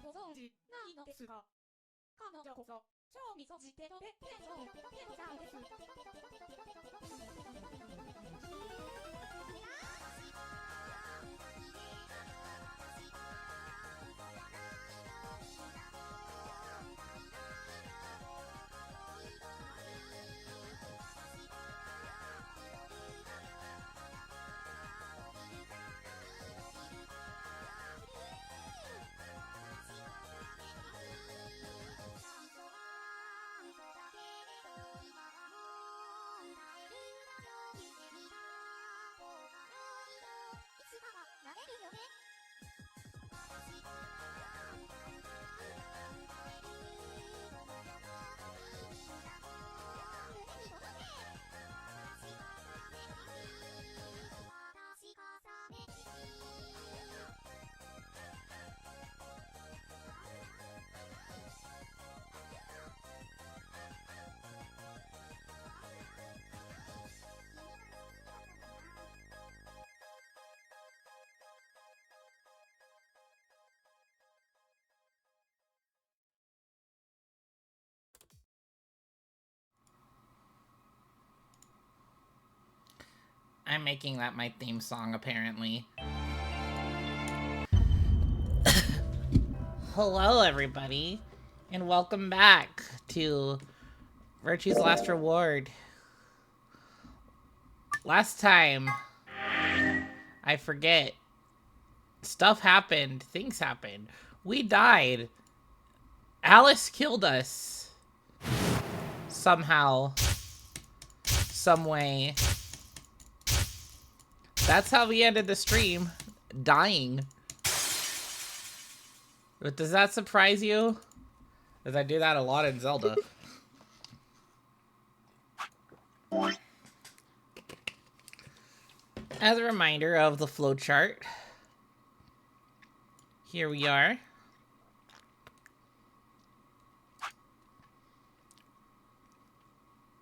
ご存知ないのですが、彼女こそ超みそじてとべペソペコちゃんです。I'm making that my theme song, apparently. Hello, everybody, and welcome back to Virtue's Last Reward. Last time, I forget, stuff happened, things happened. We died. Alice killed us. Somehow. Some way. That's how we ended the stream. Dying. But does that surprise you? Because I do that a lot in Zelda. As a reminder of the flowchart, here we are.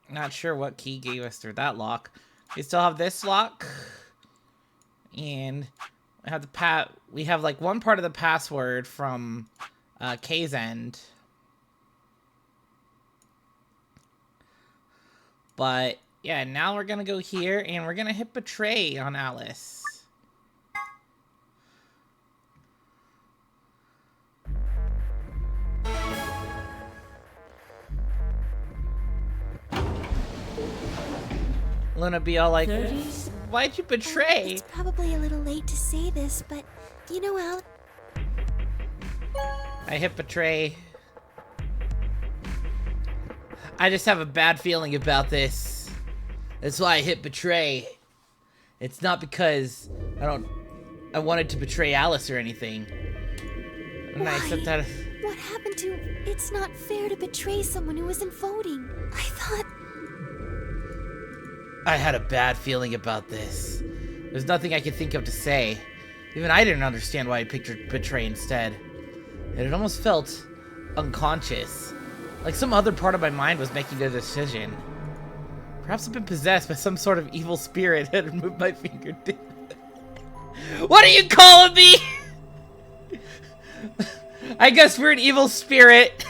Not sure what key gave us through that lock. We still have this lock. And we have like one part of the password from K's end. But yeah, now we're gonna go here and we're gonna hit betray on Alice. Luna be all like, why'd you betray? It's probably a little late to say this, but you know, Al. I hit betray. I just have a bad feeling about this. That's why I hit betray. It's not because I wanted to betray Alice or anything. And I accept that. What happened to? It's not fair to betray someone who isn't voting. I thought. I had a bad feeling about this. There's nothing I could think of to say. Even I didn't understand why I picked betray instead. And it almost felt unconscious. Like some other part of my mind was making a decision. Perhaps I've been possessed by some sort of evil spirit that had moved my fingertip. What are you calling me? I guess we're an evil spirit.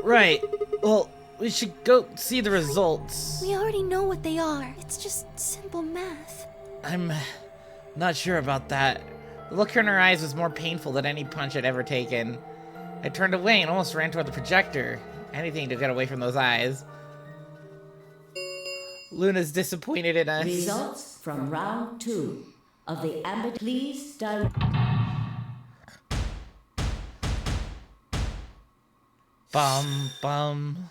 Right. Well, we should go see the results. We already know what they are. It's just simple math. I'm not sure about that. The look in her eyes was more painful than any punch I'd ever taken. I turned away and almost ran toward the projector. Anything to get away from those eyes. Luna's disappointed in us. Results from round 2 of the ambit. Please direct. Bum, bum.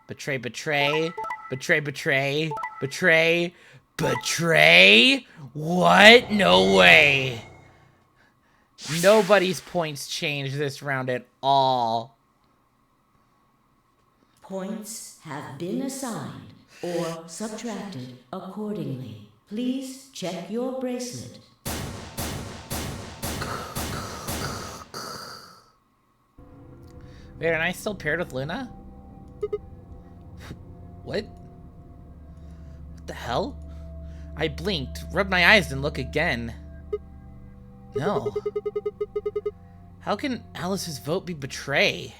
Betray, betray. Betray, betray. Betray. Betray? What? No way. Nobody's points changed this round at all. Points have been assigned or subtracted accordingly. Please check your bracelet. Wait, am I still paired with Luna? What? What the hell? I blinked, rubbed my eyes, and looked again. No. How can Alice's vote be betray?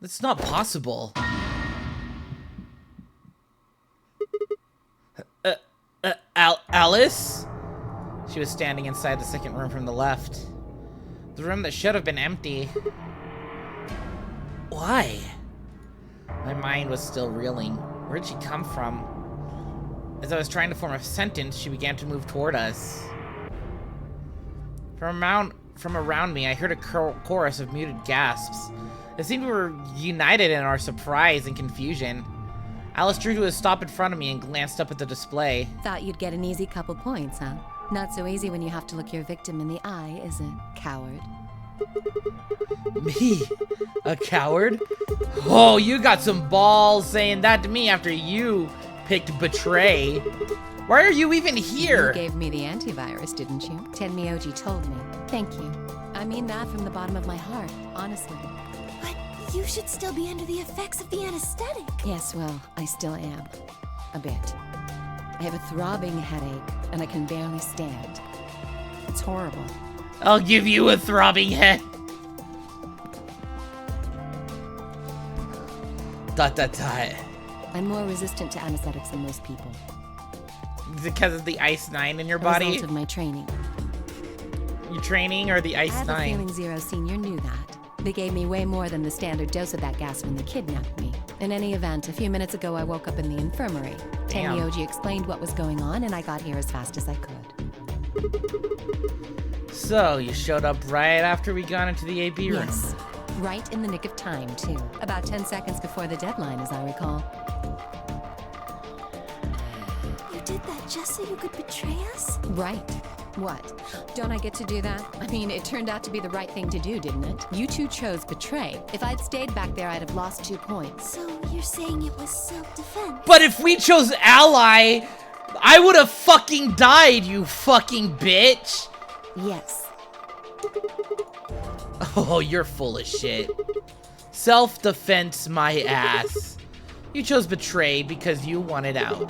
That's not possible. Alice? She was standing inside the second room from the left. The room that should have been empty. Why? My mind was still reeling. Where'd she come from? As I was trying to form a sentence, she began to move toward us. From around me, I heard a chorus of muted gasps. It seemed we were united in our surprise and confusion. Alice drew to a stop in front of me and glanced up at the display. Thought you'd get an easy couple points, huh? Not so easy when you have to look your victim in the eye, is it, coward? Me? A coward? Oh, you got some balls saying that to me after you picked betray. Why are you even here? You gave me the antivirus, didn't you? Tenmyoji told me. Thank you. I mean that from the bottom of my heart, honestly. But you should still be under the effects of the anesthetic. Yes, well, I still am. A bit. I have a throbbing headache, and I can barely stand. It's horrible. I'll give you a throbbing head. Dot, dot, dot. I'm more resistant to anesthetics than most people. Is it because of the Ice 9 in your A body? result of my training. Your training or the I Ice have a 9? feeling Zero Senior knew that. They gave me way more than the standard dose of that gas when they kidnapped me. In any event, a few minutes ago I woke up in the infirmary. Damn. Tenmyoji explained what was going on, and I got here as fast as I could. So, you showed up right after we got into the AB room. Yes, right in the nick of time, too. About 10 seconds before the deadline, as I recall. You did that just so you could betray us? Right. What? Don't I get to do that? I mean, it turned out to be the right thing to do, didn't it? You two chose betray. If I'd stayed back there, I'd have lost 2 points. So you're saying it was self-defense? But if we chose ally, I would have fucking died, you fucking bitch. Yes. Oh, you're full of shit. Self-defense my ass. You chose betray because you wanted out.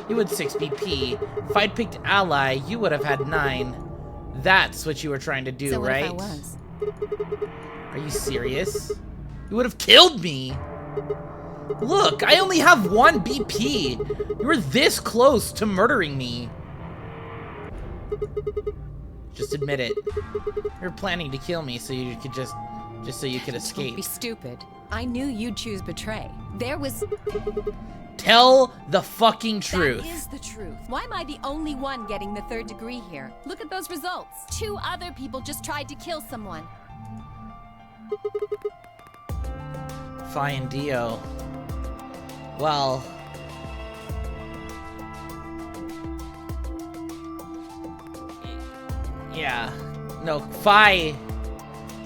You had 6 BP. If I'd picked ally, you would have had 9. That's what you were trying to do, So what right? if I was? Are you serious? You would have killed me. Look, I only have 1 BP. You were this close to murdering me. Just admit it. You're planning to kill me so you could just so you could escape. Don't be stupid. I knew you'd choose betray. There was... Tell the fucking truth. That is the truth. Why am I the only one getting the 3rd degree here? Look at those results. 2 other people just tried to kill someone. Fine, Dio. Well... Yeah. No, Fi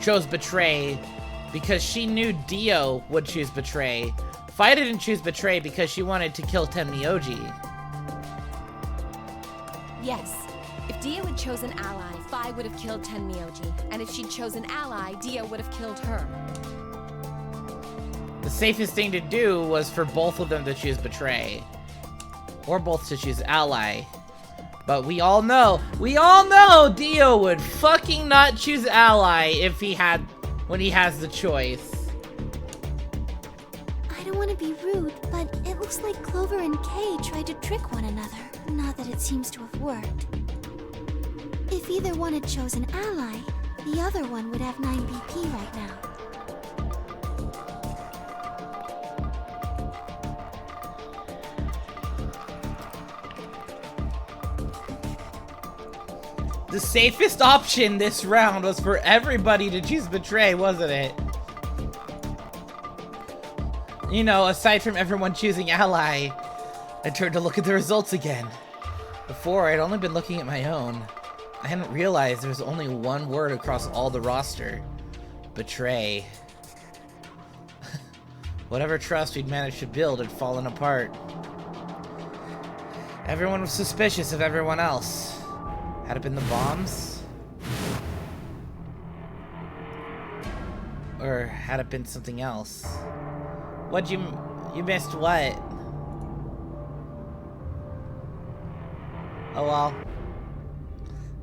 chose betray because she knew Dio would choose betray. Fi didn't choose betray because she wanted to kill Tenmyoji. Yes. If Dio had chosen ally, Fi would have killed Tenmyoji. And if she'd chosen ally, Dio would have killed her. The safest thing to do was for both of them to choose betray. Or both to choose ally. But we all know Dio would fucking not choose ally if when he has the choice. I don't want to be rude, but it looks like Clover and Kay tried to trick one another. Not that it seems to have worked. If either one had chosen ally, The other one would have 9 BP right now. The safest option this round was for everybody to choose Betray, wasn't it? You know, aside from everyone choosing Ally, I turned to look at the results again. Before, I'd only been looking at my own. I hadn't realized there was only one word across all the roster. Betray. Whatever trust we'd managed to build had fallen apart. Everyone was suspicious of everyone else. Had it been the bombs? Or had it been something else? What'd you missed what? Oh well.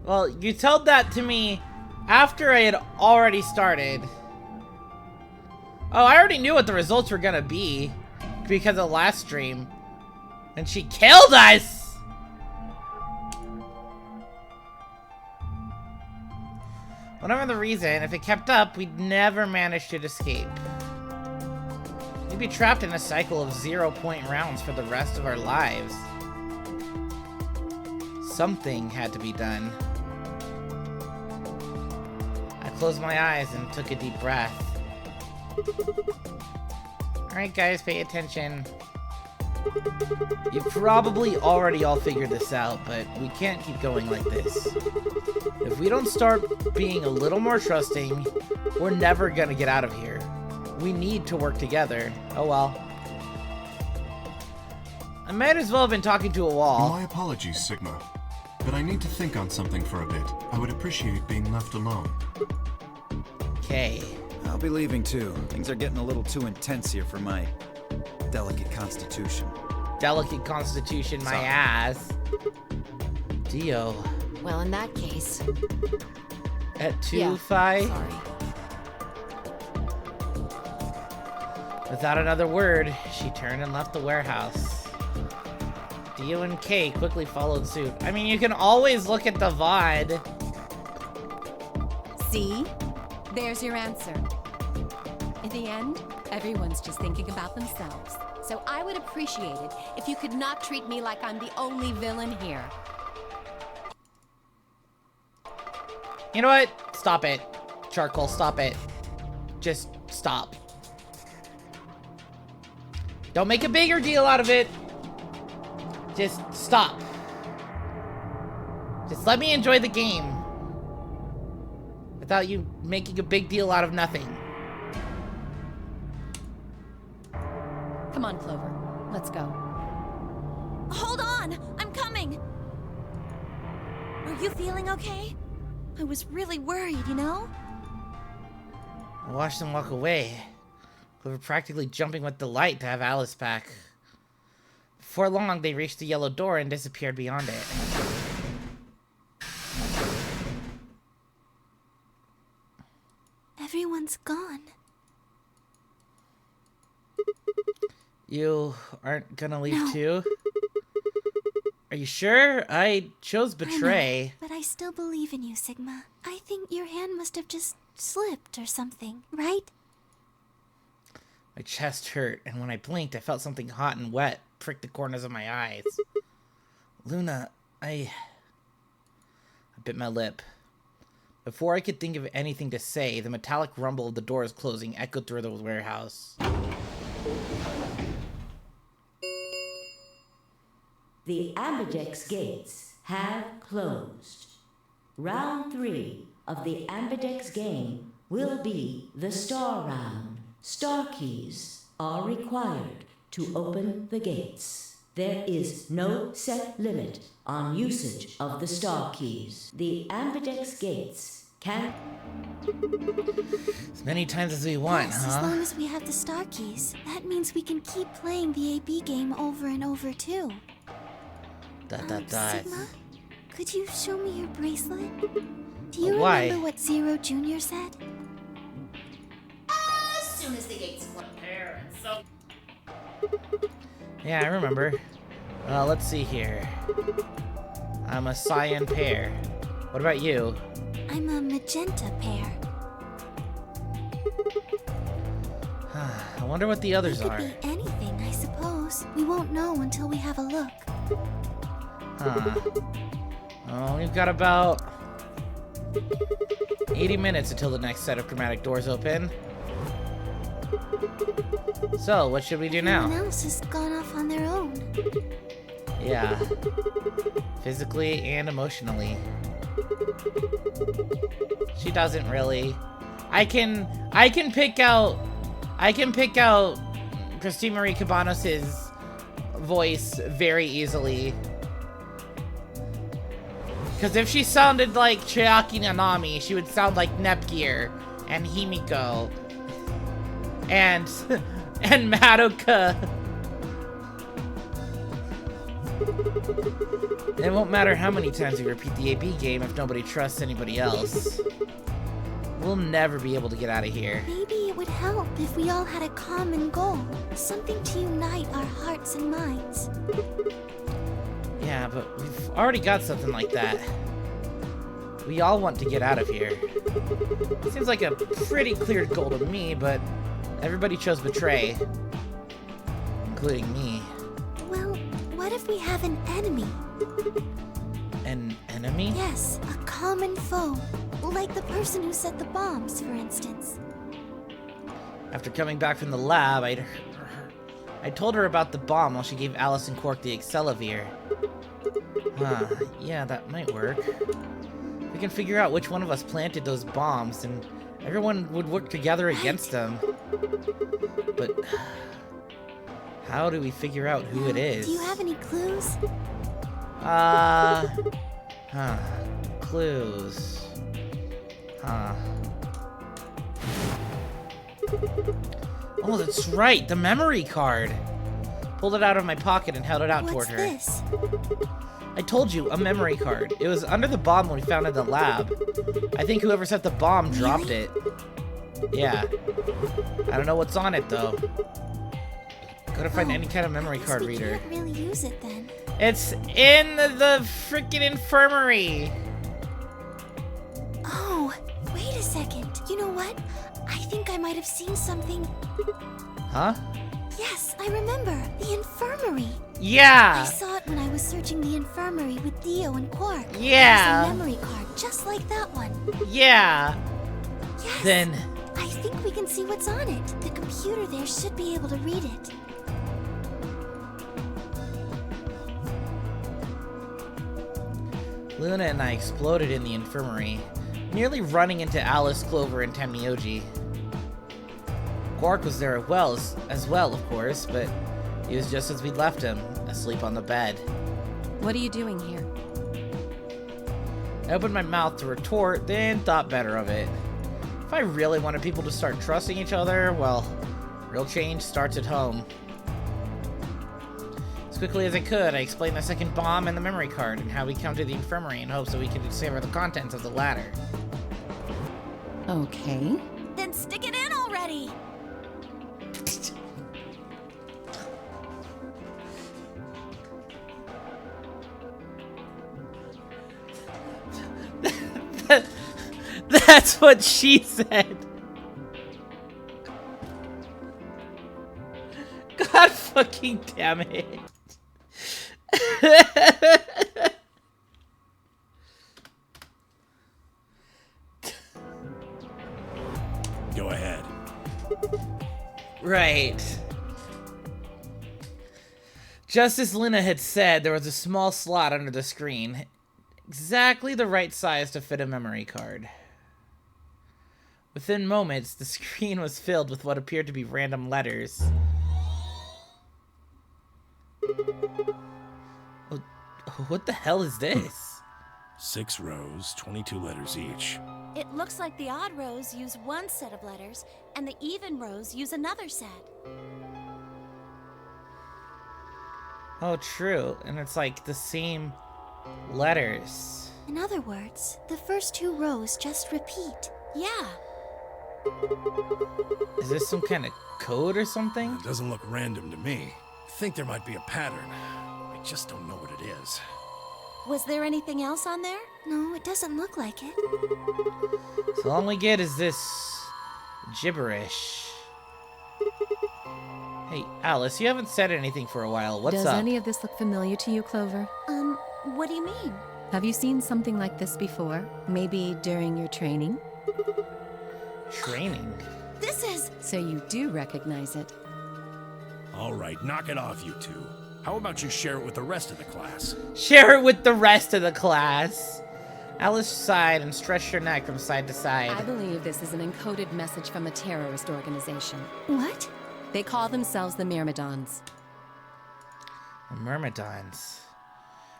Well, you told that to me after I had already started. Oh, I already knew what the results were gonna be because of last stream. And she killed us! Whatever the reason, if it kept up, we'd never manage to escape. We'd be trapped in a cycle of 0-point rounds for the rest of our lives. Something had to be done. I closed my eyes and took a deep breath. Alright guys, pay attention. You've probably already all figured this out, but we can't keep going like this. If we don't start being a little more trusting, we're never gonna get out of here. We need to work together. Oh well. I might as well have been talking to a wall. My apologies, Sigma. But I need to think on something for a bit. I would appreciate being left alone. Okay. I'll be leaving too. Things are getting a little too intense here for my delicate constitution. Delicate constitution, my ass. Dio. Well, in that case... At 2-5? Yeah, sorry. Without another word, she turned and left the warehouse. Dio and Kay quickly followed suit. I mean, you can always look at the VOD. See? There's your answer. In the end, everyone's just thinking about themselves. So I would appreciate it if you could not treat me like I'm the only villain here. You know what? Stop it. Charcoal, stop it. Just stop. Don't make a bigger deal out of it. Just stop. Just let me enjoy the game. Without you making a big deal out of nothing. Come on, Clover. Let's go. Hold on! I'm coming! Are you feeling okay? I was really worried, you know? I watched them walk away. We were practically jumping with delight to have Alice back. Before long, they reached the yellow door and disappeared beyond it. Everyone's gone. You aren't gonna leave No. too? Are you sure? I chose Betray. I know, but I still believe in you, Sigma. I think your hand must have just slipped or something, right? My chest hurt, and when I blinked, I felt something hot and wet prick the corners of my eyes. Luna, I bit my lip. Before I could think of anything to say, the metallic rumble of the doors closing echoed through the warehouse. The Ambidex gates have closed. Round 3 of the Ambidex game will be the Star Round. Star keys are required to open the gates. There is no set limit on usage of the Star keys. The Ambidex gates can... As many times as we want, Yes, huh? as long as we have the star keys. That means we can keep playing the AB game over and over, too. Sigma, could you show me your bracelet? Do you Why? remember what Zero Jr. said? As soon as the gates were there, and so Yeah, I remember. Let's see here. I'm a cyan pear. What about you? I'm a magenta pear. I wonder what the others It could are. be anything, I suppose. We won't know until we have a look. Huh. Oh, we've got about 80 minutes until the next set of chromatic doors open. So, what should we do now? Everyone else has gone off on their own. Yeah. Physically and emotionally. She doesn't really. I can pick out Christine Marie Cabanos's voice very easily. Because if she sounded like Chiaki Nanami, she would sound like Nepgear and Himiko and Madoka. It won't matter how many times you repeat the AB game if nobody trusts anybody else. We'll never be able to get out of here. Maybe it would help if we all had a common goal. Something to unite our hearts and minds. Yeah, but we've already got something like that. We all want to get out of here. Seems like a pretty clear goal to me, but everybody chose betray. Including me. Well, what if we have an enemy? An enemy? Yes, a common foe. Like the person who set the bombs, for instance. After coming back from the lab, I told her about the bomb while she gave Alice and Quark the Accelavir. Yeah, that might work. We can figure out which one of us planted those bombs, and everyone would work together against them. But how do we figure out who it is? Do you have any clues? Clues. Oh, that's right, the memory card. Pulled it out of my pocket and held it out toward her. What's this? I told you, a memory card. It was under the bomb when we found it in the lab. I think whoever set the bomb dropped it. Yeah. I don't know what's on it, though. Gotta find any kind of memory card reader. We can't really use it then. It's in the freaking infirmary. Oh, wait a second. You know what? I think I might have seen something. Huh? Yes, I remember. The infirmary. Yeah. I saw it when I was searching the infirmary with Dio and Quark. Yeah. There's a memory card just like that one. Yeah. Yes. Then I think we can see what's on it. The computer there should be able to read it. Luna and I exploded in the infirmary, nearly running into Alice, Clover, and Tamioji. Quark was there as well, of course, but he was just as we'd left him, asleep on the bed. What are you doing here? I opened my mouth to retort, then thought better of it. If I really wanted people to start trusting each other, well, real change starts at home. As quickly as I could, I explained the second bomb and the memory card, and how we come to the infirmary in hopes that we could discover the contents of the latter. Okay. Then stick it in already! That's what she said. God fucking damn it. Go ahead. Right. Just as Luna had said, there was a small slot under the screen. Exactly the right size to fit a memory card. Within moments, the screen was filled with what appeared to be random letters. What the hell is this? 6 rows, 22 letters each. It looks like the odd rows use one set of letters, and the even rows use another set. Oh, true. And it's like the same letters. In other words, the first 2 rows just repeat. Yeah. Is this some kind of code or something? It doesn't look random to me. I think there might be a pattern. I just don't know what it is. Was there anything else on there? No, it doesn't look like it. So all we get is this gibberish. Hey, Alice, you haven't said anything for a while. What's Does up? any of this look familiar to you, Clover? What do you mean? Have you seen something like this before? Maybe during your training? Training? This is... So you do recognize it. All right, knock it off, you two. How about you share it with the rest of the class? Share it with the rest of the class. Alice sighed and stretched her neck from side to side. I believe this is an encoded message from a terrorist organization. What? They call themselves the Myrmidons. Myrmidons.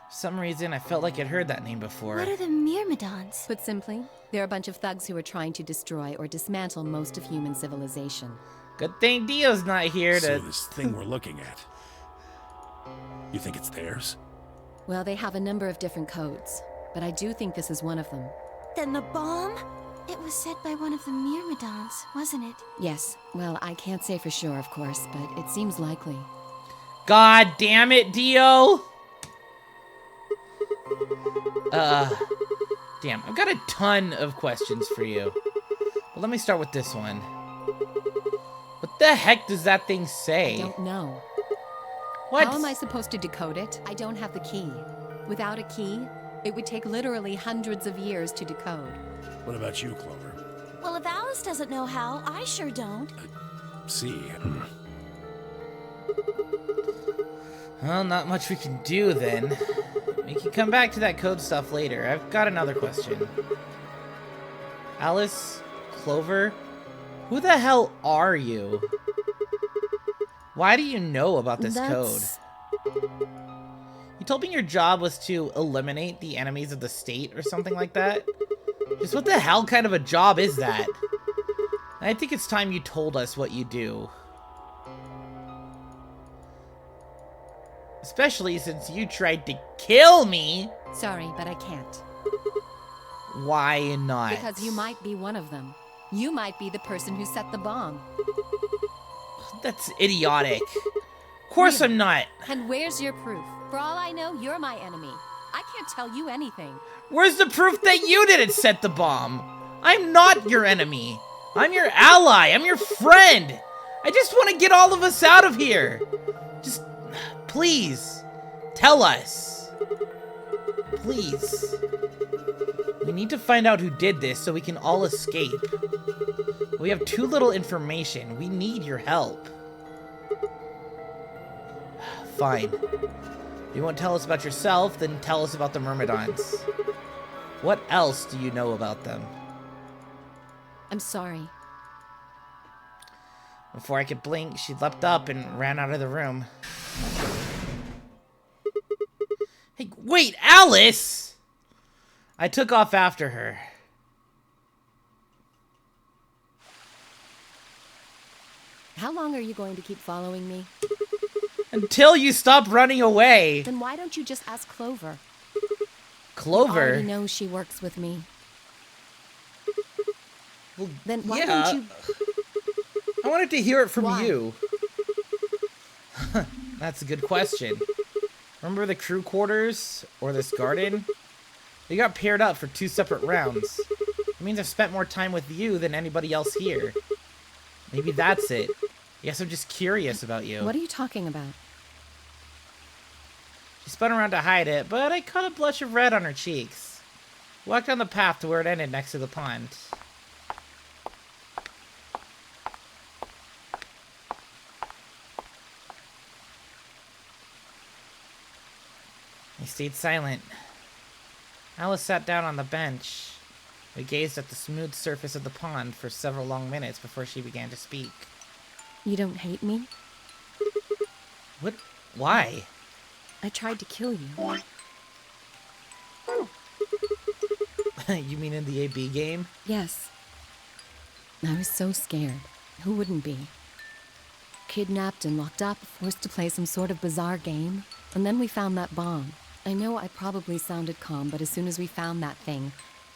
For some reason, I felt like I'd heard that name before. What are the Myrmidons? Put simply, they're a bunch of thugs who are trying to destroy or dismantle most of human civilization. Good thing Dio's not here So to... this thing we're looking at, you think it's theirs? Well, they have a number of different codes, but I do think this is one of them. Then the bomb? It was set by one of the Myrmidons, wasn't it? Yes, well, I can't say for sure, of course, but it seems likely. God damn it, Dio! Damn, I've got a ton of questions for you. But let me start with this one. What the heck does that thing say? I don't know. What? How am I supposed to decode it? I don't have the key. Without a key, it would take literally hundreds of years to decode. What about you, Clover? Well, if Alice doesn't know how, I sure don't. See. Well, not much we can do then. We can come back to that code stuff later. I've got another question. Alice, Clover, who the hell are you? Why do you know about this code? You told me your job was to eliminate the enemies of the state or something like that? Just what the hell kind of a job is that? I think it's time you told us what you do. Especially since you tried to kill me. Sorry, but I can't. Why not? Because you might be one of them. You might be the person who set the bomb. That's idiotic. Of course I'm not. And where's your proof? For all I know, you're my enemy. I can't tell you anything. Where's the proof that you didn't set the bomb? I'm not your enemy. I'm your ally. I'm your friend. I just want to get all of us out of here. Just, please, tell us. Please. We need to find out who did this so we can all escape. We have too little information. We need your help. Fine. If you won't tell us about yourself, then tell us about the Myrmidons. What else do you know about them? I'm sorry. Before I could blink, she leapt up and ran out of the room. Hey, wait, Alice! I took off after her. How long are you going to keep following me? Until you stop running away. Then why don't you just ask Clover? Clover? I already know she works with me. Well, Then why yeah. don't you... I wanted to hear it from Why? you. That's a good question. Remember the crew quarters? Or this garden? They got paired up for 2 separate rounds. It means I've spent more time with you than anybody else here. Maybe that's it. I guess I'm just curious about you. What are you talking about? She spun around to hide it, but I caught a blush of red on her cheeks. Walked down the path to where it ended next to the pond. I stayed silent. Alice sat down on the bench. We gazed at the smooth surface of the pond for several long minutes before she began to speak. You don't hate me? What? Why? I tried to kill you. You mean in the AB game? Yes. I was so scared. Who wouldn't be? Kidnapped and locked up, forced to play some sort of bizarre game. And then we found that bomb. I know I probably sounded calm, but as soon as we found that thing,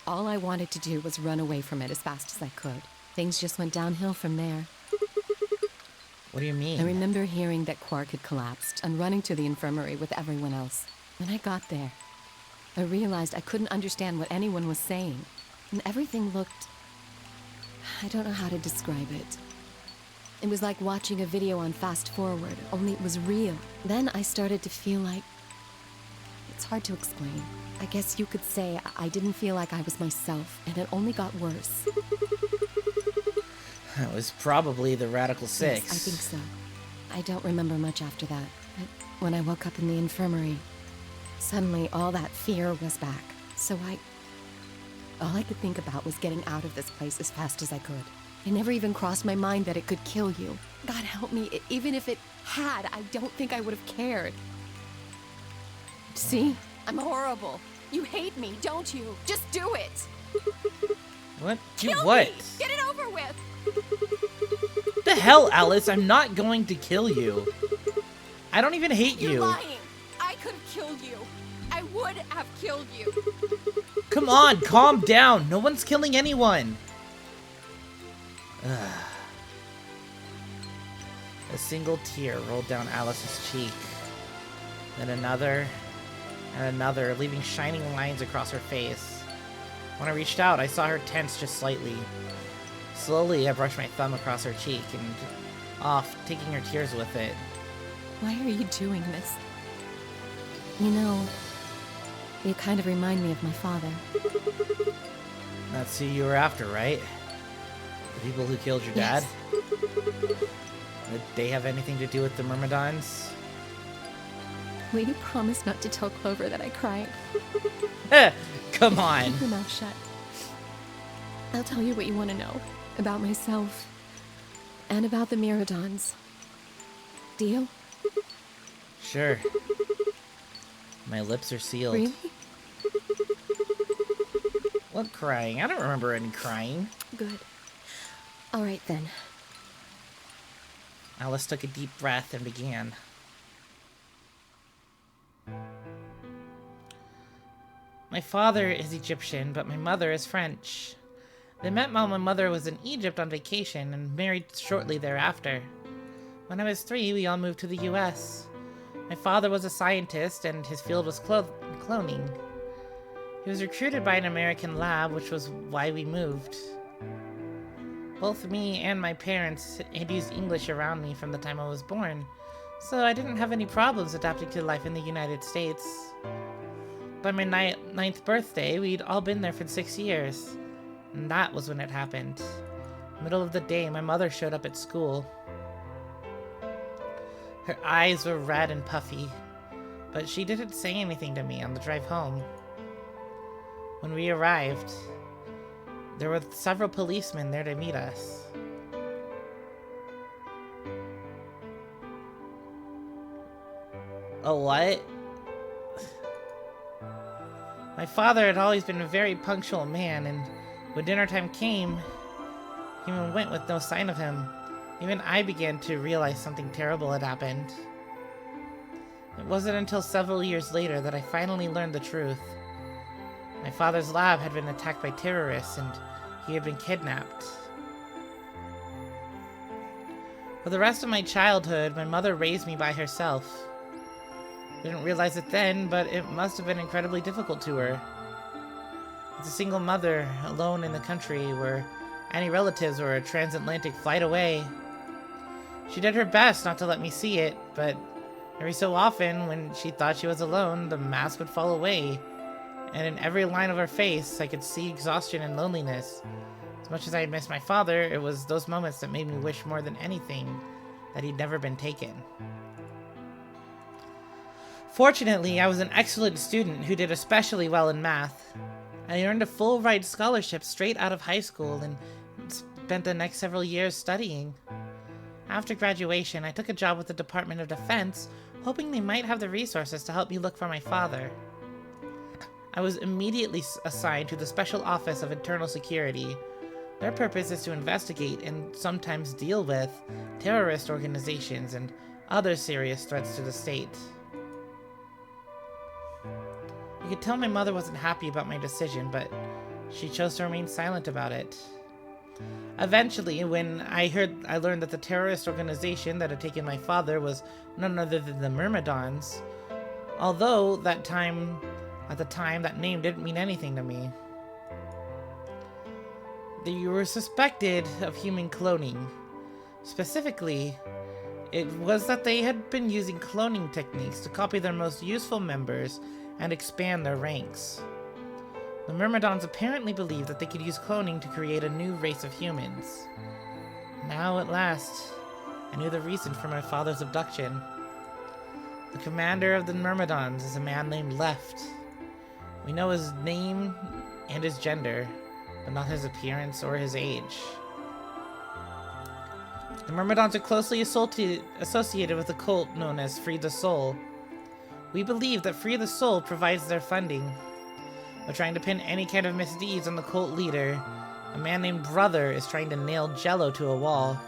all I wanted to do was run away from it as fast as I could. Things just went downhill from there. What do you mean? I remember hearing that Quark had collapsed and running to the infirmary with everyone else. When I got there, I realized I couldn't understand what anyone was saying, and everything looked... I don't know how to describe it. It was like watching a video on fast forward, only it was real. Then I started to feel like... It's hard to explain. I guess you could say I didn't feel like I was myself, and it only got worse. That was probably the Radical Six. Yes, I think so. I don't remember much after that, but when I woke up in the infirmary, suddenly all that fear was back. So all I could think about was getting out of this place as fast as I could. It never even crossed my mind that it could kill you. God help me, even if it had, I don't think I would have cared. See? I'm horrible. You hate me, don't you? Just do it! What? Do Kill what? me! Get it over with! The hell, Alice? I'm not going to kill you. I don't even hate you. You're lying! I could have killed you. I would have killed you. Come on, calm down. No one's killing anyone. Ugh. A single tear rolled down Alice's cheek. Then another, and another, leaving shining lines across her face. When I reached out, I saw her tense just slightly. Slowly, I brushed my thumb across her cheek and off, taking her tears with it. Why are you doing this? You know, you kind of remind me of my father. That's who you were after, right? The people who killed your dad? Yes. Did they have anything to do with the Myrmidons? Will you promise not to tell Clover that I cried? Come on. Keep your mouth shut. I'll tell you what you want to know. About myself. And about the Myrmidons. Deal? Sure. My lips are sealed. Really? What crying? I don't remember any crying. Good. Alright then. Alice took a deep breath and began. My father is Egyptian, but my mother is French. They met while my mother was in Egypt on vacation and married shortly thereafter. When I was 3, we all moved to the US. My father was a scientist and his field was cloning. He was recruited by an American lab, which was why we moved. Both me and my parents had used English around me from the time I was born, so I didn't have any problems adapting to life in the United States. By my 9th birthday, we'd all been there for 6 years, and that was when it happened. Middle of the day, my mother showed up at school. Her eyes were red and puffy, but she didn't say anything to me on the drive home. When we arrived, there were several policemen there to meet us. Oh, what? My father had always been a very punctual man, and when dinner time came, he went with no sign of him. Even I began to realize something terrible had happened. It wasn't until several years later that I finally learned the truth. My father's lab had been attacked by terrorists, and he had been kidnapped. For the rest of my childhood, my mother raised me by herself. I didn't realize it then, but it must have been incredibly difficult to her. As a single mother, alone in the country where any relatives were a transatlantic flight away. She did her best not to let me see it, but every so often, when she thought she was alone, the mask would fall away, and in every line of her face, I could see exhaustion and loneliness. As much as I missed my father, it was those moments that made me wish more than anything that he'd never been taken. Fortunately, I was an excellent student who did especially well in math. I earned a full ride scholarship straight out of high school and spent the next several years studying. After graduation, I took a job with the Department of Defense, hoping they might have the resources to help me look for my father. I was immediately assigned to the Special Office of Internal Security. Their purpose is to investigate and sometimes deal with terrorist organizations and other serious threats to the state. You could tell my mother wasn't happy about my decision, but she chose to remain silent about it. Eventually, when I learned that the terrorist organization that had taken my father was none other than the Myrmidons. Although, that time, At the time, that name didn't mean anything to me. They were suspected of human cloning. Specifically, it was that they had been using cloning techniques to copy their most useful members and expand their ranks. The Myrmidons apparently believed that they could use cloning to create a new race of humans. Now, at last, I knew the reason for my father's abduction. The commander of the Myrmidons is a man named Left. We know his name and his gender, but not his appearance or his age. The Myrmidons are closely associated with a cult known as Free the Soul. We believe that Free the Soul provides their funding. They're trying to pin any kind of misdeeds on the cult leader. A man named Brother is trying to nail Jello to a wall.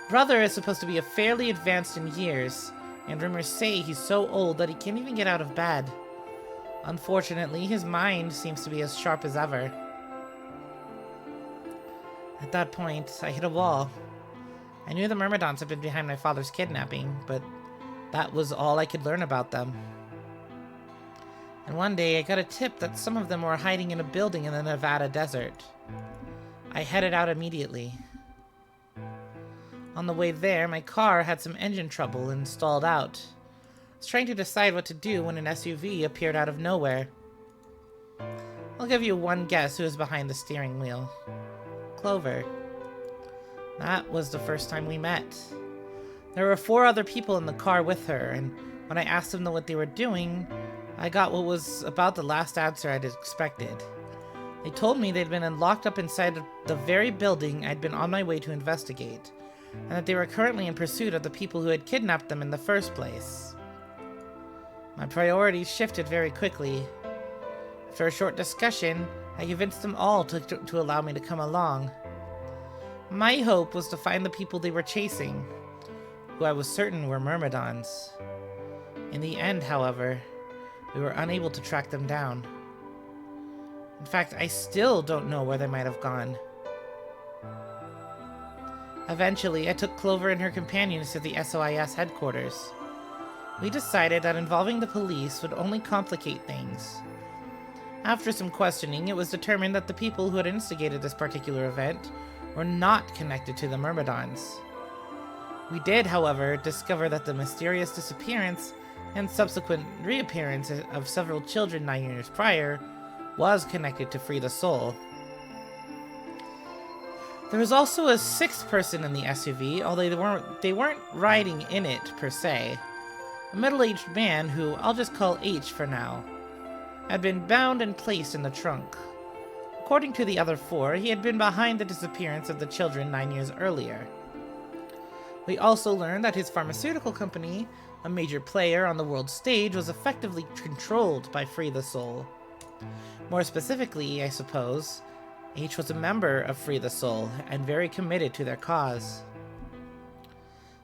Brother is supposed to be fairly advanced in years, and rumors say he's so old that he can't even get out of bed. Unfortunately, his mind seems to be as sharp as ever. At that point, I hit a wall. I knew the Myrmidons had been behind my father's kidnapping, but that was all I could learn about them. And one day, I got a tip that some of them were hiding in a building in the Nevada desert. I headed out immediately. On the way there, my car had some engine trouble and stalled out. I was trying to decide what to do when an SUV appeared out of nowhere. I'll give you one guess who was behind the steering wheel. Clover. That was the first time we met. There were 4 other people in the car with her, and when I asked them what they were doing, I got what was about the last answer I'd expected. They told me they'd been locked up inside the very building I'd been on my way to investigate, and that they were currently in pursuit of the people who had kidnapped them in the first place. My priorities shifted very quickly. After a short discussion, I convinced them all to allow me to come along. My hope was to find the people they were chasing, who I was certain were Myrmidons. In the end, however, we were unable to track them down. In fact, I still don't know where they might have gone. Eventually, I took Clover and her companions to the SOIS headquarters. We decided that involving the police would only complicate things. After some questioning, it was determined that the people who had instigated this particular event were not connected to the Myrmidons. We did, however, discover that the mysterious disappearance and subsequent reappearance of several children 9 years prior was connected to Free the Soul. There was also a 6th person in the SUV, although they weren't riding in it per se. A middle-aged man who I'll just call H for now had been bound and placed in the trunk. According to the other 4, he had been behind the disappearance of the children 9 years earlier. We also learned that his pharmaceutical company, a major player on the world stage, was effectively controlled by Free the Soul. More specifically, I suppose, H was a member of Free the Soul and very committed to their cause.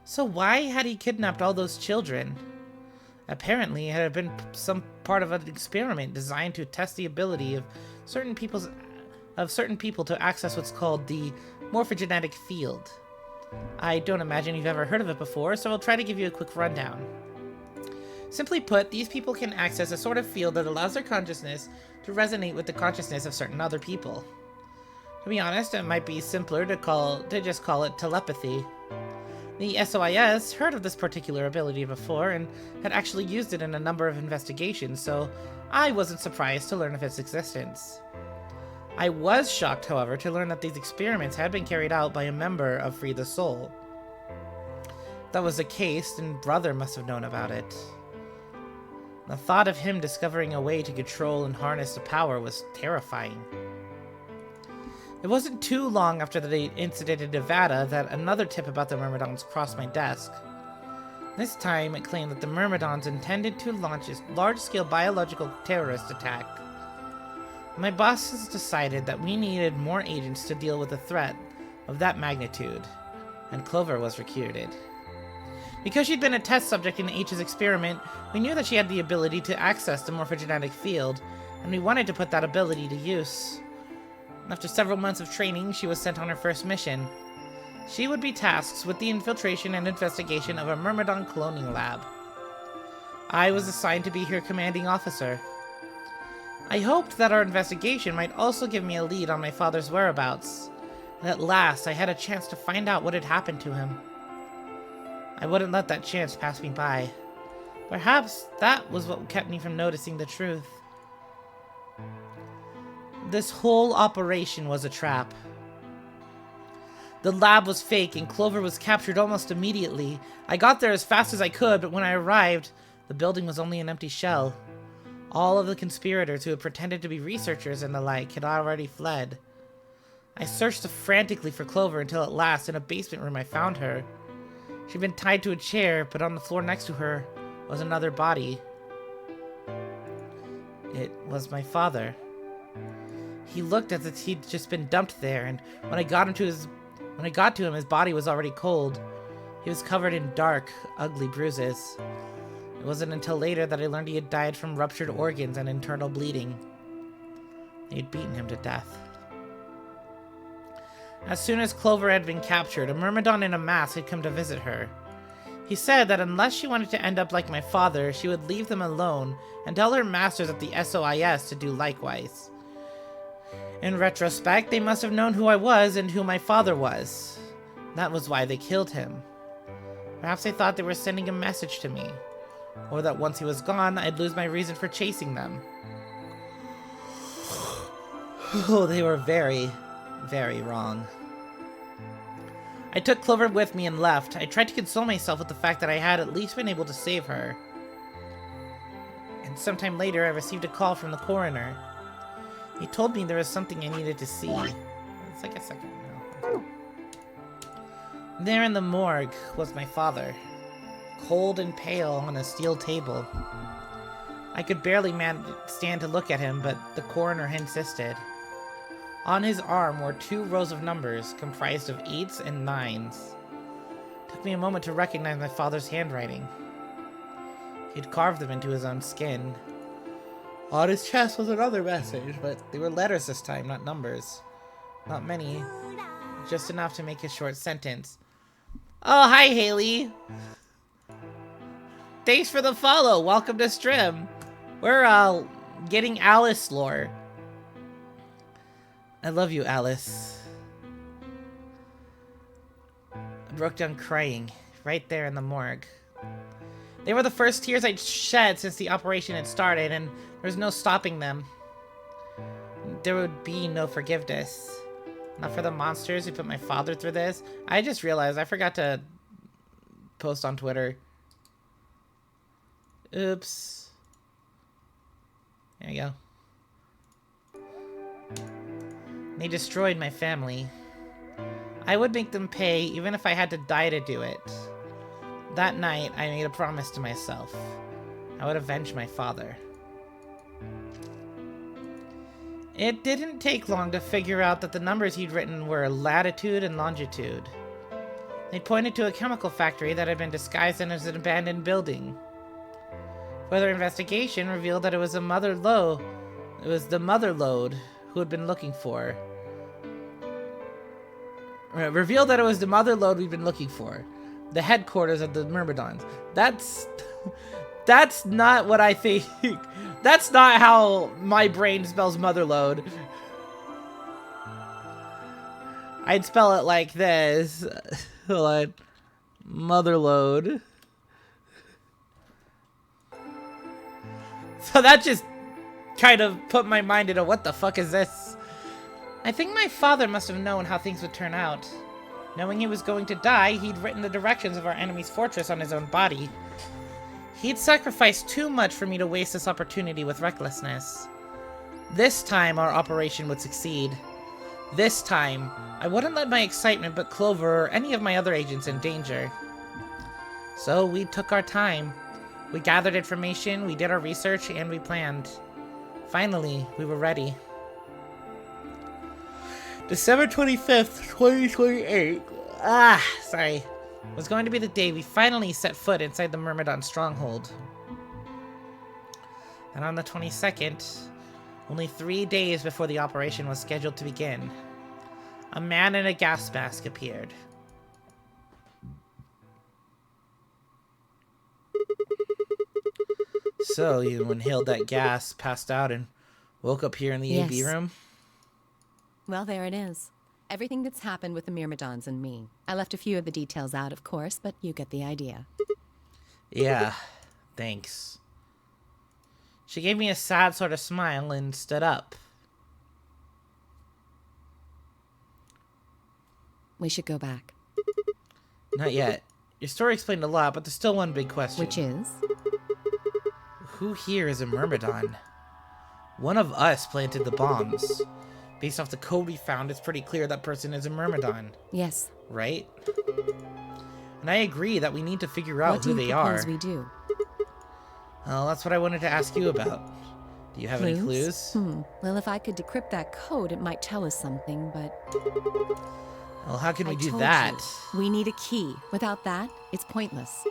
So why had he kidnapped all those children? Apparently, it had been some part of an experiment designed to test the ability of certain people to access what's called the morphogenetic field. I don't imagine you've ever heard of it before, so I'll try to give you a quick rundown. Simply put, these people can access a sort of field that allows their consciousness to resonate with the consciousness of certain other people. To be honest, it might be simpler to just call it telepathy. The SOIS heard of this particular ability before and had actually used it in a number of investigations, so I wasn't surprised to learn of its existence. I was shocked, however, to learn that these experiments had been carried out by a member of Free the Soul. If that was the case, then Brother must have known about it. The thought of him discovering a way to control and harness the power was terrifying. It wasn't too long after the incident in Nevada that another tip about the Myrmidons crossed my desk. This time, it claimed that the Myrmidons intended to launch a large-scale biological terrorist attack. My bosses decided that we needed more agents to deal with a threat of that magnitude, and Clover was recruited. Because she'd been a test subject in H's experiment, we knew that she had the ability to access the morphogenetic field, and we wanted to put that ability to use. After several months of training, she was sent on her first mission. She would be tasked with the infiltration and investigation of a Myrmidon cloning lab. I was assigned to be her commanding officer. I hoped that our investigation might also give me a lead on my father's whereabouts, and at last I had a chance to find out what had happened to him. I wouldn't let that chance pass me by. Perhaps that was what kept me from noticing the truth. This whole operation was a trap. The lab was fake and Clover was captured almost immediately. I got there as fast as I could, but when I arrived, the building was only an empty shell. All of the conspirators who had pretended to be researchers and the like had already fled. I searched frantically for Clover until at last, in a basement room, I found her. She'd been tied to a chair, but on the floor next to her was another body. It was my father. He looked as if he'd just been dumped there, and when I got to him, his body was already cold. He was covered in dark, ugly bruises. It wasn't until later that I learned he had died from ruptured organs and internal bleeding. They'd beaten him to death. As soon as Clover had been captured, a Myrmidon in a mask had come to visit her. He said that unless she wanted to end up like my father, she would leave them alone and tell her masters at the SOIS to do likewise. In retrospect, they must have known who I was and who my father was. That was why they killed him. Perhaps they thought they were sending a message to me, or that once he was gone, I'd lose my reason for chasing them. Oh, they were very, very wrong. I took Clover with me and left. I tried to console myself with the fact that I had at least been able to save her. And sometime later, I received a call from the coroner. He told me there was something I needed to see. It's like a second now. There in the morgue was my father, cold and pale on a steel table. I could barely stand to look at him, but the coroner insisted. On his arm were 2 rows of numbers, comprised of 8s and 9s. It took me a moment to recognize my father's handwriting. He'd carved them into his own skin. On his chest was another message, but they were letters this time, not numbers. Not many. Just enough to make a short sentence. Oh, hi, Haley! Thanks for the follow! Welcome to Strim! We're, getting Alice lore. I love you, Alice. I broke down crying, right there in the morgue. They were the first tears I'd shed since the operation had started, and there was no stopping them. There would be no forgiveness. Not for the monsters who put my father through this. I just realized I forgot to post on Twitter. Oops. There you go. They destroyed my family. I would make them pay, even if I had to die to do it. That night, I made a promise to myself. I would avenge my father. It didn't take long to figure out that the numbers he'd written were latitude and longitude. They pointed to a chemical factory that had been disguised as an abandoned building. Further investigation revealed that it was the mother lode who had been looking for. Revealed that it was the mother lode we'd been looking for. The headquarters of the Myrmidons. That's not what I think. That's not how my brain spells motherlode. I'd spell it like this. Like, motherlode. So that just kind of put my mind into what the fuck is this? I think my father must have known how things would turn out. Knowing he was going to die, he'd written the directions of our enemy's fortress on his own body. He'd sacrificed too much for me to waste this opportunity with recklessness. This time, our operation would succeed. This time, I wouldn't let my excitement put Clover or any of my other agents in danger. So we took our time. We gathered information, we did our research, and we planned. Finally, we were ready. December 25th, 2028. Was going to be the day we finally set foot inside the Myrmidon stronghold. And on the 22nd, only 3 days before the operation was scheduled to begin, a man in a gas mask appeared. So, you inhaled that gas, passed out, and woke up here in the AB Yes. room? Well, there it is. Everything that's happened with the Myrmidons and me. I left a few of the details out, of course, but you get the idea. Yeah, thanks. She gave me a sad sort of smile and stood up. We should go back. Not yet. Your story explained a lot, but there's still one big question. Which is? Who here is a Myrmidon? One of us planted the bombs. Based off the code we found, it's pretty clear that person is a Myrmidon. Yes. Right? And I agree that we need to figure out who they are. What do you propose we do? Well, that's what I wanted to ask you about. Do you have any clues? Well, if I could decrypt that code, it might tell us something, but... Well, how can we do told that? you, we need a key. Without that, it's pointless.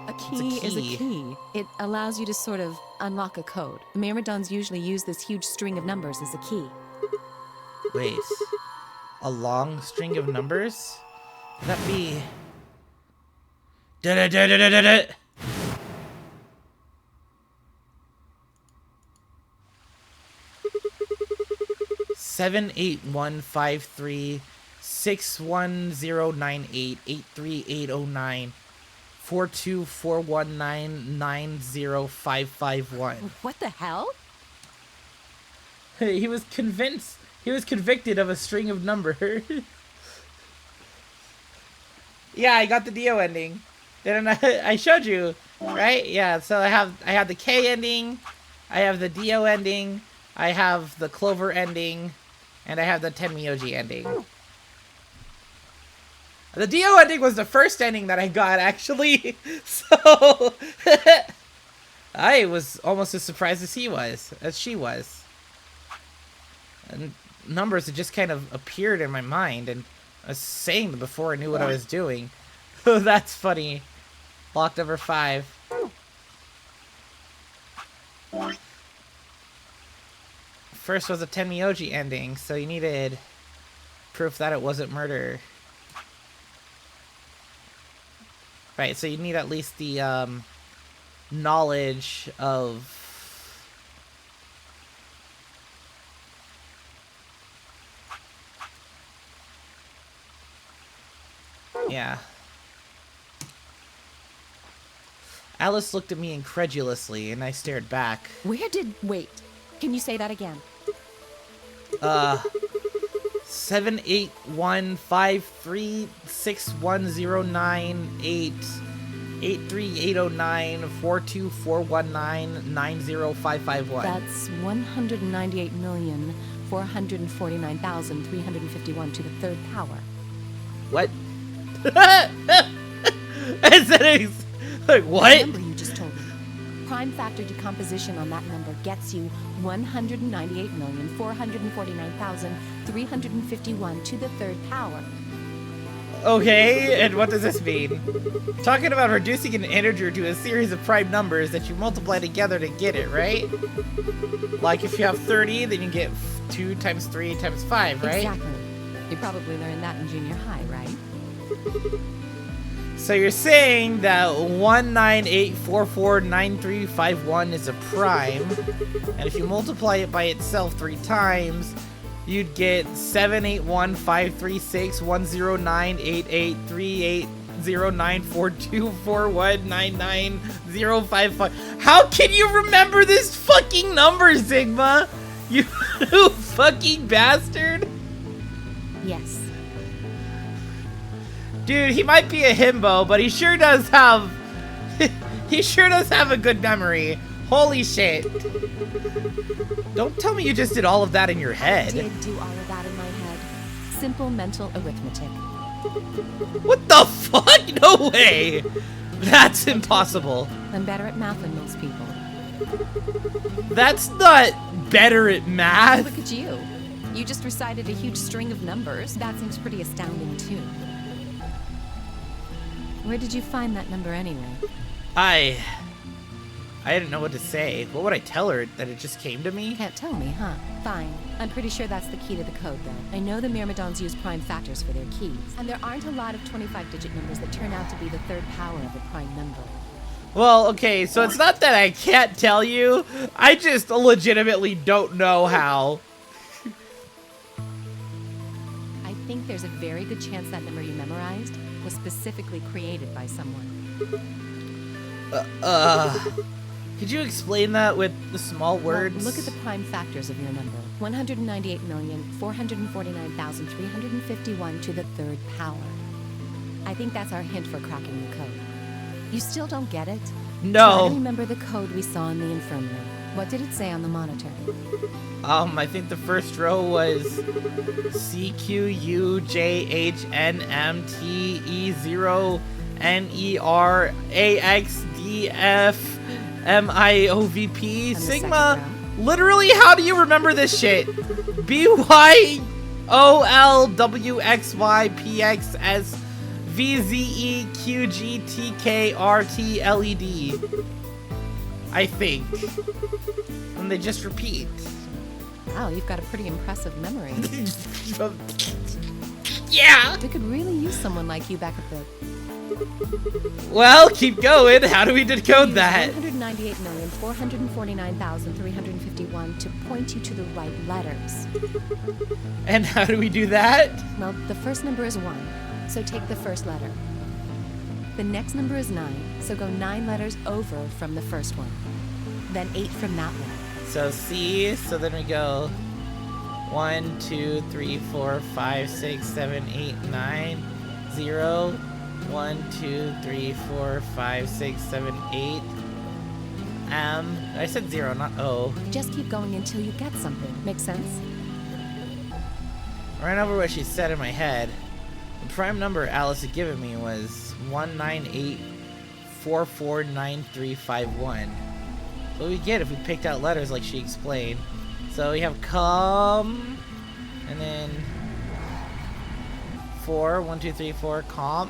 A key is a key. It allows you to sort of unlock a code. The Myrmidons usually use this huge string of numbers as a key. Wait. A long string of numbers? Would that be... Da-da-da-da-da-da-da! 78153 61098 83809 42419 90551. What the hell? He was convicted of a string of numbers. Yeah, I got the Dio ending. Didn't I showed you, right? Yeah, so I have the K ending, I have the Dio ending, I have the Clover ending, and I have the Tenmyoji ending. The Dio ending was the first ending that I got, actually. So I was almost as surprised as she was. And numbers had just kind of appeared in my mind, and I was saying them before I knew what I was doing. Oh, that's funny. Block number 5. First was a Tenmyoji ending, so you needed proof that it wasn't murder. Right, so you need at least the knowledge of... Yeah. Alice looked at me incredulously, and I stared back. Wait, can you say that again? 781536109883809 That's 198,449,351 to the third power. What? I said it's like what? The number you just told me. Prime factor decomposition on that number gets you 198,449,351 to the third power. Okay, and what does this mean? Talking about reducing an integer to a series of prime numbers that you multiply together to get it, right? Like if you have 30, then you get 2 times 3 times 5, right? Exactly. You probably learned that in junior high, right? So you're saying that 198449351 is a prime, and if you multiply it by itself 3 times, you'd get 7815361098838094241999055. How can you remember this fucking number, Sigma? You fucking bastard! Yes. Dude, he might be a himbo, but he sure does have... he sure does have a good memory. Holy shit. Don't tell me you just did all of that in your head. I did do all of that in my head. Simple mental arithmetic. What the fuck? No way! That's impossible. I'm better at math than most people. That's not better at math. Look at you. You just recited a huge string of numbers. That seems pretty astounding, too. Where did you find that number anyway? I didn't know what to say. What would I tell her? That it just came to me? Can't tell me, huh? Fine. I'm pretty sure that's the key to the code, though. I know the Myrmidons use prime factors for their keys, and there aren't a lot of 25-digit numbers that turn out to be the third power of a prime number. Well, okay, so it's not that I can't tell you. I just legitimately don't know how. I think there's a very good chance that number you memorized was specifically created by someone. Could you explain that with the small words? Well, look at the prime factors of your number. 198,449,351 to the third power. I think that's our hint for cracking the code. You still don't get it? No. Try to remember the code we saw in the infirmary. What did it say on the monitor? I think the first row was CQUJHNMTE0NERAXDFMIOVP And the Sigma. second Literally, how do you remember this shit? BYOLWXYPXSVZEQGTKRTLED. I think. And they just repeat. Wow, you've got a pretty impressive memory. Yeah! We could really use someone like you back at the... Well, keep going. How do we decode that? 198,449,351 to point you to the right letters. And how do we do that? Well, the first number is 1, so take the first letter. The next number is 9, so go 9 letters over from the first one. Then 8 from that one. So C, so then we go 1, 2, 3, 4, 5, 6, 7, 8, 9, 0, 1, 2, 3, 4, 5, 6, 7, 8. I said 0, not O. Just keep going until you get something. Make sense? I ran over what she said in my head. The prime number Alice had given me was 198449351. What we get if we picked out letters like she explained. So we have come, and then 4, 1, 2, 3, 4, comp.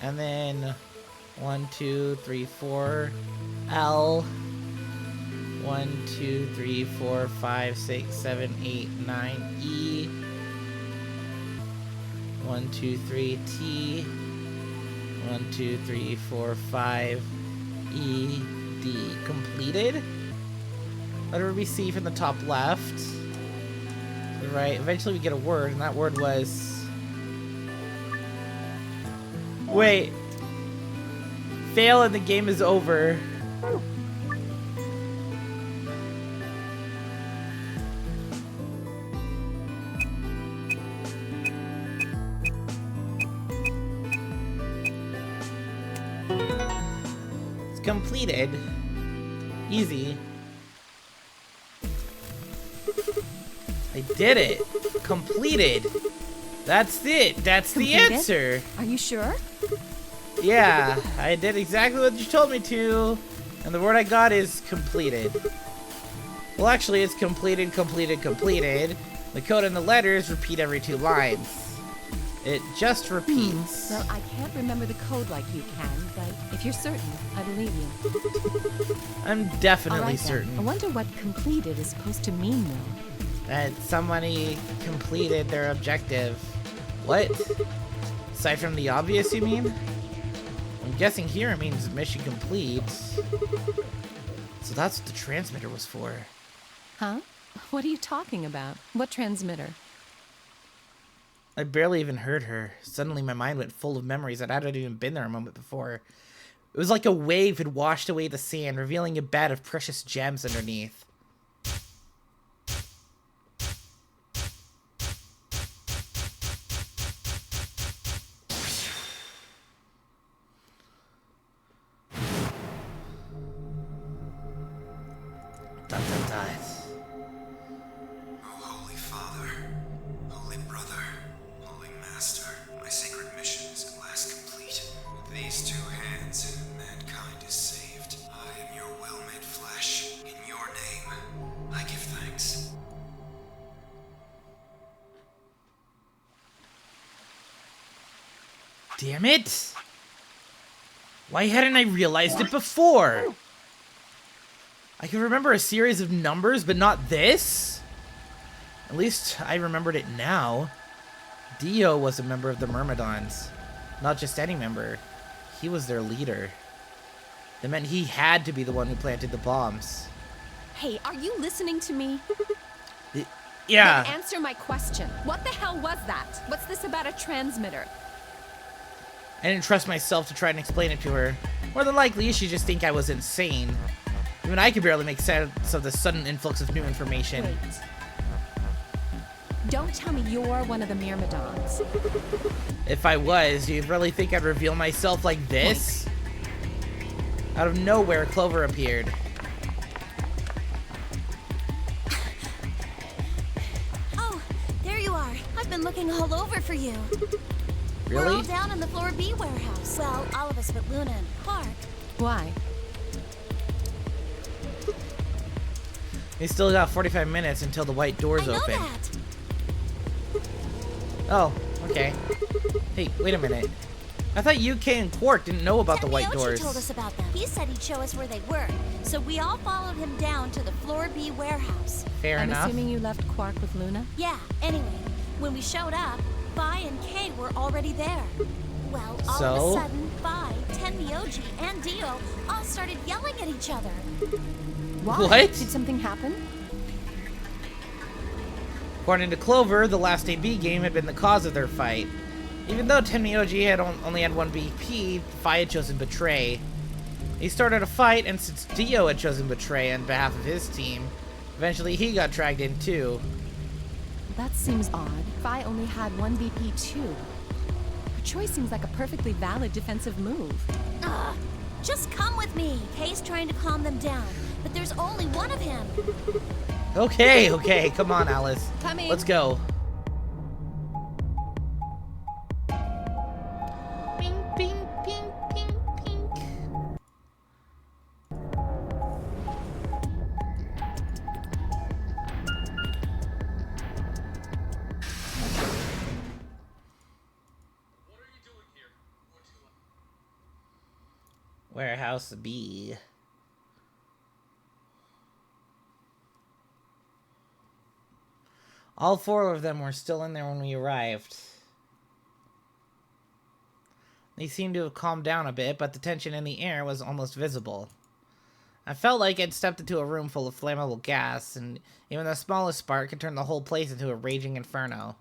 And then 1, 2, 3, 4, L. 1, 2, 3, 4, 5, 6, 7, 8, 9, E. 1, 2, 3, T. 1, 2, 3, 4, 5, E, D. Completed. Letter we see from the top left. To the right. Eventually we get a word, and that word was... Wait. Fail and the game is over. Completed. Easy. I did it. Completed. That's it. That's Completed? the answer. Are you sure? Yeah, I did exactly what you told me to. And the word I got is completed. Well, actually, it's completed, completed, completed. The code and the letters repeat every 2 lines. It just repeats. Well, I can't remember the code like you can, but if you're certain, I believe you. I'm definitely All right, then. certain I wonder what completed is supposed to mean, though. that somebody completed their objective. What? Aside from the obvious, you mean? I'm guessing here it means mission complete. So that's what the transmitter was for. Huh? What are you talking about? What transmitter? I barely even heard her. Suddenly my mind went full of memories that hadn't even been there a moment before. It was like a wave had washed away the sand, revealing a bed of precious gems underneath. Dot, dot, dot. Oh, Holy Father, Holy Brother, Holy Master, my sacred mission is at last complete. With these 2 hands, mankind is saved. I am your well-made flesh. In your name, I give thanks. Damn it! Why hadn't I realized it before? I can remember a series of numbers, but not this? At least I remembered it now. Dio was a member of the Myrmidons. Not just any member. He was their leader. That meant he had to be the one who planted the bombs. Hey, are you listening to me? Yeah. Then answer my question. What the hell was that? What's this about a transmitter? I didn't trust myself to try and explain it to her. More than likely, she'd just think I was insane. Even I could barely make sense of the sudden influx of new information. Wait. Don't tell me you're one of the Myrmidons. If I was, do you really think I'd reveal myself like this? Out of nowhere, Clover appeared. Oh, there you are. I've been looking all over for you. Really? We're all down in the Floor B warehouse. Well, all of us but Luna and Clark. Why? We still got 45 minutes until the white doors I know open. that. Oh, okay. Hey, wait a minute. I thought UK and Quark didn't know about the white Tenmyoji doors. told us about them. He said he'd show us where they were, so we all followed him down to the Floor B warehouse. Fair I'm enough. assuming you left Quark with Luna? Yeah, anyway, when we showed up, Vi and Kay were already there. Well, all of a sudden, Vi, Tenmyoji, and Dio all started yelling at each other. Why? What? Did something happen? According to Clover, the last AB game had been the cause of their fight. Even though Tenmyoji had only had one BP, Vi had chosen Betray. He started a fight, and since Dio had chosen Betray on behalf of his team, eventually he got dragged in too. That seems odd. Vi only had one BP too. Her choice seems like a perfectly valid defensive move. Ugh, just come with me. Kay's trying to calm them down, but there's only one of him. Okay, come on, Alice. Coming. Let's go. Ping, ping, ping, ping, ping. Warehouse B. All four of them were still in there when we arrived. They seemed to have calmed down a bit, but the tension in the air was almost visible. I felt like I'd stepped into a room full of flammable gas, and even the smallest spark could turn the whole place into a raging inferno.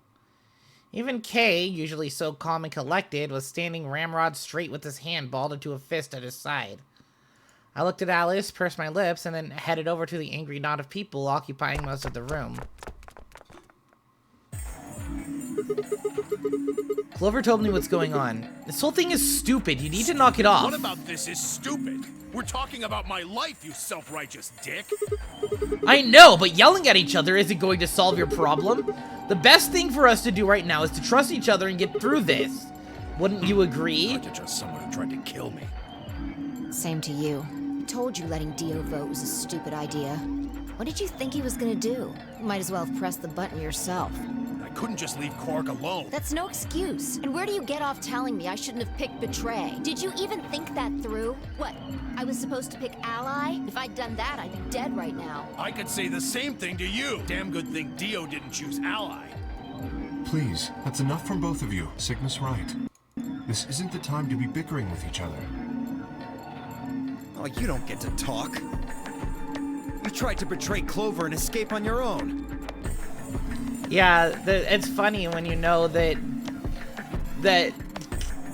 Even Kay, usually so calm and collected, was standing ramrod straight with his hand balled into a fist at his side. I looked at Alice, pursed my lips, and then headed over to the angry knot of people occupying most of the room. Clover told me what's going on. This whole thing is stupid. You need to knock it off. What about this is stupid? We're talking about my life, you self-righteous dick. I know, but yelling at each other isn't going to solve your problem. The best thing for us to do right now is to trust each other and get through this. Wouldn't you agree? Hard to trust someone who tried to kill me. Same to you. I told you letting Dio vote was a stupid idea. What did you think he was gonna do? You might as well have pressed the button yourself. I couldn't just leave Quark alone. That's no excuse. And where do you get off telling me I shouldn't have picked Betray? Did you even think that through? What? I was supposed to pick Ally? If I'd done that, I'd be dead right now. I could say the same thing to you. Damn good thing Dio didn't choose Ally. Please, that's enough from both of you. Sigma's right. This isn't the time to be bickering with each other. Oh, you don't get to talk. You tried to betray Clover and escape on your own. Yeah, it's funny when you know that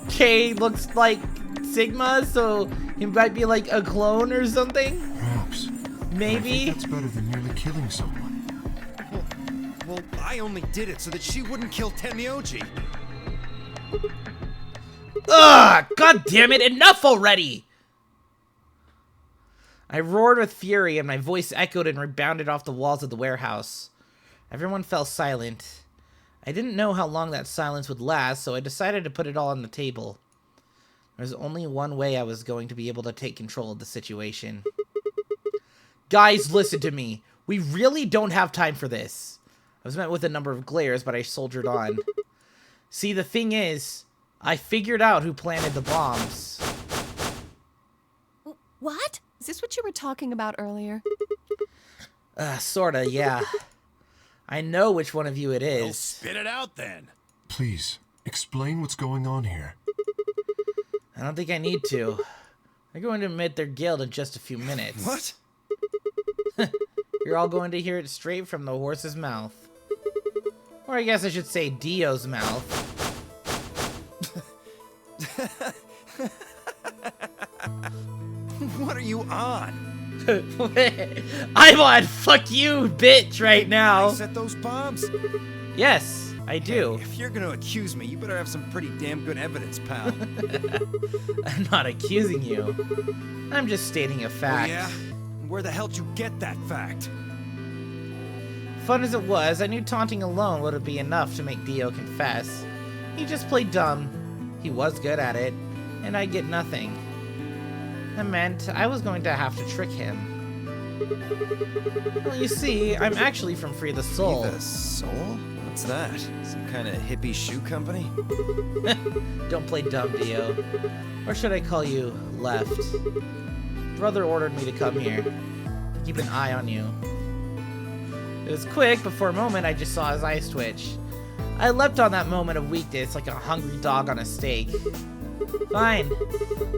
Kay looks like Sigma, so he might be like a clone or something. Perhaps. Maybe. I think that's better than merely killing someone. Well, I only did it so that she wouldn't kill Tenmyoji. Ugh! God damn it! Enough already! I roared with fury, and my voice echoed and rebounded off the walls of the warehouse. Everyone fell silent. I didn't know how long that silence would last, so I decided to put it all on the table. There was only one way I was going to be able to take control of the situation. Guys, listen to me. We really don't have time for this. I was met with a number of glares, but I soldiered on. See, the thing is, I figured out who planted the bombs. What? Is this what you were talking about earlier? Sorta, yeah. I know which one of you it Well, is. spit it out then. Please, explain what's going on here. I don't think I need to. They're going to admit their guilt in just a few minutes. What? You're all going to hear it straight from the horse's mouth. Or I guess I should say Dio's mouth. What are you on? I'm on fuck you, bitch, right now. I set those bombs? Yes, I do. Hey, if you're gonna accuse me, you better have some pretty damn good evidence, pal. I'm not accusing you. I'm just stating a fact. Oh, yeah? Where the hell did you get that fact? Fun as it was, I knew taunting alone wouldn't be enough to make Dio confess. He just played dumb. He was good at it, and I'd get nothing. That meant I was going to have to trick him. Well, you see, I'm actually from Free the Soul. Free the Soul? What's that? Some kind of hippie shoe company? Don't play dumb, Dio. Or should I call you Left? Brother ordered me to come here. Keep an eye on you. It was quick, but for a moment I just saw his eyes twitch. I leapt on that moment of weakness like a hungry dog on a steak. Fine.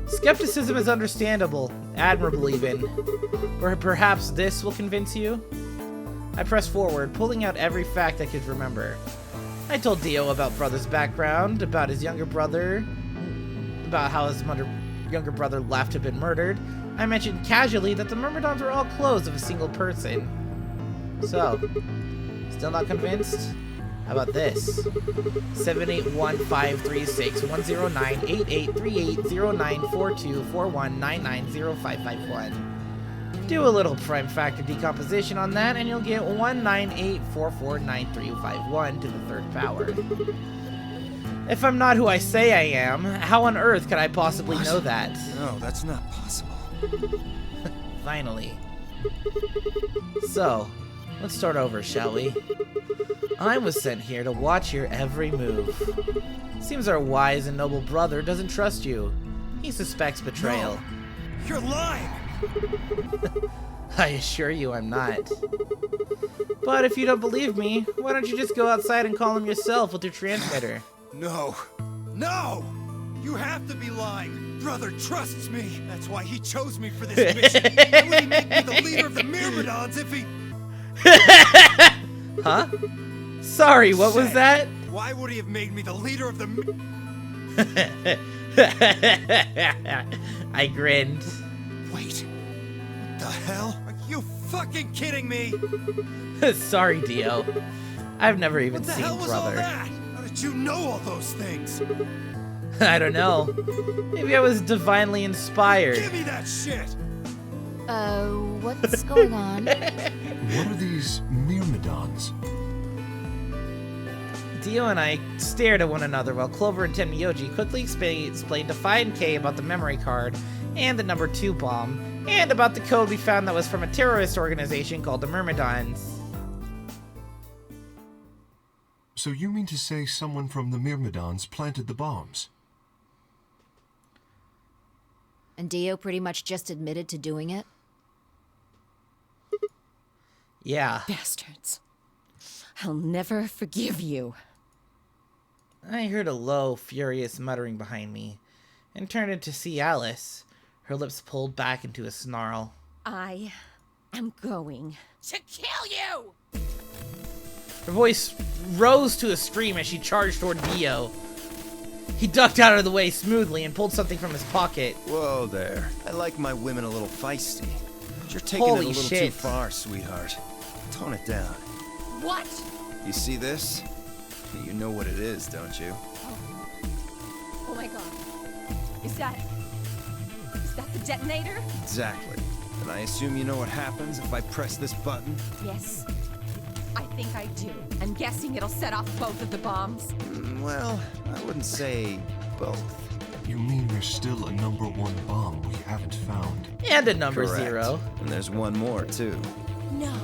Skepticism is understandable, admirable even. Or perhaps this will convince you? I pressed forward, pulling out every fact I could remember. I told Dio about Brother's background, about his younger brother, about how his younger brother Left had been murdered. I mentioned casually that the Myrmidons were all clothes of a single person. So, still not convinced? How about this? 781536810983838094241990551. Do a little prime factor decomposition on that, and you'll get 198449351 to the third power. If I'm not who I say I am, how on earth could I possibly know that? No, that's not possible. Finally. So, let's start over, shall we? I was sent here to watch your every move. Seems our wise and noble brother doesn't trust you. He suspects betrayal. No, you're lying! I assure you I'm not. But if you don't believe me, why don't you just go outside and call him yourself with your transmitter? No. No! You have to be lying! Brother trusts me! That's why he chose me for this mission! Why would he make me the leader of the Myrmidons if he... Huh? Sorry, what was that? Why would he have made me the leader of the... I grinned. Wait. What the hell? Are you fucking kidding me? Sorry, Dio. I've never even seen Brother. What the hell was all that? How did you know all those things? I don't know. Maybe I was divinely inspired. Give me that shit! What's going on? What are these Myrmidons? Dio and I stared at one another while Clover and Tenmyoji quickly explained to Phi and K about the memory card and the number 2 bomb, and about the code we found that was from a terrorist organization called the Myrmidons. So you mean to say someone from the Myrmidons planted the bombs? And Dio pretty much just admitted to doing it? Yeah. Bastards. I'll never forgive you. I heard a low, furious muttering behind me, and turned to see Alice, her lips pulled back into a snarl. I am going to kill you! Her voice rose to a scream as she charged toward Dio. He ducked out of the way smoothly and pulled something from his pocket. Whoa there. I like my women a little feisty. But you're taking Holy it a little shit. too far, sweetheart. Tone it down. What? You see this? You know what it is, don't you? Oh my god. Is that the detonator? Exactly. And I assume you know what happens if I press this button? Yes. I think I do. I'm guessing it'll set off both of the bombs. Well, I wouldn't say both. You mean there's still a number 1 bomb we haven't found? And a number Correct. 0. And there's one more, too. No.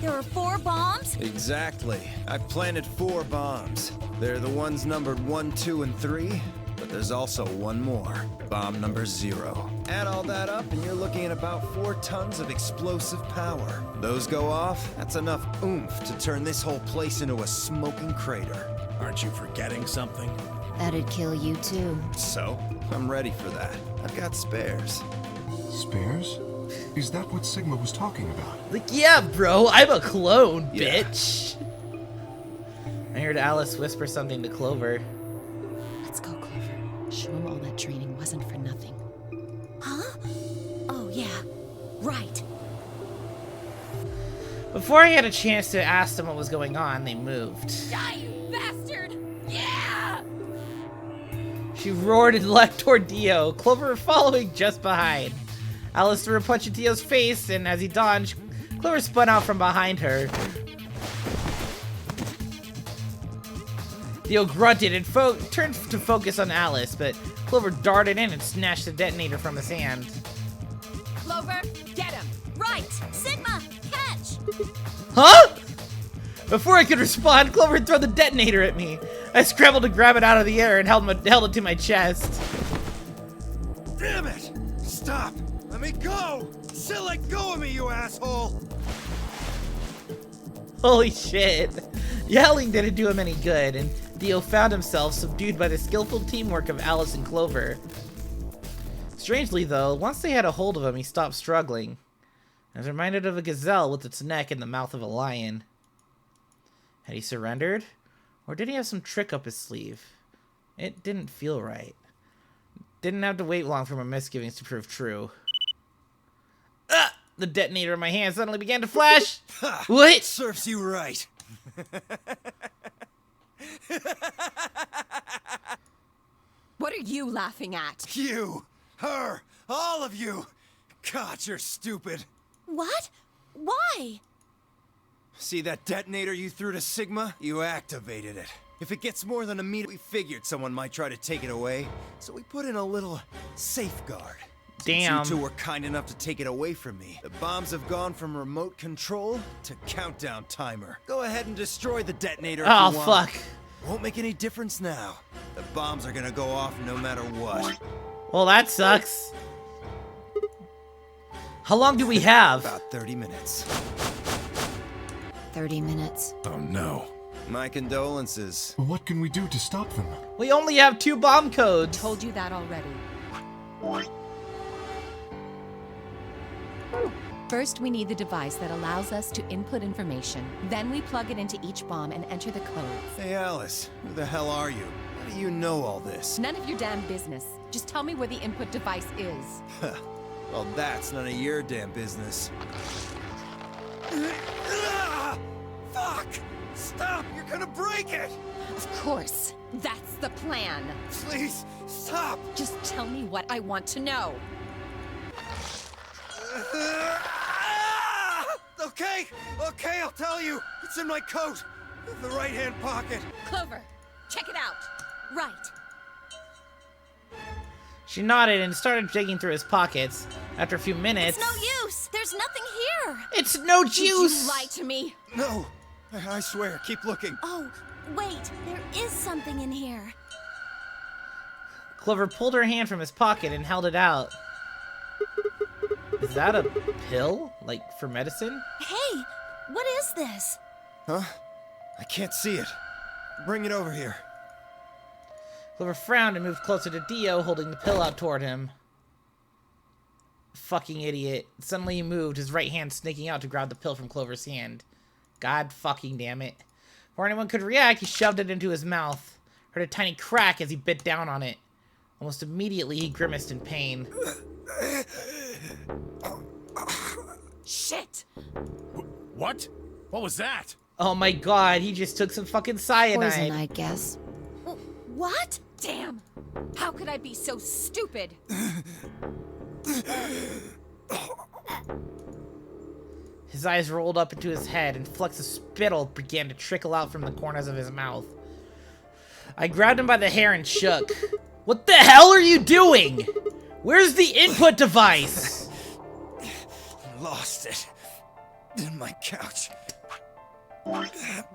There are 4 bombs? Exactly. I've planted 4 bombs. They're the ones numbered 1, 2, and 3, but there's also one more. Bomb number 0. Add all that up, and you're looking at about 4 tons of explosive power. Those go off, that's enough oomph to turn this whole place into a smoking crater. Aren't you forgetting something? That'd kill you too. So, I'm ready for that. I've got spares. Spares? Is that what Sigma was talking about? Like, yeah, bro, I'm a clone, Yeah. bitch. I heard Alice whisper something to Clover. Let's go, Clover. Show him all that training wasn't for nothing. Huh? Oh, yeah. Right. Before I had a chance to ask them what was going on, they moved. Die, you bastard! Yeah! She roared and leapt toward Dio, Clover following just behind. Alice threw a punch at Dio's face, and as he dodged, Clover spun out from behind her. Dio grunted and turned to focus on Alice, but Clover darted in and snatched the detonator from his hand. Clover, get him! Right. Sigma, catch. Huh? Before I could respond, Clover had thrown the detonator at me. I scrambled to grab it out of the air and held it to my chest. Damn it! Stop! Let me go! Still let go of me, you asshole! Holy shit. Yelling didn't do him any good, and Dio found himself subdued by the skillful teamwork of Alice and Clover. Strangely, though, once they had a hold of him, he stopped struggling. I was reminded of a gazelle with its neck in the mouth of a lion. Had he surrendered? Or did he have some trick up his sleeve? It didn't feel right. Didn't have to wait long for my misgivings to prove true. Ah! The detonator in my hand suddenly began to flash! What? Serves you right. What are you laughing at? You! Her! All of you! God, you're stupid. What? Why? See that detonator you threw to Sigma? You activated it. If it gets more than a meter, we figured someone might try to take it away, so we put in a little safeguard. Damn. Since you two were kind enough to take it away from me, the bombs have gone from remote control to countdown timer. Go ahead and destroy the detonator if Oh, you want. fuck. Won't make any difference now. The bombs are gonna go off no matter what. Well, that sucks. How long do we have? About 30 minutes. 30 minutes. Oh no. My condolences. What can we do to stop them? We only have 2 bomb codes. Told you that already. First, we need the device that allows us to input information. Then we plug it into each bomb and enter the code. Hey, Alice, who the hell are you? How do you know all this? None of your damn business. Just tell me where the input device is. Well, that's none of your damn business. Fuck! Stop! You're gonna break it! Of course. That's the plan. Please, stop! Just tell me what I want to know. Okay, I'll tell you. It's in my coat. In the right-hand pocket. Clover, check it out. Right. She nodded and started digging through his pockets. After a few minutes... It's no use. There's nothing here. It's no Did juice! you lie to me? No, I swear, keep looking. Oh, wait. There is something in here. Clover pulled her hand from his pocket and held it out. Is that a pill? Like, for medicine? Hey, what is this? Huh? I can't see it. Bring it over here. Clover frowned and moved closer to Dio, holding the pill out toward him. Fucking idiot. Suddenly he moved, his right hand snaking out to grab the pill from Clover's hand. God fucking damn it. Before anyone could react, he shoved it into his mouth. Heard a tiny crack as he bit down on it. Almost immediately, he grimaced in pain. Shit! What? What was that? Oh my god, he just took some fucking cyanide. Poison, I guess. What? Damn! How could I be so stupid? His eyes rolled up into his head, and flecks of spittle began to trickle out from the corners of his mouth. I grabbed him by the hair and shook. What the hell are you doing? Where's the input device? Lost it. In my couch.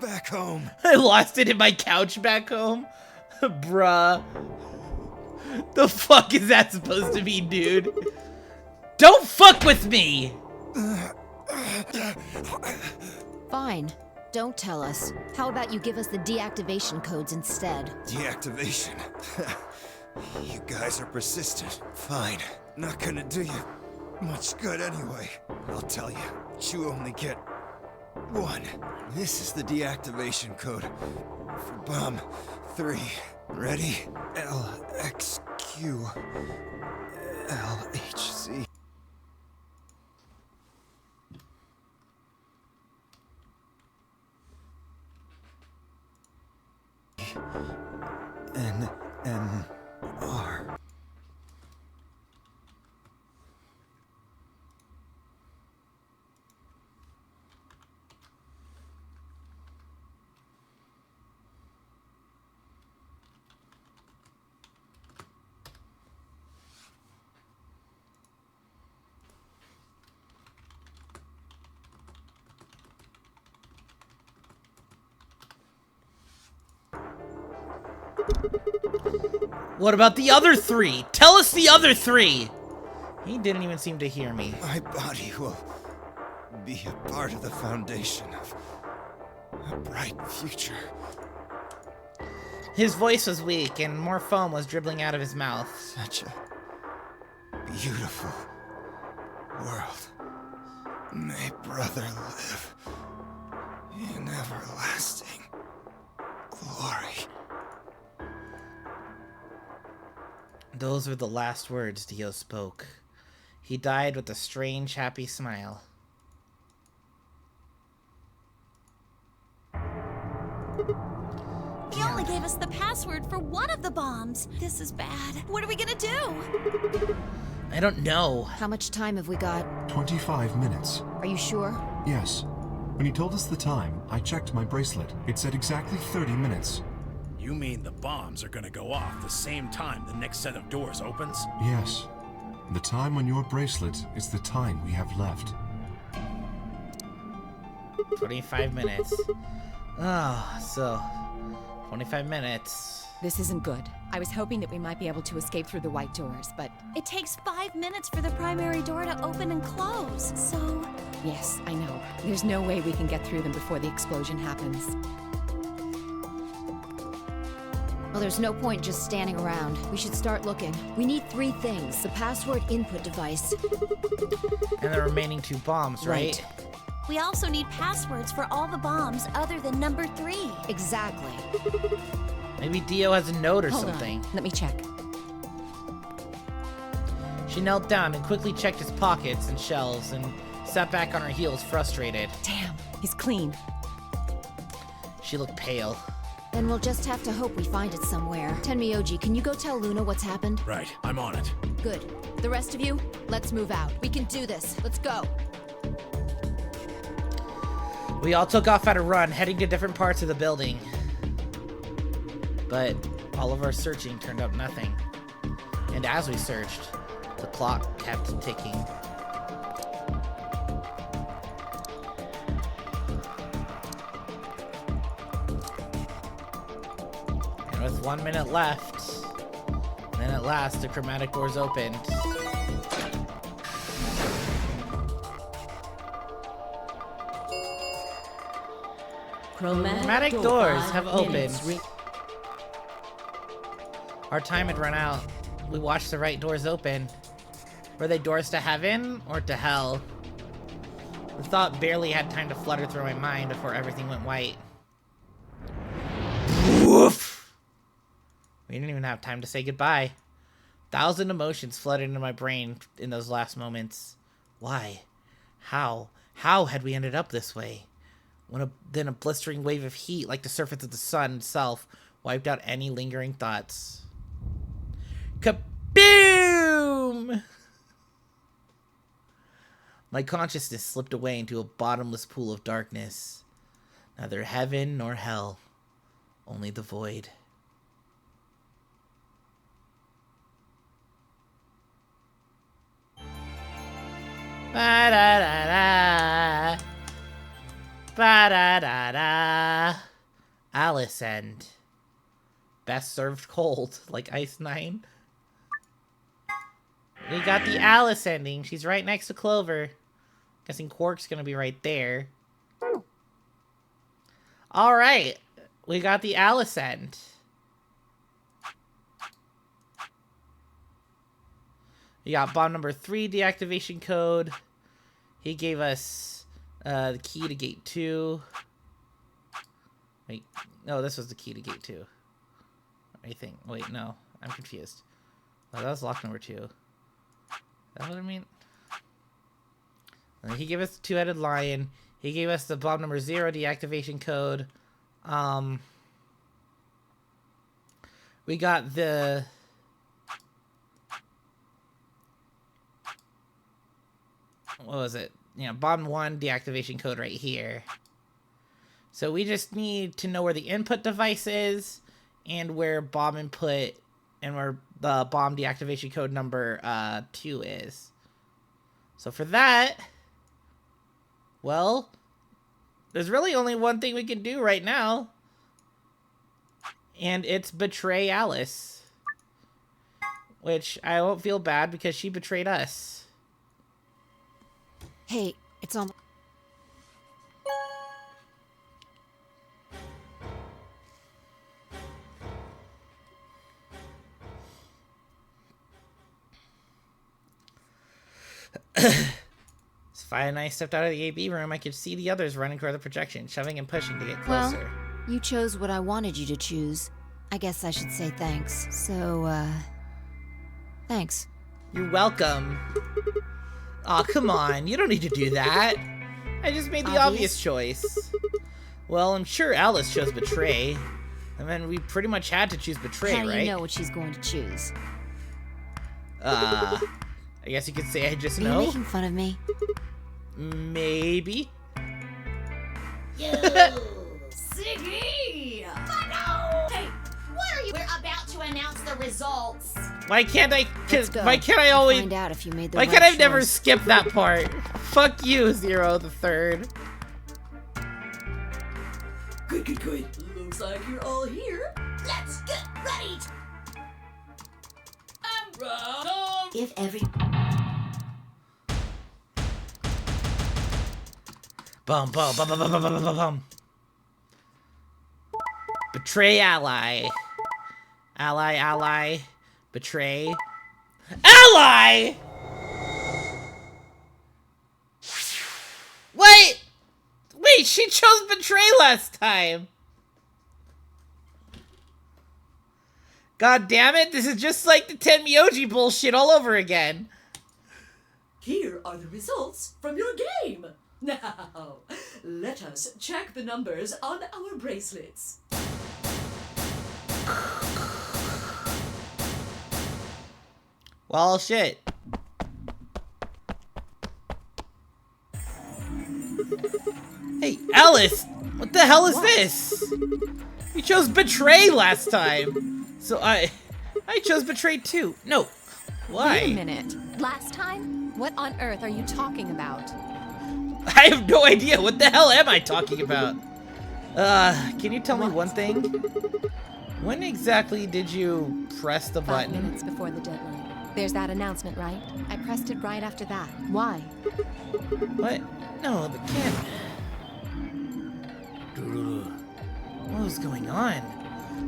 Back home. I lost it in my couch back home? Bruh. The fuck is that supposed to mean, dude? Don't fuck with me! Fine. don't tell us. How about you give us the deactivation codes instead? Deactivation? You guys are persistent. Fine. Not gonna do you much good anyway. I'll tell you. You only get one. This is the deactivation code for Bomb 3. Ready? LXQ LHC. NMR. What about the other 3? Tell us the other 3! He didn't even seem to hear me. My body will be a part of the foundation of a bright future. His voice was weak, and more foam was dribbling out of his mouth. Such a beautiful world. May brother live in everlasting glory. Those were the last words Dio spoke. He died with a strange, happy smile. He only gave us the password for one of the bombs. This is bad. What are we gonna do? I don't know. How much time have we got? 25 minutes. Are you sure? Yes. When he told us the time, I checked my bracelet. It said exactly 30 minutes. You mean the bombs are gonna go off the same time the next set of doors opens? Yes. The time on your bracelet is the time we have left. 25 minutes. Oh, so 25 minutes. This isn't good. I was hoping that we might be able to escape through the white doors, but... It takes 5 minutes for the primary door to open and close, so... Yes, I know. There's no way we can get through them before the explosion happens. Well, there's no point just standing around. We should start looking. We need 3 things. The password input device. And the remaining 2 bombs, right? We also need passwords for all the bombs other than number 3. Exactly. Maybe Dio has a note or Hold something. on. Let me check. She knelt down and quickly checked his pockets and shelves and sat back on her heels, frustrated. Damn, he's clean. She looked pale. Then we'll just have to hope we find it somewhere. Tenmyoji, can you go tell Luna what's happened? Right, I'm on it. Good. The rest of you, let's move out. We can do this. Let's go. We all took off at a run, heading to different parts of the building. But all of our searching turned up nothing. And as we searched, the clock kept ticking. And with 1 minute left, then at last the chromatic doors opened. Chromatic doors have opened. Our time had run out. We watched the right doors open. Were they doors to heaven or to hell? The thought barely had time to flutter through my mind before everything went white. Woof! We didn't even have time to say goodbye. 1,000 emotions flooded into my brain in those last moments. Why? How? How had we ended up this way? Then a blistering wave of heat, like the surface of the sun itself, wiped out any lingering thoughts. Kaboom! My consciousness slipped away into a bottomless pool of darkness. Neither heaven nor hell, only the void. Ba-da-da-da. Ba-da-da-da. Alice End. Best served cold, like Ice 9. We got the Alice ending. She's right next to Clover. Guessing Quark's gonna be right there. All right, we got the Alice end. We got bomb number 3 deactivation code. He gave us the key to gate 2. Wait, no, this was the key to gate 2. I think. Wait, no, I'm confused. Oh, that was lock number 2. Is that what I mean? He gave us the 2-headed lion. He gave us the bomb number 0 deactivation code. We got the... What was it? Yeah, bomb 1 deactivation code right here. So we just need to know where the input device is and where bomb input and where the bomb deactivation code number 2 is. So for that, well, there's really only one thing we can do right now. And it's betray Alice. Which I won't feel bad because she betrayed us. Hey, it's on. As Fi and I stepped out of the AB room, I could see the others running toward the projection, shoving and pushing to get closer. Well, you chose what I wanted you to choose. I guess I should say thanks. So, thanks. You're welcome. Aw, come on. You don't need to do that. I just made the obvious choice. Well, I'm sure Alice chose betray. I mean, we pretty much had to choose betray, How right? you know what she's going to choose? I guess you could say I just Are know. you making fun of me? Maybe. Yo! Siggy! Hey, what are you? We're about to announce the results. Why can't I? Let's go. Why can't I always? Find out if you made the Why right can't I never choice. skip that part? Fuck you, 0 the 3rd. Good. Looks like you're all here. Let's get ready. If every... Bum, bum, bum, bum, bum, bum, bum, bum, bum. Betray ally. Ally. Betray. Ally! Wait, she chose betray last time. God damn it, this is just like the Tenmyoji bullshit all over again. Here are the results from your game. Now, let us check the numbers on our bracelets. Well, shit. Hey, Alice! What the hell is this? You chose betray last time. So I chose betray too. No. Why? Wait a minute. Last time? What on earth are you talking about? I have no idea. What the hell am I talking about? Can you tell me one thing? When exactly did you press the 5 button? minutes before the deadline. There's that announcement, right? I pressed it right after that. Why? What? No, the kid. What was going on?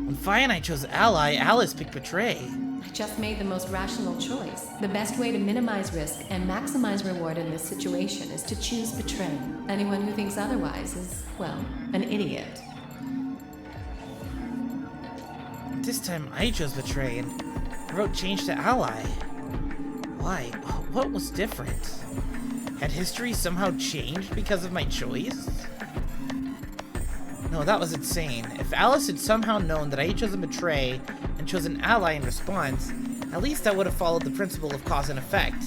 When Fi and I chose ally, Alice picked betray. I just made the most rational choice. The best way to minimize risk and maximize reward in this situation is to choose betray. Anyone who thinks otherwise is, well, an idiot. This time I chose betray and wrote change to ally. Why? What was different? Had history somehow changed because of my choice? No, that was insane. If Alice had somehow known that I had chosen betray and chosen ally in response, at least I would have followed the principle of cause and effect.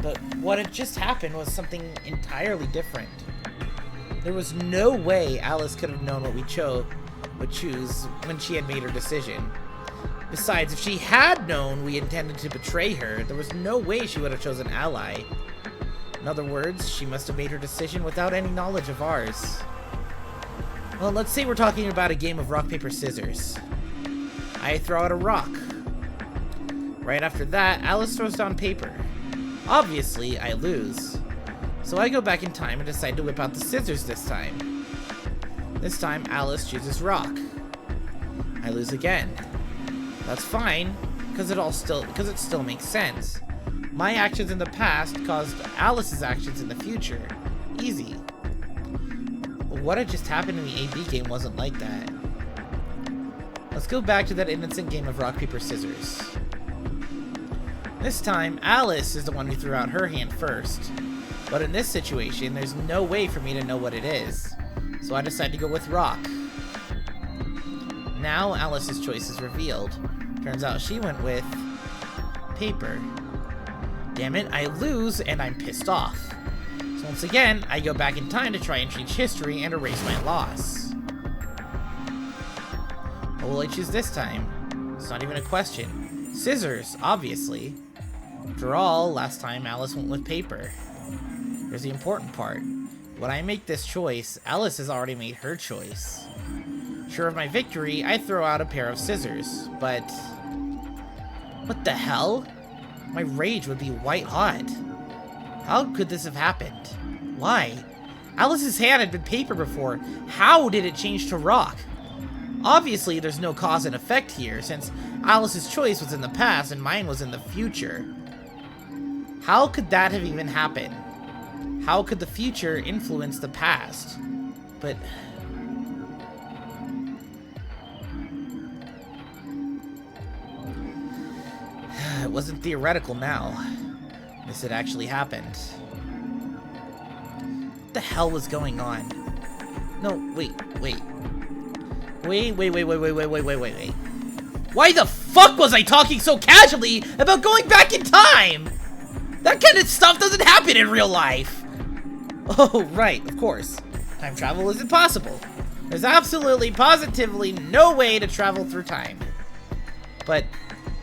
But what had just happened was something entirely different. There was no way Alice could have known what we would choose when she had made her decision. Besides, if she had known we intended to betray her, there was no way she would have chosen ally. In other words, she must have made her decision without any knowledge of ours. Well, let's say we're talking about a game of rock, paper, scissors. I throw out a rock. Right after that, Alice throws down paper. Obviously, I lose. So I go back in time and decide to whip out the scissors this time. This time, Alice chooses rock. I lose again. That's fine, because it still makes sense. My actions in the past caused Alice's actions in the future. Easy. What had just happened in the AB game wasn't like that. Let's go back to that innocent game of rock, paper, scissors. This time, Alice is the one who threw out her hand first. But in this situation, there's no way for me to know what it is. So I decide to go with rock. Now Alice's choice is revealed. Turns out she went with paper. Damn it, I lose and I'm pissed off. So once again, I go back in time to try and change history and erase my loss. What will I choose this time? It's not even a question. Scissors, obviously. After all, last time Alice went with paper. Here's the important part. When I make this choice, Alice has already made her choice. Sure of my victory, I throw out a pair of scissors, but... What the hell? My rage would be white hot. How could this have happened? Why? Alice's hand had been paper before. How did it change to rock? Obviously, there's no cause and effect here, since Alice's choice was in the past and mine was in the future. How could that have even happened? How could the future influence the past? But... it wasn't theoretical now. This had actually happened. What the hell was going on? No, wait. Wait. Why the fuck was I talking so casually about going back in time? That kind of stuff doesn't happen in real life. Oh, right, of course. Time travel isn't possible. There's absolutely, positively no way to travel through time. But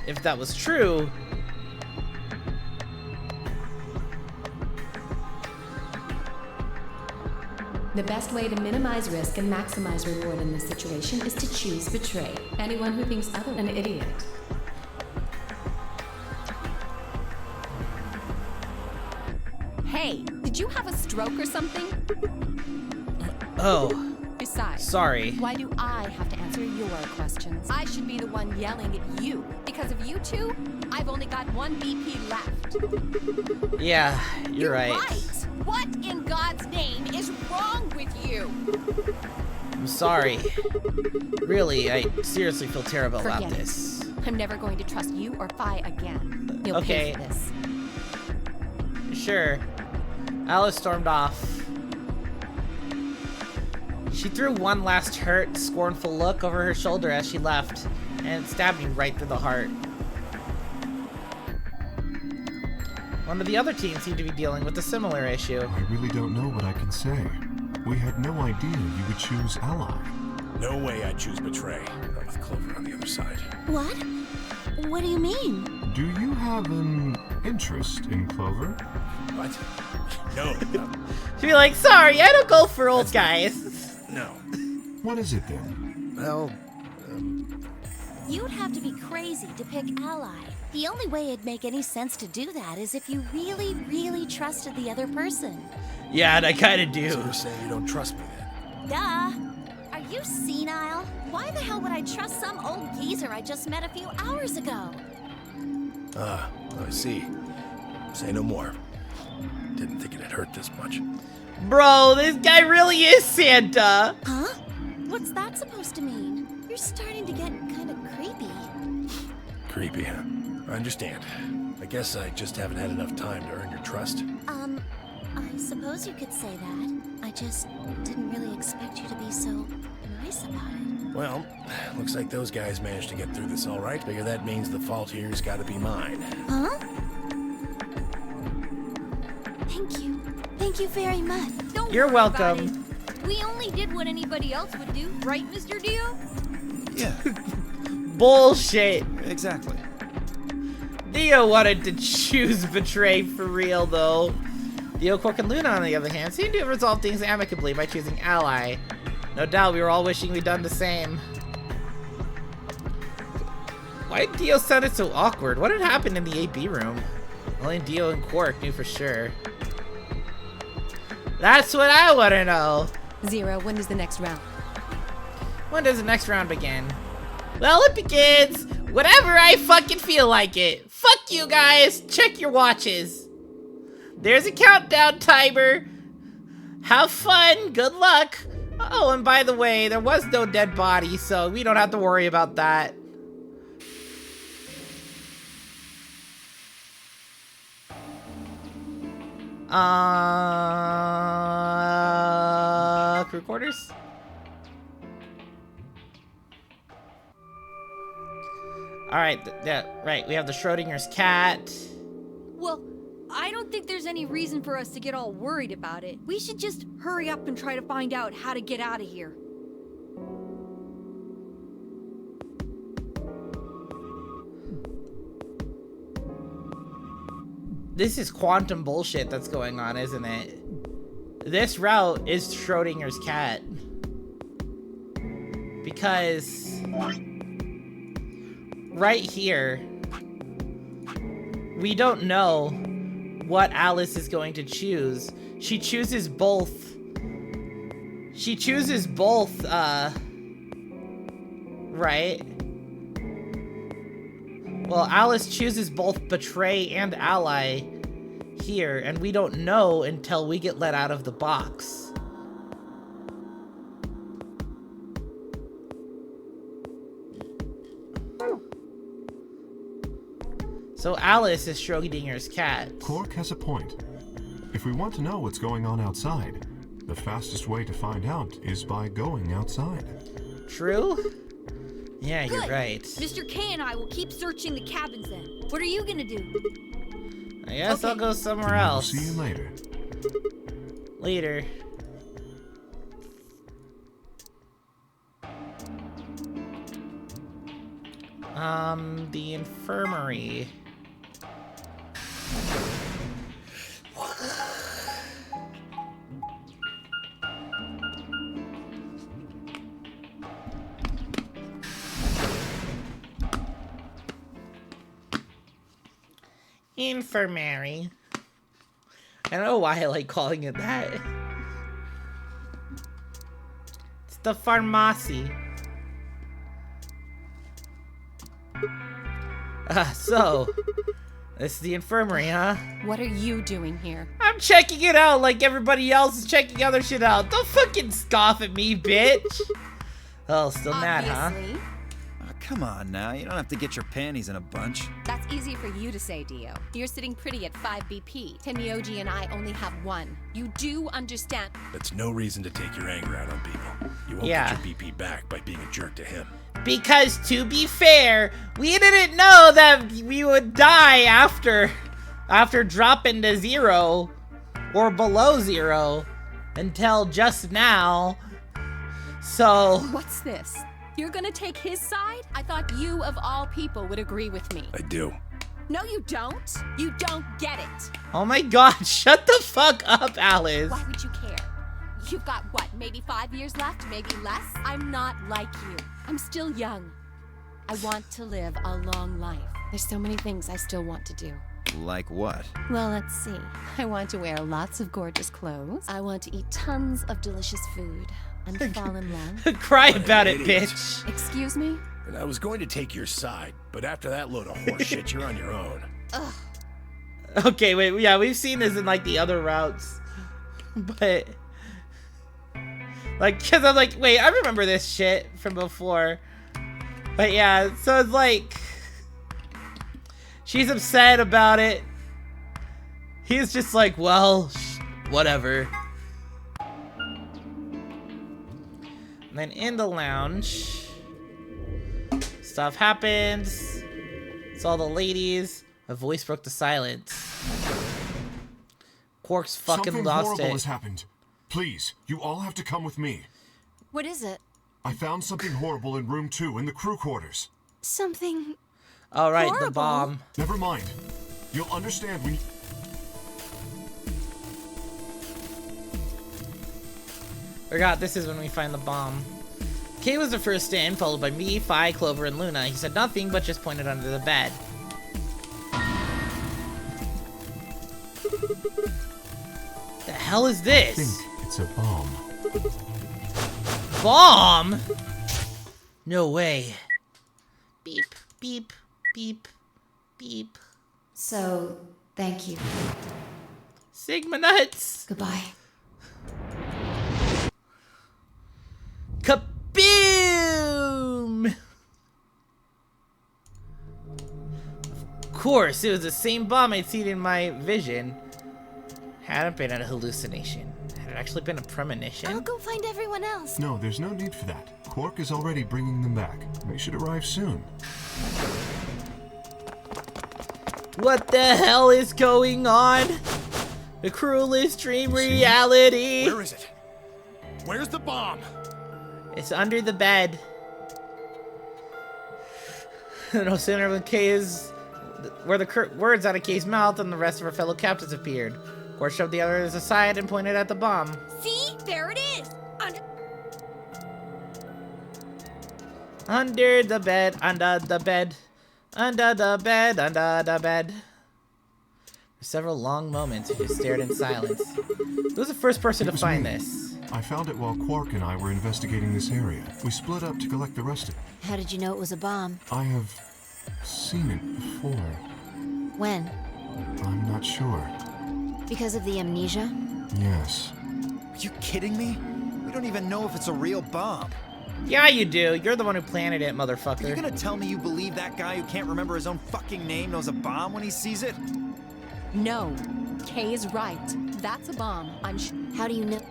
if that was true... The best way to minimize risk and maximize reward in this situation is to choose betray. Anyone who thinks other an idiot. Hey, did you have a stroke or something? Oh. Besides, sorry. Why do I have to answer your questions? I should be the one yelling at you. Because of you two, I've only got one BP left. Yeah, you're right. What in God's name is wrong with you? I'm sorry. Really, I seriously feel terrible about this. I'm never going to trust you or Phi again. You'll Okay. pay for this. Sure. Alice stormed off. She threw one last hurt, scornful look over her shoulder as she left, and it stabbed me right through the heart. One of the other teams seemed to be dealing with a similar issue. I really don't know what I can say. We had no idea you would choose Ally. No way I'd choose Betray. Not with Clover on the other side. What? What do you mean? Do you have an interest in Clover? What? No. She'd be like, sorry, I don't go for old guys. No. What is it then? Well, You'd have to be crazy to pick Ally. The only way it'd make any sense to do that is if you really, really trusted the other person. Yeah, and I kind of do. So you're saying you don't trust me then? Duh. Are you senile? Why the hell would I trust some old geezer I just met a few hours ago? Ah, I see. Say no more. Didn't think it'd hurt this much. Bro, this guy really is Santa. Huh? What's that supposed to mean? You're starting to get kind of creepy. Creepy, huh? I understand. I guess I just haven't had enough time to earn your trust. I suppose you could say that. I just didn't really expect you to be so nice about it. Well, looks like those guys managed to get through this all right. Figure that means the fault here's got to be mine. Huh? Thank you. Thank you very much. Don't You're worry welcome. about it. We only did what anybody else would do, right, Mr. Dio? Yeah, Bullshit. exactly. Dio wanted to choose Betray for real, though. Dio, Quark, and Luna, on the other hand, seemed to have resolved things amicably by choosing Ally. No doubt we were all wishing we'd done the same. Why did Dio sound so awkward? What had happened in the AB room? Only Dio and Quark knew for sure. That's what I want to know. Zero, when is the next round? When does the next round begin? Well, it begins whenever I fucking feel like it. Fuck you guys. Check your watches. There's a countdown timer. Have fun. Good luck. Oh, and by the way, there was no dead body, so we don't have to worry about that. Crew quarters? Alright, right, we have the Schrodinger's cat. Well, I don't think there's any reason for us to get all worried about it. We should just hurry up and try to find out how to get out of here. This is quantum bullshit that's going on, isn't it? This route is Schrodinger's cat. Because right here, we don't know what Alice is going to choose. She chooses both. She chooses both, right? Well, Alice chooses both Betray and Ally here, and we don't know until we get let out of the box. So Alice is Schrodinger's cat. Quark has a point. If we want to know what's going on outside, the fastest way to find out is by going outside. True? Yeah, Good. You're right. Mr. K and I will keep searching the cabins then. What are you gonna do? I guess I'll go somewhere else. See you later. Later. The infirmary. Infirmary. I don't know why I like calling it that. It's the pharmacy. So, this is the infirmary, huh? What are you doing here? I'm checking it out like everybody else is checking other shit out. Don't fucking scoff at me, bitch. Oh, still mad, huh? Oh, come on now, you don't have to get your panties in a bunch. That's easy for you to say, Dio. You're sitting pretty at 5 BP. Tenmyoji and I only have 1. You do understand. That's no reason to take your anger out on people. You won't Yeah. get your BP back by being a jerk to him. Because, to be fair, we didn't know that we would die after dropping to 0 or below 0 until just now. So... What's this? You're gonna take his side? I thought you, of all people, would agree with me. I do. No, you don't. You don't get it. Oh my god, shut the fuck up, Alice. Why would you care? You've got, what, maybe 5 years left? Maybe less? I'm not like you. I'm still young. I want to live a long life. There's so many things I still want to do. Like what? Well, let's see. I want to wear lots of gorgeous clothes. I want to eat tons of delicious food. And fall in love. Cry about it, bitch. Excuse me? And I was going to take your side, but after that load of horse shit, you're on your own. Ugh. Okay, wait, yeah, we've seen this in, like, the other routes. But... like, because I'm like, wait, I remember this shit from before. But yeah, so it's like... she's upset about it. He's just like, well, whatever. And then in the lounge, stuff happens. It's all the ladies. A voice broke the silence. Quark's fucking Something lost horrible it. has happened. Please, you all have to come with me. What is it? I found something horrible in room 2 in the crew quarters. Something... All right, horrible? the bomb. Never mind. You'll understand when you... Forgot, this is when we find the bomb. Kay was the first in, followed by me, Phi, Clover, and Luna. He said nothing, but just pointed under the bed. The hell is I this? think it's a bomb. Bomb? No way. Beep, beep, beep, beep. So, thank you. Sigma nuts! Goodbye. Kaboom! Of course, it was the same bomb I'd seen in my vision. Hadn't been a hallucination. Had it actually been a premonition? I'll go find everyone else. No, there's no need for that. Quark is already bringing them back. They should arrive soon. What the hell is going on? The cruelest dream reality. Where is it? Where's the bomb? It's under the bed. No sooner than Kay is where the words out of Kay's mouth and the rest of her fellow captives appeared. Quark shoved the others aside and pointed at the bomb. See? There it is! Under the bed, under the bed, under the bed, under the bed. For several long moments, we just stared in silence. Who was the first person to find this? I found it while Quark and I were investigating this area. We split up to collect the rest of it. How did you know it was a bomb? I have seen it before. When? I'm not sure. Because of the amnesia? Yes. Are you kidding me? We don't even know if it's a real bomb. Yeah, you do. You're the one who planted it, motherfucker. You're gonna tell me you believe that guy who can't remember his own fucking name knows a bomb when he sees it? No. Kay is right. That's a bomb. How do you know?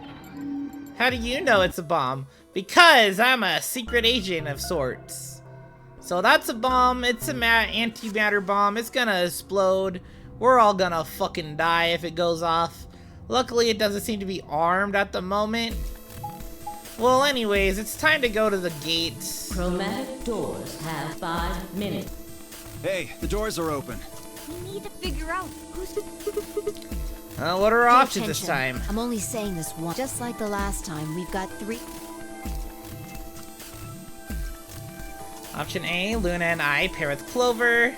How do you know it's a bomb? Because I'm a secret agent of sorts. So that's a bomb. It's a antimatter bomb. It's gonna explode. We're all gonna fucking die if it goes off. Luckily, it doesn't seem to be armed at the moment. Well, anyways, it's time to go to the gates. Chromatic doors have 5 minutes. Hey, the doors are open. We need to figure out who's... What are our Pay options this attention. time? I'm only saying this once. Just like the last time, we've got 3... Option A, Luna and I pair with Clover.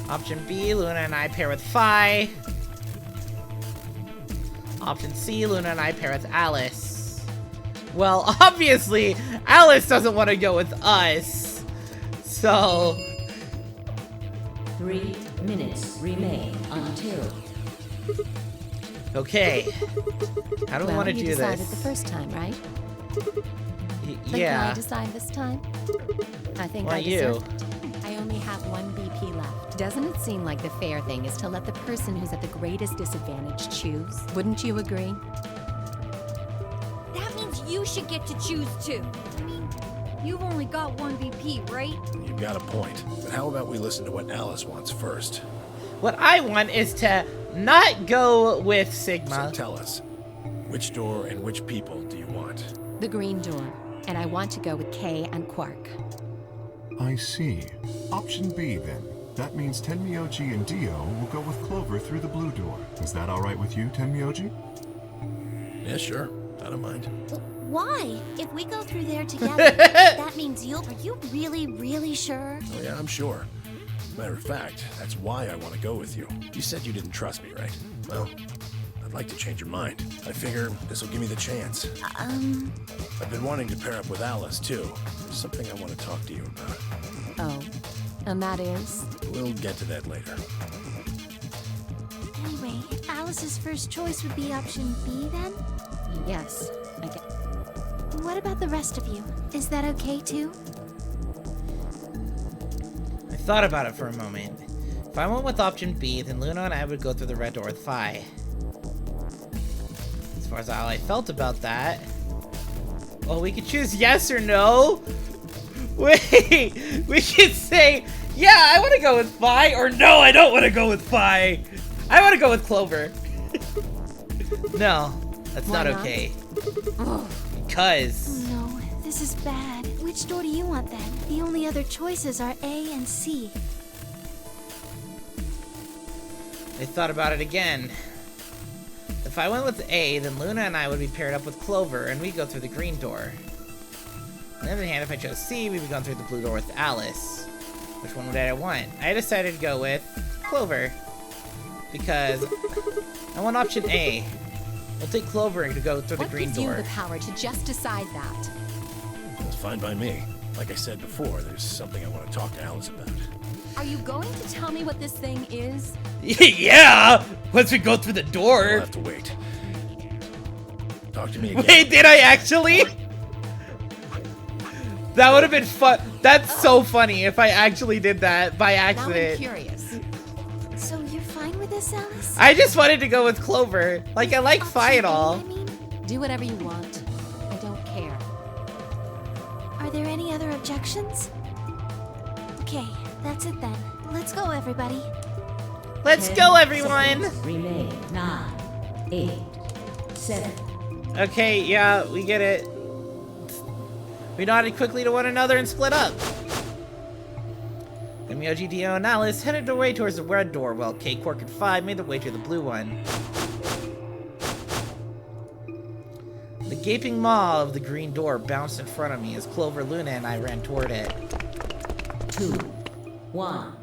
Option B, Luna and I pair with Phi. Option C, Luna and I pair with Alice. Well, obviously, Alice doesn't want to go with us. So... 3 minutes remain until... Okay. How do we want to do you decided this? the first time, right? Then can Yeah. I decide this time? I think Why I you? deserve it. I only have 1 BP left. Doesn't it seem like the fair thing is to let the person who's at the greatest disadvantage choose? Wouldn't you agree? That means you should get to choose too. I mean, you've only got 1 BP, right? You've got a point. But how about we listen to what Alice wants first? What I want is to not go with Sigma. So tell us, which door and which people do you want? The green door. And I want to go with Kay and Quark. I see. Option B, then. That means Tenmyoji and Dio will go with Clover through the blue door. Is that all right with you, Tenmyoji? Yeah, sure. I don't mind. Why? If we go through there together, that means you'll... Are you really, really sure? Oh, yeah, I'm sure. Matter of fact, that's why I want to go with you. You said you didn't trust me, right? Well, I'd like to change your mind. I figure this will give me the chance. I've been wanting to pair up with Alice, too. There's something I want to talk to you about. Oh. And that is? We'll get to that later. Anyway, Alice's first choice would be option B then? Yes. I get... What about the rest of you? Is that okay too? I thought about it for a moment. If I went with option B, then Luna and I would go through the red door with Phi. As far as how I felt about that... Well, we could choose yes or no. Wait, we could say, yeah, I want to go with Phi, or no, I don't want to go with Phi. I want to go with Clover. No, that's Why not not? okay. Because... No, this is bad. Which door do you want then? The only other choices are A and C. I thought about it again. If I went with A, then Luna and I would be paired up with Clover, and we'd go through the green door. On the other hand, if I chose C, we'd be going through the blue door with Alice. Which one would I want? I decided to go with Clover. Because I want option A. We'll take Clover and go through the What green gives door. you the power to just decide that? It's fine by me. Like I said before, there's something I want to talk to Alice about. Are you going to tell me what this thing is? Yeah! Once we go through the door. I'll have to wait. Talk to me again. Wait, did I actually? That would have been fun. That's so funny if I actually did that by accident. Now I'm curious. So you're fine with this, Alice? I just wanted to go with Clover. Like, I like Fi and all. Do whatever you want. I don't care. Are there any other objections? Okay, that's it then. Let's go, everybody. Let's go, everyone. Remain. 9, 8, 7. Okay, yeah, we get it. We nodded quickly to one another and split up. Myoji, Dio, and Alice headed their way towards the red door, while Kay, Quark, and Fi made their way to the blue one. The gaping maw of the green door bounced in front of me as Clover, Luna, and I ran toward it. 2, 1,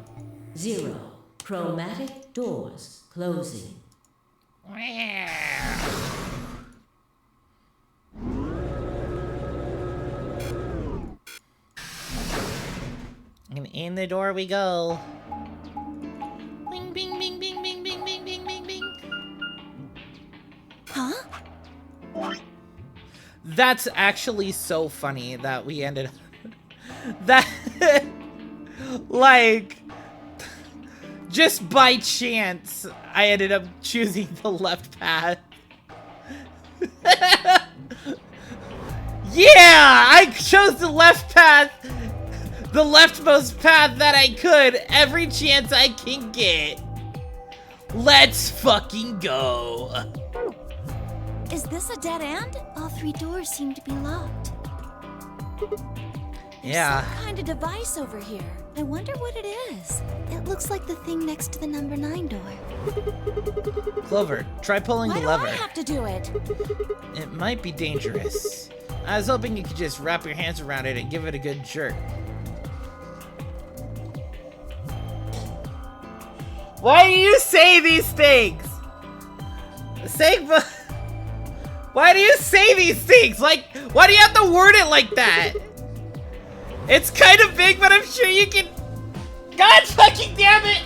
0. Chromatic doors closing. And in the door we go. Bing, bing, bing, bing, bing, bing, bing, bing, bing, bing. Huh? That's actually so funny that we ended that like just by chance I ended up choosing the left path. Yeah, I chose the left path. The leftmost path that I could every chance I can get. Let's fucking go. Is this a dead end? All 3 doors seem to be locked. Yeah. Some kind of device over here. I wonder what it is. It looks like the thing next to the number 9 door. Clover, try pulling Why the lever. do I have to do it? It might be dangerous. I was hoping you could just wrap your hands around it and give it a good jerk. Why do you say these things? Why do you say these things? Like, why do you have to word it like that? It's kind of big, but I'm sure you can... God fucking damn it!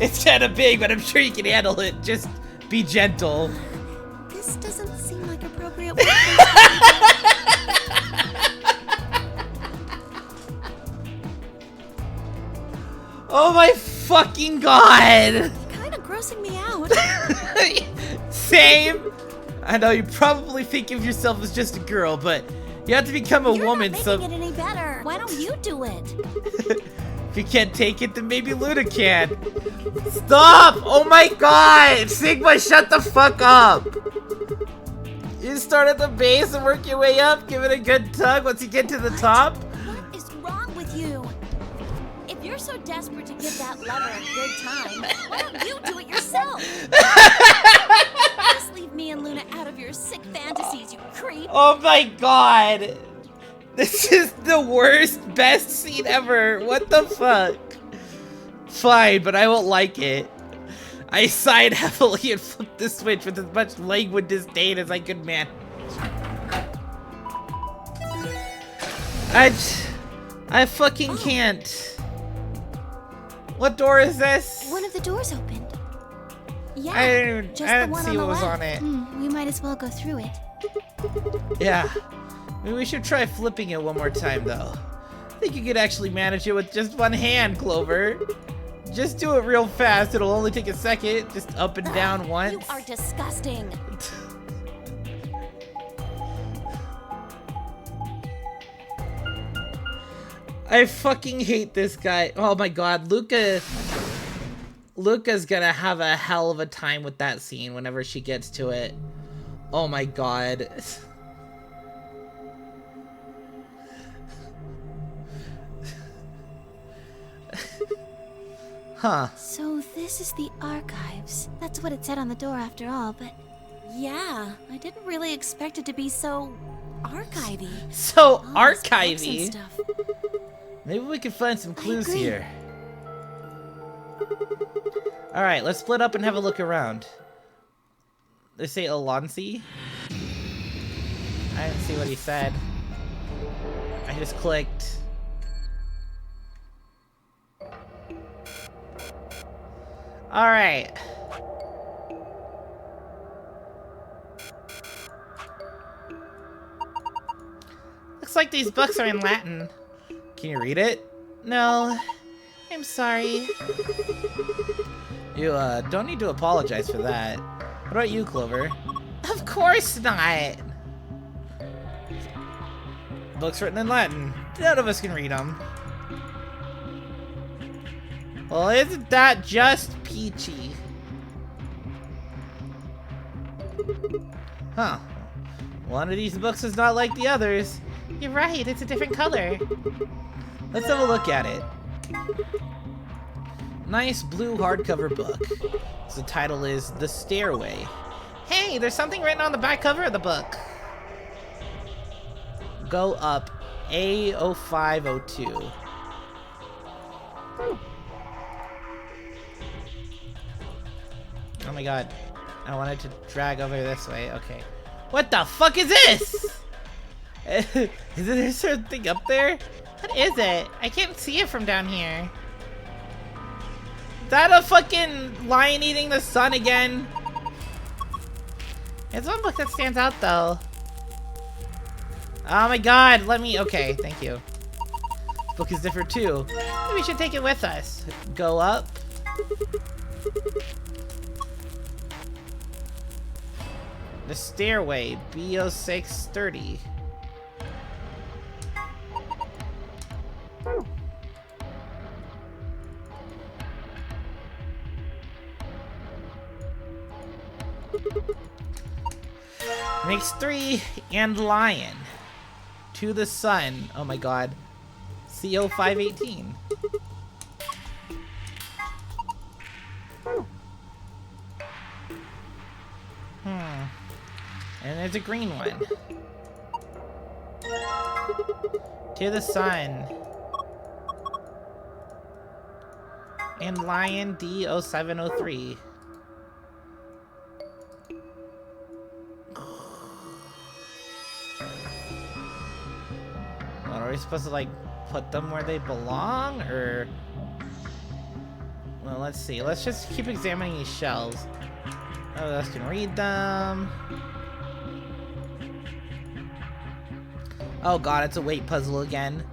It's kind of big, but I'm sure you can handle it. Just be gentle. This doesn't seem like appropriate. Oh my fucking god! Kind of grossing me out. Same. I know you probably think of yourself as just a girl, but you have to become a woman. You're So not making it any better. Why don't you do it? if you can't take it, then maybe Luna can. Stop! Oh my god! Sigma, shut the fuck up! You start at the base and work your way up, give it a good tug once you get to the top. What is wrong with you? If you're so desperate to give that lover a good time, why don't you do it yourself? Just leave me and Luna out of your sick fantasies, you creep. Oh my god! This is the worst, best scene ever. What the fuck? Fine, but I won't like it. I sighed heavily and flipped the switch with as much languid disdain as I could manage. I fucking can't. What door is this? One of the doors opened. Yeah, I didn't just the one see on the what was left. on it. We might as well go through it. Yeah. Maybe we should try flipping it one more time, though. I think you could actually manage it with just one hand, Clover. Just do it real fast. It'll only take a second. Just up and down once. You are disgusting. I fucking hate this guy. Oh my god, Luca's gonna have a hell of a time with that scene whenever she gets to it. Oh my god. Huh. So this is the archives. That's what it said on the door after all, but yeah, I didn't really expect it to be so archivy. So All these books and archivy. stuff. Maybe we can find some clues agree. here. Alright, let's split up and have a look around. They say Alonsi. I didn't see what he said. I just clicked. Alright. Looks like these books are in Latin. Can you read it? No. I'm sorry. You, don't need to apologize for that. What about you, Clover? Of course not! Books written in Latin. None of us can read them. Well, isn't that just peachy? Huh. One of these books is not like the others. You're right, it's a different color. Let's have a look at it. Nice blue hardcover book. The title is The Stairway. Hey, there's something written on the back cover of the book. Go up A0502. Oh my god. I wanted to drag over this way. Okay. What the fuck is this? Is there something up there? What is it? I can't see it from down here. Is that a fucking lion eating the sun again? It's one book that stands out though. Oh my god, let me, okay, thank you. This book is different too. Maybe we should take it with us. Go up. The Stairway, B0630. Makes 3 and lion. To the sun. Oh my god. CO518. And there's a green one. To the sun. And lion D0703. What, are we supposed to like put them where they belong, or? Well, let's see. Let's just keep examining these shells. None of us can read them. Oh god, it's a weight puzzle again.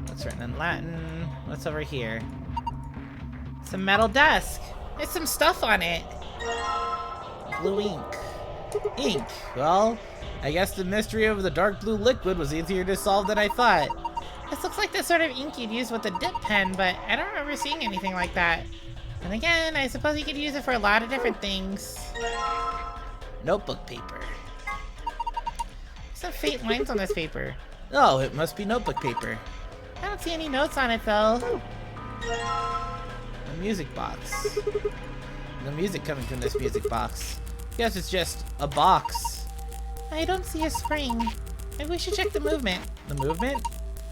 What's written in Latin? What's over here? It's a metal desk. There's some stuff on it. Blue ink. Ink. Well, I guess the mystery of the dark blue liquid was easier to solve than I thought. This looks like the sort of ink you'd use with a dip pen, but I don't remember seeing anything like that. And again, I suppose you could use it for a lot of different things. Notebook paper. Some faint lines on this paper. Oh, it must be notebook paper. I don't see any notes on it, though. A music box. No music coming from this music box. Guess it's just a box. I don't see a spring. Maybe we should check the movement. The movement?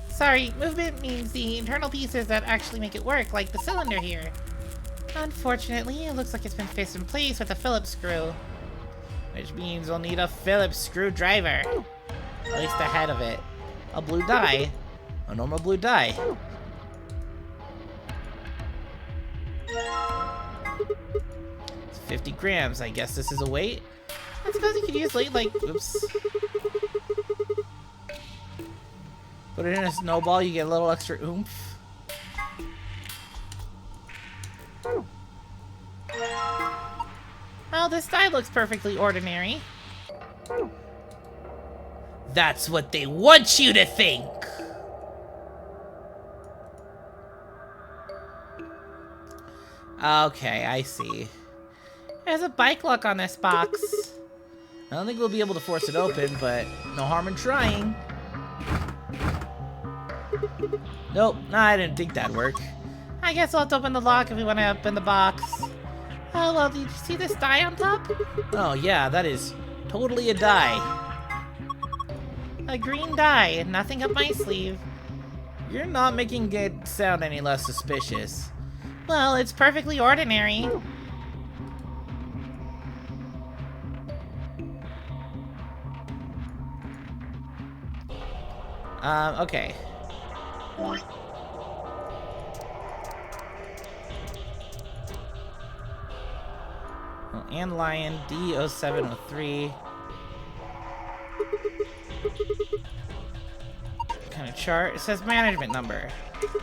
Sorry, movement means the internal pieces that actually make it work, like the cylinder here. Unfortunately, it looks like it's been fixed in place with a Phillips screw. Which means we'll need a Phillips screwdriver. At least the head of it. A blue dye. A normal blue dye. It's 50 grams. I guess this is a weight. I suppose you could use like, oops. Put it in a snowball, you get a little extra oomph. Oh, this die looks perfectly ordinary. That's what they want you to think! Okay, I see. There's a bike lock on this box. I don't think we'll be able to force it open, but no harm in trying. Nope, I didn't think that'd work. I guess I'll have to open the lock if we want to open the box. Oh, well, did you see this die on top? Oh, yeah, that is totally a die. A green die, nothing up my sleeve. You're not making it sound any less suspicious. Well, it's perfectly ordinary. Okay. Well, and Lion, D0703. What kind of chart? It says management number.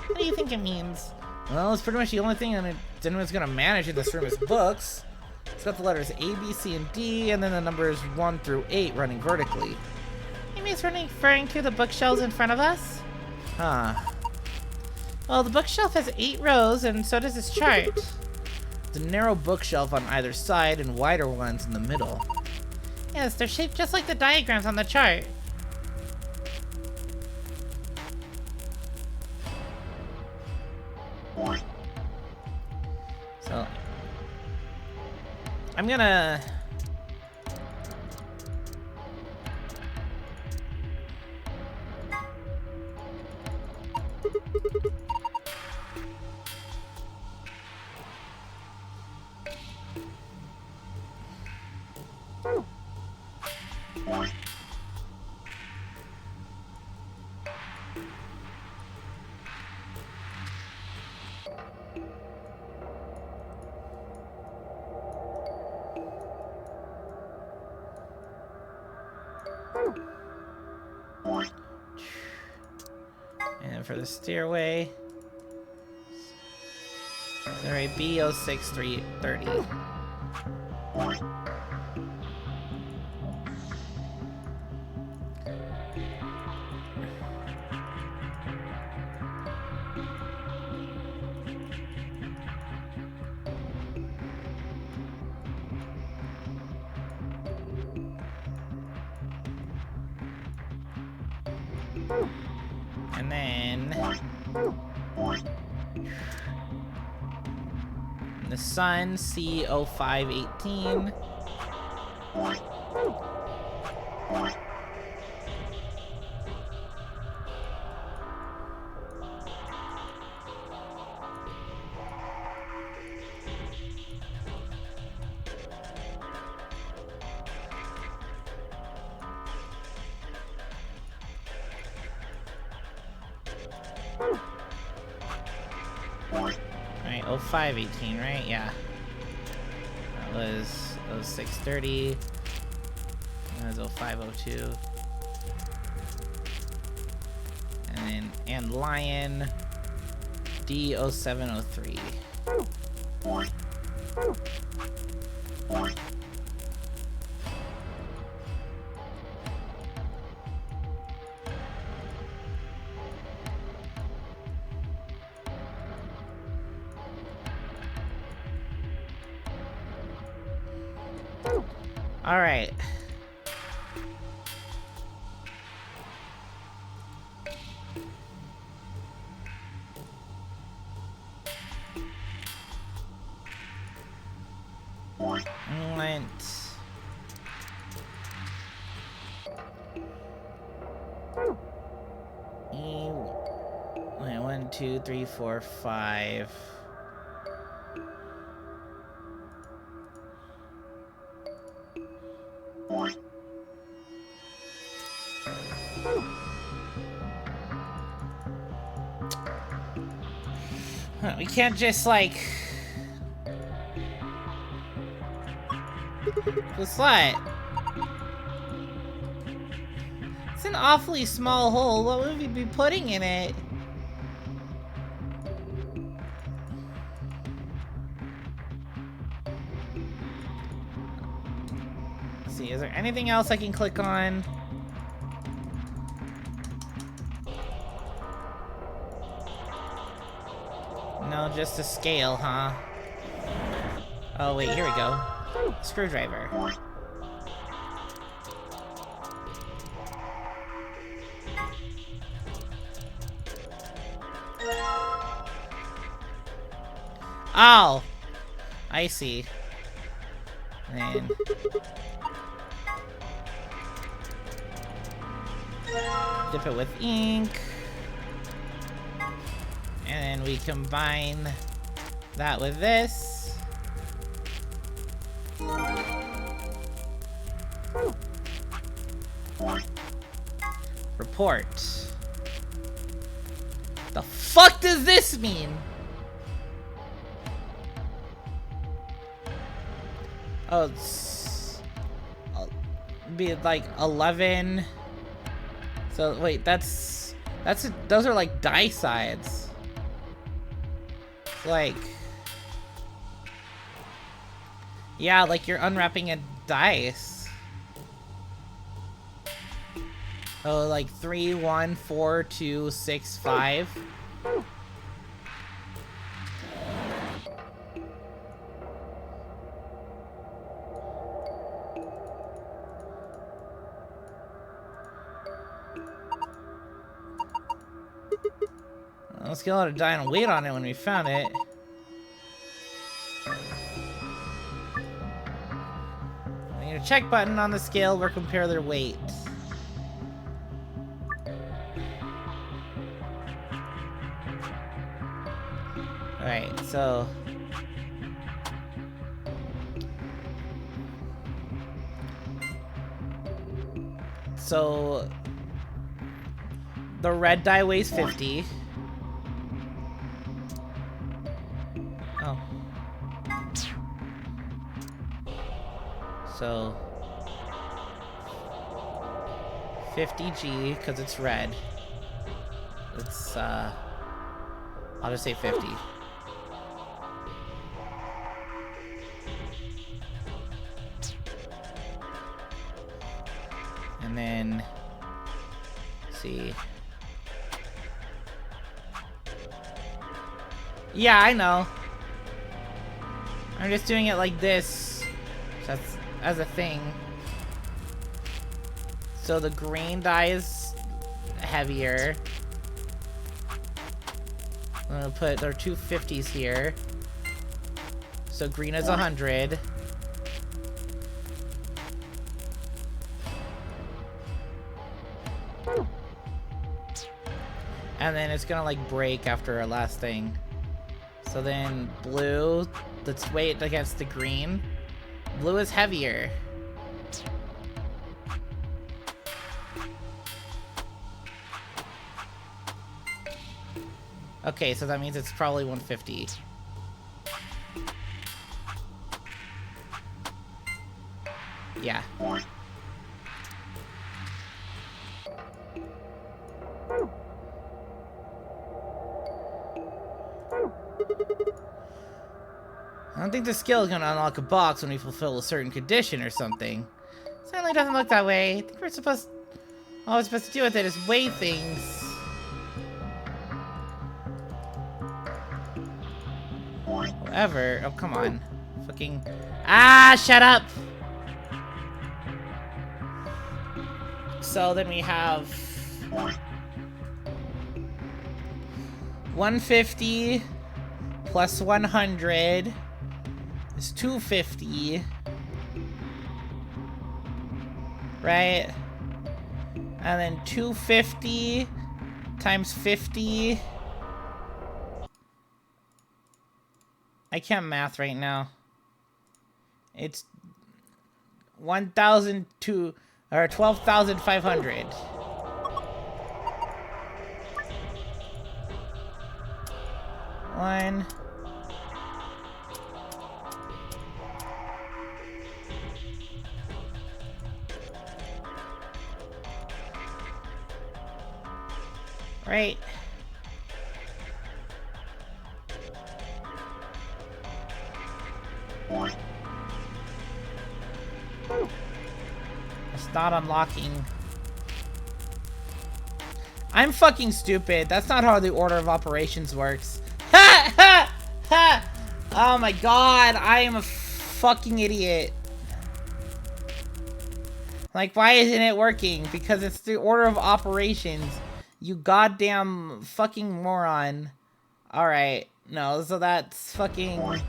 What do you think it means? Well, it's pretty much the only thing anyone's gonna manage in this room is books. It's got the letters A, B, C, and D, and then the numbers 1 through 8 running vertically. Maybe it's referring to the bookshelves in front of us? Huh. Well, the bookshelf has 8 rows, and so does this chart. It's a narrow bookshelf on either side and wider ones in the middle. Yes, they're shaped just like the diagrams on the chart. So, I'm gonna... And for the stairway, stairway B06330. And then the sun, C0518. Right, 0518, right? Yeah. That was 0630. That was 0502. And Lion, D0703. All right. Went. Wait, 1, 2, 3, 4, 5. We can't just like what's that? It's an awfully small hole. What would we be putting in it? Let's see, is there anything else I can click on? No, just a scale, huh? Oh wait, here we go. Screwdriver. Oh! I see. And dip it with ink. And then we combine that with this. Report. The fuck does this mean? Oh, it's be like 11. So wait, those are like die sides. Like, yeah, like you're unwrapping a dice. Oh, like 3, 1, 4, 2, 6, 5. Let's get a lot of die and weight on it when we found it. I need a check button on the scale where compare their weight. Alright, so the red die weighs 50. Oh. So 50G, because it's red. It's I'll just say 50. And then, let's see. Yeah, I know. I'm just doing it like this. That's as a thing. So the green die is heavier. I'm gonna put, there are two 50s here. So green is 100. And then it's gonna like break after our last thing. So then blue, let's weight against the green. Blue is heavier. Okay, so that means it's probably 150. Yeah. I don't think the skill is gonna unlock a box when we fulfill a certain condition or something. Certainly doesn't look that way. I think we're supposed... all we're supposed to do with it is weigh things. However... oh, come on. Fucking... ah, shut up! So then we have... 150 plus 100 is 250. Right? And then 250 times 50. I can't math right now. It's 1,002 or 12,500. One. Right. It's not unlocking. I'm fucking stupid. That's not how the order of operations works. Ha! Ha! Ha! Oh my god, I am a fucking idiot. Like, why isn't it working? Because it's the order of operations. You goddamn fucking moron. Alright, no, so that's fucking...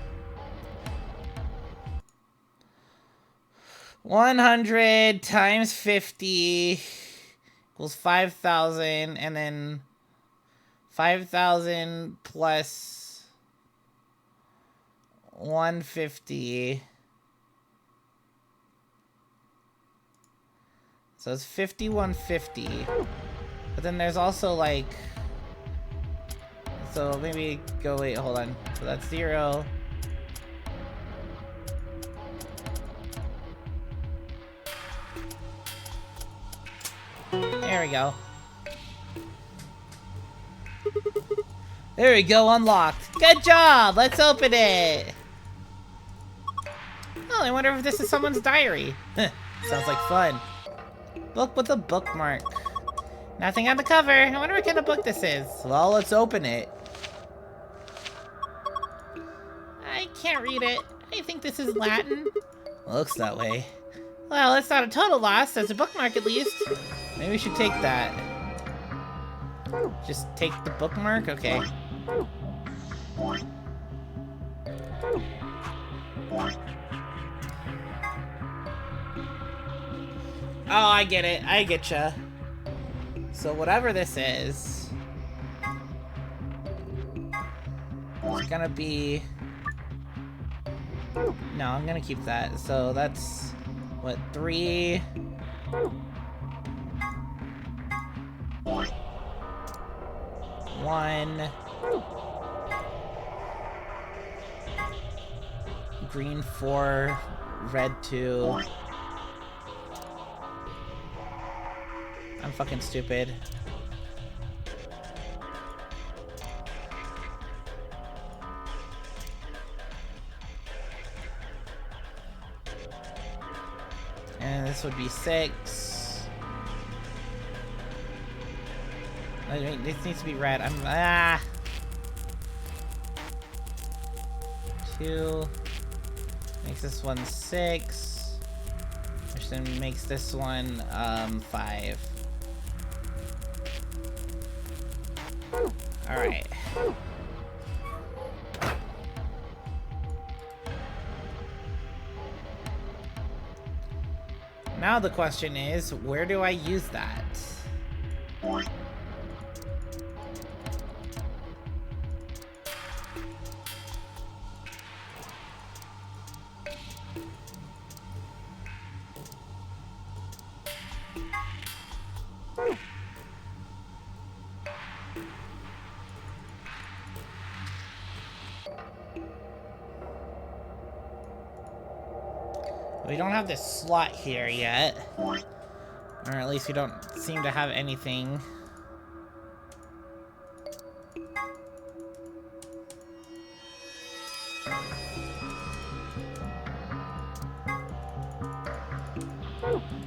100 times 50 equals 5,000, and then 5,000 plus 150. So it's 5,150. But then there's also like, so maybe go, wait, hold on. So that's 0. There we go. There we go, unlocked. Good job! Let's open it! Oh, I wonder if this is someone's diary. Sounds like fun. Book with a bookmark. Nothing on the cover. I wonder what kind of book this is. Well, let's open it. I can't read it. I think this is Latin. Looks that way. Well, it's not a total loss. There's a bookmark at least. Maybe we should take that. Just take the bookmark? Okay. Oh, I get it. I getcha. So whatever this is, it's gonna be... No, I'm gonna keep that. So that's, what, 3... 1... Green 4, red 2. I'm fucking stupid. And this would be 6. Wait, this needs to be red. I'm 2 makes this one 6, which then makes this one 5. All right. Now the question is, where do I use that? We don't have this slot here yet. Or at least we don't seem to have anything.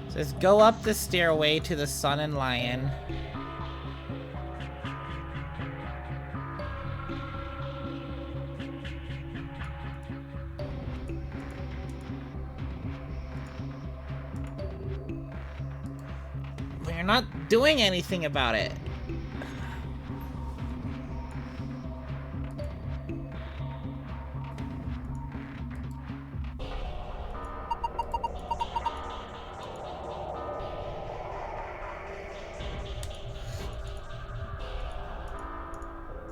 So let's go up the stairway to the Sun and Lion. We're not doing anything about it.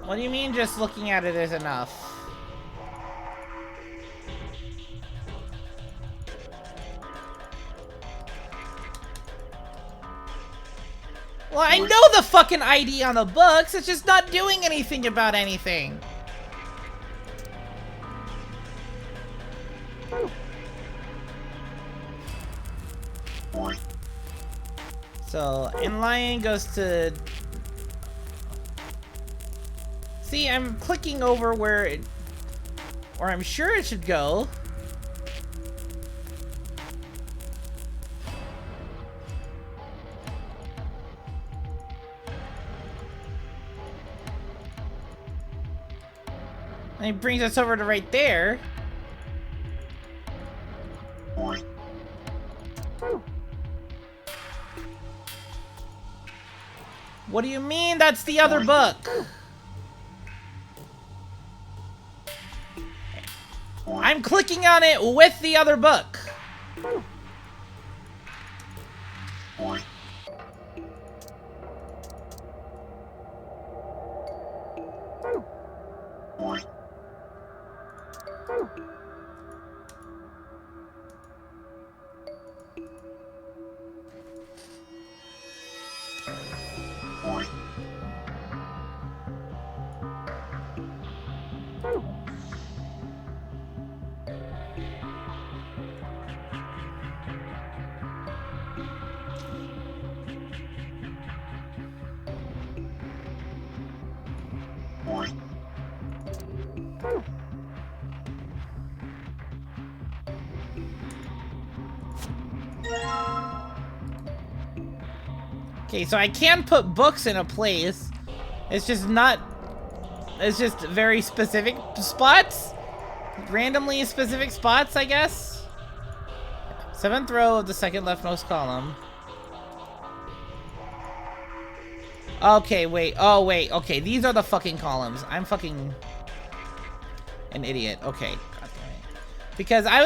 What do you mean just looking at it is enough? Well, I know the fucking ID on the books, it's just not doing anything about anything. So, and Lion goes to... See, I'm clicking over where it... Or I'm sure it should go. And it brings us over to right there. What do you mean that's the other book? I'm clicking on it with the other book. Okay, so I can put books in a place. It's just not... It's just very specific spots? Randomly specific spots, I guess? 7th row of the second leftmost column. Okay, wait. Oh, wait. Okay, these are the fucking columns. I'm fucking... an idiot. Okay. God damn it. Because I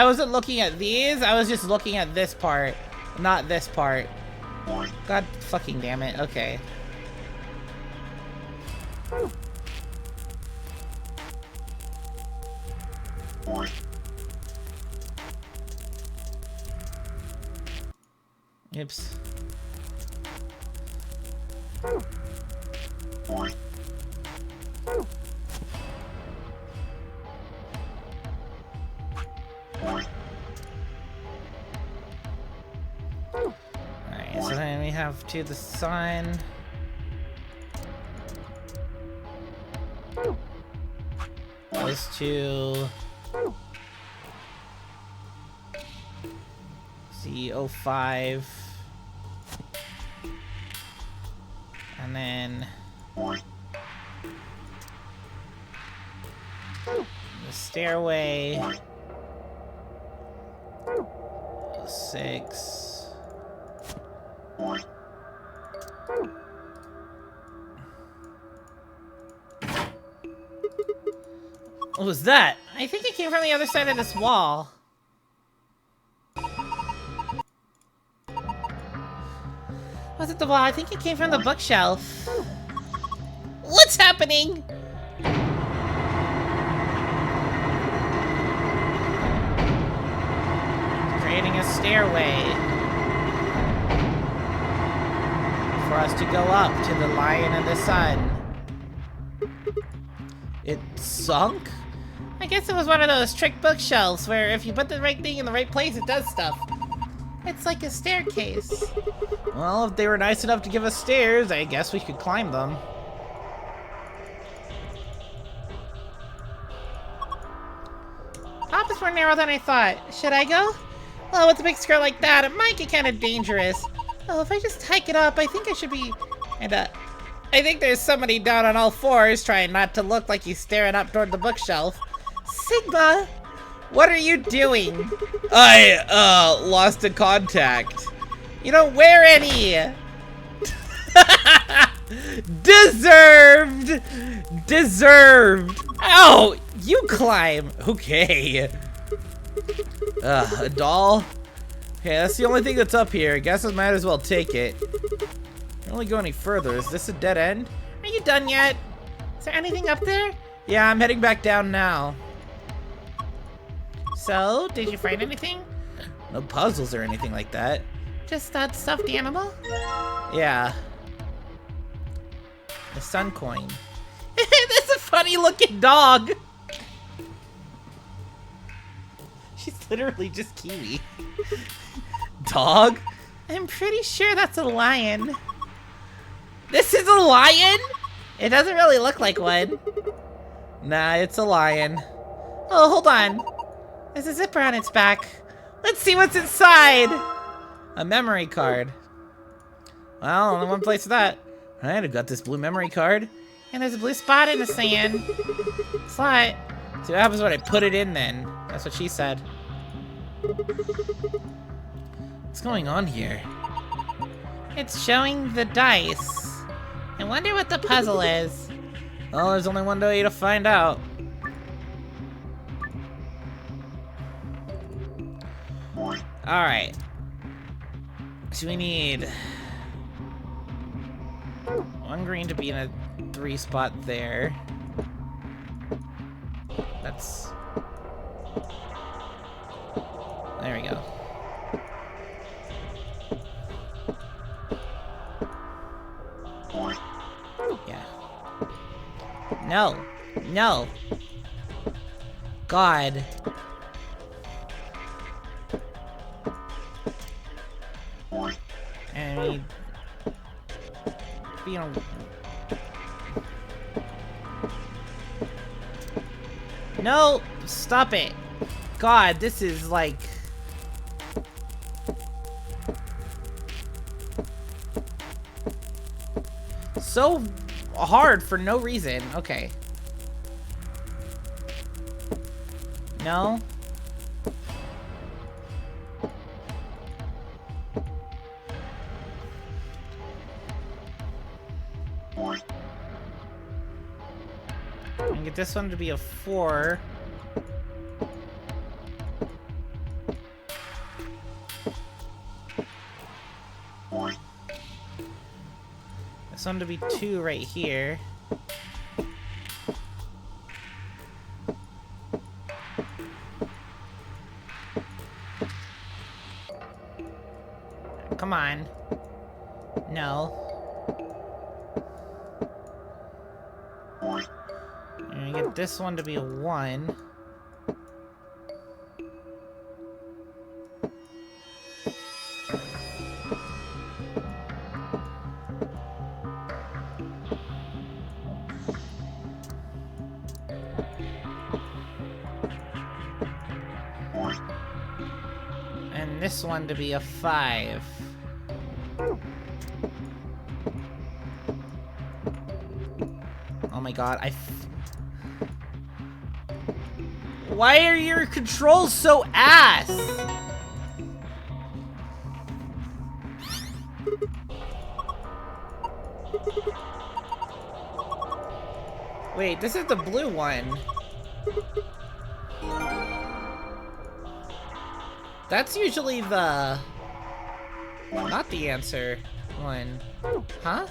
wasn't looking at these. I was just looking at this part. Not this part. God fucking damn it. Okay. Oops. Alright, so then we have to the sun. Those two. C05. And then the stairway. 6. What was that? I think it came from the other side of this wall. Was it the wall? I think it came from the bookshelf. What's happening? Creating a stairway for us to go up to the lion and the sun. It sunk? I guess it was one of those trick bookshelves where if you put the right thing in the right place, it does stuff. It's like a staircase. Well, if they were nice enough to give us stairs, I guess we could climb them. Path is more narrow than I thought. Should I go? Well, with a big skirt like that, it might get kind of dangerous. Oh, if I just hike it up, I think I should be... And, I think there's somebody down on all fours trying not to look like he's staring up toward the bookshelf. Sigma! What are you doing? I, lost a contact. You don't wear any! Deserved! Deserved! Ow! You climb! Okay. A doll? Okay, that's the only thing that's up here. I guess I might as well take it. Don't really go any further. Is this a dead end? Are you done yet? Is there anything up there? Yeah, I'm heading back down now. So, did you find anything? No puzzles or anything like that. Just that stuffed animal? Yeah. The sun coin. That's a funny looking dog. She's literally just Kiwi. Dog? I'm pretty sure that's a lion. This is a lion? It doesn't really look like one. Nah, it's a lion. Oh, hold on. There's a zipper on its back. Let's see what's inside. A memory card. Well, only one place for that. Alright, I've got this blue memory card. And there's a blue spot in the sand. Slot. See what happens when I put it in then. That's what she said. What's going on here? It's showing the dice. I wonder what the puzzle is. Well, there's only one way to find out. Alright. So we need one green to be in a 3 spot there. That's... There we go. Yeah. No. No. God. I mean... You know... No! Stop it! God, this is like... so hard for no reason. Okay. No? I get this one to be a 4. This one to be 2 right here. Come on. No. And get this one to be a 1. And this one to be a 5. Oh my god, why are your controls so ass? Wait, this is the blue one. That's usually the... not the answer one. Huh?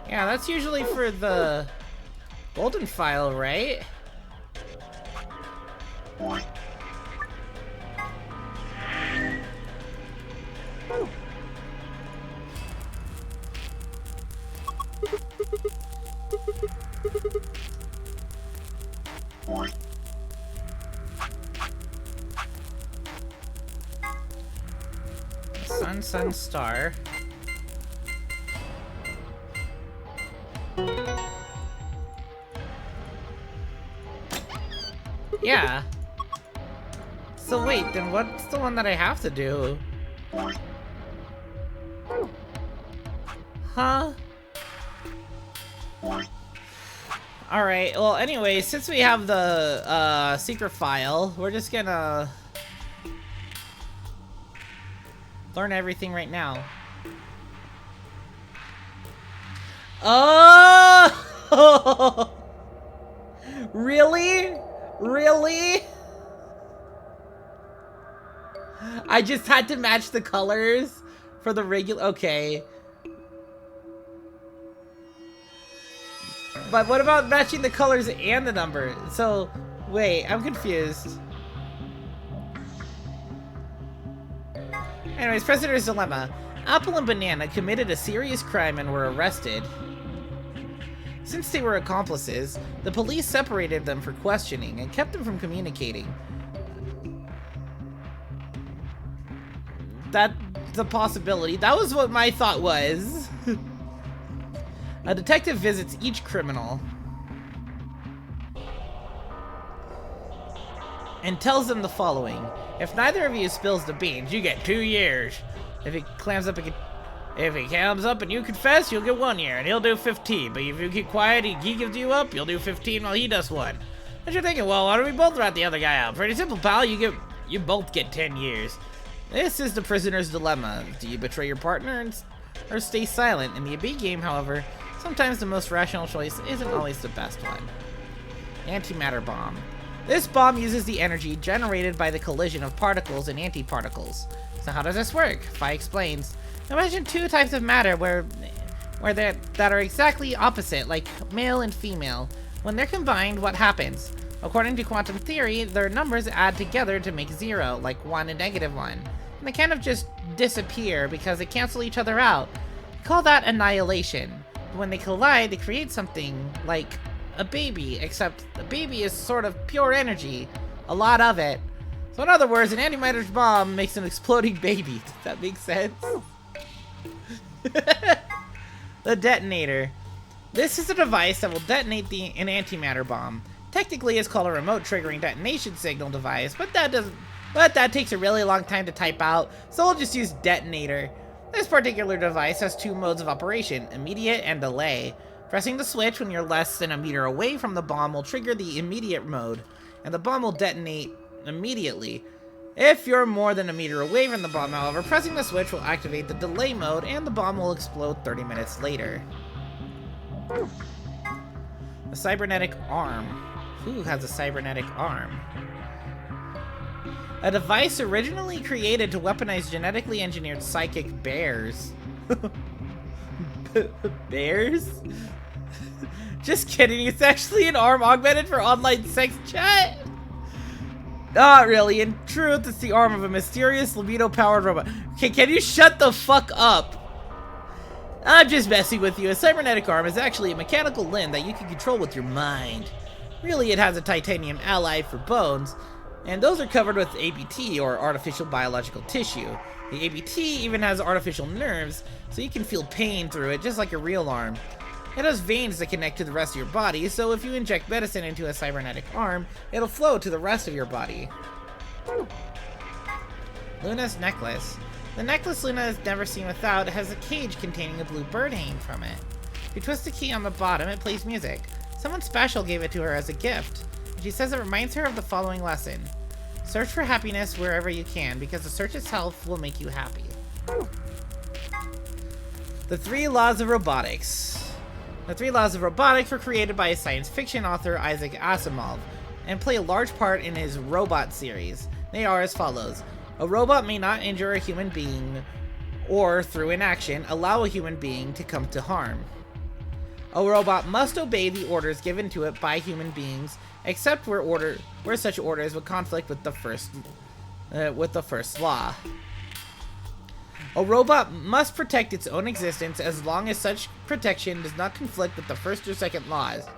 Yeah, that's usually for the golden file, right? Sun, star. Yeah. So wait, then what's the one that I have to do? Huh? Alright, well anyway, since we have the secret file, we're just gonna learn everything right now. Oh! Really? Really? I just had to match the colors for the regular... Okay. But what about matching the colors and the number? So, wait, I'm confused. Anyways, Prisoner's Dilemma. Apple and Banana committed a serious crime and were arrested. Since they were accomplices, the police separated them for questioning and kept them from communicating. That's a possibility. That was what my thought was. A detective visits each criminal and tells them the following. If neither of you spills the beans, you get 2 years. If he clams up and you confess, you'll get 1 year, and he'll do 15. But if you keep quiet, he gives you up, you'll do 15 while he does 1. And you're thinking, well, why don't we both rat the other guy out? Pretty simple, pal. You both get 10 years. This is the prisoner's dilemma. Do you betray your partner or stay silent? In the AB game, however, sometimes the most rational choice isn't always the best one. Antimatter bomb. This bomb uses the energy generated by the collision of particles and antiparticles. So how does this work? Phi explains. Imagine 2 types of matter where that are exactly opposite, like male and female. When they're combined, what happens? According to quantum theory, their numbers add together to make 0, like 1 and -1. And they kind of just disappear because they cancel each other out. We call that annihilation. When they collide, they create something like a baby, except a baby is sort of pure energy. A lot of it. So in other words, an antimatter's bomb makes an exploding baby. Does that make sense? The detonator. This is a device that will detonate an antimatter bomb. Technically, it's called a remote triggering detonation signal device, but that takes a really long time to type out, so we'll just use detonator. This particular device has 2 modes of operation, immediate and delay. Pressing the switch when you're less than a meter away from the bomb will trigger the immediate mode, and the bomb will detonate immediately. If you're more than a meter away from the bomb, however, pressing the switch will activate the delay mode, and the bomb will explode 30 minutes later. A cybernetic arm. Who has a cybernetic arm? A device originally created to weaponize genetically engineered psychic bears. Bears? Just kidding, it's actually an arm augmented for online sex chat. Not really. In truth, it's the arm of a mysterious libido-powered robot. Okay, can you shut the fuck up? I'm just messing with you. A cybernetic arm is actually a mechanical limb that you can control with your mind. Really, it has a titanium alloy for bones, and those are covered with ABT, or artificial biological tissue. The ABT even has artificial nerves, so you can feel pain through it, just like a real arm. It has veins that connect to the rest of your body, so if you inject medicine into a cybernetic arm, it'll flow to the rest of your body. Luna's necklace. The necklace Luna has never seen without has a cage containing a blue bird hanging from it. If you twist the key on the bottom, it plays music. Someone special gave it to her as a gift. She says it reminds her of the following lesson. Search for happiness wherever you can, because the search itself will make you happy. The 3 Laws of Robotics. The 3 Laws of Robotics were created by science fiction author Isaac Asimov, and play a large part in his Robot series. They are as follows. A robot may not injure a human being, or, through inaction, allow a human being to come to harm. A robot must obey the orders given to it by human beings, except where such orders would conflict with the first law. A robot must protect its own existence as long as such protection does not conflict with the first or second laws.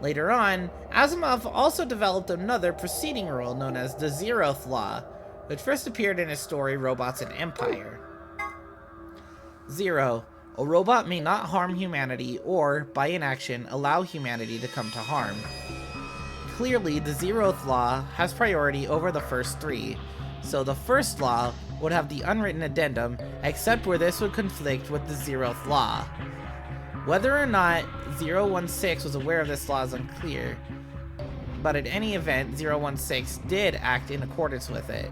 Later on, Asimov also developed another preceding rule known as the 0th Law, which first appeared in his story Robots and Empire. 0. A robot may not harm humanity or, by inaction, allow humanity to come to harm. Clearly, the 0th Law has priority over the first 3, so the first law would have the unwritten addendum, except where this would conflict with the 0th Law. Whether or not 016 was aware of this law is unclear, but in any event, 016 did act in accordance with it.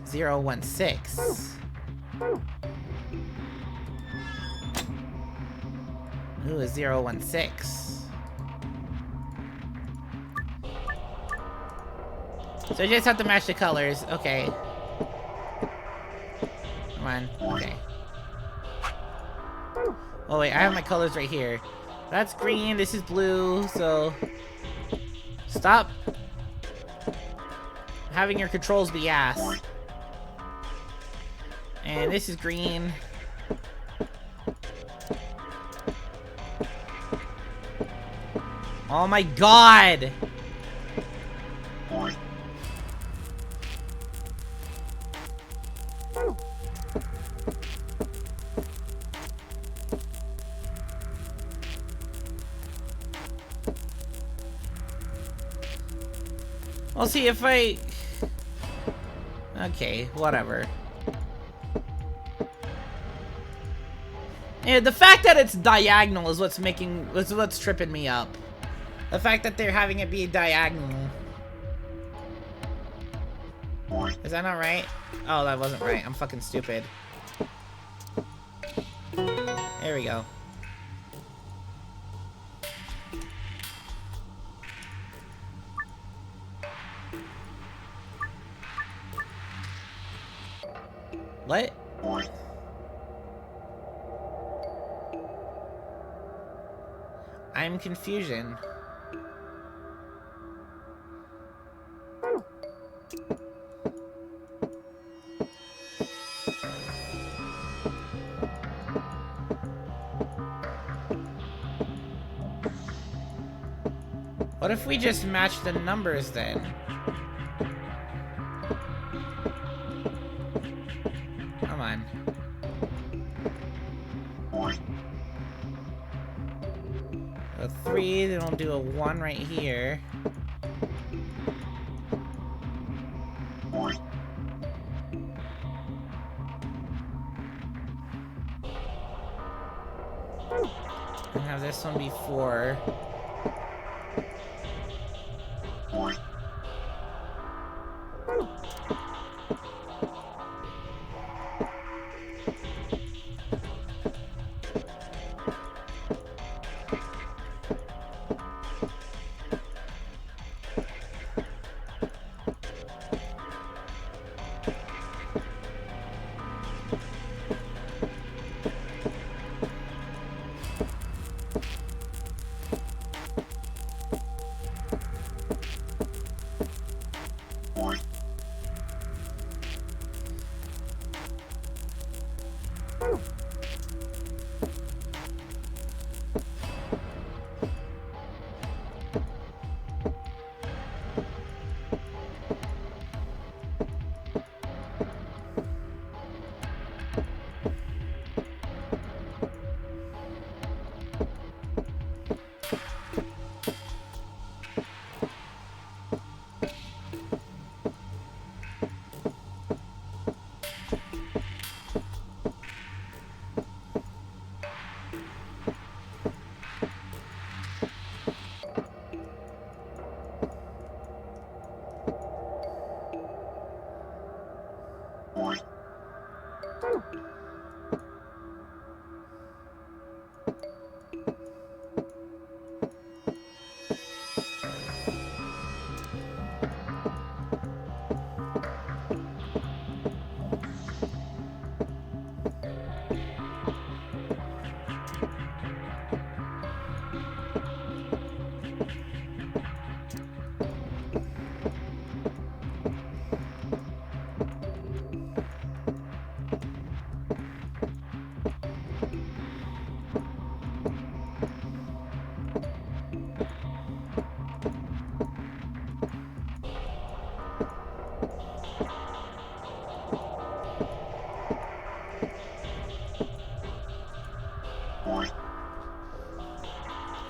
016. Who is 016? So I just have to match the colors. Okay. Come on. Okay. Oh wait, I have my colors right here. That's green, this is blue, so... Stop having your controls be ass. And this is green. Oh my god! I'll see if I... Okay, whatever. Yeah, the fact that it's diagonal is what's tripping me up. The fact that they're having it be diagonal. Is that not right? Oh, that wasn't right. I'm fucking stupid. There we go. What? I'm confusion. What if we just match the numbers then? Come on. A 3, then we'll do a 1 right here. And have this one be 4.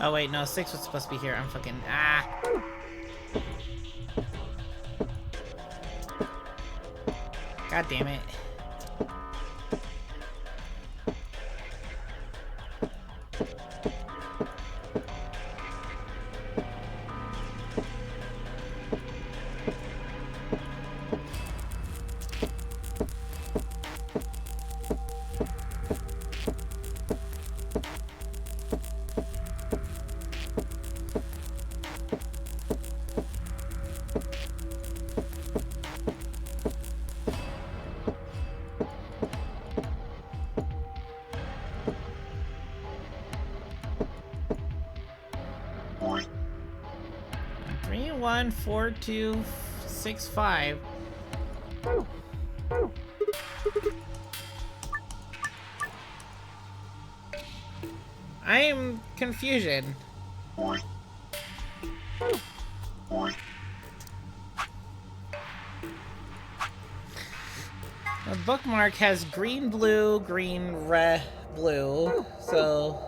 Oh wait, no, 6 was supposed to be here. I'm fucking God damn it. Three, 1, 4, 2, 6, 5. I am confusion. The bookmark has green, blue, green, red, blue, so...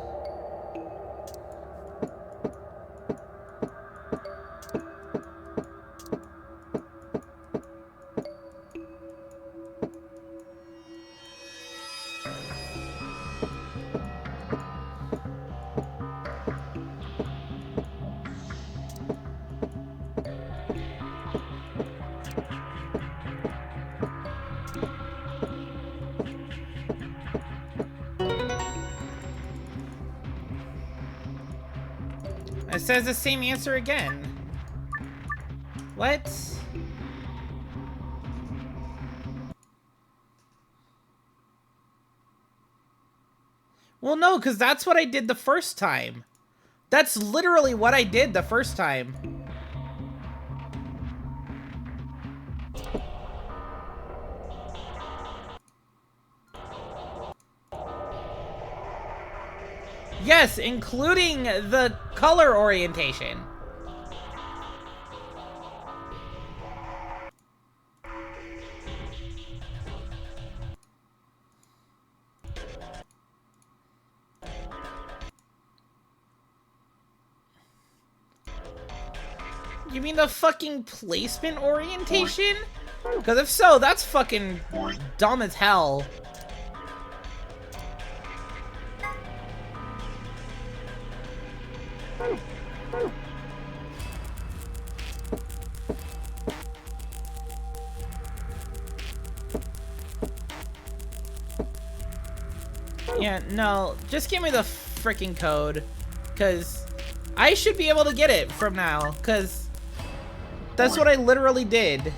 It says the same answer again. What? Well, no, because that's what I did the first time. That's literally what I did the first time. Yes, including the color orientation. You mean the fucking placement orientation? Because if so, that's fucking dumb as hell. Yeah, no, just give me the freaking code, because I should be able to get it from now, because that's what I literally did.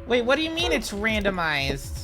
Wait, what do you mean it's randomized?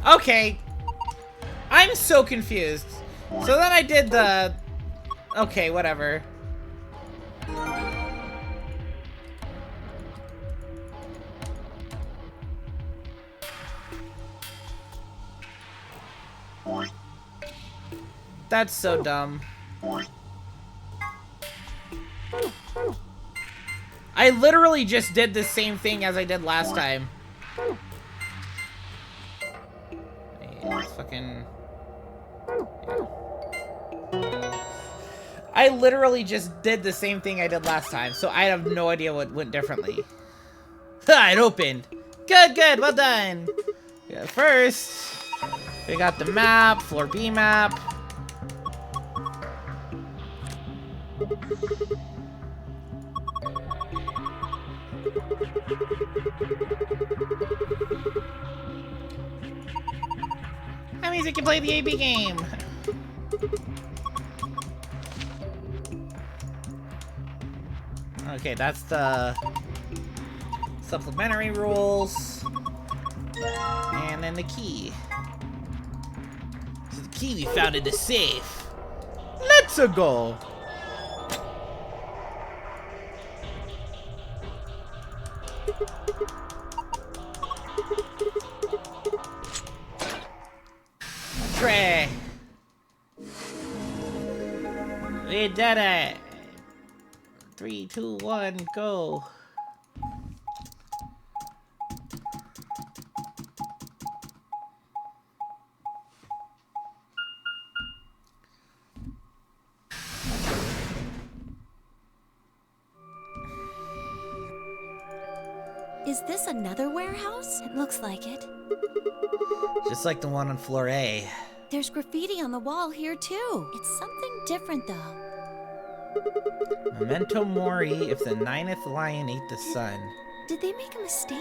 Okay. I'm so confused. So then I did the... Okay, whatever. That's so dumb. I literally just did the same thing as I did last time. It's fucking... Yeah. I literally just did the same thing I did last time, so I have no idea what went differently. Ha! It opened! Good, good, well done! Yeah, first, we got the map, floor B map. That means we can play the AB game. Okay, that's the supplementary rules. And then the key. So the key we found in the safe. Let's go. Trey. We did it. 3, 2, 1, go. Is this another warehouse? It looks like it. Just like the one on floor A. There's graffiti on the wall here too. It's something different though. Memento mori if the 9th lion ate the sun. Did they make a mistake?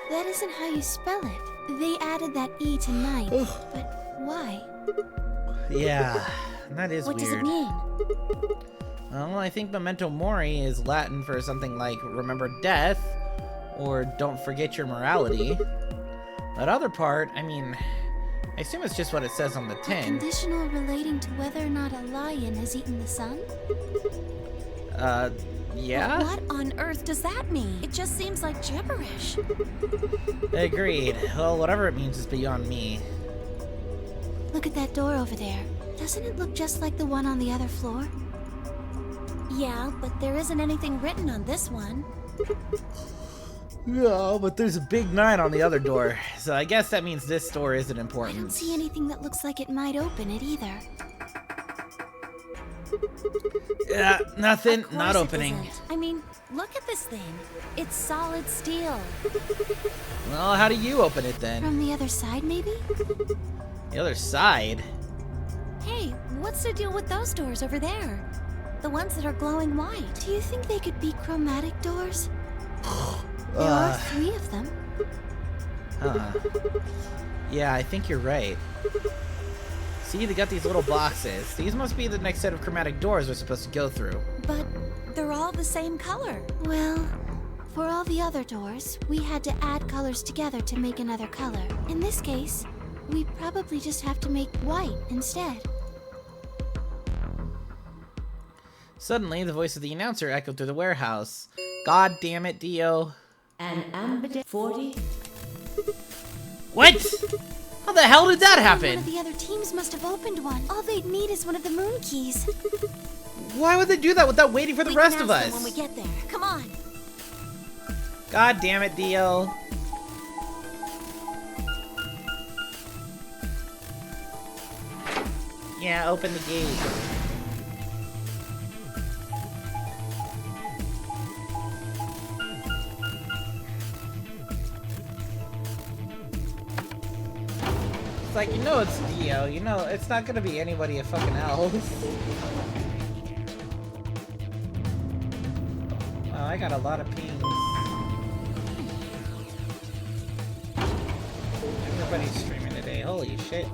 That isn't how you spell it. They added that E to 9. But why? Yeah, that is what weird. What does it mean? Well, I think memento mori is Latin for something like remember death or don't forget your morality. That other part, I mean, I assume it's just what it says on the tin. A conditional relating to whether or not a lion has eaten the sun? Yeah? What on earth does that mean? It just seems like gibberish. Agreed. Well, whatever it means is beyond me. Look at that door over there. Doesn't it look just like the one on the other floor? Yeah, but there isn't anything written on this one. No, but there's a big 9 on the other door, so I guess that means this door isn't important. I don't see anything that looks like it might open it either. Yeah, nothing, not it opening. isn't. I mean, look at this thing. It's solid steel. Well, how do you open it then? From the other side, maybe? The other side? Hey, what's the deal with those doors over there? The ones that are glowing white. Do you think they could be chromatic doors? There are 3 of them. Yeah, I think you're right. See, they got these little boxes. These must be the next set of chromatic doors we're supposed to go through. But they're all the same color. Well, for all the other doors, we had to add colors together to make another color. In this case, we probably just have to make white instead. Suddenly, the voice of the announcer echoed through the warehouse. God damn it, Dio. An ambidextrous 40. What? How the hell did that happen? One of the other teams must have opened one. All they'd need is one of the moon keys. Why would they do that without waiting for the rest of us? When we get there. Come on. God damn it, Dio. Yeah, open the gate. It's like, you know it's Dio. You know, it's not gonna be anybody fucking else. Wow, I got a lot of pings. Everybody's streaming today. Holy shit.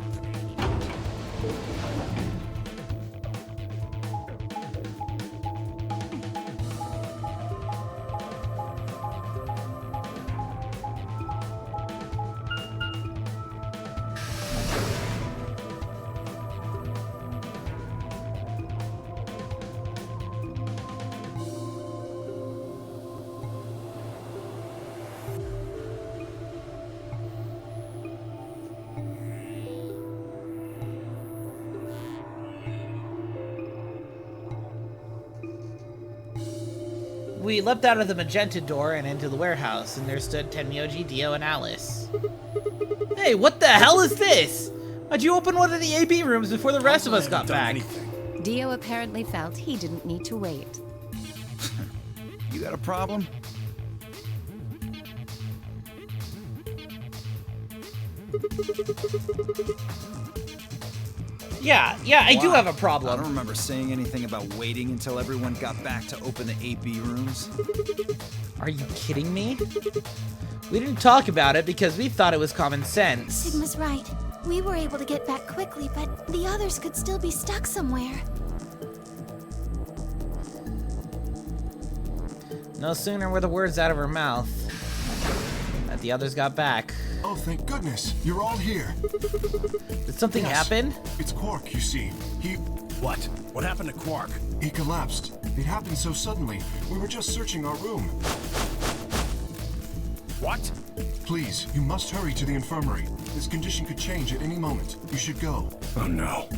We leapt out of the magenta door and into the warehouse, and there stood Tenmyoji, Dio, and Alice. Hey, what the hell is this? Why'd you open one of the AB rooms before the rest of us got back? Dio apparently felt he didn't need to wait. You got a problem? Yeah, I do have a problem. I don't remember saying anything about waiting until everyone got back to open the 8B rooms. Are you kidding me? We didn't talk about it because we thought it was common sense. Sigma's right. We were able to get back quickly, but the others could still be stuck somewhere. No sooner were the words out of her mouth that the others got back. Oh, thank goodness. You're all here. Did something happen? It's Quark, you see. He... What? What happened to Quark? He collapsed. It happened so suddenly. We were just searching our room. What? Please, you must hurry to the infirmary. His condition could change at any moment. You should go. Oh, no.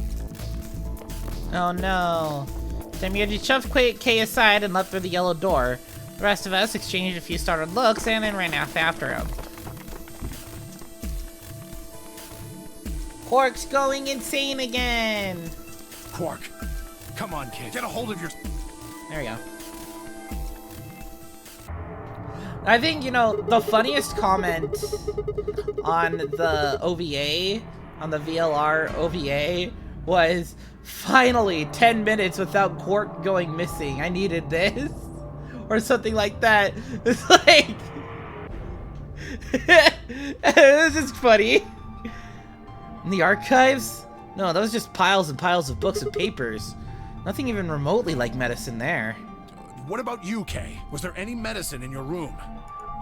Oh, no. Tenmyoji shoved K aside and left through the yellow door. The rest of us exchanged a few startled looks and then ran off after him. Quark's going insane again! Quark, come on, kid. Get a hold of your... There we go. I think, you know, the funniest comment on the OVA, on the VLR OVA, was, finally, 10 minutes without Quark going missing. I needed this. Or something like that. It's like... This is funny. In the archives? No, that was just piles and piles of books and papers. Nothing even remotely like medicine there. What about you, Kay? Was there any medicine in your room?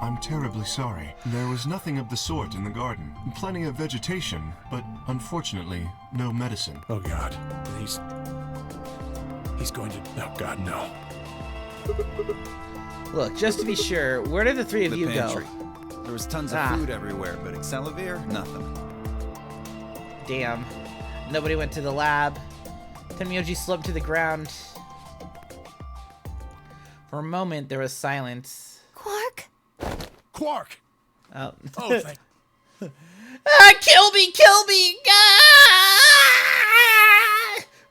I'm terribly sorry. There was nothing of the sort in the garden. Plenty of vegetation, but unfortunately, no medicine. Oh God. He's going to... Oh God, no. Look, just to be sure, where did the three of you pantry. go? There was tons of food everywhere, but Excelivir, nothing. Damn. Nobody went to the lab. Tenmyoji slumped to the ground. For a moment, there was silence. Quark? Quark! Oh. Oh, thank... Ah, kill me! Kill me! Ah!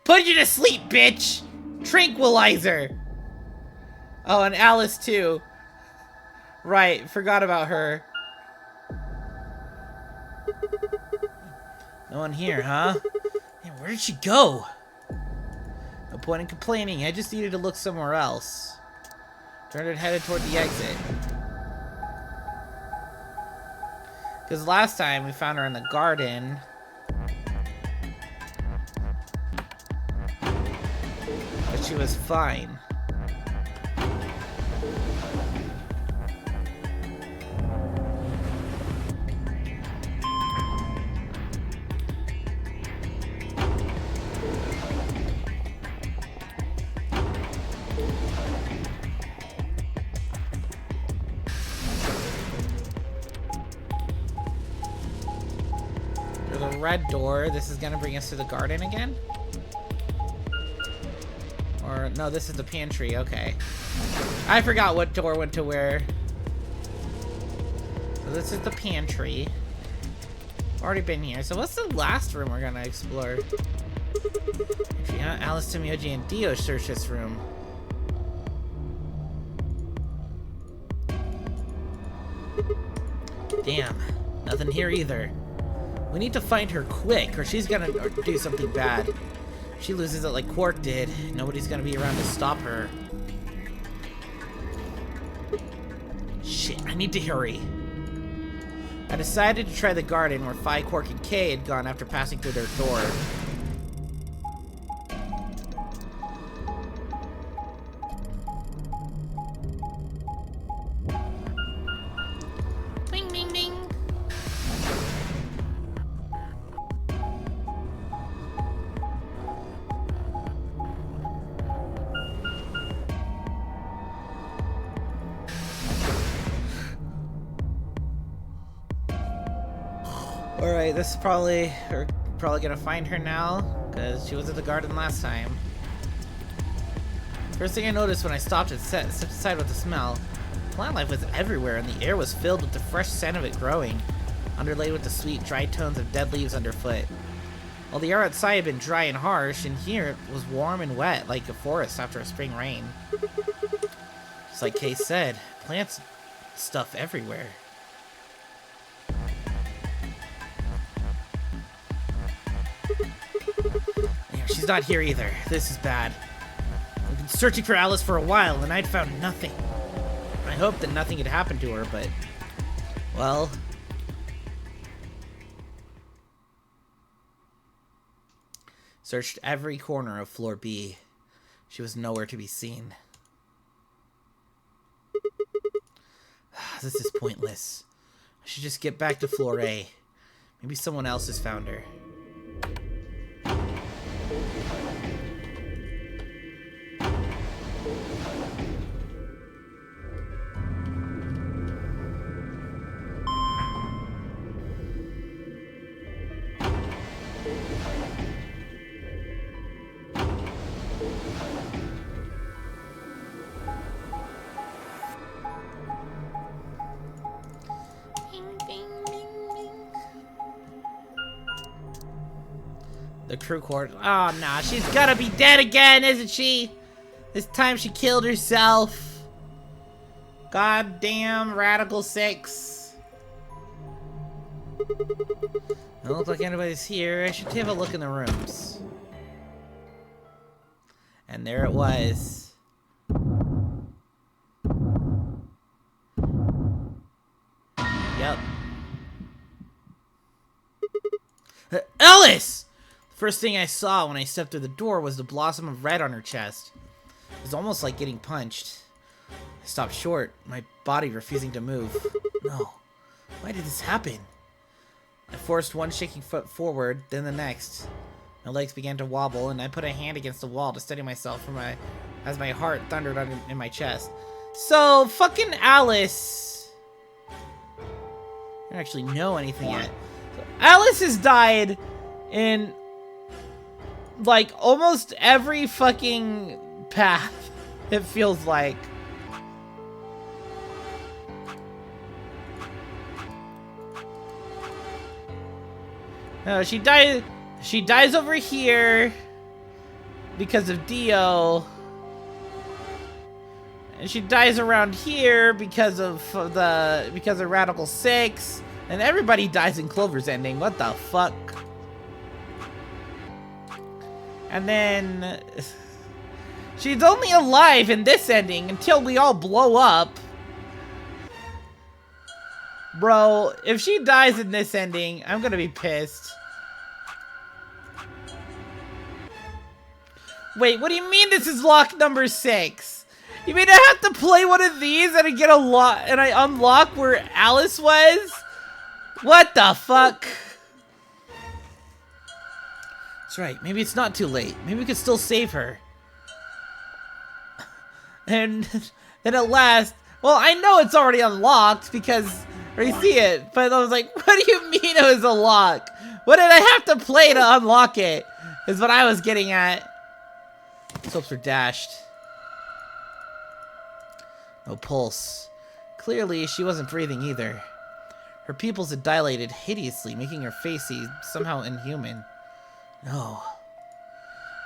Put you to sleep, bitch! Tranquilizer! Oh, and Alice, too. Right, forgot about her. No one here, huh? Man, where did she go? No point in complaining, I just needed to look somewhere else. Turned and headed toward the exit. Because last time we found her in the garden. But she was fine. Red door. This is gonna bring us to the garden again? Or, no, this is the pantry. Okay. I forgot what door went to where. So this is the pantry. Already been here. So what's the last room we're gonna explore? Alice, Tenmyoji, and Dio search this room. Damn. Nothing here either. We need to find her quick, or she's gonna do something bad. She loses it like Quark did. Nobody's gonna be around to stop her. Shit, I need to hurry. I decided to try the garden where Phi, Quark, and Kay had gone after passing through their door. Bing, bing, bing. Alright, this is we're probably gonna find her now, because she was at the garden last time. First thing I noticed when I stopped and stepped aside with the smell, plant life was everywhere and the air was filled with the fresh scent of it growing, underlaid with the sweet, dry tones of dead leaves underfoot. While the air outside had been dry and harsh, in here it was warm and wet, like a forest after a spring rain. Just like Kay said, plants stuff everywhere. She's not here either. This is bad. I've been searching for Alice for a while, and I'd found nothing. I hoped that nothing had happened to her, but... well... searched every corner of floor B. She was nowhere to be seen. This is pointless. I should just get back to floor A. Maybe someone else has found her. The crew quarters. Oh, nah. She's gotta be dead again, isn't she? This time she killed herself. Goddamn Radical 6. Don't look like anybody's here. I should have a look in the rooms. And there it was. Yep. Alice! First thing I saw when I stepped through the door was the blossom of red on her chest. It was almost like getting punched. I stopped short, my body refusing to move. No. Why did this happen? I forced one shaking foot forward, then the next. My legs began to wobble, and I put a hand against the wall to steady myself as my heart thundered in my chest. So, fucking Alice... I don't actually know anything yet. So, Alice has died in... like, almost every fucking path, it feels like. No, she dies over here because of Dio. And she dies around here because of Radical 6. And everybody dies in Clover's ending. What the fuck? And then she's only alive in this ending until we all blow up. Bro, if she dies in this ending, I'm gonna be pissed. Wait, what do you mean this is lock number 6? You mean I have to play one of these and I get a lock and I unlock where Alice was? What the fuck? That's right, maybe it's not too late. Maybe we could still save her. And then at last, well, I know it's already unlocked because I see it, but I was like, what do you mean it was a lock? What did I have to play to unlock it? Is what I was getting at. Hopes were dashed. No pulse. Clearly, she wasn't breathing either. Her pupils had dilated hideously, making her face seem somehow inhuman. No.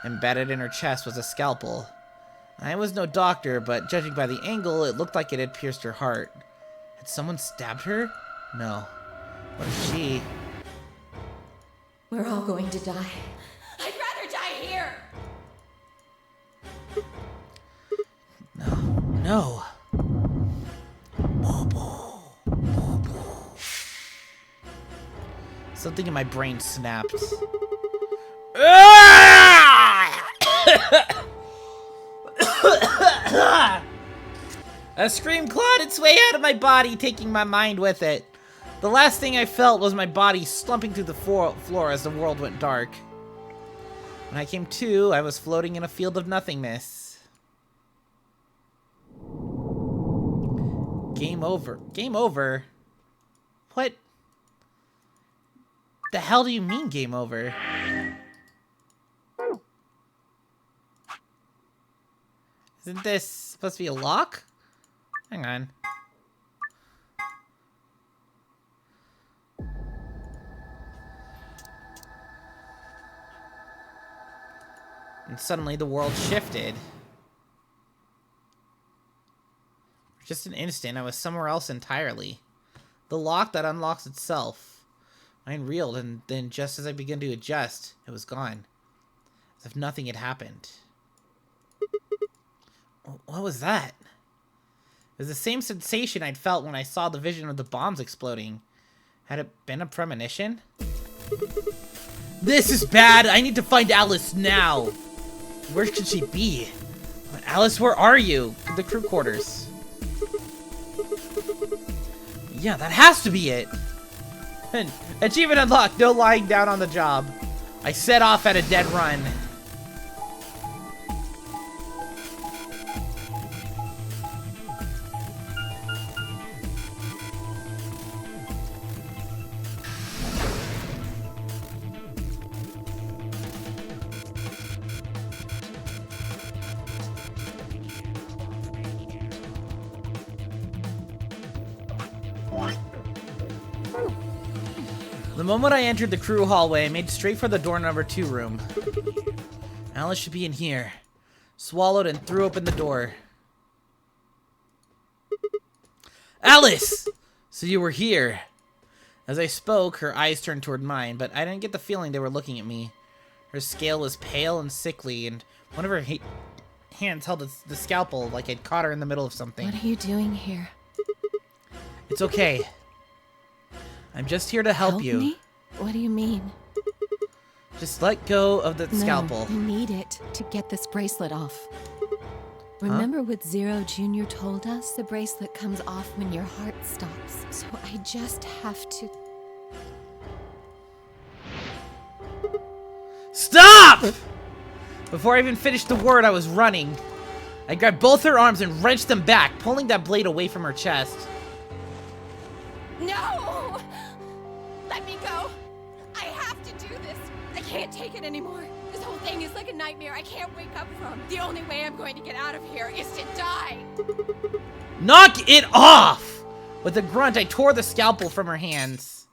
Embedded in her chest was a scalpel. I was no doctor, but judging by the angle, it looked like it had pierced her heart. Had someone stabbed her? No. What if she... We're all going to die. I'd rather die here! No. Something in my brain snapped. A scream clawed its way out of my body, taking my mind with it. The last thing I felt was my body slumping through the floor as the world went dark. When I came to, I was floating in a field of nothingness. Game over. Game over? What the hell do you mean game over? Isn't this supposed to be a lock? Hang on. And suddenly the world shifted. For just an instant, I was somewhere else entirely. The lock that unlocks itself. Mine reeled, and then just as I began to adjust, it was gone. As if nothing had happened. What was that? It was the same sensation I'd felt when I saw the vision of the bombs exploding. Had it been a premonition? This is bad! I need to find Alice now! Where could she be? Alice, where are you? The crew quarters. Yeah, that has to be it! And achievement unlocked, no lying down on the job. I set off at a dead run. The moment I entered the crew hallway, I made straight for the door number 2 room. Alice should be in here. Swallowed and threw open the door. Alice! So you were here. As I spoke, her eyes turned toward mine, but I didn't get the feeling they were looking at me. Her scale was pale and sickly, and one of her hands held the scalpel like I'd caught her in the middle of something. What are you doing here? It's okay. I'm just here to help you. Me? What do you mean? Just let go of the scalpel. You need it to get this bracelet off. Remember what Zero Jr. told us? The bracelet comes off when your heart stops. So I just have to... Stop! Before I even finished the word, I was running. I grabbed both her arms and wrenched them back, pulling that blade away from her chest. No! Let me go. I have to do this. I can't take it anymore. This whole thing is like a nightmare I can't wake up from. The only way I'm going to get out of here is to die. Knock it off! With a grunt, I tore the scalpel from her hands.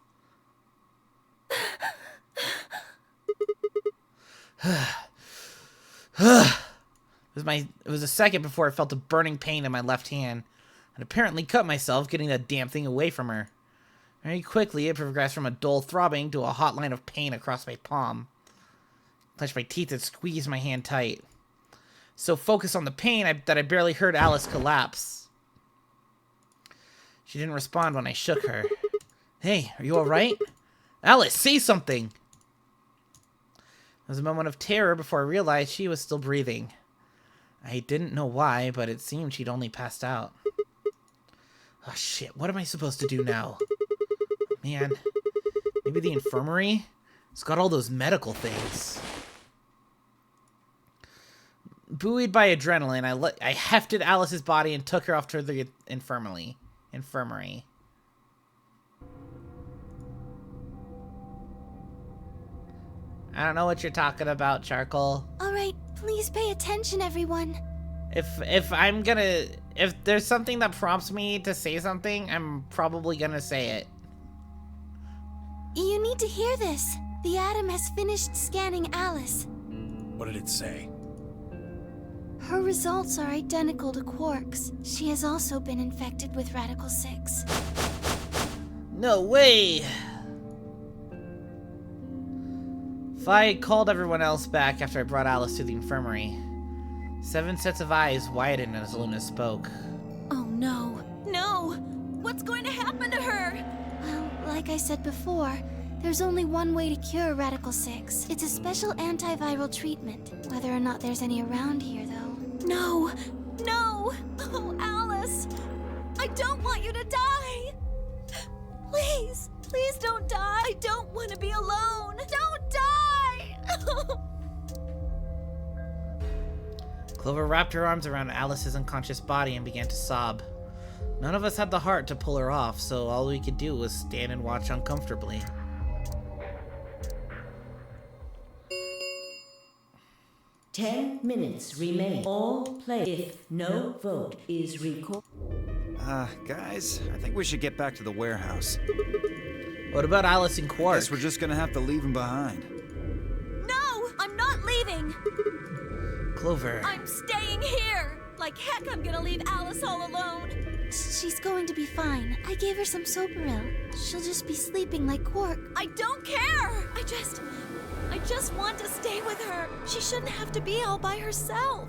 It was a second before I felt a burning pain in my left hand, and apparently cut myself getting that damn thing away from her. Very quickly, it progressed from a dull throbbing to a hot line of pain across my palm. I clenched my teeth and squeezed my hand tight. So focused on the pain that I barely heard Alice collapse. She didn't respond when I shook her. Hey, are you alright? Alice, say something! There was a moment of terror before I realized she was still breathing. I didn't know why, but it seemed she'd only passed out. Oh shit, what am I supposed to do now? Man, maybe the infirmary? It's got all those medical things. Buoyed by adrenaline, I hefted Alice's body and took her off to the infirmary. I don't know what you're talking about, Charcoal. Alright, please pay attention, everyone. If there's something that prompts me to say something, I'm probably gonna say it. You need to hear this. The Atom has finished scanning Alice. What did it say? Her results are identical to Quark's. She has also been infected with Radical 6. No way! Fi called everyone else back after I brought Alice to the infirmary. 7 sets of eyes widened as Luna spoke. Oh no. No! What's going to happen to her? Well, like I said before, there's only one way to cure Radical 6. It's a special antiviral treatment. Whether or not there's any around here, though. No! No! Oh, Alice! I don't want you to die! Please! Please don't die! I don't want to be alone! Don't die! Clover wrapped her arms around Alice's unconscious body and began to sob. None of us had the heart to pull her off, so all we could do was stand and watch uncomfortably. Ten minutes remain. All play if no vote is recorded. Guys, I think we should get back to the warehouse. What about Alice and Quark? Guess we're just gonna have to leave him behind. No! I'm not leaving! Clover. I'm staying here! Like heck, I'm gonna leave Alice all alone! She's going to be fine. I gave her some Soparil. She'll just be sleeping like Quark. I don't care! I just want to stay with her. She shouldn't have to be all by herself.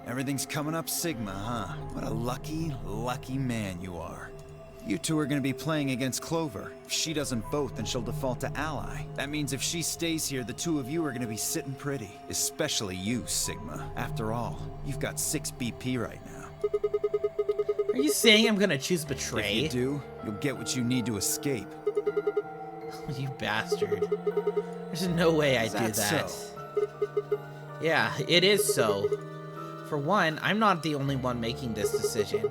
Everything's coming up Sigma, huh? What a lucky, lucky man you are. You two are gonna be playing against Clover. If she doesn't vote, then she'll default to ally. That means if she stays here, the two of you are gonna be sitting pretty. Especially you, Sigma. After all, you've got 6 BP right now. Are you saying I'm gonna choose Betray? If you do, you'll get what you need to escape. You bastard. There's no way I'd do that. So? Yeah, it is so. For one, I'm not the only one making this decision.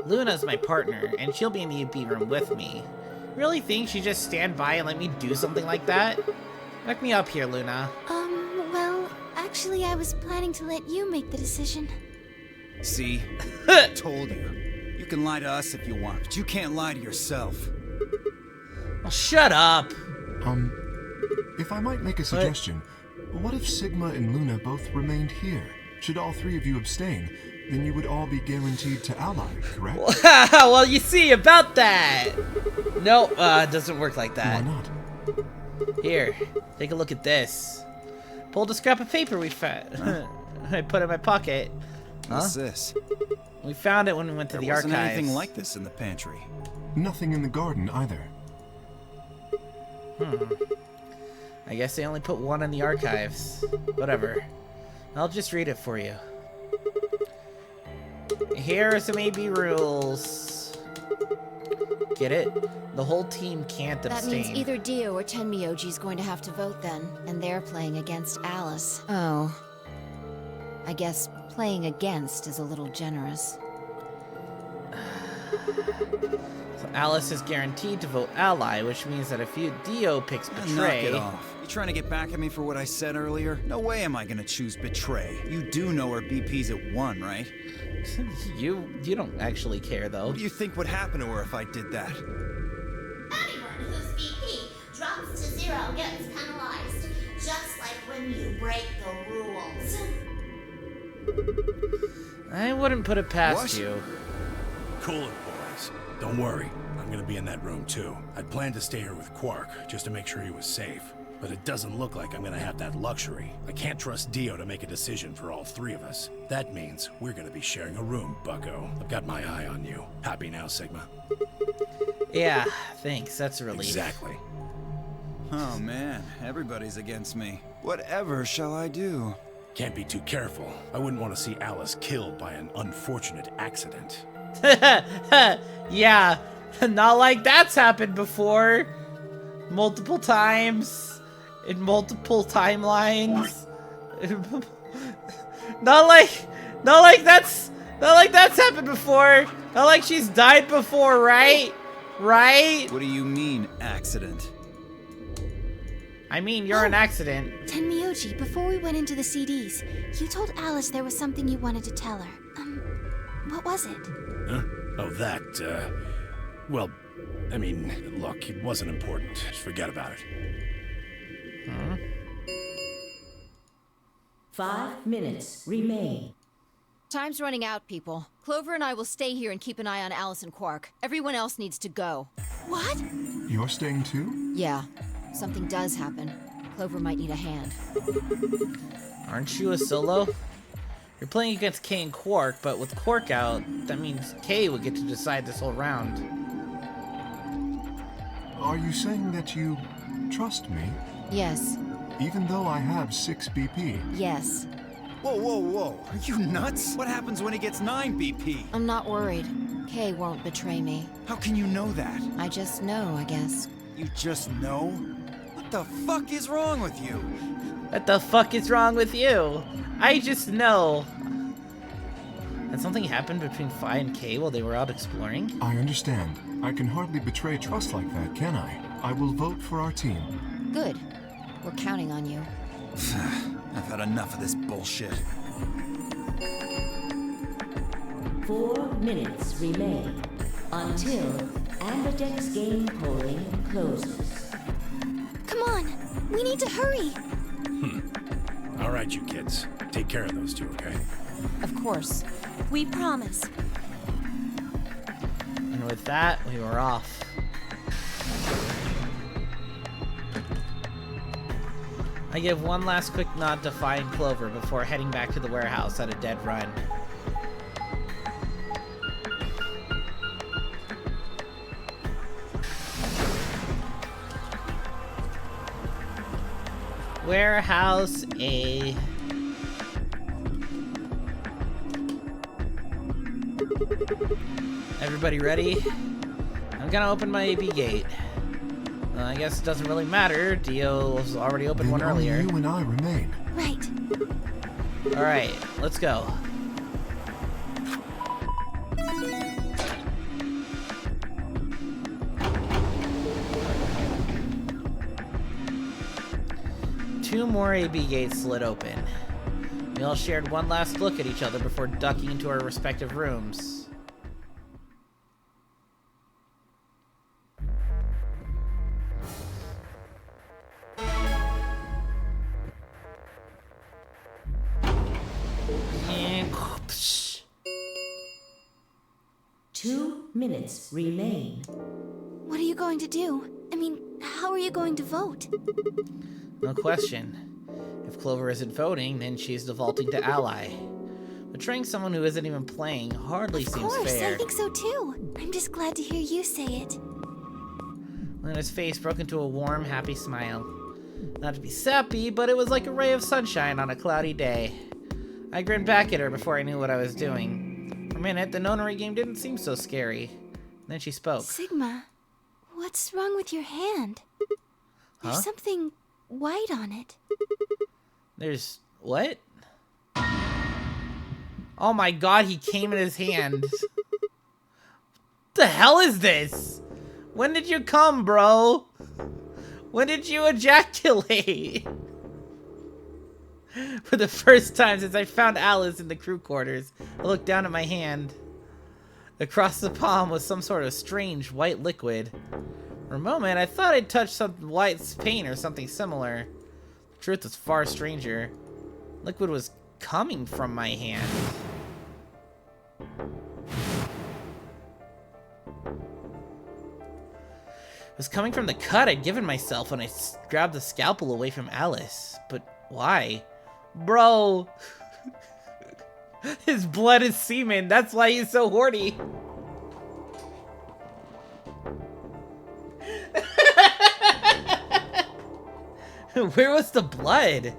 Luna's my partner, and she'll be in the UP room with me. Really think she'd just stand by and let me do something like that? Back me up here, Luna. Well, actually I was planning to let you make the decision. See? I told you. You can lie to us if you want, but you can't lie to yourself. Well, shut up! If I might make a suggestion, what if Sigma and Luna both remained here? Should all 3 of you abstain, then you would all be guaranteed to ally, correct? Well, you see, about that. No, it doesn't work like that. Why not? Here, take a look at this. Pulled a scrap of paper we found. Huh? I put it in my pocket. What's this? We found it when we went to the archives. There wasn't anything like this in the pantry. Nothing in the garden either. I guess they only put one in the archives. Whatever. I'll just read it for you. Here are some AB rules. Get it? The whole team can't abstain. That means either Dio or Tenmyoji's going to have to vote then, and they're playing against Alice. Oh. I guess playing against is a little generous. So Alice is guaranteed to vote ally, which means that if Dio picks betray... Knock it off. You trying to get back at me for what I said earlier? No way am I gonna choose betray. You do know our BP's at 1, right? You don't actually care, though. What do you think would happen to her if I did that? Anyone whose BP drops to 0 gets penalized, just like when you break the rules. I wouldn't put it past you. Cool it, boys. Don't worry. I'm gonna be in that room, too. I'd planned to stay here with Quark, just to make sure he was safe. But it doesn't look like I'm gonna have that luxury. I can't trust Dio to make a decision for all three of us. That means we're gonna be sharing a room, bucko. I've got my eye on you. Happy now, Sigma? Yeah, thanks. That's a relief. Exactly. Oh man, everybody's against me. Whatever shall I do? Can't be too careful. I wouldn't want to see Alice killed by an unfortunate accident. Yeah, not like that's happened before. Multiple times. In multiple timelines. not like that's happened before. Not like she's died before, right? Right? What do you mean, accident? I mean, you're an accident. Tenmyoji, before we went into the CDs, you told Alice there was something you wanted to tell her. What was it? Huh? Oh, that, well, I mean, look, it wasn't important. Just forget about it. Huh? 5 minutes remain. Time's running out, people. Clover and I will stay here and keep an eye on Alice and Quark. Everyone else needs to go. What? You're staying too? Yeah. Something does happen. Clover might need a hand. Aren't you a solo? You're playing against Kay and Quark, but with Quark out, that means Kay would get to decide this whole round. Are you saying that you trust me? Yes. Even though I have 6 BP? Yes. Whoa, whoa, whoa. Are you nuts? What happens when he gets 9 BP? I'm not worried. Kay won't betray me. How can you know that? I just know, I guess. You just know? What the fuck is wrong with you? What the fuck is wrong with you? I just know. Had something happened between Phi and Kay while they were out exploring? I understand. I can hardly betray trust like that, can I? I will vote for our team. Good. We're counting on you. I've had enough of this bullshit. 4 minutes remain until Ambidex game polling closes. Come on! We need to hurry! All right, you kids. Take care of those two, okay? Of course. We promise. And with that, we were off. I give one last quick nod to Phi and Clover before heading back to the warehouse at a dead run. Warehouse A. Everybody ready? I'm gonna open my AB gate. I guess it doesn't really matter. Dio's already opened one earlier. You and I remain. Right. Alright, let's go. Two more AB gates slid open. We all shared one last look at each other before ducking into our respective rooms. minutes remain. What are you going to do? I mean, how are you going to vote? No question. If Clover isn't voting, then she's defaulting to ally. Betraying someone who isn't even playing hardly seems Of course, fair. I think so too. I'm just glad to hear you say it. Luna's face broke into a warm, happy smile. Not to be sappy, but it was like a ray of sunshine on a cloudy day. I grinned back at her before I knew what I was doing. For a minute, the nonary game didn't seem so scary. Then she spoke. Sigma, what's wrong with your hand? There's Huh? something white on it. There's... what? Oh my god, he came in his hand. What the hell is this? When did you come, bro? When did you ejaculate? For the first time since I found Alice in the crew quarters, I looked down at my hand. Across the palm was some sort of strange white liquid. For a moment, I thought I'd touched some white paint or something similar. The truth was far stranger. Liquid was coming from my hand. It was coming from the cut I'd given myself when I grabbed the scalpel away from Alice. But why? Bro! His blood is semen, that's why he's so horny. Where was the blood?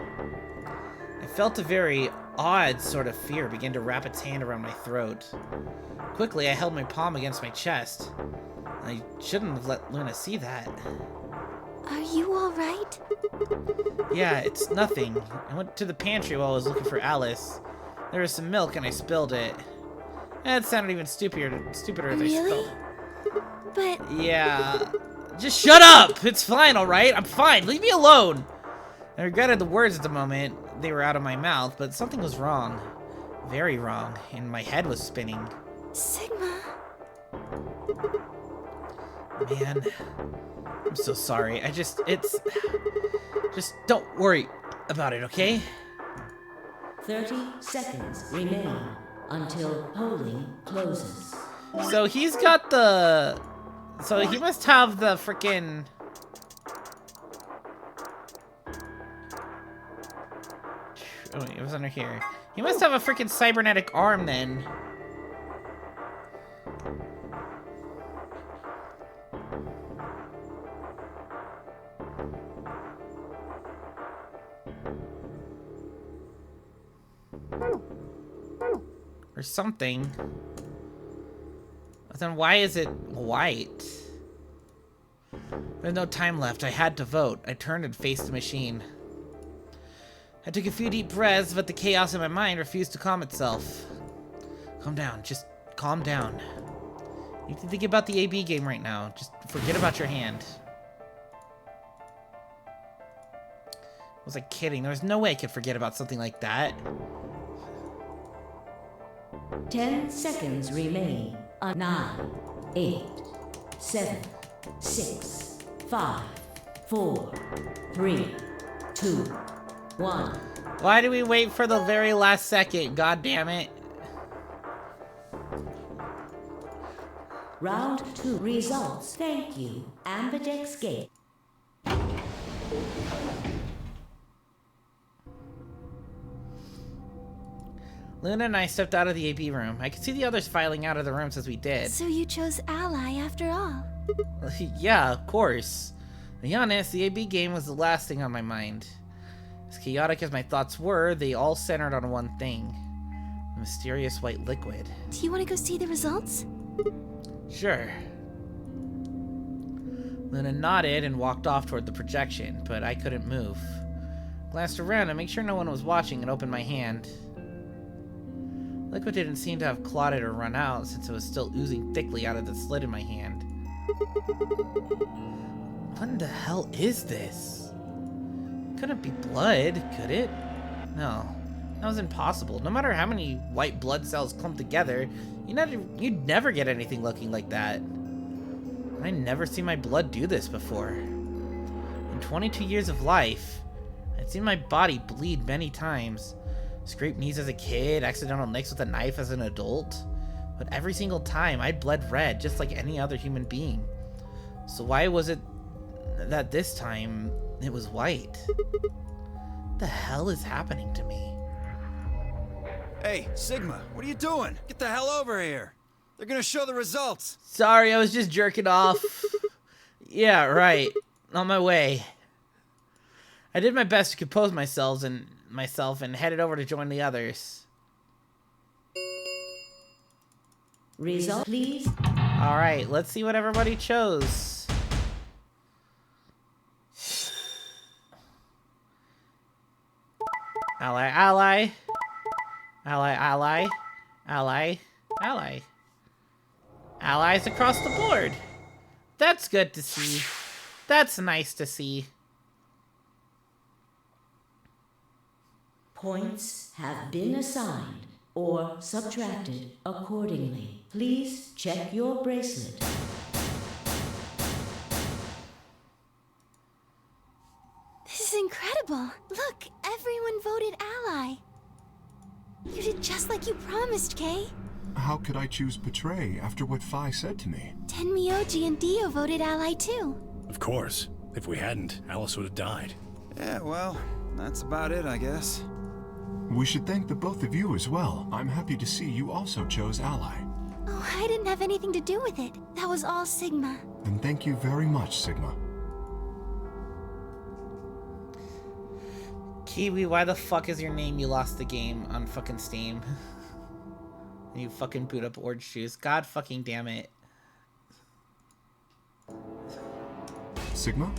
I felt a very odd sort of fear begin to wrap its hand around my throat. Quickly, I held my palm against my chest. I shouldn't have let Luna see that. Are you alright? Yeah, it's nothing. I went to the pantry while I was looking for Alice. There was some milk and I spilled it. That sounded even stupider if I spilled. But... Yeah. Just shut up! It's fine, alright? I'm fine. Leave me alone! I regretted the words at the moment they were out of my mouth, but something was wrong. Very wrong. And my head was spinning. Sigma... Man, I'm so sorry. Just don't worry about it, okay? 30 seconds remain until polling closes. So he's got the... So he must have the frickin'... Oh, it was under here. He must have a frickin' cybernetic arm then. Or something. But then why is it white? There's no time left. I had to vote. I turned and faced the machine. I took a few deep breaths, but the chaos in my mind refused to calm itself. Calm down. Just calm down. You need to think about the AB game right now. Just forget about your hand. Was I kidding? There was no way I could forget about something like that. 10 seconds remain. 9, 8, 7, 6, 5, 4, 3, 2, 1. Why do we wait for the very last second? God damn it. Round 2 results. Thank you. Ambidex Gate. Luna and I stepped out of the AB room. I could see the others filing out of the rooms as we did. So you chose Ally after all? Yeah, of course. To be honest, the AB game was the last thing on my mind. As chaotic as my thoughts were, they all centered on one thing. A mysterious white liquid. Do you want to go see the results? Sure. Luna nodded and walked off toward the projection, but I couldn't move. Glanced around to make sure no one was watching and opened my hand. Liquid didn't seem to have clotted or run out, since it was still oozing thickly out of the slit in my hand. What in the hell is this? Couldn't be blood, could it? No, that was impossible. No matter how many white blood cells clumped together, you'd never get anything looking like that. I never seen my blood do this before. In 22 years of life, I'd seen my body bleed many times. Scraped knees as a kid, accidental nicks with a knife as an adult. But every single time, I bled red just like any other human being. So why was it that this time it was white? What the hell is happening to me? Hey, Sigma, what are you doing? Get the hell over here. They're gonna show the results. Sorry, I was just jerking off. Yeah, right. On my way. I did my best to compose myself and headed over to join the others. Result, please. Alright, let's see what everybody chose. Ally, ally. Ally, ally. Ally, ally. Allies across the board. That's good to see. That's nice to see. Points have been assigned or subtracted accordingly. Please check your bracelet. This is incredible. Look, everyone voted ally. You did just like you promised, Kay. How could I choose Betray after what Phi said to me? Tenmyoji and Dio voted ally too. Of course. If we hadn't, Alice would have died. Yeah, well, that's about it, I guess. We should thank the both of you as well. I'm happy to see you also chose Ally. Oh, I didn't have anything to do with it. That was all Sigma. And thank you very much, Sigma. Kiwi, why the fuck is your name You Lost the Game on fucking Steam? You fucking boot up Orange Juice. God fucking damn it. Sigma?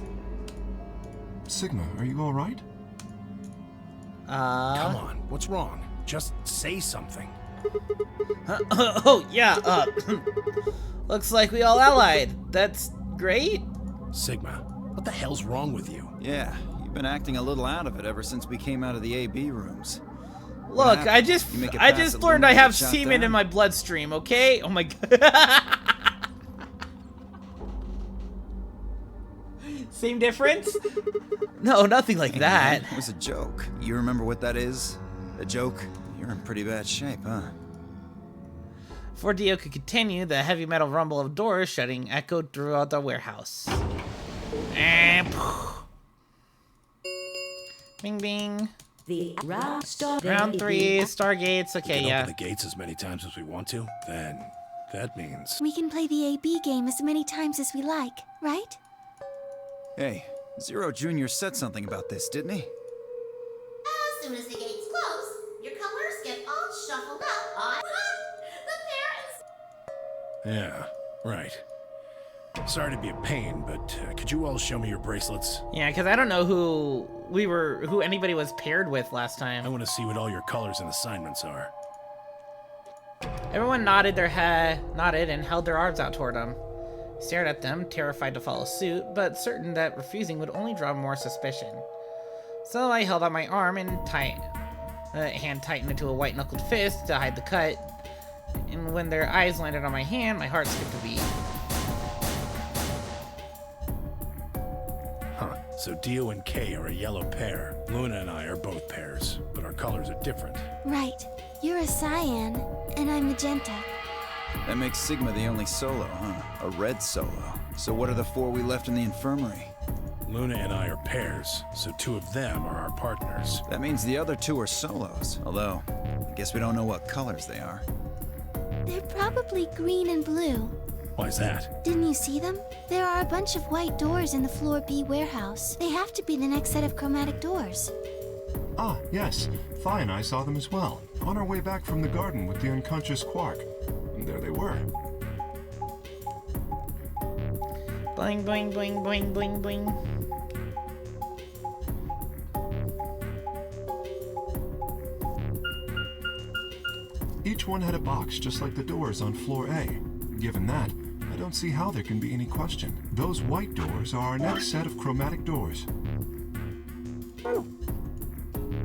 Sigma, are you alright? Come on, what's wrong? Just say something. Oh, yeah, looks like we all allied. That's great. Sigma, what the hell's wrong with you? Yeah, you've been acting a little out of it ever since we came out of the AB rooms. Look, I just learned I have semen in my bloodstream, okay? Oh my god. Same difference? No, nothing like that. It was a joke. You remember what that is? A joke? You're in pretty bad shape, huh? Before Dio could continue, the heavy metal rumble of doors shutting echoed throughout the warehouse. And bing bing. The round Round 3, Stargates. Okay, we can yeah. open the gates as many times as we want to. Then that means We can play the AB game as many times as we like, right? Hey, Zero Jr. said something about this, didn't he? As soon as the gates close, your colors get all shuffled up on the parents. yeah, right. Sorry to be a pain, but could you all show me your bracelets? Yeah, because I don't know who anybody was paired with last time. I want to see what all your colors and assignments are. Everyone nodded their head, and held their arms out toward him. He stared at them, terrified to follow suit, but certain that refusing would only draw more suspicion. So I held out my arm and hand tightened into a white-knuckled fist to hide the cut. And when their eyes landed on my hand, my heart skipped a beat. Huh. So Dio and Kay are a yellow pair. Luna and I are both pairs, but our colors are different. Right. You're a cyan, and I'm magenta. That makes Sigma the only solo, huh? A red solo. So what are the 4 we left in the infirmary? Luna and I are pairs, so 2 of them are our partners. That means the other 2 are solos. Although, I guess we don't know what colors they are. They're probably green and blue. Why's that? Didn't you see them? There are a bunch of white doors in the Floor B warehouse. They have to be the next set of chromatic doors. Ah, yes. Phi and I saw them as well, on our way back from the garden with the unconscious Quark. And there they were. Boing, boing, boing, boing, boing, boing. Each one had a box just like the doors on floor A. Given that, I don't see how there can be any question. Those white doors are our next set of chromatic doors.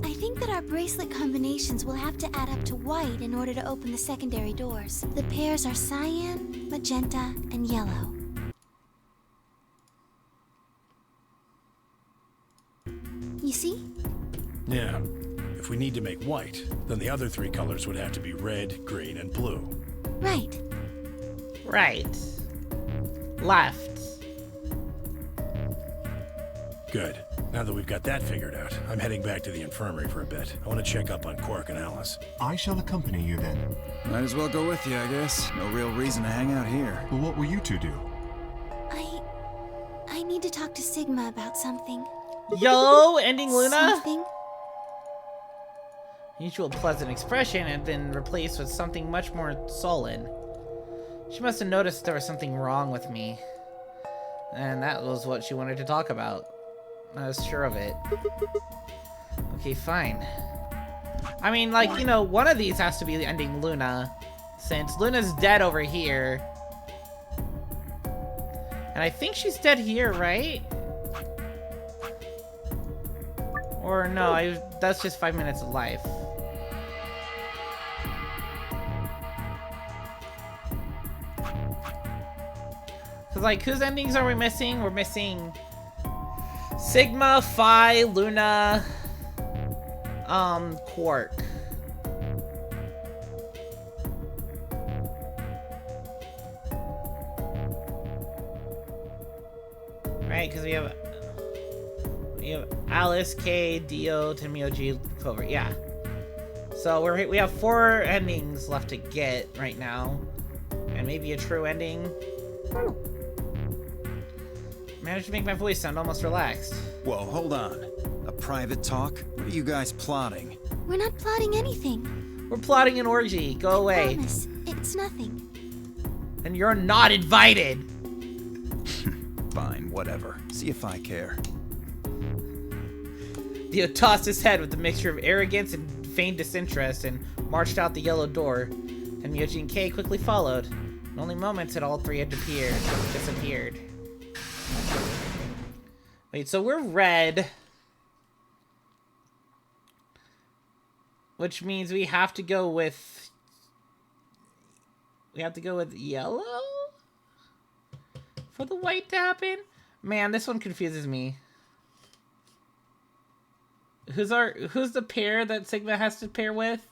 I think that our bracelet combinations will have to add up to white in order to open the secondary doors. The pairs are cyan, magenta, and yellow. You see? Yeah. If we need to make white, then the other 3 colors would have to be red, green, and blue. Right. Right. Left. Good. Now that we've got that figured out, I'm heading back to the infirmary for a bit. I want to check up on Quark and Alice. I shall accompany you then. Might as well go with you, I guess. No real reason to hang out here. Well, what will you two do? I need to talk to Sigma about something. Yo, ending Luna? Something? Usual pleasant expression had been replaced with something much more sullen. She must have noticed there was something wrong with me. And that was what she wanted to talk about. I was sure of it. Okay, fine. I mean, like, you know, one of these has to be ending Luna. Since Luna's dead over here. And I think she's dead here, right? Or no, that's just 5 minutes of life. Cause like, whose endings are we missing? We're missing Sigma, Phi, Luna, Quark. Right, because we have Alice, K, Dio, Tenmyoji, Clover. Yeah. So we have 4 endings left to get right now, and maybe a true ending. Managed to make my voice sound almost relaxed. Whoa, hold on. A private talk? What are you guys plotting? We're not plotting anything. We're plotting an orgy. Go away. Promise, it's nothing. And you're not invited. Fine, whatever. See if I care. Dio tossed his head with a mixture of arrogance and feigned disinterest and marched out the yellow door. And Myoji and Kei quickly followed. In only moments had all 3 had disappeared. Wait, so we're red. Which means we have to go with... We have to go with yellow? For the white to happen? Man, this one confuses me. Who's the pair that Sigma has to pair with?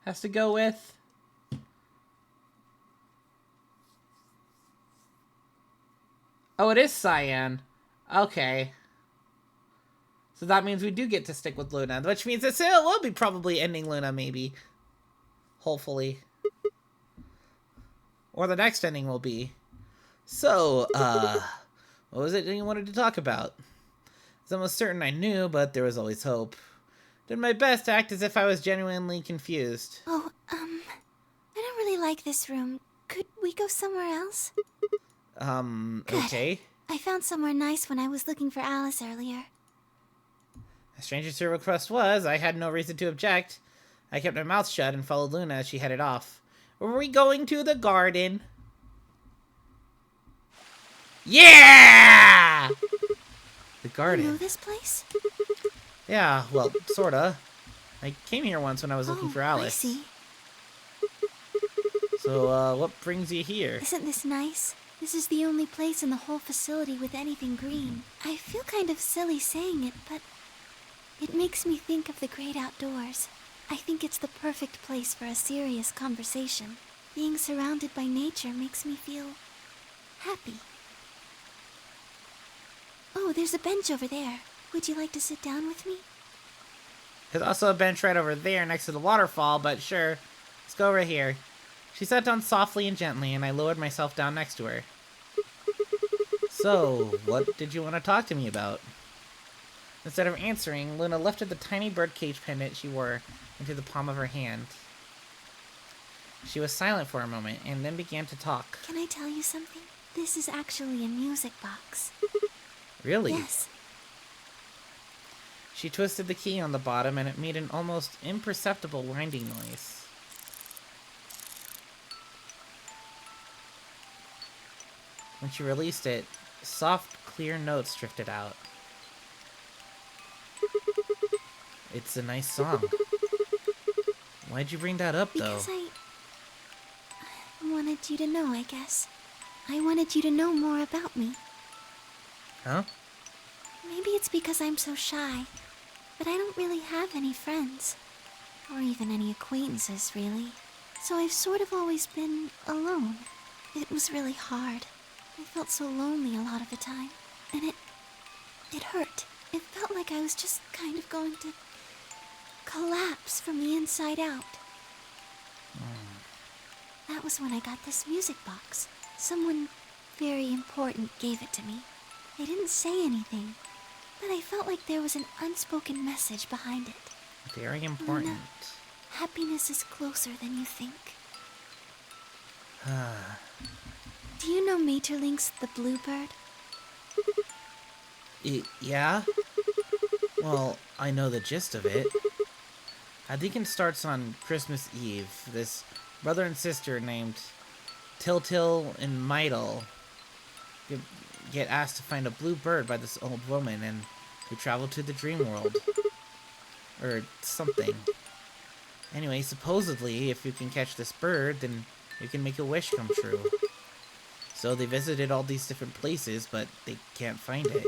Has to go with? Oh, it is Cyan. Okay. So that means we do get to stick with Luna, which means it will be probably ending Luna, maybe. Hopefully. Or the next ending will be. So, what was it you wanted to talk about? It's almost certain I knew, but there was always hope. Did my best to act as if I was genuinely confused. Oh, I don't really like this room. Could we go somewhere else? Okay. I found somewhere nice when I was looking for Alice earlier. As strange as her request was, I had no reason to object. I kept my mouth shut and followed Luna as she headed off. Were we going to the garden? Yeah! The garden. You know this place? Yeah, well, sorta. I came here once when I was looking for Alice. I see. So, what brings you here? Isn't this nice? This is the only place in the whole facility with anything green. I feel kind of silly saying it, but it makes me think of the great outdoors. I think it's the perfect place for a serious conversation. Being surrounded by nature makes me feel happy. Oh, there's a bench over there. Would you like to sit down with me? There's also a bench right over there next to the waterfall, but sure. Let's go over here. She sat down softly and gently, and I lowered myself down next to her. So, what did you want to talk to me about? Instead of answering, Luna lifted the tiny birdcage pendant she wore into the palm of her hand. She was silent for a moment, and then began to talk. Can I tell you something? This is actually a music box. Really? Yes. She twisted the key on the bottom, and it made an almost imperceptible winding noise. When she released it, soft, clear notes drifted out. It's a nice song. Why'd you bring that up, though? Because I wanted you to know, I guess. I wanted you to know more about me. Huh? Maybe it's because I'm so shy, but I don't really have any friends. Or even any acquaintances, really. So I've sort of always been alone. It was really hard. I felt so lonely a lot of the time. And it hurt. It felt like I was just kind of going to collapse from the inside out. That was when I got this music box. Someone very important gave it to me. They didn't say anything, but I felt like there was an unspoken message behind it. Very important. Happiness is closer than you think. Do you know Maeterlinck's The Bluebird? Yeah? Well, I know the gist of it. I think it starts on Christmas Eve. This brother and sister named Tiltil and Meitel get asked to find a blue bird by this old woman, and they travel to the dream world. Or something. Anyway, supposedly, if you can catch this bird, then you can make a wish come true. So they visited all these different places, but they can't find it.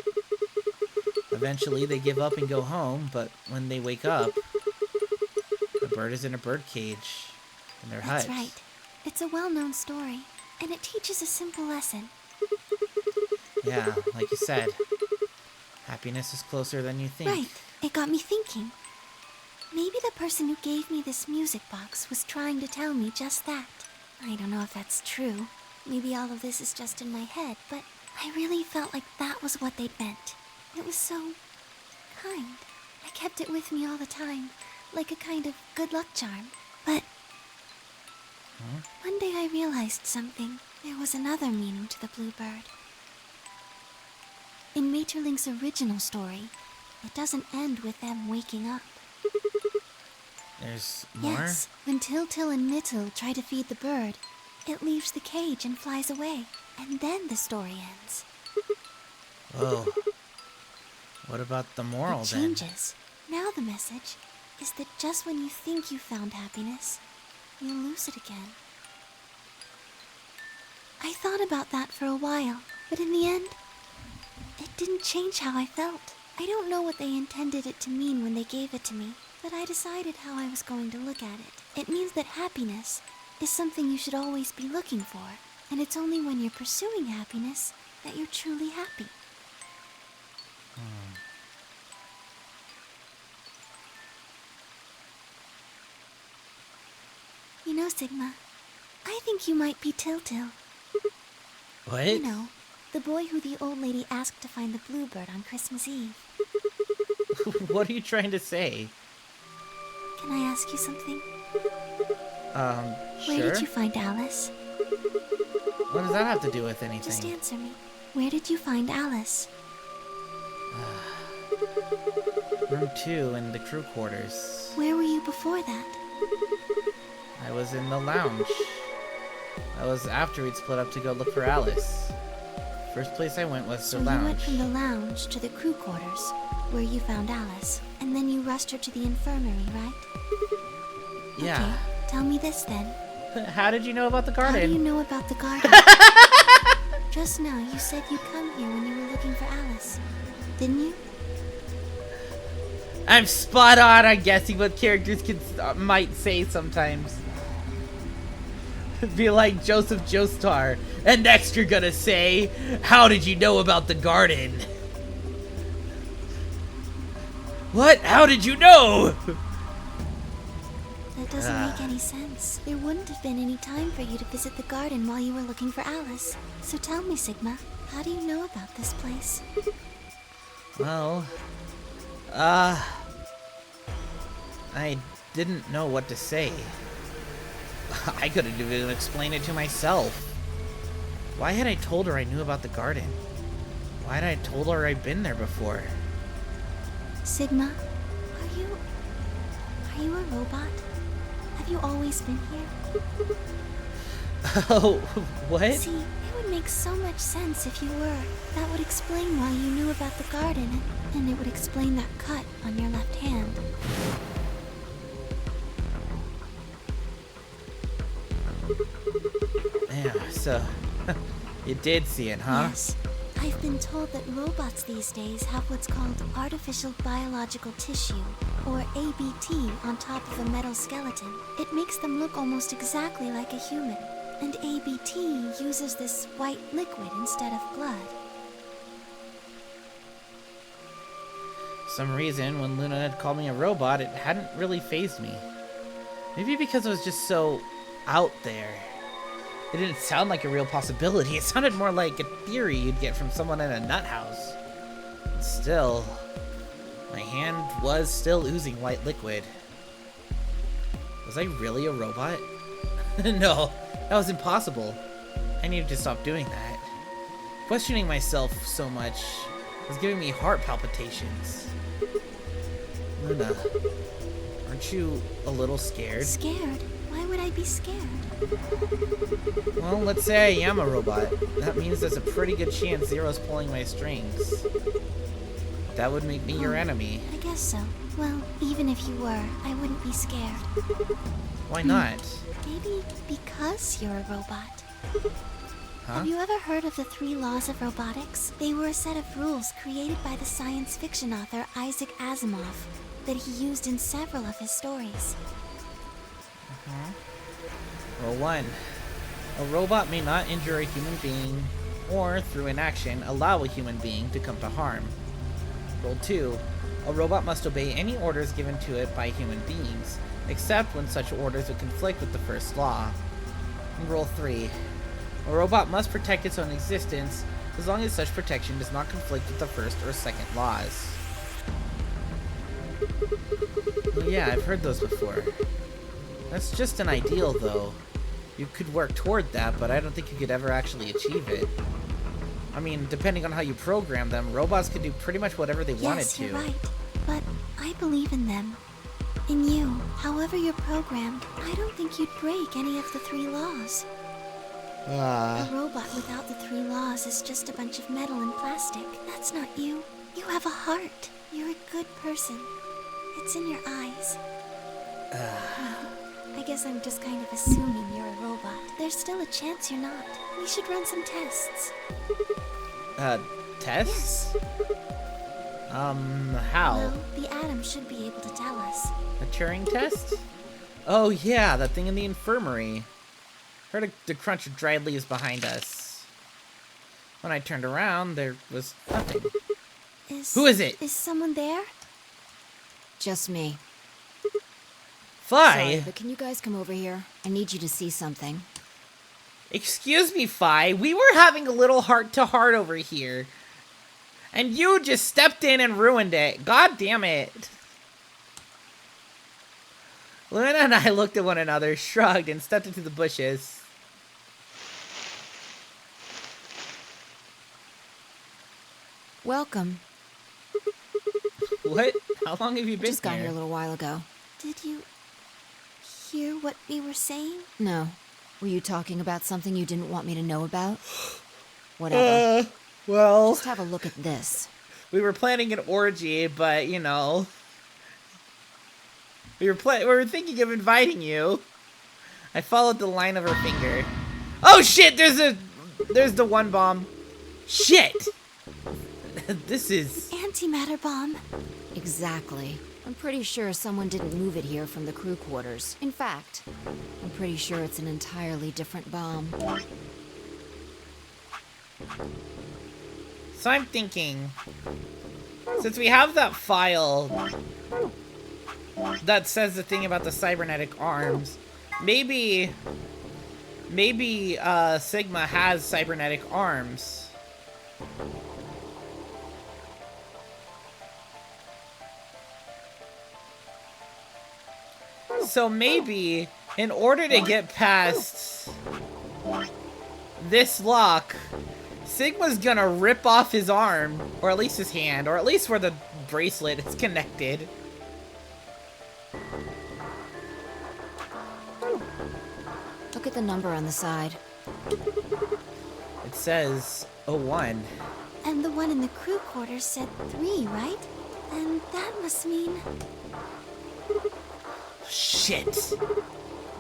Eventually, they give up and go home, but when they wake up, the bird is in a bird cage in their hut. That's right. It's a well-known story, and it teaches a simple lesson. Yeah, like you said, happiness is closer than you think. Right. It got me thinking. Maybe the person who gave me this music box was trying to tell me just that. I don't know if that's true. Maybe all of this is just in my head, but I really felt like that was what they meant. It was so kind. I kept it with me all the time, like a kind of good luck charm. But one day I realized something. There was another meaning to the bluebird. In Maeterlinck's original story, it doesn't end with them waking up. There's more? Yes, when Tiltil and Nittil try to feed the bird, it leaves the cage and flies away. And then the story ends. Whoa. What about the moral It then? changes. Now the message is that just when you think you found happiness, you lose it again. I thought about that for a while, but in the end, it didn't change how I felt. I don't know what they intended it to mean when they gave it to me, but I decided how I was going to look at it. It means that happiness is something you should always be looking for, and it's only when you're pursuing happiness that you're truly happy. You know, Sigma, I think you might be Tiltil. What? You know, the boy who the old lady asked to find the bluebird on Christmas Eve. What are you trying to say? Can I ask you something? Sure. Where did you find Alice? What does that have to do with anything? Just answer me. Where did you find Alice? Room 2 in the crew quarters. Where were you before that? I was in the lounge. That was after we'd split up to go look for Alice. First place I went was So the you lounge. went from the lounge to the crew quarters, where you found Alice, and then you rushed her to the infirmary, right? Yeah. Okay, tell me this then. How did you know about the garden? How do you know about the garden? Just now you said you'd come here when you were looking for Alice, didn't you? I'm spot on guessing what characters might say sometimes. Be like Joseph Joestar. And next you're gonna say, how did you know about the garden? What? How did you know? That doesn't make any sense. There wouldn't have been any time for you to visit the garden while you were looking for Alice. So tell me, Sigma, how do you know about this place? Well, I didn't know what to say. I couldn't even explain it to myself. Why had I told her I knew about the garden? Why had I told her I'd been there before? Sigma, are you a robot? Have you always been here? Oh, what? See, it would make so much sense if you were. That would explain why you knew about the garden, and it would explain that cut on your left hand. Yeah, so you did see it, huh? Yes. I've been told that robots these days have what's called artificial biological tissue, or ABT, on top of a metal skeleton. It makes them look almost exactly like a human. And ABT uses this white liquid instead of blood. For some reason, when Luna had called me a robot, it hadn't really fazed me. Maybe because it was just so out there. It didn't sound like a real possibility. It sounded more like a theory you'd get from someone in a nut house. But still, my hand was still oozing white liquid. Was I really a robot? No, that was impossible. I needed to stop doing that. Questioning myself so much was giving me heart palpitations. Luna, aren't you a little scared? Scared? Why would I be scared? Well, let's say I am a robot. That means there's a pretty good chance Zero's pulling my strings. That would make me your enemy. I guess so. Well, even if you were, I wouldn't be scared. Why not? Maybe because you're a robot. Huh? Have you ever heard of the 3 laws of robotics? They were a set of rules created by the science fiction author Isaac Asimov that he used in several of his stories. Rule 1. A robot may not injure a human being or, through inaction, allow a human being to come to harm. Rule 2. A robot must obey any orders given to it by human beings, except when such orders would conflict with the first law. And Rule 3. A robot must protect its own existence as long as such protection does not conflict with the first or second laws. Well, yeah, I've heard those before. That's just an ideal, though. You could work toward that, but I don't think you could ever actually achieve it. I mean, depending on how you program them, robots could do pretty much whatever they wanted to. Yes, you're right. But I believe in them. In you. However you're programmed, I don't think you'd break any of the 3 laws. A robot without the 3 laws is just a bunch of metal and plastic. That's not you. You have a heart. You're a good person. It's in your eyes. I guess I'm just kind of assuming you're a robot. There's still a chance you're not. We should run some tests. Tests? Yes. How? Well, the Atom should be able to tell us. A Turing test? Oh yeah, that thing in the infirmary. Heard the crunch of dried leaves behind us. When I turned around, there was nothing. Who is it? Is someone there? Just me. Fi! Sorry, but can you guys come over here? I need you to see something. Excuse me, Fi. We were having a little heart-to-heart over here. And you just stepped in and ruined it. God damn it. Luna and I looked at one another, shrugged, and stepped into the bushes. Welcome. What? How long have you been Just got here a little while ago. Did you hear what we were saying? No. Were you talking about something you didn't want me to know about? Whatever. Well... Just have a look at this. We were planning an orgy, but, you know... We were thinking of inviting you. I followed the line of her finger. Oh shit, there's the one bomb. Shit! This is... Antimatter bomb. Exactly. I'm pretty sure someone didn't move it here from the crew quarters. In fact, I'm pretty sure it's an entirely different bomb. So I'm thinking, since we have that file that says the thing about the cybernetic arms, maybe Sigma has cybernetic arms. So maybe, in order to get past this lock, Sigma's gonna rip off his arm, or at least his hand, or at least where the bracelet is connected. Look at the number on the side. It says 01. And the one in the crew quarters said 3, right? And that must mean... Shit!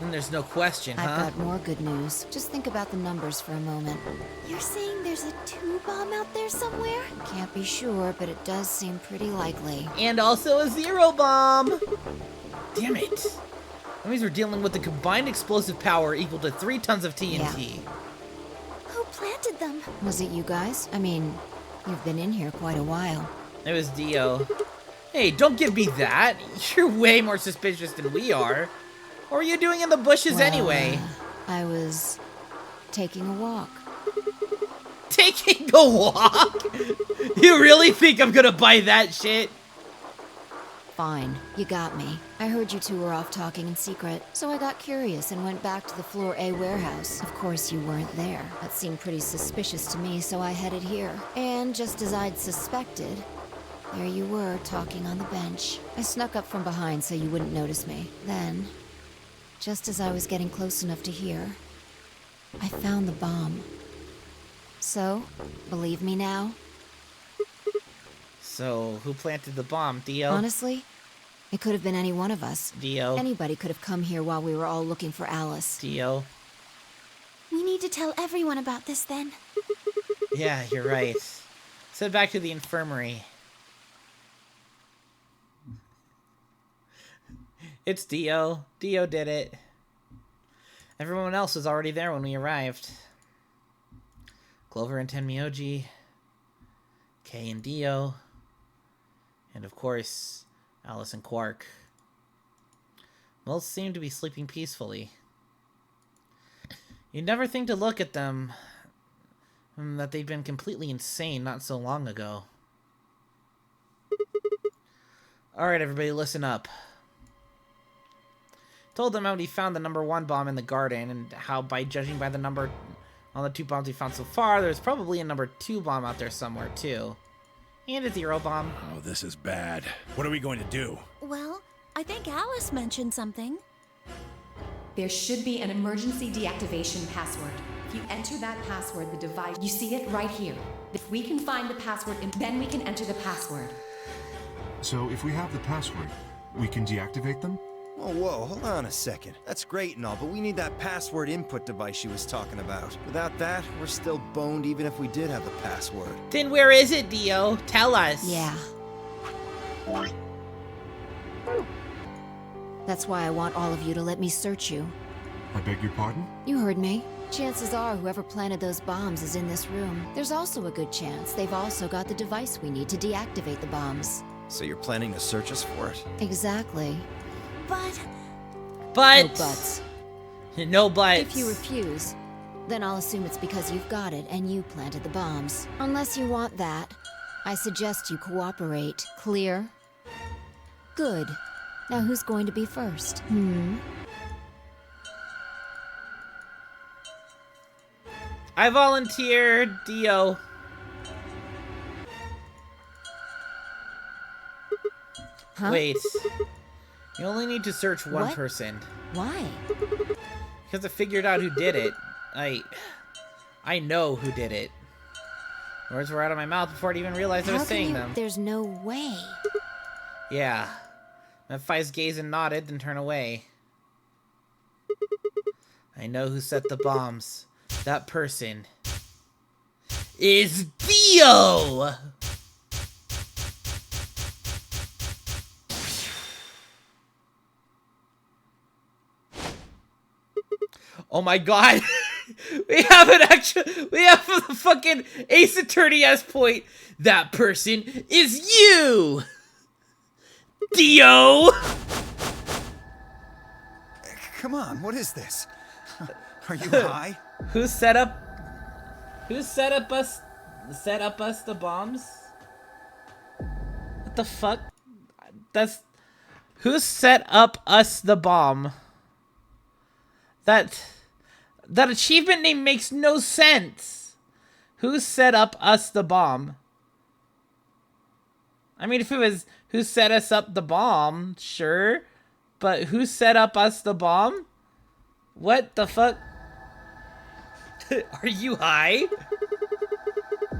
Then there's no question, huh? I've got more good news. Just think about the numbers for a moment. You're saying there's a 2 bomb out there somewhere? Can't be sure, but it does seem pretty likely. And also a 0 bomb! Damn it. That means we're dealing with a combined explosive power equal to 3 tons of TNT. Yeah. Who planted them? Was it you guys? I mean, you've been in here quite a while. It was Dio. Hey, don't give me that. You're way more suspicious than we are. What were you doing in the bushes anyway? I was taking a walk. Taking a walk? You really think I'm gonna buy that shit? Fine, you got me. I heard you two were off talking in secret, so I got curious and went back to the Floor A warehouse. Of course, you weren't there. That seemed pretty suspicious to me, so I headed here. And just as I'd suspected, there you were, talking on the bench. I snuck up from behind so you wouldn't notice me. Then, just as I was getting close enough to hear, I found the bomb. So, believe me now? So, who planted the bomb, Dio? Honestly, it could have been any one of us. Dio. Anybody could have come here while we were all looking for Alice. Dio. We need to tell everyone about this then. Yeah, you're right. Let's head back to the infirmary. It's Dio. Dio did it. Everyone else was already there when we arrived. Clover and Tenmyoji, Kay and Dio, and of course, Alice and Quark. Most seem to be sleeping peacefully. You'd never think to look at them that they'd been completely insane not so long ago. Alright, everybody, listen up. Told them how he found the #1 bomb in the garden, and how by judging by the number on the 2 bombs we found so far, there's probably a #2 bomb out there somewhere, too. And a 0 bomb. Oh, this is bad. What are we going to do? Well, I think Alice mentioned something. There should be an emergency deactivation password. If you enter that password, the device, you see it right here. If we can find the password, then we can enter the password. So if we have the password, we can deactivate them? Oh, whoa, hold on a second. That's great and all, but we need that password input device she was talking about. Without that, we're still boned even if we did have the password. Then where is it, Dio? Tell us. Yeah. That's why I want all of you to let me search you. I beg your pardon? You heard me. Chances are whoever planted those bombs is in this room. There's also a good chance they've also got the device we need to deactivate the bombs. So you're planning to search us for it? Exactly. But... No buts. No buts. If you refuse, then I'll assume it's because you've got it and you planted the bombs. Unless you want that, I suggest you cooperate. Clear? Good. Now who's going to be first? I volunteered, Dio. Huh? Wait. You only need to search one What? person. Why? Because I figured out who did it. I know who did it. Words were out of my mouth before I even realized I was saying them. There's no way. Yeah. Memphis gazed and nodded, then turned away. I know who set the bombs. That person is Dio! Oh my god! we have a fucking Ace Attorney-esque point. That person is you! Dio! Come on, what is this? Are you high? Who set up us the bombs? What the fuck? Who set up us the bomb? That achievement name makes no sense. Who set up us the bomb? I mean, if it was who set us up the bomb, sure. But who set up us the bomb? What the fuck? Are you high?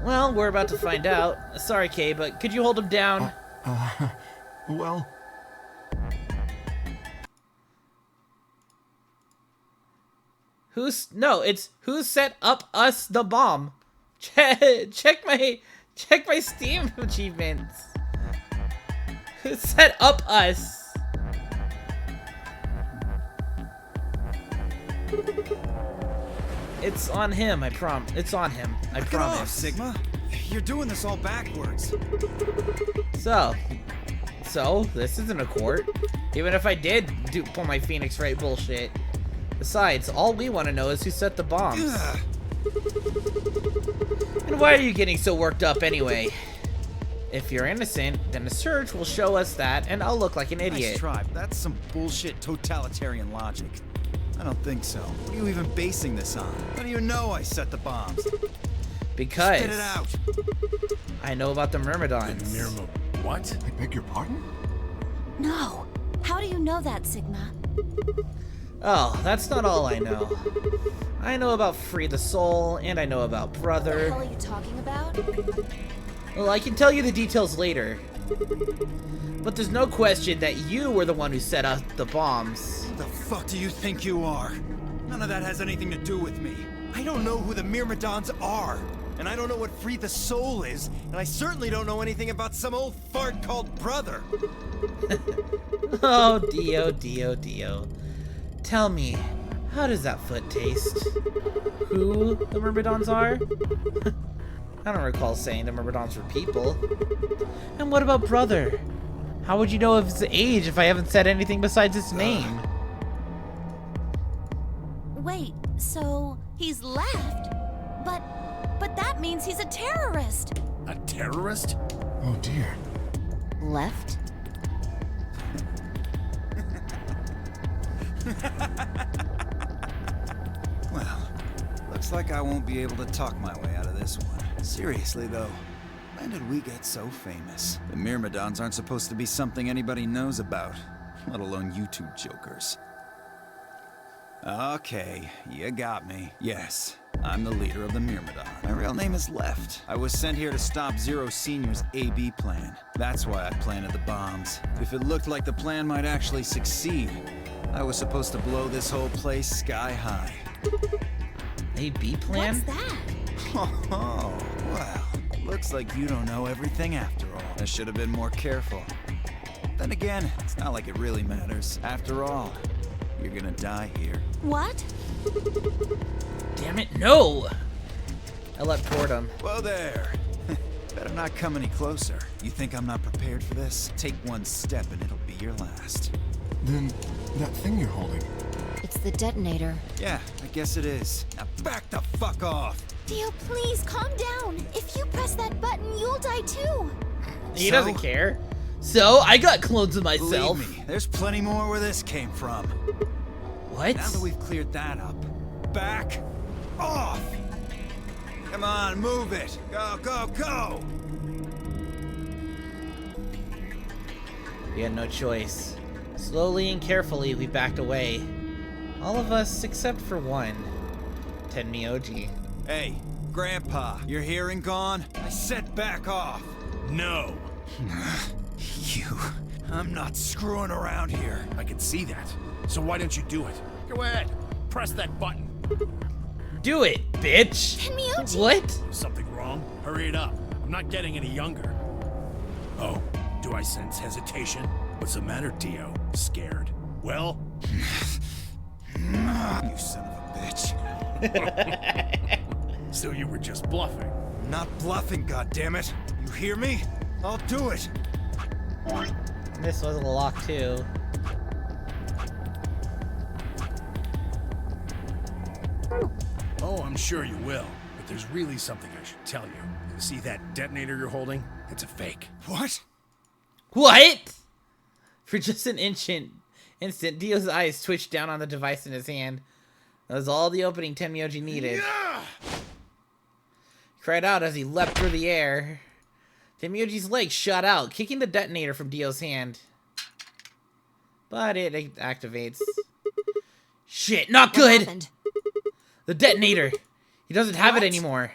Well, we're about to find out. Sorry, Kay, but could you hold him down? Well... It's who set up us the bomb? Check my Steam achievements. Who set up us? It's on him, I promise. It's on him, I Knock it off, promise. Sigma. You're doing this all backwards. So, this isn't a court. Even if I did pull my Phoenix Wright bullshit. Besides, all we want to know is who set the bombs. Ugh. And why are you getting so worked up anyway? If you're innocent, then a search will show us that, and I'll look like an idiot. Nice try, but that's some bullshit totalitarian logic. I don't think so. What are you even basing this on? How do you know I set the bombs? Because Spit it out. I know about the Myrmidons. What? I beg your pardon? No. How do you know that, Sigma? Oh, that's not all I know. I know about Free the Soul, and I know about What the Brother. hell are you talking about? Well, I can tell you the details later. But there's no question that you were the one who set up the bombs. Who the fuck do you think you are? None of that has anything to do with me. I don't know who the Myrmidons are. And I don't know what Free the Soul is. And I certainly don't know anything about some old fart called Brother. Oh, Dio. Tell me, how does that foot taste? Who the Myrmidons are? I don't recall saying the Myrmidons were people. And what about Brother? How would you know of his age if I haven't said anything besides his name? Wait, so he's left? But that means he's a terrorist. A terrorist? Oh dear. Left? Well, looks like I won't be able to talk my way out of this one. Seriously, though, when did we get so famous? The Myrmidons aren't supposed to be something anybody knows about, let alone you two jokers. Okay, you got me. Yes, I'm the leader of the Myrmidon. My real name is Left. I was sent here to stop Zero Senior's AB plan. That's why I planted the bombs. If it looked like the plan might actually succeed, I was supposed to blow this whole place sky high. AB plan? What's that? Oh, well, looks like you don't know everything after all. I should have been more careful. Then again, it's not like it really matters. After all, you're gonna die here. What? Damn it, no! I leapt toward him. Whoa there. Better not come any closer. You think I'm not prepared for this? Take one step and it'll be your last. Then, that thing you're holding. It's the detonator. Yeah, I guess it is. Now back the fuck off! Dio, please calm down. If you press that button, you'll die too. He doesn't care. So, I got clones of myself. Believe me, there's plenty more where this came from. What? Now that we've cleared that up, back off! Come on, move it! Go, go, go! We had no choice. Slowly and carefully, we backed away. All of us except for one. Tenmyoji. Hey, Grandpa, your hearing gone? I said back off! No. I'm not screwing around here. I can see that. So why don't you do it? Go ahead. Press that button. Do it, bitch! Tenmyoji! What? Something wrong? Hurry it up. I'm not getting any younger. Oh, do I sense hesitation? What's the matter, Dio? Scared? Well? You son of a bitch. So you were just bluffing. Not bluffing, goddammit. You hear me? I'll do it. This was a lock too. Oh, I'm sure you will. But there's really something I should tell you. See that detonator you're holding? It's a fake. What? What? For just an instant, Dio's eyes twitched down on the device in his hand. That was all the opening Tenmyoji needed. Yeah! He cried out as he leapt through the air. Tenmyoji's leg shot out, kicking the detonator from Dio's hand. But it activates. Shit, not good! Happened? The detonator! He doesn't have it anymore.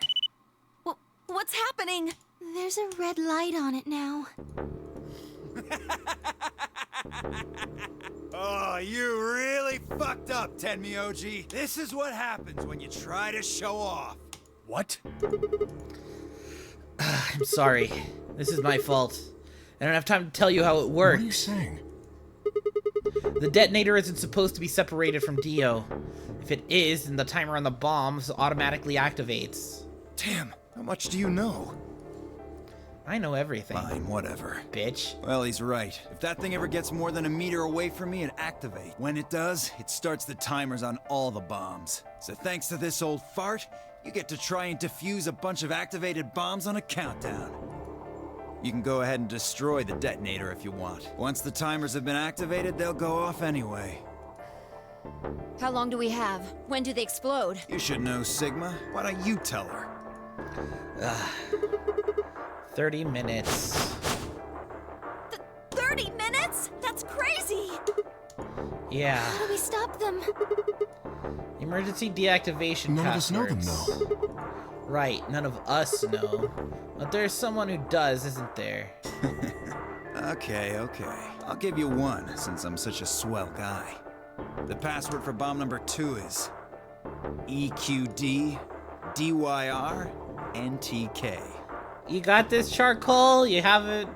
What's happening? There's a red light on it now. Oh, you really fucked up, Tenmyoji. This is what happens when you try to show off. What? I'm sorry. This is my fault. I don't have time to tell you how it worked. What are you saying? The detonator isn't supposed to be separated from Dio. If it is, then the timer on the bombs automatically activates. Damn, how much do you know? I know everything. Fine, whatever. Bitch. Well, he's right. If that thing ever gets more than a meter away from me, it activates. When it does, it starts the timers on all the bombs. So thanks to this old fart, you get to try and defuse a bunch of activated bombs on a countdown. You can go ahead and destroy the detonator if you want. Once the timers have been activated, they'll go off anyway. How long do we have? When do they explode? You should know, Sigma. Why don't you tell her? 30 minutes. 30 minutes? That's crazy! Yeah. How do we stop them? Emergency deactivation None of us know them, passwords. though. Right, none of us know. But there's someone who does, isn't there? Okay. I'll give you one, since I'm such a swell guy. The password for bomb number 2 is EQD DYR NTK. You got this, Charcoal? You have it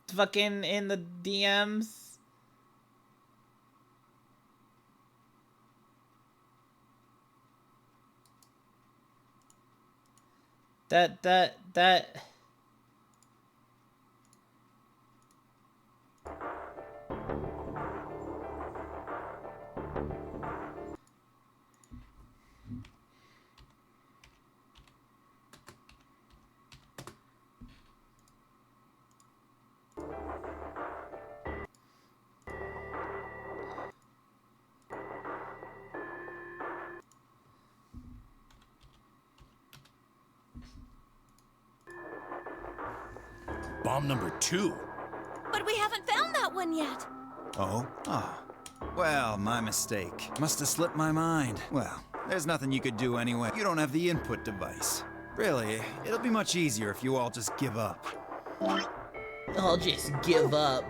fucking in the DMs? That... Bomb number 2. But we haven't found that one yet. Oh? Ah. Well, my mistake. Must have slipped my mind. Well, there's nothing you could do anyway. You don't have the input device. Really, it'll be much easier if you all just give up. I'll just give up.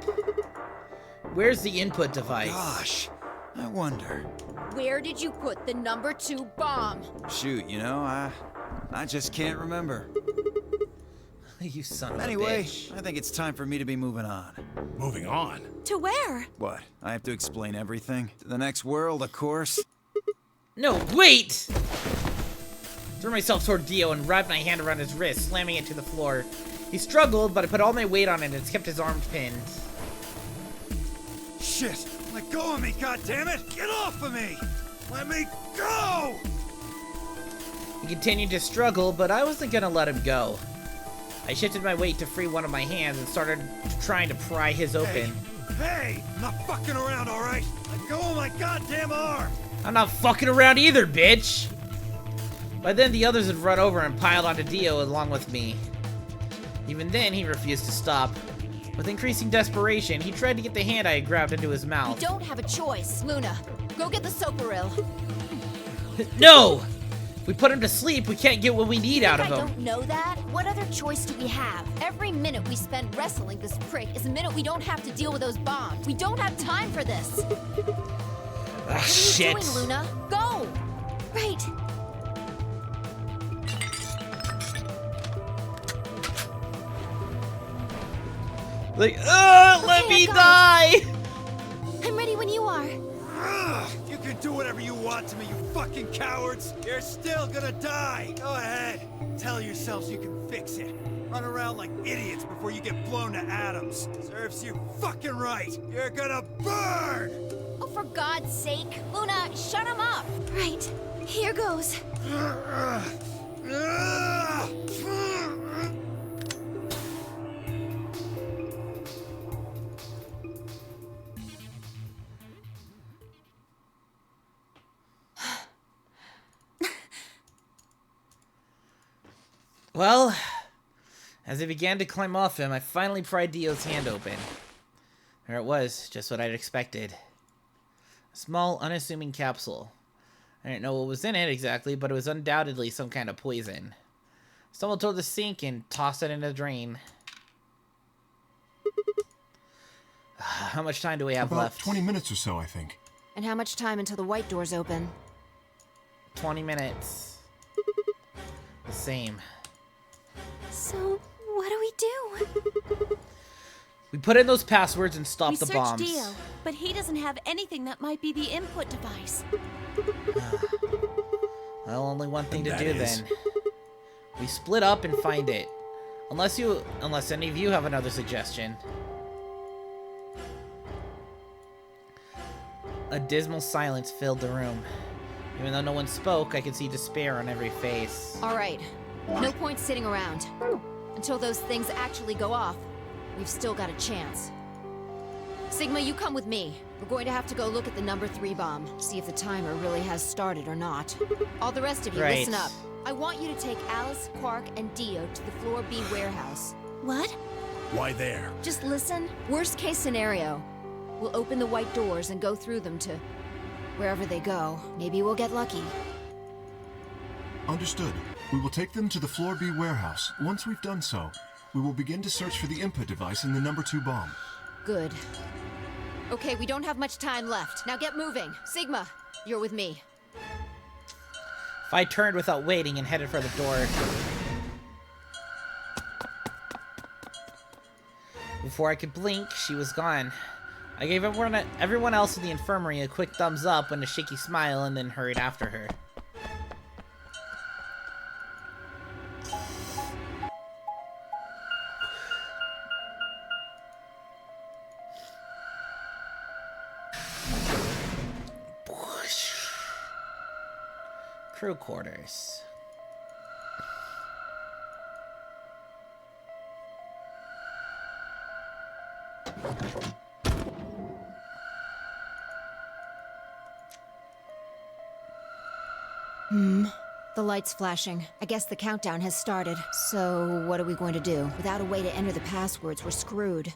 Where's the input device? Gosh, I wonder. Where did you put the number 2 bomb? Shoot, you know, I just can't remember. You son of a Anyway, bitch. I think it's time for me to be moving on. Moving on? To where? What? I have to explain everything? To the next world, of course. No, wait! Threw myself toward Dio and wrapped my hand around his wrist, slamming it to the floor. He struggled, but I put all my weight on it and it's kept his arms pinned. Shit! Let go of me, goddammit! Get off of me! Let me go! He continued to struggle, but I wasn't gonna let him go. I shifted my weight to free one of my hands and started trying to pry his open. Hey! I'm not fucking around, alright? Let go of my goddamn arm! I'm not fucking around either, bitch! By then, the others had run over and piled onto Dio along with me. Even then, he refused to stop. With increasing desperation, he tried to get the hand I had grabbed into his mouth. We don't have a choice. Luna, go get the soparil. No! If we put him to sleep, we can't get what we need out of I him. don't know that. What other choice do we have? Every minute we spend wrestling this prick is a minute we don't have to deal with those bombs. We don't have time for this. Ah, shit. What are you doing, Luna? Go! Right. Like, let me die! I'm ready when you are. You can do whatever you want to me, you fucking cowards! You're still gonna die! Go ahead! Tell yourselves you can fix it. Run around like idiots before you get blown to atoms. Serves you fucking right! You're gonna burn! Oh, for God's sake. Luna, shut him up! Right. Here goes. Well, as I began to climb off him, I finally pried Dio's hand open. There it was, just what I'd expected. A small, unassuming capsule. I didn't know what was in it exactly, but it was undoubtedly some kind of poison. I stumbled toward the sink and tossed it in the drain. How much time do we have About left? 20 minutes or so, I think. And how much time until the white doors open? 20 minutes. The same. So, what do we do? We put in those passwords and stop the bombs. We searched Dio, but he doesn't have anything that might be the input device. Well, only one thing to do then. We split up and find it. Unless any of you have another suggestion. A dismal silence filled the room. Even though no one spoke, I could see despair on every face. All right. No point sitting around. Until those things actually go off, we've still got a chance. Sigma, you come with me. We're going to have to go look at the number 3 bomb, see if the timer really has started or not. All the rest of you, listen up. I want you to take Alice, Quark, and Dio to the Floor B warehouse. What? Why there? Just listen. Worst case scenario. We'll open the white doors and go through them to wherever they go. Maybe we'll get lucky. Understood. We will take them to the Floor B warehouse. Once we've done so, we will begin to search for the input device in the number 2 bomb. Good. Okay, we don't have much time left. Now get moving. Sigma, you're with me. I turned without waiting and headed for the door. Before I could blink, she was gone. I gave everyone else in the infirmary a quick thumbs up and a shaky smile and then hurried after her. Crew quarters. The light's flashing. I guess the countdown has started. So, what are we going to do? Without a way to enter the passwords, we're screwed.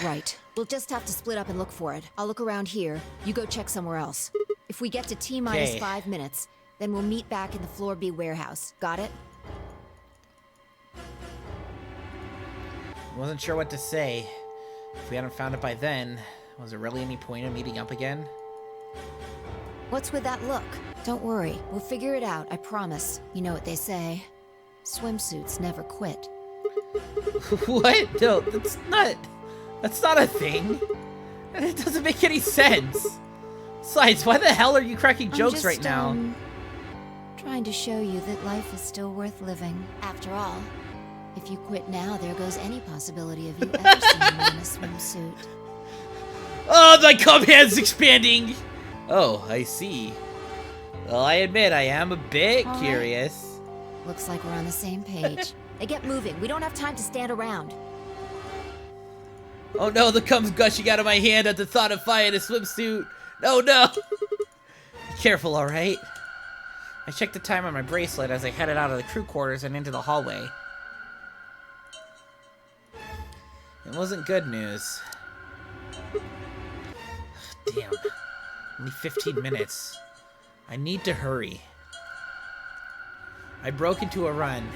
Right. We'll just have to split up and look for it. I'll look around here. You go check somewhere else. If we get to T-minus 5 minutes, then we'll meet back in the Floor B warehouse. Got it? Wasn't sure what to say. If we hadn't found it by then, was there really any point in meeting up again? What's with that look? Don't worry. We'll figure it out, I promise. You know what they say. Swimsuits never quit. What? No, that's not a thing. And it doesn't make any sense. Besides, why the hell are you cracking jokes right now? Trying to show you that life is still worth living. After all, if you quit now, there goes any possibility of you ever seeing me in a swimsuit. Oh, my cum hand's expanding! Oh, I see. Well, I admit I am a bit curious. Looks like we're on the same page. Hey, get moving. We don't have time to stand around. Oh no, the cum's gushing out of my hand at the thought of fire in a swimsuit. No, no! Be careful, alright? I checked the time on my bracelet as I headed out of the crew quarters and into the hallway. It wasn't good news. Damn. Only 15 minutes. I need to hurry. I broke into a run.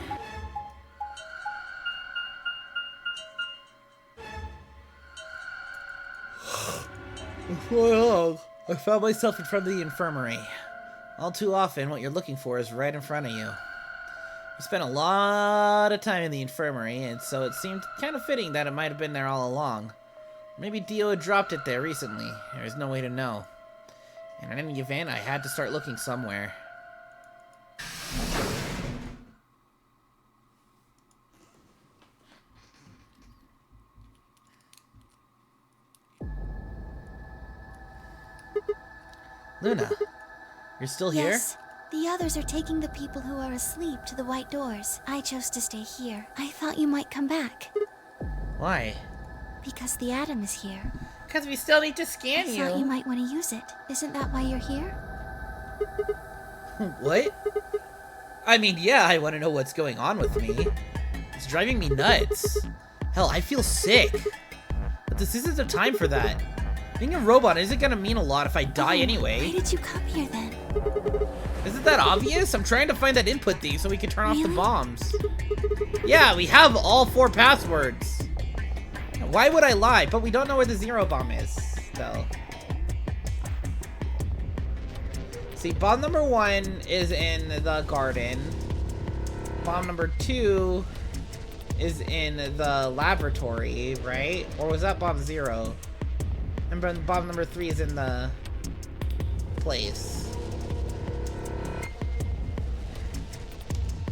I found myself in front of the infirmary. All too often, what you're looking for is right in front of you. I spent a lot of time in the infirmary, and so it seemed kind of fitting that it might have been there all along. Maybe Dio had dropped it there recently. There's no way to know. And in any event, I had to start looking somewhere. Luna, you're still here? Yes. The others are taking the people who are asleep to the white doors. I chose to stay here. I thought you might come back. Why? Because the atom is here. Because we still need to scan I thought you might want to use it. Isn't that why you're here? What? I mean, yeah, I want to know what's going on with me. It's driving me nuts. Hell, I feel sick. But this isn't the time for that. Being a robot isn't gonna mean a lot if I die anyway. Why did you come here then? Isn't that obvious? I'm trying to find that input thing so we can turn off the bombs. Yeah, we have all 4 passwords. Why would I lie? But we don't know where the 0 bomb is, so. See, bomb number 1 is in the garden. Bomb number 2 is in the laboratory, right? Or was that bomb 0? Remember, bomb number 3 is in the place.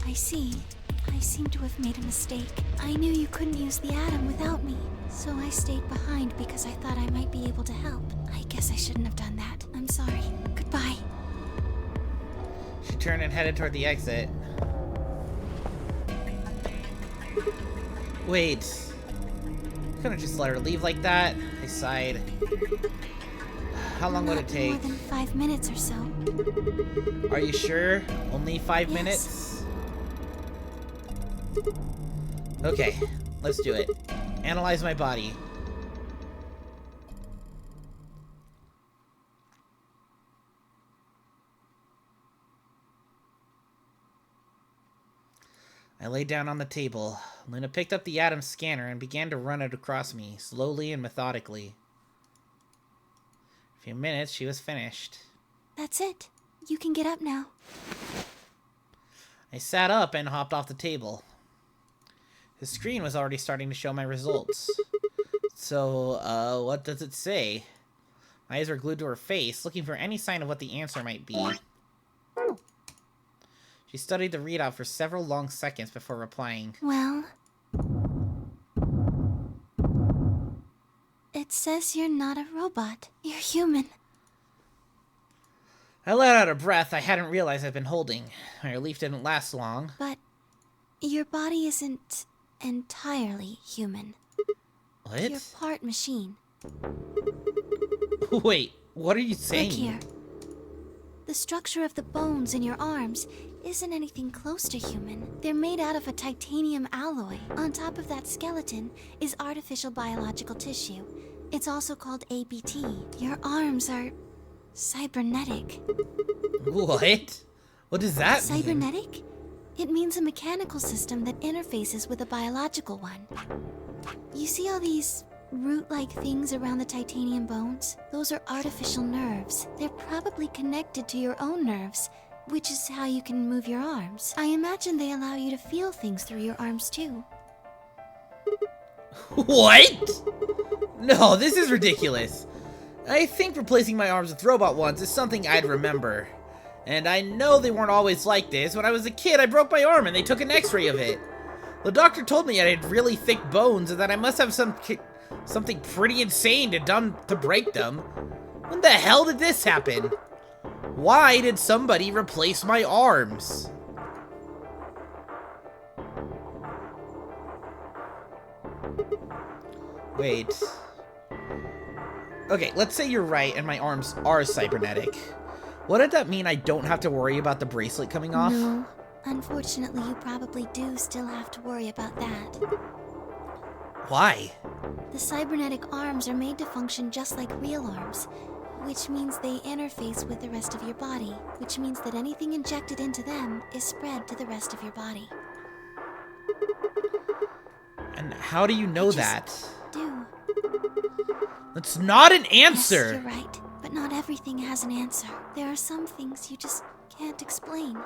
I see. I seem to have made a mistake. I knew you couldn't use the atom without me, so I stayed behind because I thought I might be able to help. I guess I shouldn't have done that. I'm sorry. Goodbye. She turned and headed toward the exit. Wait. Couldn't just let her leave like that. I sighed. How long would it take? More than 5 minutes or so. Are you sure? Only 5 minutes? Okay, let's do it. Analyze my body. I lay down on the table. Luna picked up the atom scanner and began to run it across me, slowly and methodically. In a few minutes, she was finished. That's it. You can get up now. I sat up and hopped off the table. The screen was already starting to show my results. So, what does it say? My eyes were glued to her face, looking for any sign of what the answer might be. She studied the readout for several long seconds before replying. Well, it says you're not a robot. You're human. I let out a breath I hadn't realized I'd been holding. My relief didn't last long. But your body isn't entirely human. What? You're part machine. Wait, what are you saying? Look here. The structure of the bones in your arms isn't anything close to human. They're made out of a titanium alloy. On top of that skeleton is artificial biological tissue. It's also called ABT. Your arms are cybernetic. What? What does that mean? Cybernetic? It means a mechanical system that interfaces with a biological one. You see all these root-like things around the titanium bones? Those are artificial nerves. They're probably connected to your own nerves, which is how you can move your arms. I imagine they allow you to feel things through your arms too. What? No, this is ridiculous. I think replacing my arms with robot ones is something I'd remember. And I know they weren't always like this. When I was a kid, I broke my arm and they took an x-ray of it. The doctor told me I had really thick bones and that I must have something pretty insane to break them. When the hell did this happen? Why did somebody replace my arms? Wait. Okay, let's say you're right and my arms are cybernetic. Wouldn't that mean I don't have to worry about the bracelet coming off? No. Unfortunately, you probably do still have to worry about that. Why? The cybernetic arms are made to function just like real arms, which means they interface with the rest of your body, which means that anything injected into them is spread to the rest of your body. And how do you know that? Do. That's not an answer! Yes, you're right, but not everything has an answer. There are some things you just can't explain.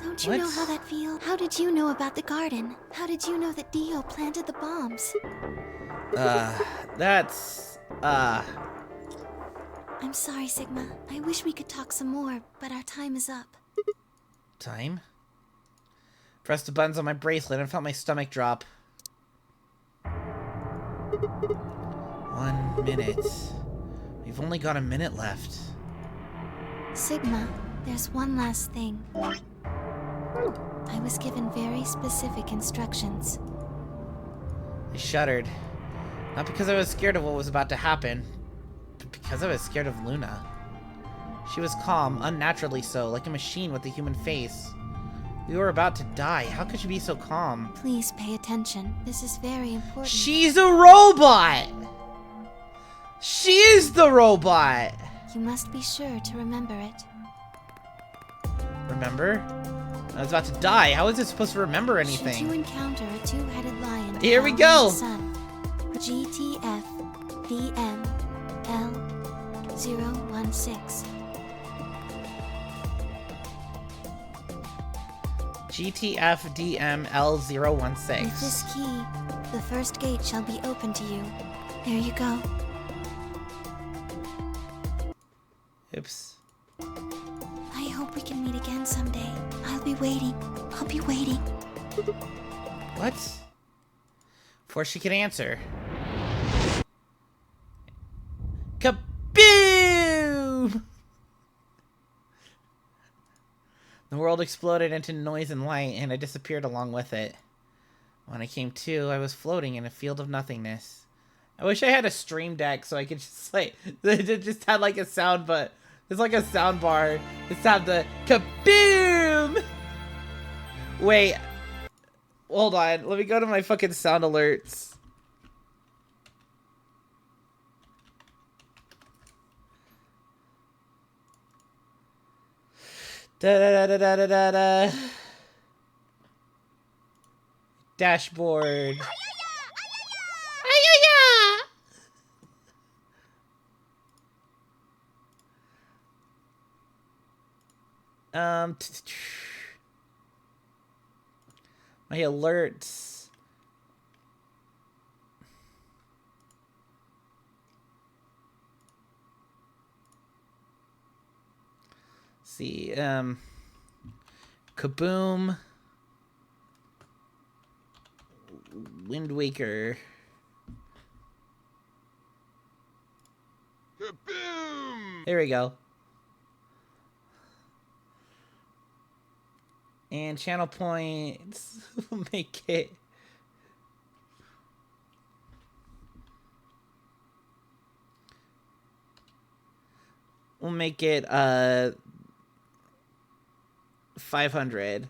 Don't you know how that feels? How did you know about the garden? How did you know that Dio planted the bombs? I'm sorry, Sigma. I wish we could talk some more, but our time is up. Time? Pressed the buttons on my bracelet and felt my stomach drop. 1 minute. We've only got a minute left. Sigma, there's one last thing. I was given very specific instructions. I shuddered. Not because I was scared of what was about to happen, but because I was scared of Luna. She was calm, unnaturally so, like a machine with a human face. We were about to die. How could she be so calm? Please pay attention. This is very important. She's a robot! She is the robot! You must be sure to remember it. Remember? I was about to die. How is it supposed to remember anything? Should you encounter a two-headed lion, here we go! Sun, GTF DM L016. GTFDML016. With this key, the first gate shall be open to you. There you go. Oops. I hope we can meet again someday. I'll be waiting. I'll be waiting. What? Before she could answer. Kaboom! The world exploded into noise and light, and I disappeared along with it. When I came to, I was floating in a field of nothingness. I wish I had a stream deck so I could just like, it just had like a sound, but it's like a sound bar. It's had the kaboom! Wait. Hold on. Let me go to my fucking sound alerts. Da da da da da da da. Dashboard. My alerts. See, Kaboom. Wind Waker. Kaboom! There we go. And channel points. We'll make it. We'll make it 500.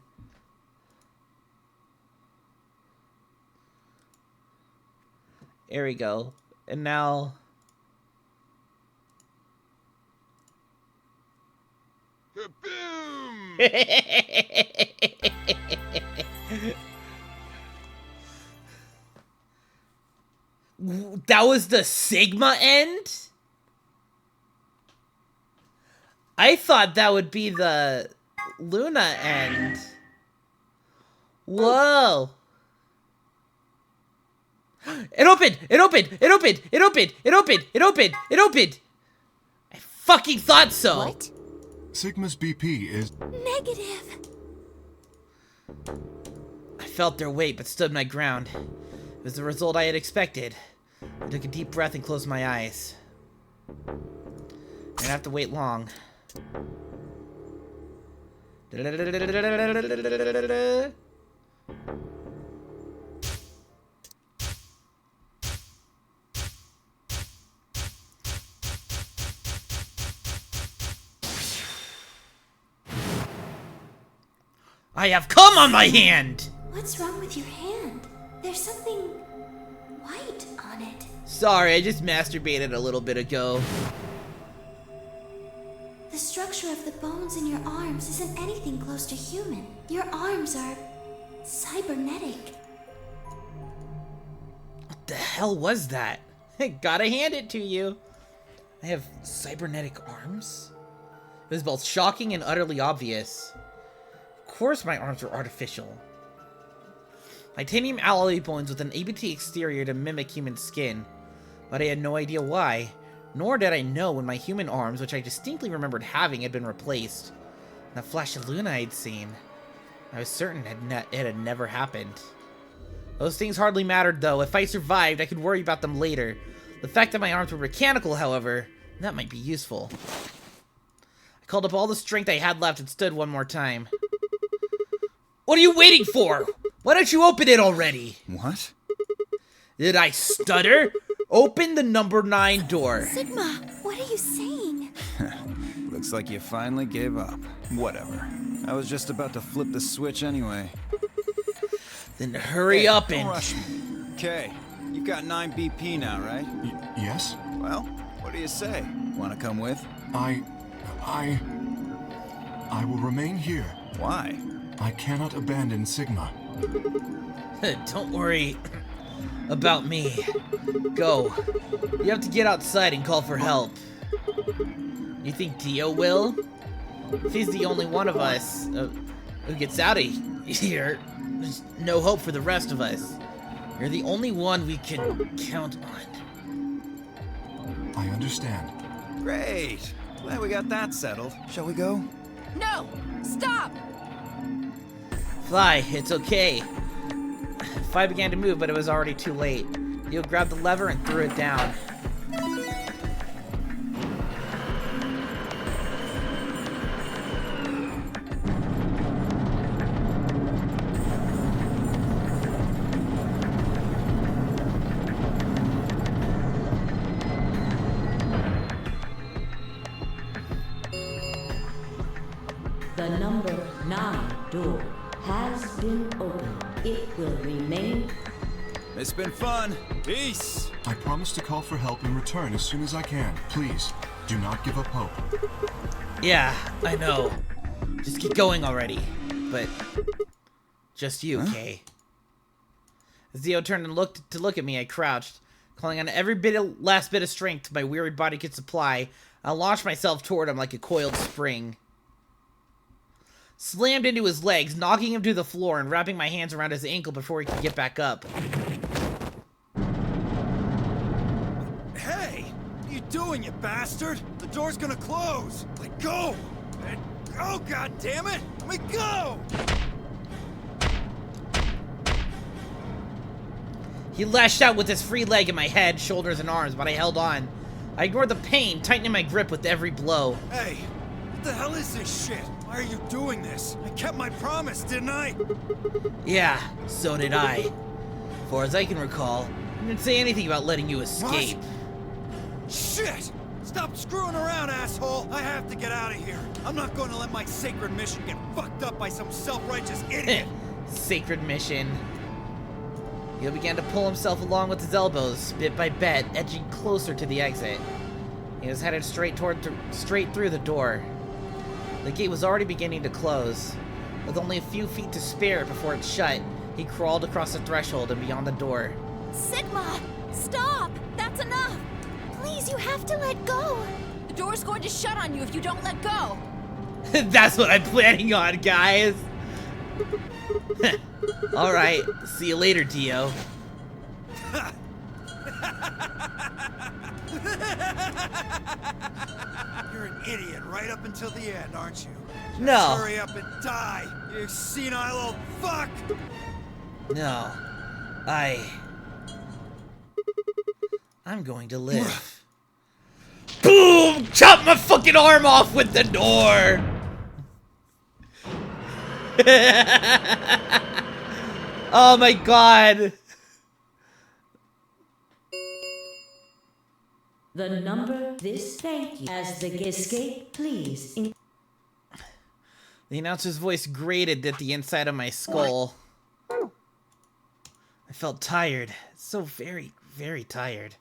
There we go. And now kaboom! That was the Sigma end? I thought that would be the Luna end. Whoa. It opened! It opened! It opened! It opened! It opened! It opened! It opened! I fucking thought so! What? Sigma's BP is negative. I felt their weight but stood my ground. It was the result I had expected. I took a deep breath and closed my eyes. I didn't have to wait long. I have cum on my hand! What's wrong with your hand? There's something white on it. Sorry, I just masturbated a little bit ago. The structure of the bones in your arms isn't anything close to human. Your arms are cybernetic. What the hell was that? I gotta hand it to you. I have cybernetic arms? It was both shocking and utterly obvious. Of course my arms were artificial. Titanium alloy bones with an ABT exterior to mimic human skin. But I had no idea why. Nor did I know when my human arms, which I distinctly remembered having, had been replaced. The flash of Luna I'd seen. I was certain it had never happened. Those things hardly mattered, though. If I survived, I could worry about them later. The fact that my arms were mechanical, however, that might be useful. I called up all the strength I had left and stood one more time. What are you waiting for? Why don't you open it already? What? Did I stutter? Open the number 9 door. Sigma, what are you saying? Looks like you finally gave up. Whatever. I was just about to flip the switch anyway. Then hurry up and... Don't rush me. Okay, you've got 9 BP now, right? Yes? Well, what do you say? Want to come with? I will remain here. Why? I cannot abandon Sigma. Don't worry about me. Go. You have to get outside and call for help. You think Dio will? If he's the only one of us who gets out of There's no hope for the rest of us. You're the only one we can count on. I understand. Great. Glad we got that settled. Shall we go? No! Stop! Fly, it's okay. Fly began to move, but it was already too late. Dio grabbed the lever and threw it down. The number 9 door has been opened. It will remain. It's been fun. Peace. I promise to call for help and return as soon as I can. Please, do not give up hope. Yeah, I know. Just get going already. But just you, Kay. As Dio turned and looked to look at me, I crouched, calling on every last bit of strength my wearied body could supply. I launched myself toward him like a coiled spring. Slammed into his legs, knocking him to the floor and wrapping my hands around his ankle before he could get back up. Hey! What are you doing, you bastard? The door's gonna close! Let go! Oh, god damn it! Let me go! He lashed out with his free leg at my head, shoulders, and arms, but I held on. I ignored the pain, tightening my grip with every blow. Hey! What the hell is this shit? Why are you doing this? I kept my promise, didn't I? Yeah, so did I. As far as I can recall, I didn't say anything about letting you escape. What? Shit! Stop screwing around, asshole! I have to get out of here. I'm not going to let my sacred mission get fucked up by some self-righteous idiot. Sacred mission. He began to pull himself along with his elbows, bit by bit, edging closer to the exit. He was headed straight through the door. The gate was already beginning to close. With only a few feet to spare before it shut, he crawled across the threshold and beyond the door. Sigma! Stop! That's enough! Please, you have to let go! The door's going to shut on you if you don't let go! That's what I'm planning on, guys! Alright, see you later, Dio. You're an idiot right up until the end, aren't you? Just No. hurry up and die, you senile old fuck! No. I'm going to live. Boom! Chop my fucking arm off with the door! Oh my god! The number this thank you as the escape, please. The announcer's voice grated at the inside of my skull. I felt tired. So very, very tired.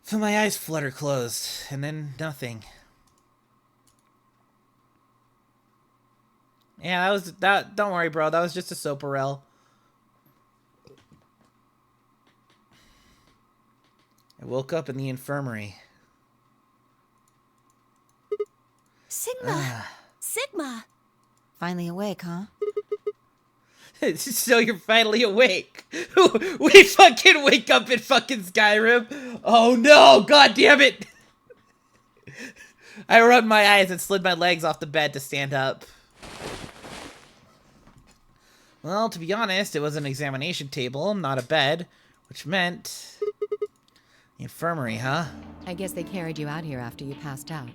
So my eyes flutter closed, and then nothing. Yeah, that was that. Don't worry, bro. That was just a soparel. I woke up in the infirmary. Sigma! Sigma! Finally awake, huh? So you're finally awake. We fucking wake up in fucking Skyrim. Oh no, god damn it. I rubbed my eyes and slid my legs off the bed to stand up. Well, to be honest, it was an examination table, not a bed, which meant the infirmary, huh? I guess they carried you out here after you passed out.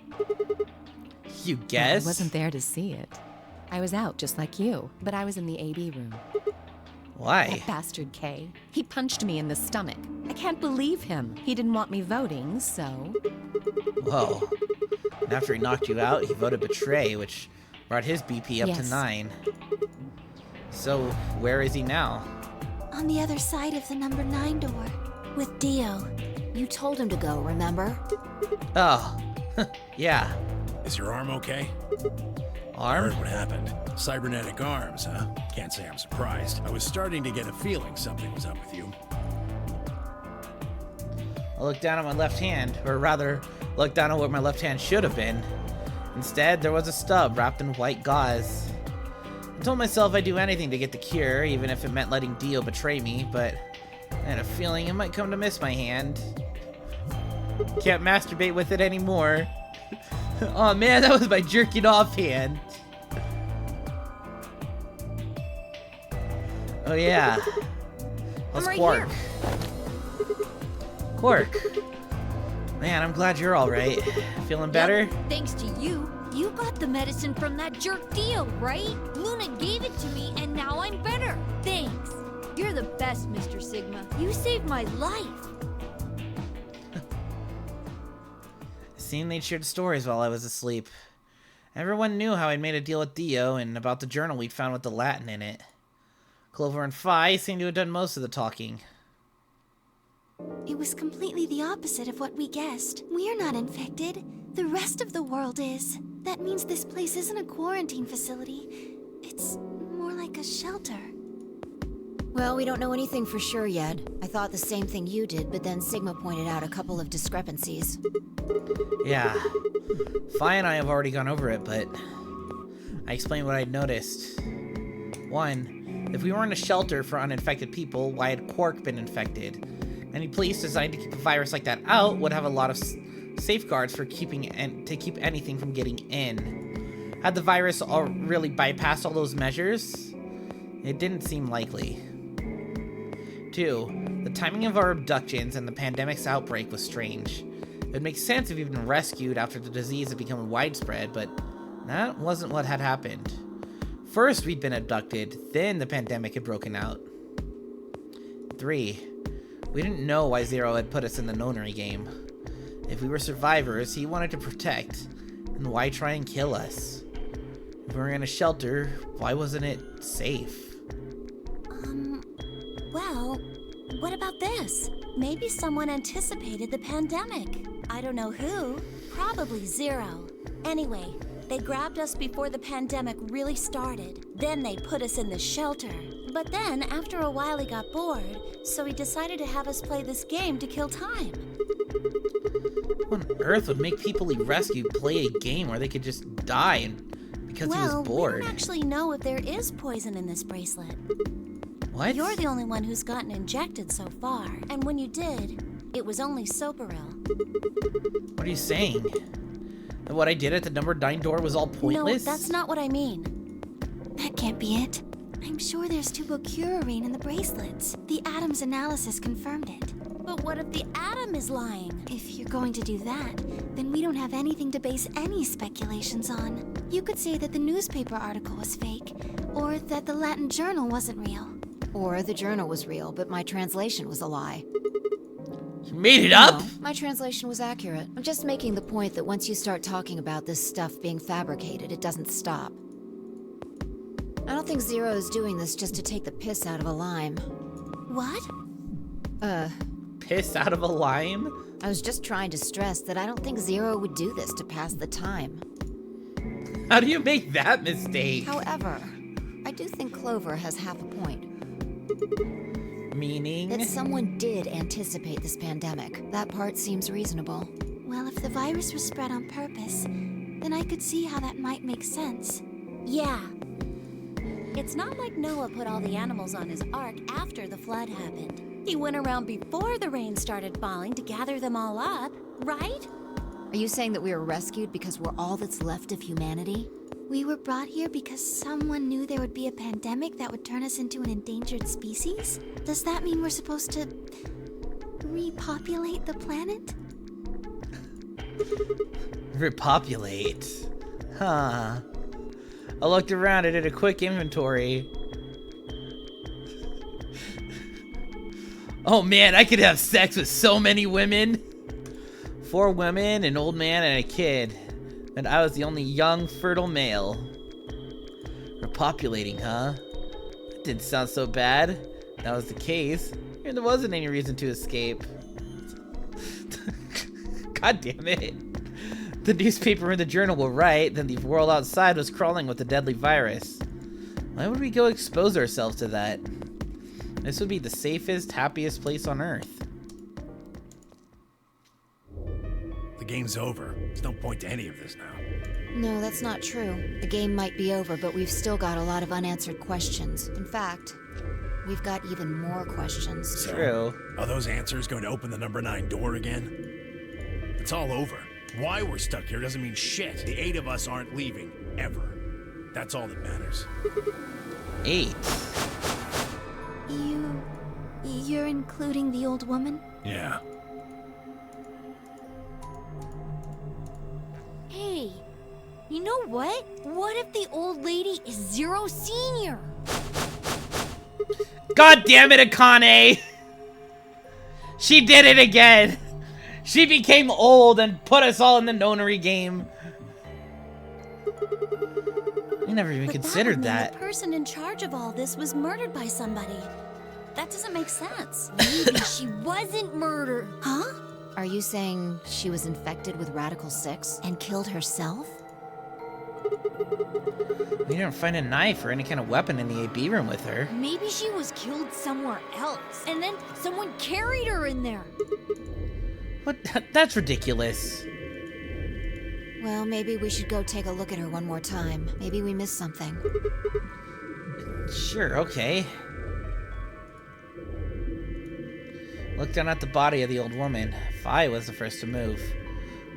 You guess? I wasn't there to see it. I was out just like you, but I was in the AB room. Why? That bastard Kay. He punched me in the stomach. I can't believe him. He didn't want me voting, so... Whoa. And after he knocked you out, he voted betray, which brought his BP up to 9. So, where is he now? On the other side of the number 9 door, with Dio. You told him to go, remember? Oh, yeah. Is your arm okay? Arm? I heard what happened. Cybernetic arms, huh? Can't say I'm surprised. I was starting to get a feeling something was up with you. I looked down at my left hand, or rather, looked down at what my left hand should have been. Instead, there was a stub wrapped in white gauze. I told myself I'd do anything to get the cure, even if it meant letting Dio betray me, but I had a feeling it might come to miss my hand. Can't masturbate with it anymore. Oh man, that was my jerking off hand. Oh yeah. Let's Quark. Quark. Man, I'm glad you're alright. Feeling better? Yep, thanks to you. You got the medicine from that jerk Dio, right? Luna gave it to me, and now I'm better. Thanks. You're the best, Mr. Sigma. You saved my life. Seemed they'd shared stories while I was asleep. Everyone knew how I'd made a deal with Dio and about the journal we'd found with the Latin in it. Clover and Phi seemed to have done most of the talking. It was completely the opposite of what we guessed. We're not infected. The rest of the world is. That means this place isn't a quarantine facility. It's more like a shelter. Well, we don't know anything for sure yet. I thought the same thing you did, but then Sigma pointed out a couple of discrepancies. Yeah. Phi and I have already gone over it, but I explained what I'd noticed. 1. If we were in a shelter for uninfected people, why had Quark been infected? Any place designed to keep a virus like that out would have a lot of safeguards for keep anything from getting in. Had the virus really bypassed all those measures? It didn't seem likely. 2. The timing of our abductions and the pandemic's outbreak was strange. It would make sense if we'd been rescued after the disease had become widespread, but that wasn't what had happened. First we'd been abducted, then the pandemic had broken out. 3. We didn't know why Zero had put us in the nonary game. If we were survivors, he wanted to protect, and why try and kill us? If we were in a shelter, why wasn't it safe? Well, what about this? Maybe someone anticipated the pandemic. I don't know who. Probably Zero. Anyway, they grabbed us before the pandemic really started. Then they put us in the shelter. But then, after a while, he got bored, so he decided to have us play this game to kill time. What on earth would make people he rescued play a game where they could just die because he was bored? We don't actually know if there is poison in this bracelet. What? You're the only one who's gotten injected so far, and when you did, it was only Soparil. What are you saying? That what I did at the number 9 door was all pointless? No, that's not what I mean. That can't be it. I'm sure there's tubocurarine in the bracelets. The Atom's analysis confirmed it. But what if the Atom is lying? If you're going to do that, then we don't have anything to base any speculations on. You could say that the newspaper article was fake, or that the Latin journal wasn't real. Or the journal was real, but my translation was a lie. You made it up? No, my translation was accurate. I'm just making the point that once you start talking about this stuff being fabricated, it doesn't stop. I don't think Zero is doing this just to take the piss out of a lime. What? Piss out of a lime? I was just trying to stress that I don't think Zero would do this to pass the time. How do you make that mistake? However, I do think Clover has half a point. Meaning? That someone did anticipate this pandemic. That part seems reasonable. Well, if the virus was spread on purpose, then I could see how that might make sense. Yeah. It's not like Noah put all the animals on his ark after the flood happened. He went around before the rain started falling to gather them all up, right? Are you saying that we were rescued because we're all that's left of humanity? We were brought here because someone knew there would be a pandemic that would turn us into an endangered species? Does that mean we're supposed to repopulate the planet? Repopulate? Huh. I looked around and did a quick inventory. Oh man, I could have sex with so many women. 4 women, an old man, and a kid. And I was the only young, fertile male. Repopulating, huh? That didn't sound so bad. If that was the case, and there wasn't any reason to escape. God damn it. The newspaper and the journal were right, then the world outside was crawling with a deadly virus. Why would we go expose ourselves to that? This would be the safest, happiest place on Earth. The game's over. There's no point to any of this now. No, that's not true. The game might be over, but we've still got a lot of unanswered questions. In fact, we've got even more questions. So, True. Are those answers going to open the number 9 door again? It's all over. Why we're stuck here doesn't mean shit. The 8 of us aren't leaving, ever. That's all that matters. 8? You're including the old woman? Yeah. Hey, you know what? What if the old lady is Zero Senior? God damn it, Akane! She did it again! She became old and put us all in the nonary game. I never even considered that. The person in charge of all this was murdered by somebody. That doesn't make sense. Maybe she wasn't murdered. Huh? Are you saying she was infected with Radical 6 and killed herself? We didn't find a knife or any kind of weapon in the AB room with her. Maybe she was killed somewhere else, and then someone carried her in there. What? That's ridiculous. Well, maybe we should go take a look at her one more time. Maybe we missed something. Sure, okay. Looked down at the body of the old woman. Fi was the first to move.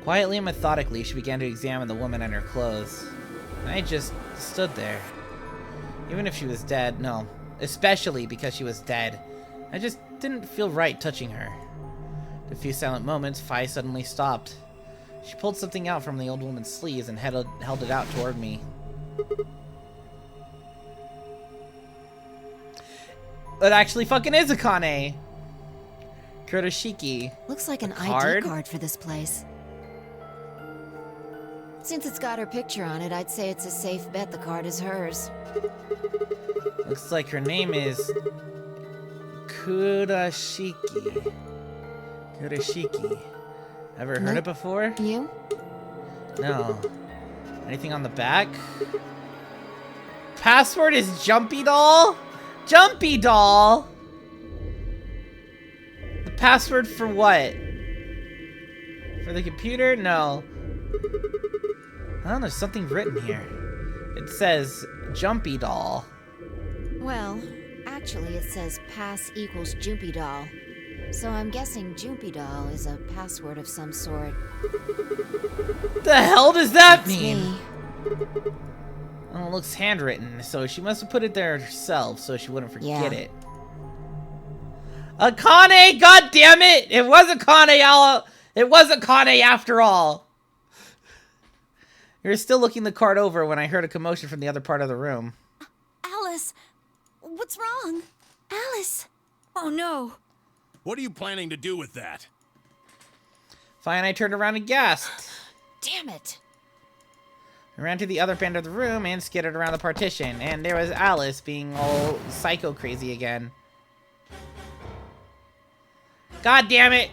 Quietly and methodically, she began to examine the woman and her clothes. I just stood there. Even if she was dead, no. Especially because she was dead. I just didn't feel right touching her. After a few silent moments, Fi suddenly stopped. She pulled something out from the old woman's sleeves and held it out toward me. It actually fucking is Akane! Kuroshiki. Looks like an card? ID card for this place. Since it's got her picture on it, I'd say it's a safe bet the card is hers. Looks like her name is Kuroshiki. Kuroshiki. Ever heard it before? You? No. Anything on the back? Password is Jumpy Doll? Jumpy Doll! The password for what? For the computer? No. Oh, there's something written here. It says Jumpy Doll. Well, actually it says pass equals Jumpy Doll. So I'm guessing Jumpy Doll is a password of some sort. The hell does that It's mean? me. Oh, it looks handwritten, so she must have put it there herself so she wouldn't forget it. Akane, god damn it! It was Akane, it was Akane after all. You were still looking the card over when I heard a commotion from the other part of the room. Alice, what's wrong? Alice! Oh no. What are you planning to do with that? Fine, I turned around and gasped. Damn it. I ran to the other end of the room and skidded around the partition, and there was Alice being all psycho crazy again. God damn it!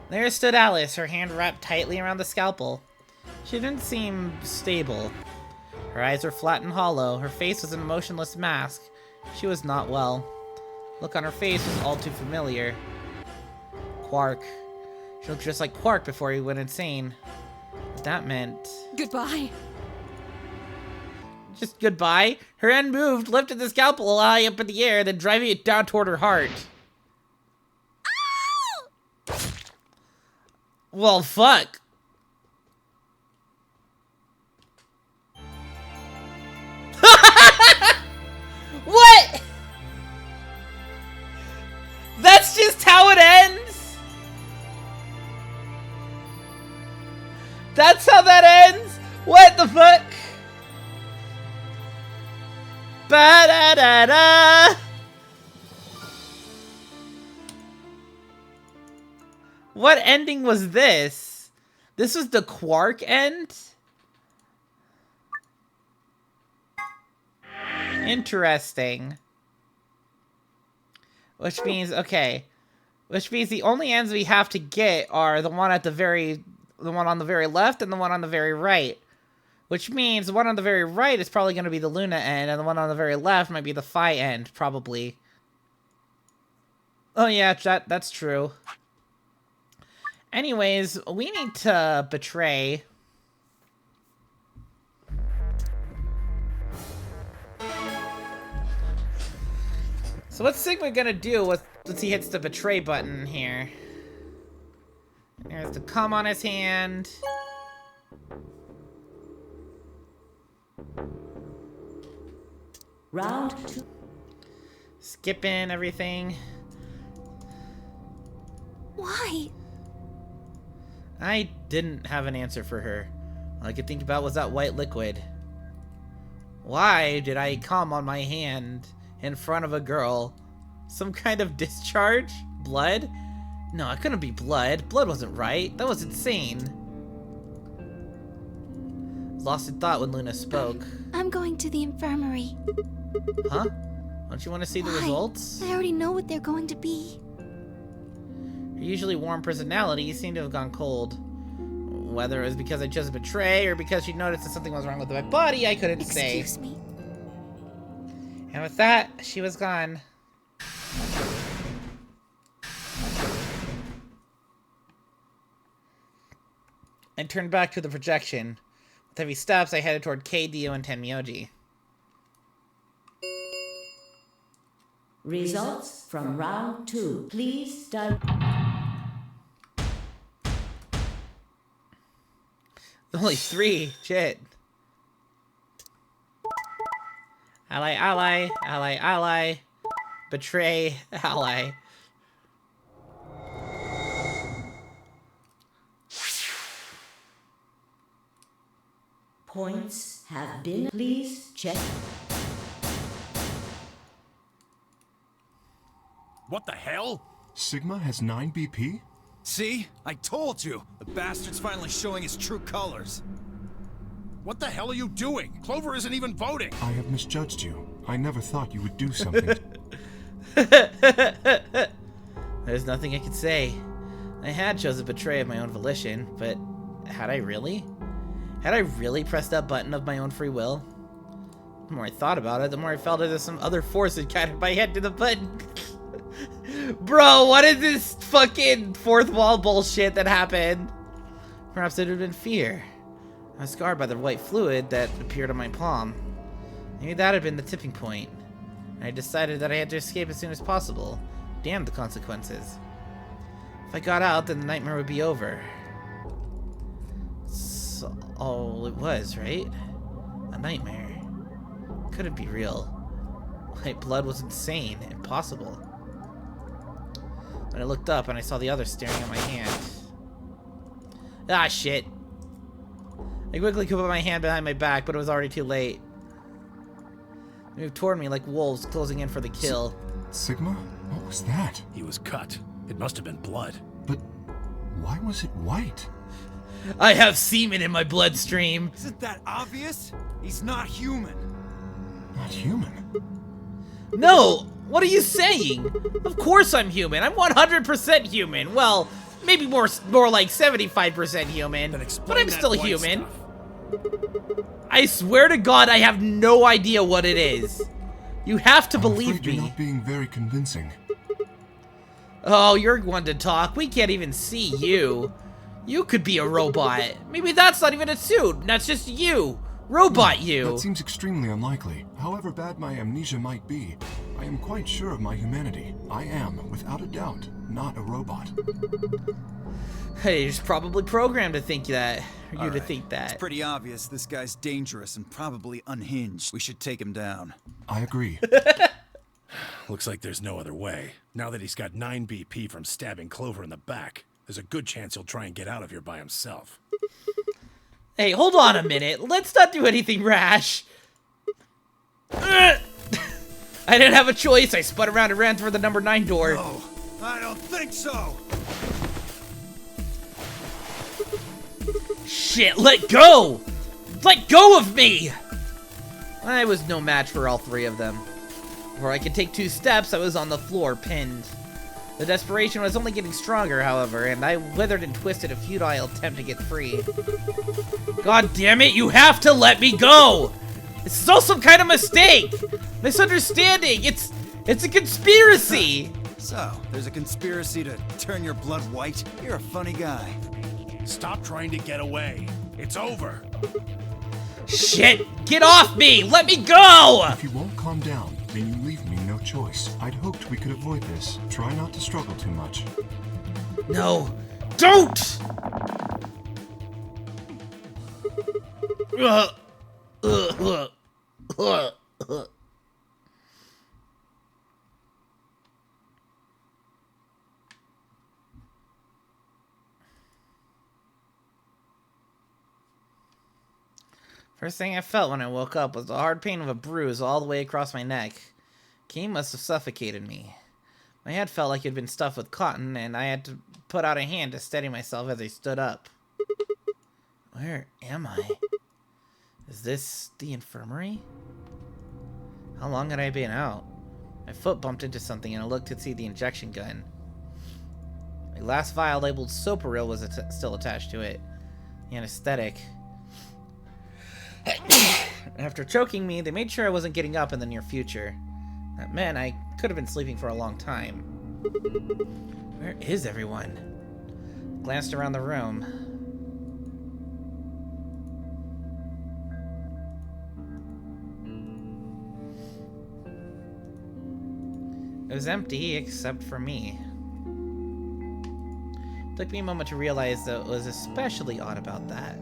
There stood Alice, her hand wrapped tightly around the scalpel. She didn't seem stable. Her eyes were flat and hollow, her face was an emotionless mask. She was not well. The look on her face was all too familiar. Quark. She looked just like Quark before he went insane. What that meant... Goodbye. Just goodbye? Her hand moved, lifted the scalpel high up in the air, then driving it down toward her heart. Well, fuck. What? That's just how it ends? That's how that ends? What the fuck? Ba-da-da-da. What ending was this? This was the Quark end? Interesting. Which means, okay. Which means the only ends we have to get are the one on the very left and the one on the very right. Which means the one on the very right is probably going to be the Luna end, and the one on the very left might be the Phi end, probably. Oh yeah, that's true. Anyways, we need to betray So what's Sigma gonna do once he hits the betray button here? There's the cum on his hand. Round 2. Skipping everything. Why? I didn't have an answer for her. All I could think about was that white liquid. Why did I cum on my hand in front of a girl? Some kind of discharge? Blood? No, it couldn't be blood. Blood wasn't right. That was insane. Lost in thought when Luna spoke. I'm going to the infirmary. Huh? Don't you want to see the results? I already know what they're going to be. Her usually warm personality seemed to have gone cold. Whether it was because I chose to betray or because she noticed that something was wrong with my body, I couldn't say. Excuse me. And with that, she was gone. I turned back to the projection. With heavy steps, I headed toward K, Dio, and Tenmyoji. Results from round 2. Please study. Only 3. Shit. Ally, ally, ally, ally. Betray, ally. Points have been. Please check. What the hell? Sigma has 9 BP? See? I told you! The bastard's finally showing his true colors. What the hell are you doing? Clover isn't even voting. I have misjudged you. I never thought you would do something. There's nothing I could say. I had chosen betray of my own volition, but had I really? Had I really pressed that button of my own free will? The more I thought about it, the more I felt as if some other force had guided my head to the button. Bro, what is this fucking fourth wall bullshit that happened? Perhaps it had been fear. I was scarred by the white fluid that appeared on my palm. Maybe that had been the tipping point. I decided that I had to escape as soon as possible. Damn the consequences. If I got out, then the nightmare would be over. That's all it was, right? A nightmare. Couldn't be real. White blood was insane. Impossible. When I looked up and I saw the others staring at my hand. Ah, shit. I quickly put my hand behind my back, but it was already too late. They moved toward me like wolves closing in for the kill. Sigma? What was that? He was cut. It must have been blood. But why was it white? I have semen in my bloodstream. Isn't that obvious? He's not human. Not human? No! What are you saying? Of course I'm human. I'm 100% human. Well, maybe more like 75% human. But I'm still human. Stuff. I swear to God, I have no idea what it is. You have to believe me. You're not being very convincing. Oh, you're one to talk. We can't even see you. You could be a robot. Maybe that's not even a suit. That's just you. Robot you. That seems extremely unlikely. However bad my amnesia might be, I am quite sure of my humanity. I am, without a doubt, not a robot. Hey, you're just probably programmed to think that. Or you to think that. It's pretty obvious this guy's dangerous and probably unhinged. We should take him down. I agree. Looks like there's no other way. Now that he's got 9 BP from stabbing Clover in the back, there's a good chance he'll try and get out of here by himself. Hey, hold on a minute. Let's not do anything rash. I didn't have a choice. I spun around and ran for the number 9 door. No, I don't think so. Shit, let go! Let go of me! I was no match for all 3 of them. Before I could take 2 steps, I was on the floor, pinned. The desperation was only getting stronger, however, and I withered and twisted a futile attempt to get free. God damn it, you have to let me go! This is all some kind of mistake! Misunderstanding! It's a conspiracy! So, there's a conspiracy to turn your blood white? You're a funny guy. Stop trying to get away. It's over. Shit! Get off me! Let me go! If you won't calm down, then you leave me no choice. I'd hoped we could avoid this. Try not to struggle too much. No! Don't! First thing I felt when I woke up was the hard pain of a bruise all the way across my neck. Kane must have suffocated me. My head felt like it had been stuffed with cotton, and I had to put out a hand to steady myself as I stood up. Where am I? Is this the infirmary? How long had I been out? My foot bumped into something, and I looked to see the injection gun. My last vial labeled Soparil was still attached to it. The anesthetic. After choking me, they made sure I wasn't getting up in the near future. That meant I could have been sleeping for a long time. Where is everyone? Glanced around the room. It was empty except for me. It took me a moment to realize that it was especially odd about that.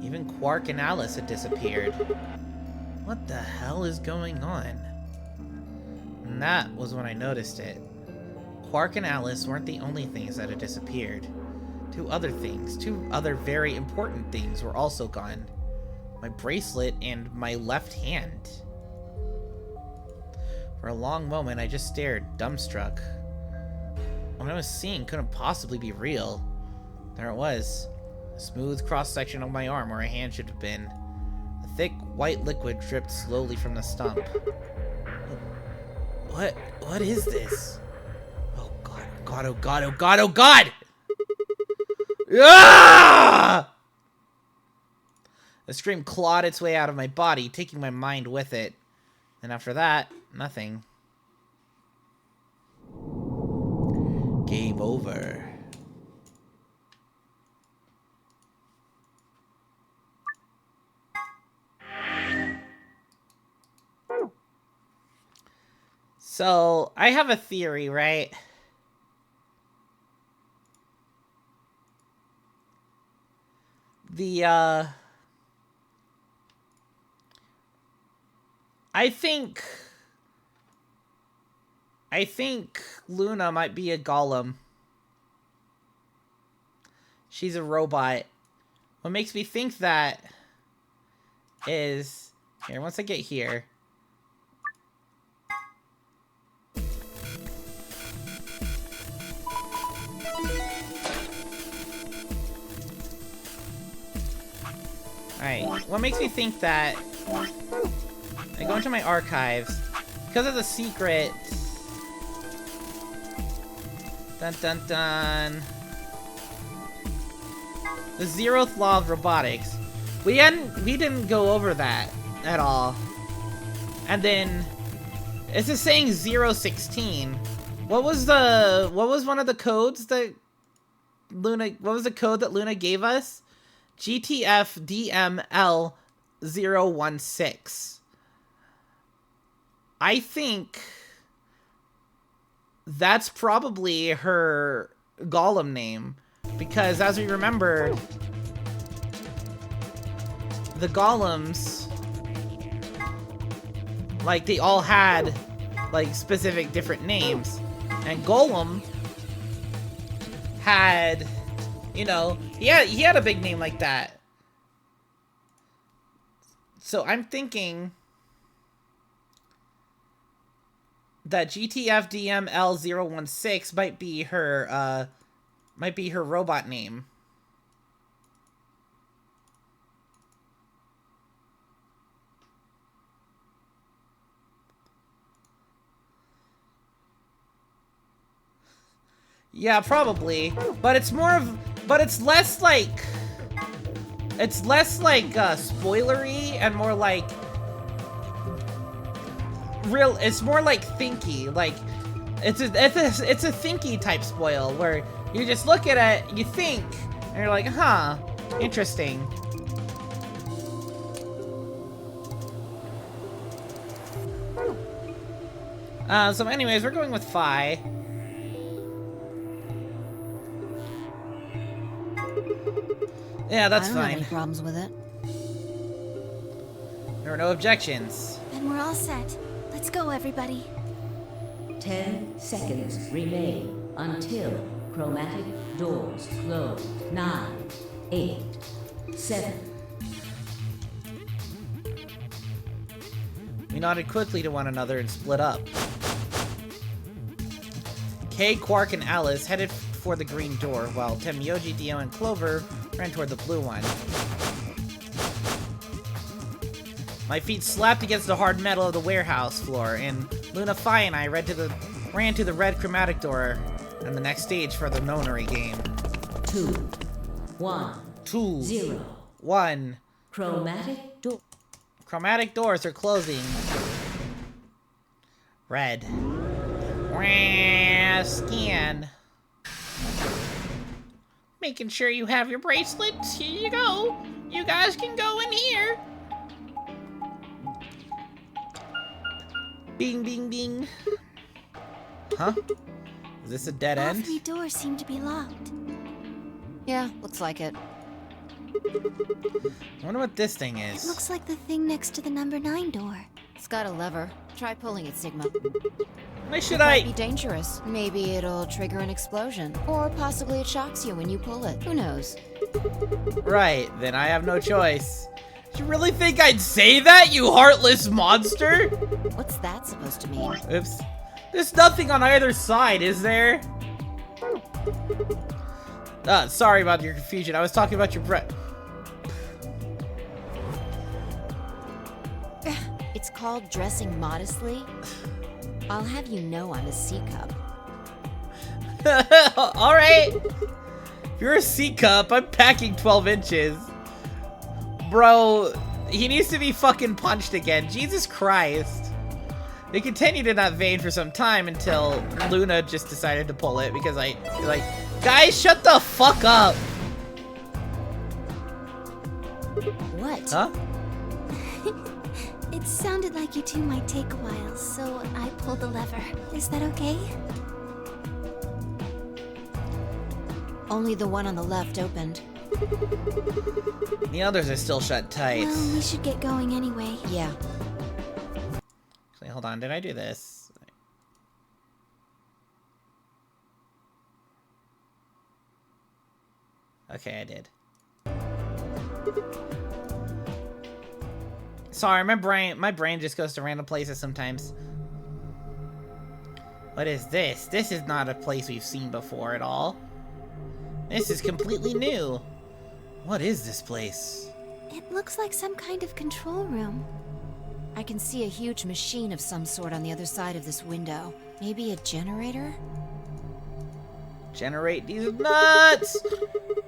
Even Quark and Alice had disappeared. What the hell is going on? And that was when I noticed it. Quark and Alice weren't the only things that had disappeared. Two other very important things were also gone. My bracelet and my left hand. For a long moment, I just stared, dumbstruck. What I was seeing couldn't possibly be real. There it was. A smooth cross-section of my arm where a hand should have been. A thick, white liquid dripped slowly from the stump. What is this? Oh god, oh god, oh god, oh god, oh god! Ah! A scream clawed its way out of my body, taking my mind with it. And after that, nothing. Game over. So, I have a theory, right? I think Luna might be a golem. She's a robot. What makes me think that is... Here, once I get here... Alright, what makes me think that... I go into my archives. Because of the secret... Dun dun dun... The 0th law of robotics. We didn't go over that at all. And then... It's just saying 016. What was one of the codes that Luna... What was the code that Luna gave us? GTF DML016. I think that's probably her golem name, because as we remember, the golems, like, they all had like specific different names, and Golem had, you know, he had a big name like that. So I'm thinking that GTFDML016 might be her robot name. Yeah, probably. But it's less like spoilery and more like real. It's more like thinky. Like it's a thinky type spoil where you just look at it, you think, and you're like, huh, interesting. So anyways, we're going with Phi. Yeah, that's I don't fine. have any problems with it. There are no objections. Then we're all set. Let's go, everybody. 10 seconds remain until chromatic doors close. 9, 8, 7. We nodded quickly to one another and split up. Kay, Quark, and Alice headed for the green door, while Tim, Yoji, Dio, and Clover ran toward the blue one. My feet slapped against the hard metal of the warehouse floor, and Luna, Phi, and I ran to the red chromatic door and the next stage for the nonary game. 2, 1, 2, 0. 1. Chromatic door. Chromatic doors are closing. Red. Wah, scan. Making sure you have your bracelets. Here you go. You guys can go in here. Bing, bing, bing. Huh? Is this a dead All end? 3 doors seem to be locked. Yeah, looks like it. I wonder what this thing It is. looks like the thing next to the number 9 door. It's got a lever. Try pulling it, Sigma. Why should Might be dangerous. Maybe it'll trigger an explosion. Or possibly it shocks you when you pull it. Who knows? Right, then I have no choice. You really think I'd say that, you heartless monster? What's that supposed to mean? Oops. There's nothing on either side, is there? Sorry about your confusion. I was talking about your breath. It's called dressing modestly. I'll have you know I'm a C-cup. Alright. If you're a C-cup, I'm packing 12 inches. Bro, he needs to be fucking punched again. Jesus Christ. They continued in that vein for some time until Luna just decided to pull it because like, guys, shut the fuck up. What? Huh? It sounded like you two might take a while, so I pulled the lever. Is that okay? Only the one on the left opened. The others are still shut tight. Well, we should get going anyway. Yeah. Actually, hold on. Did I do this? Okay, I did. Sorry, my brain just goes to random places sometimes. What is this? This is not a place we've seen before at all. This is completely new. What is this place? It looks like some kind of control room. I can see a huge machine of some sort on the other side of this window. Maybe a generator? Generate these nuts!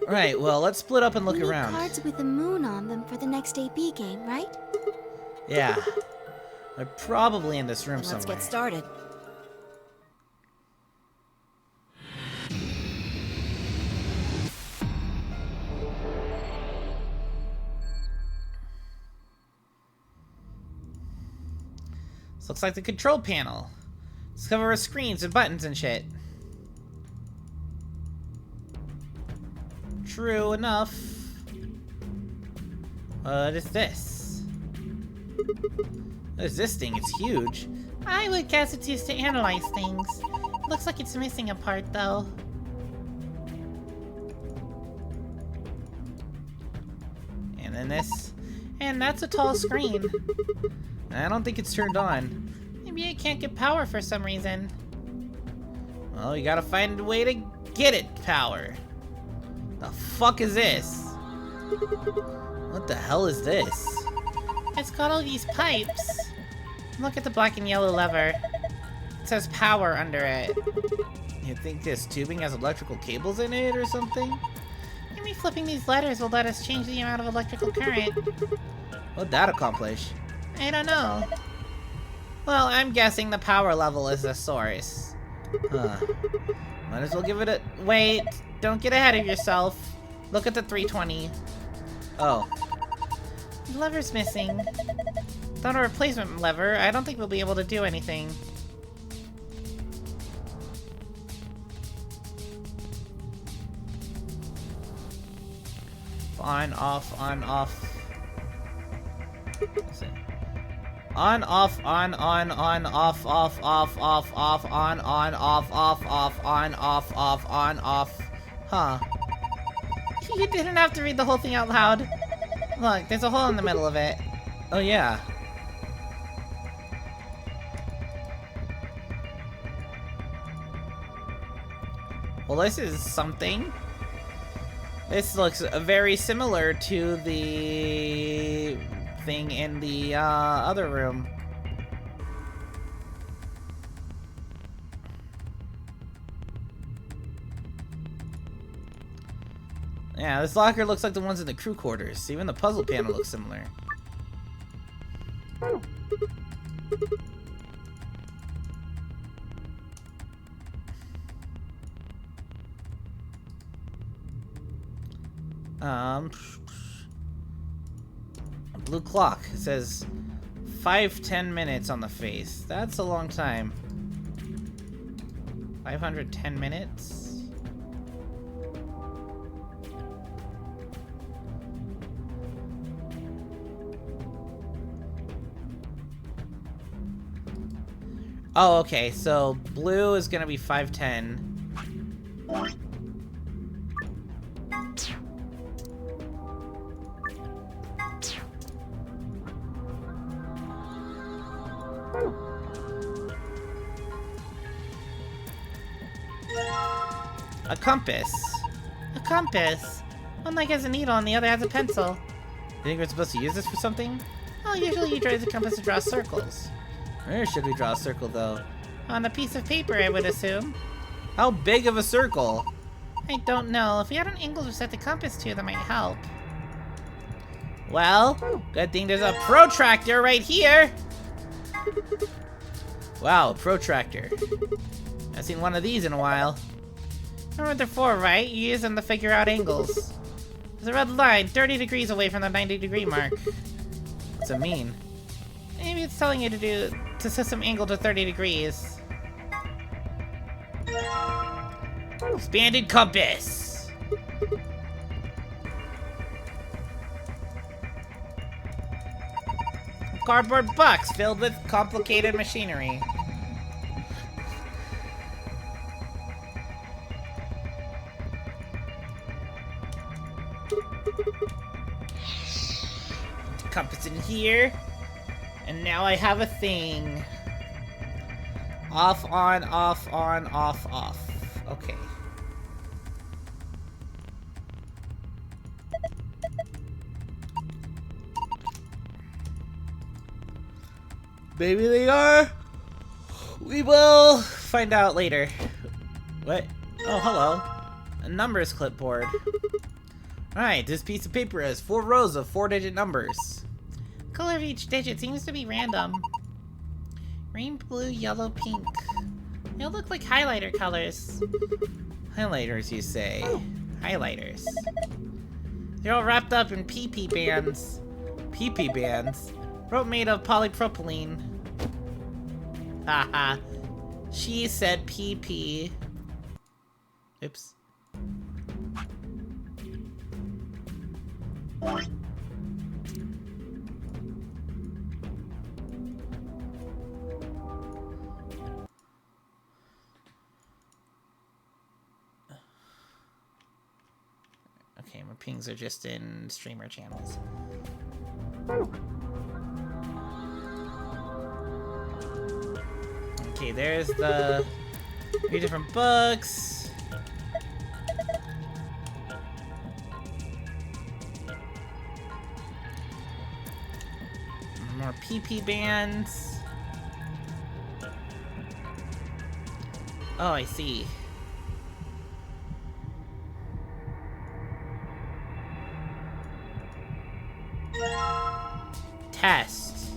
Right, well, let's split up and look we need around. Cards with the moon on them for the next AB game, right? Yeah. They're probably in this room Let's somewhere. get started. This looks like the control panel. It's covered with screens and buttons and shit. True enough. What is this? What is this thing? It's huge. I would guess it's used to analyze things. Looks like it's missing a part, though. And then this. And that's a tall screen. I don't think it's turned on. Maybe it can't get power for some reason. Well, you gotta find a way to get it power. The fuck is this? What the hell is this? It's got all these pipes. Look at the black and yellow lever. It says power under it. You think this tubing has electrical cables in it or something? Maybe flipping these letters will let us change the amount of electrical current. What'd that accomplish? I don't know. Well, I'm guessing the power level is the source. Huh. Might as well give it a... Wait, don't get ahead of yourself. Look at the 320. Oh. The lever's missing. Without a replacement lever, I don't think we'll be able to do anything. on, off, on, off. Listen. On, off, on, off, off, off, off, on, off, off, on, off. Huh. You didn't have to read the whole thing out loud. Look, there's a hole in the middle of it. Oh, yeah. Well, this is something. This looks very similar to the thing in the other room. Yeah, this locker looks like the ones in the crew quarters. Even the puzzle panel looks similar. Blue clock. It says 510 minutes on the face. That's a long time. 510 minutes? Oh, okay. So blue is gonna be 510. A compass. A compass. One leg has a needle and the other has a pencil. You think we're supposed to use this for something? Well, usually you use a compass to draw circles. Where should we draw a circle, though? On a piece of paper, I would assume. How big of a circle? I don't know. If we had an angle to set the compass to, that might help. Well, good thing there's a protractor right here. Wow, protractor. I've seen one of these in a while. You know what they're for, right? You use them to figure out angles. There's a red line 30 degrees away from the 90-degree mark. What's it mean? Maybe it's telling you to set some angle to 30 degrees. Expanded compass. Cardboard box filled with complicated machinery. Compass in here. And now I have a thing. Off, on, off, on, off, off. Okay. Maybe they are. We will find out later. What? Oh, hello. A numbers clipboard. Alright, this piece of paper has 4 rows of 4-digit numbers. Color of each digit seems to be random. Green, blue, yellow, pink. They all look like highlighter colors. Highlighters, you say? Highlighters. They're all wrapped up in PP bands. PP bands? Rope made of polypropylene. Haha. She said PP. Oops. Okay, my pings are just in streamer channels. Okay, there's the 3 different books. More PP bands. Oh, I see. Test.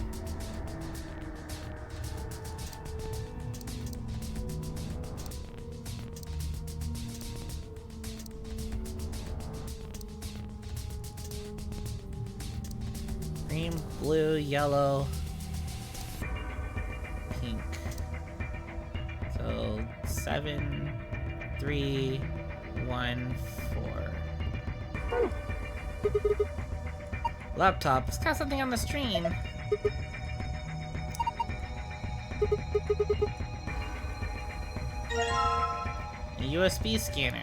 Green, blue, yellow, pink. So 7, 3, 1, 4. Laptop. It's got something on the stream. A USB scanner.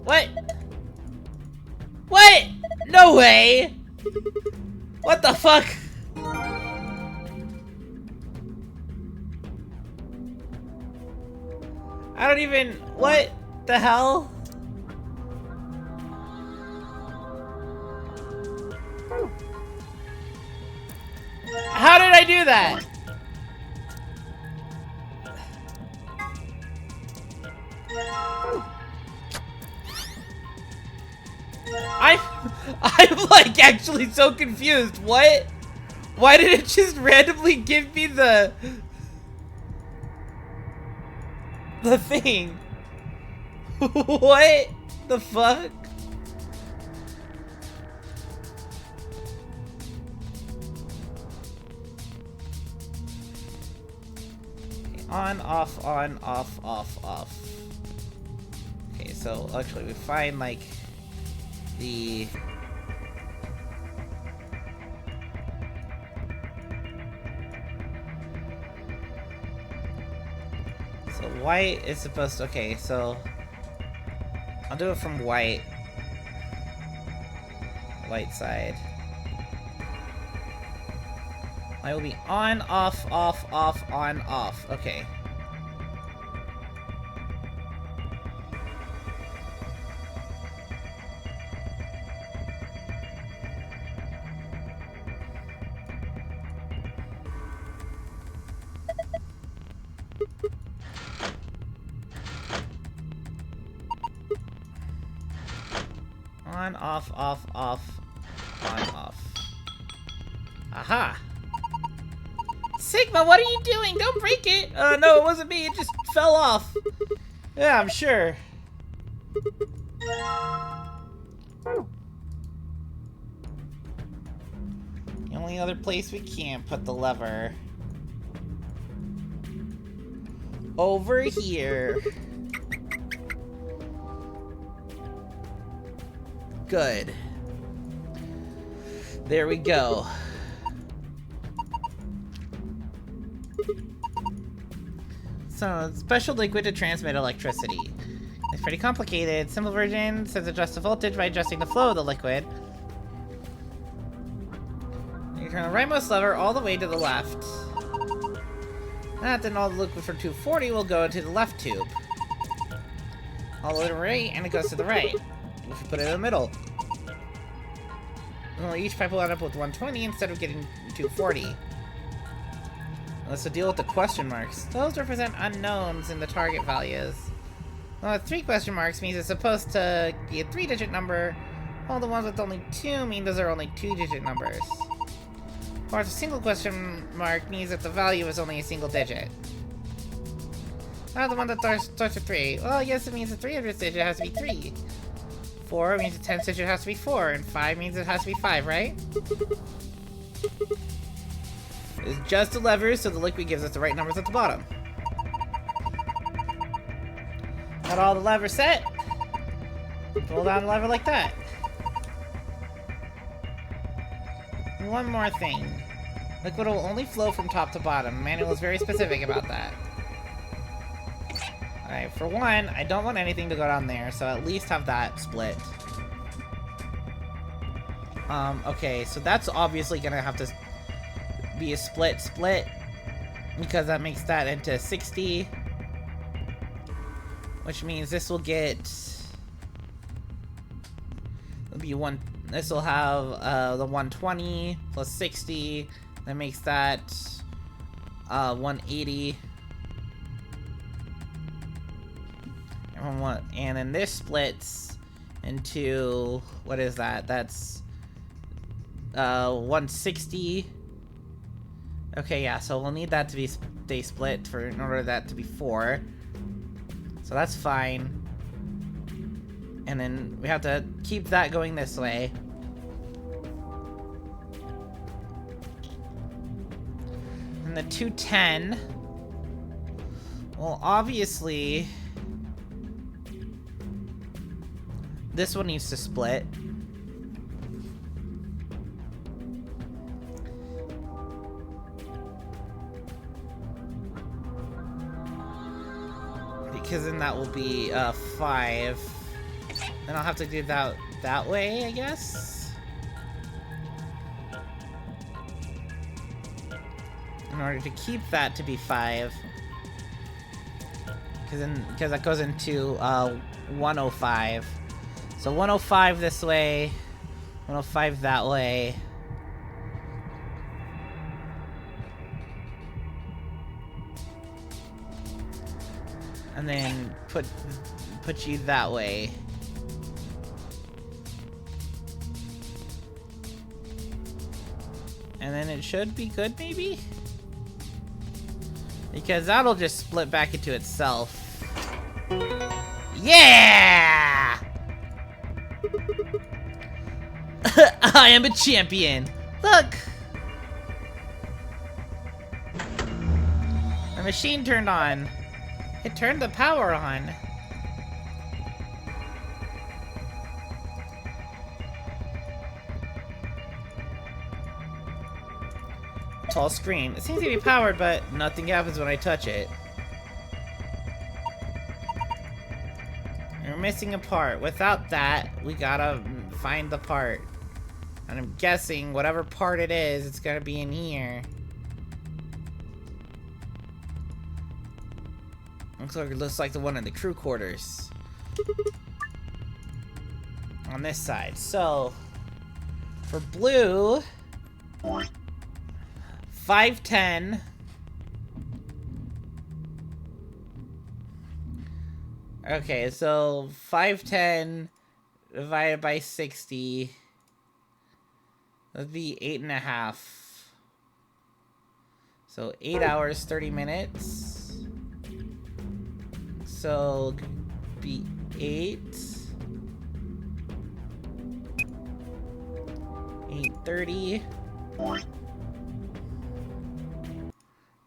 What? What? No way! What the fuck? I don't even... What the hell? How did I do that? I'm like actually so confused. What? Why did it just randomly give me the thing? What the fuck? Okay, on, off, off. Okay, so actually we find like the so white is supposed to, okay, so I'll do it from white side. I will be on, off, on, off. Okay. On, off, on, off. Aha! Sigma, what are you doing? Don't break it! No, it wasn't me. It just fell off. Yeah, I'm sure. The only other place we can put the lever. Over here. Good. There we go. So, special liquid to transmit electricity. It's pretty complicated. Simple version says adjust the voltage by adjusting the flow of the liquid. You turn the rightmost lever all the way to the left. Then all the liquid from tube 40 will go into the left tube. All the way to the right, and it goes to the right. If you put it in the middle. Well, each pipe will end up with 120 instead of getting 240. Let's deal with the question marks. Those represent unknowns in the target values. Well, 3 question marks means it's supposed to be a 3-digit number, while the ones with only 2 mean those are only 2-digit numbers. Of course, a single question mark means that the value is only a single digit. Now the one that starts with 3. Well, I guess it means the 300th digit has to be 3. 4 means the 10th digit has to be 4, and 5 means it has to be 5, right? It's just a lever, so the liquid gives us the right numbers at the bottom. Got all the levers set. Pull down the lever like that. And one more thing. Liquid will only flow from top to bottom. Manual is very specific about that. Alright, for one, I don't want anything to go down there, so at least have that split. Okay, so that's obviously gonna have to be a split, because that makes that into 60, which means this will get, it'll be one, this will have the 120 plus 60, that makes that 180, and then this splits into, what is that? That's 160. Okay, yeah, so we'll need that to be stay split in order for that to be 4. So that's fine. And then we have to keep that going this way. And the 210. Well, obviously, this one needs to split. Because then that will be 5. Then I'll have to do that way, I guess. In order to keep that to be 5. Because that goes into 105. So 105 this way, 105 that way. And then put you that way. And then it should be good, maybe? Because that'll just split back into itself. Yeah! I am a champion! Look! The machine turned on. It turned the power on. Tall screen. It seems to be powered, but nothing happens when I touch it. We're missing a part. Without that, we gotta find the part. And I'm guessing whatever part it is, it's gonna be in here. Looks like the one in the crew quarters. On this side. So, for blue, 510. Okay, so 510 divided by 60. That'd be 8.5. So 8 hours, 30 minutes. So be 8. 8:30.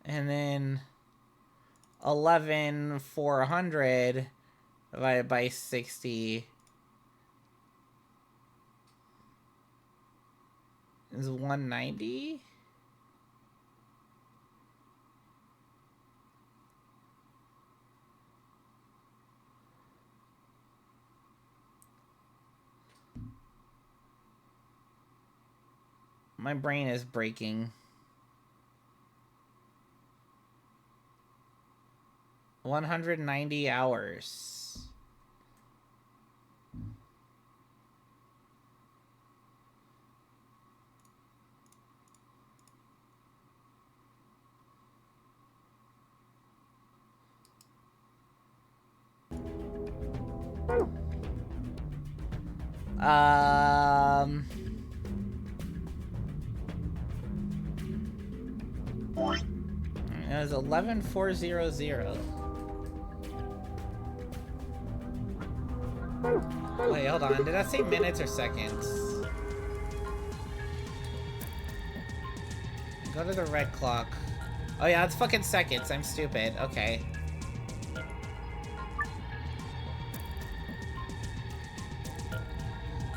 And then 11,400 divided by 60 is 190. My brain is breaking. 190 hours. It was 11,400. Wait, hold on. Did I say minutes or seconds? Go to the red clock. Oh yeah, it's fucking seconds. I'm stupid. Okay.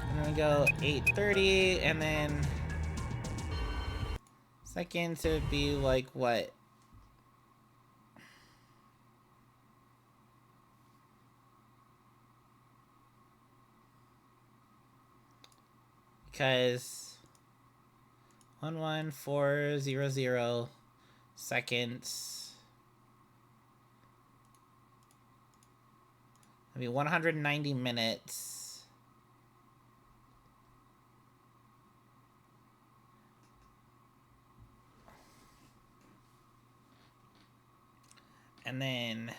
And then we go 8:30, and then seconds would be like what? Because 11400 seconds. That'd be 190 minutes. And then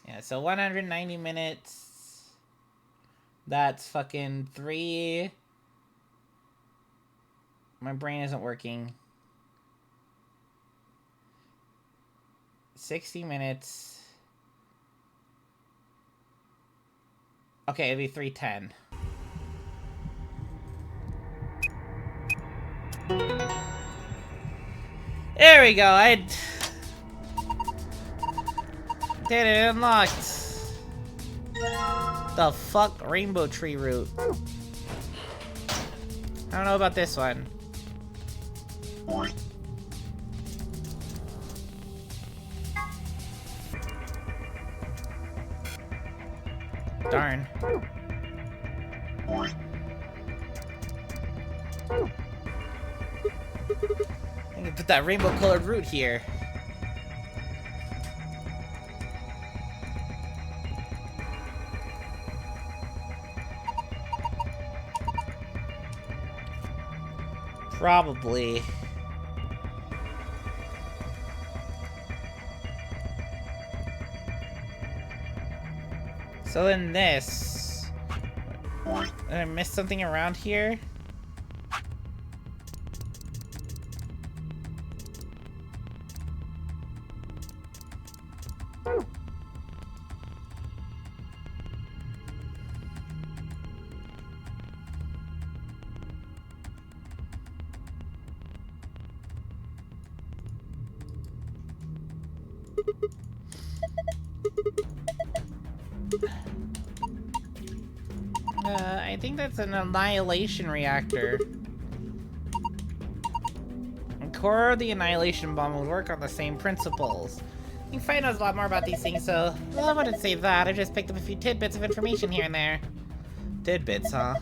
yeah, so 190 minutes. That's fucking 3. My brain isn't working. 60 minutes. Okay, it'd be 310. There we go. I did it. Unlocked. The fuck? Rainbow tree root. I don't know about this one. Darn. I can put that rainbow colored root here. Probably. So then this. Did I miss something around here? I think that's an annihilation reactor. The core of the annihilation bomb would work on the same principles. You can find out a lot more about these things, so well, I wouldn't say that. I just picked up a few tidbits of information here and there. Tidbits, huh?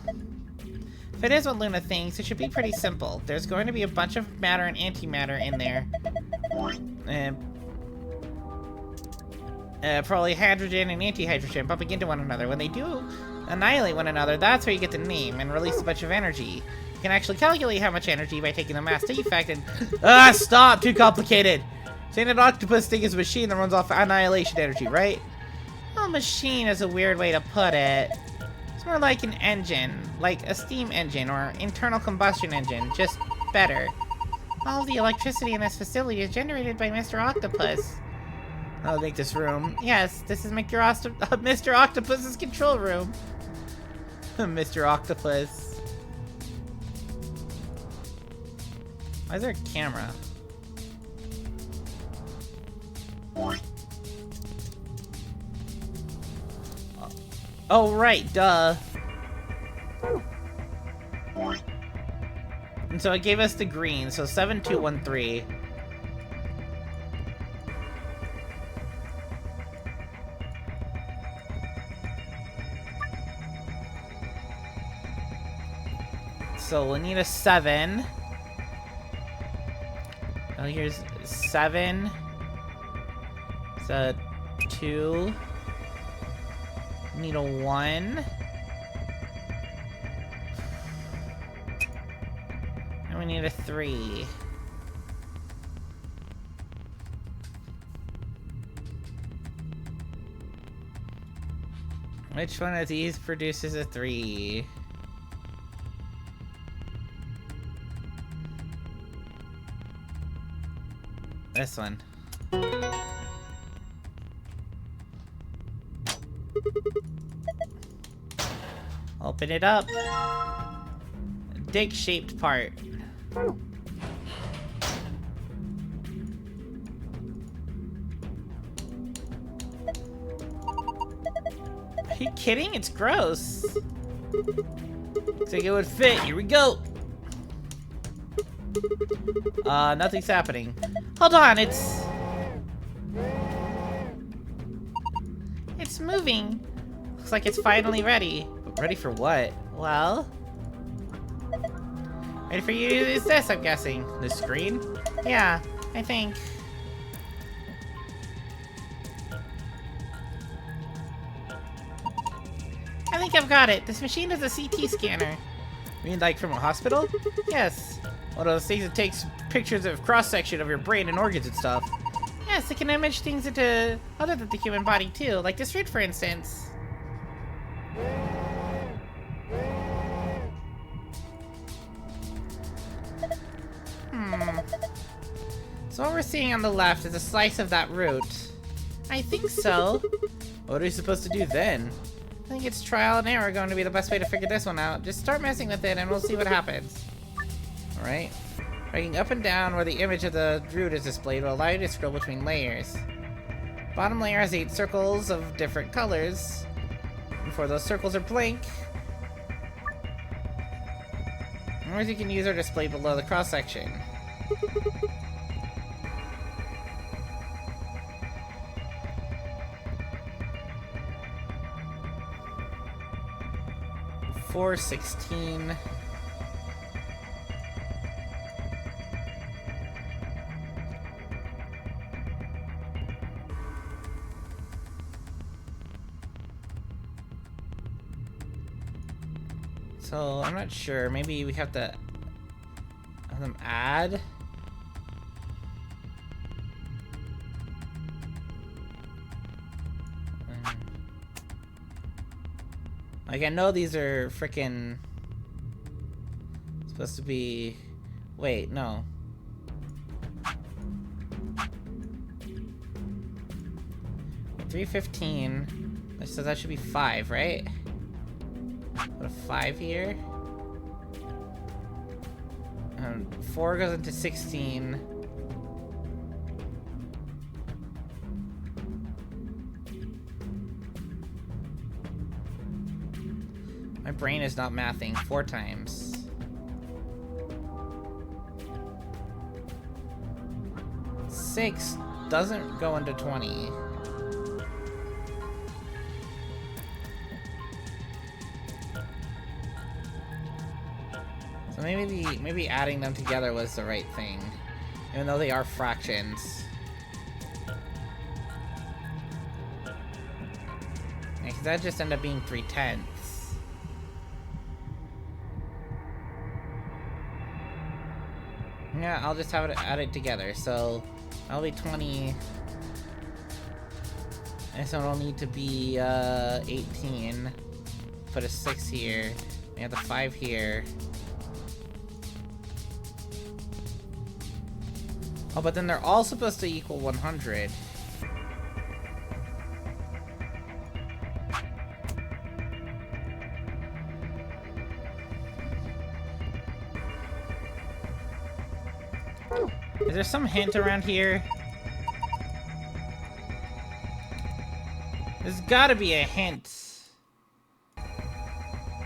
If it is what Luna thinks, it should be pretty simple. There's going to be a bunch of matter and antimatter in there. Probably hydrogen and antihydrogen bumping into one another. When they do annihilate one another, that's where you get the name and release a bunch of energy. You can actually calculate how much energy by taking the mass defect and... stop! Too complicated! Saying an octopus thing is a machine that runs off annihilation energy, right? Well, machine is a weird way to put it. It's more like an engine, like a steam engine or internal combustion engine, just better. All of the electricity in this facility is generated by Mr. Octopus. I'll make this room. Yes, this is Mr. Octopus's control room. Mr. Octopus. Why is there a camera? Oh, right, duh. And so it gave us the green, so 7213. So we'll need a 7. Oh, here's 7. It's a 2. Need a 1. And we need a 3. Which one of these produces a 3? This one. Open it up. Dig-shaped part. Are you kidding? It's gross. Looks like it would fit. Here we go. Nothing's happening. Hold on, it's moving. Looks like it's finally ready. But ready for what? Well... Ready for you to use this, I'm guessing. The screen? Yeah, I think. I think I've got it. This machine is a CT scanner. You mean like from a hospital? Yes. One of those things that takes pictures of cross-section of your brain and organs and stuff. Yes, it can image things into other than the human body too, like this root, for instance. So what we're seeing on the left is a slice of that root. I think so. What are we supposed to do then? I think it's trial and error going to be the best way to figure this one out. Just start messing with it and we'll see what happens. Alright. Dragging up and down where the image of the root is displayed will allow you to scroll between layers. Bottom layer has 8 circles of different colors. And 4 of those circles are blank. Numbers you can use are displayed below the cross-section. $4.16. So, I'm not sure. Maybe we have to have them add. Like, I know these are frickin' supposed to be... Wait, no. $3.15. So that should be 5, right? Put a 5 here. 4 goes into 16. My brain is not mathing. 4 times. Six doesn't go into 20. So maybe adding them together was the right thing, even though they are fractions. Yeah, 'cause that just ended up being 3/10. Yeah, I'll just have it add it together. So that'll be 20. This one will need to be 18. Put a 6 here. We have the 5 here. Oh, but then they're all supposed to equal 100. Is there some hint around here? There's gotta be a hint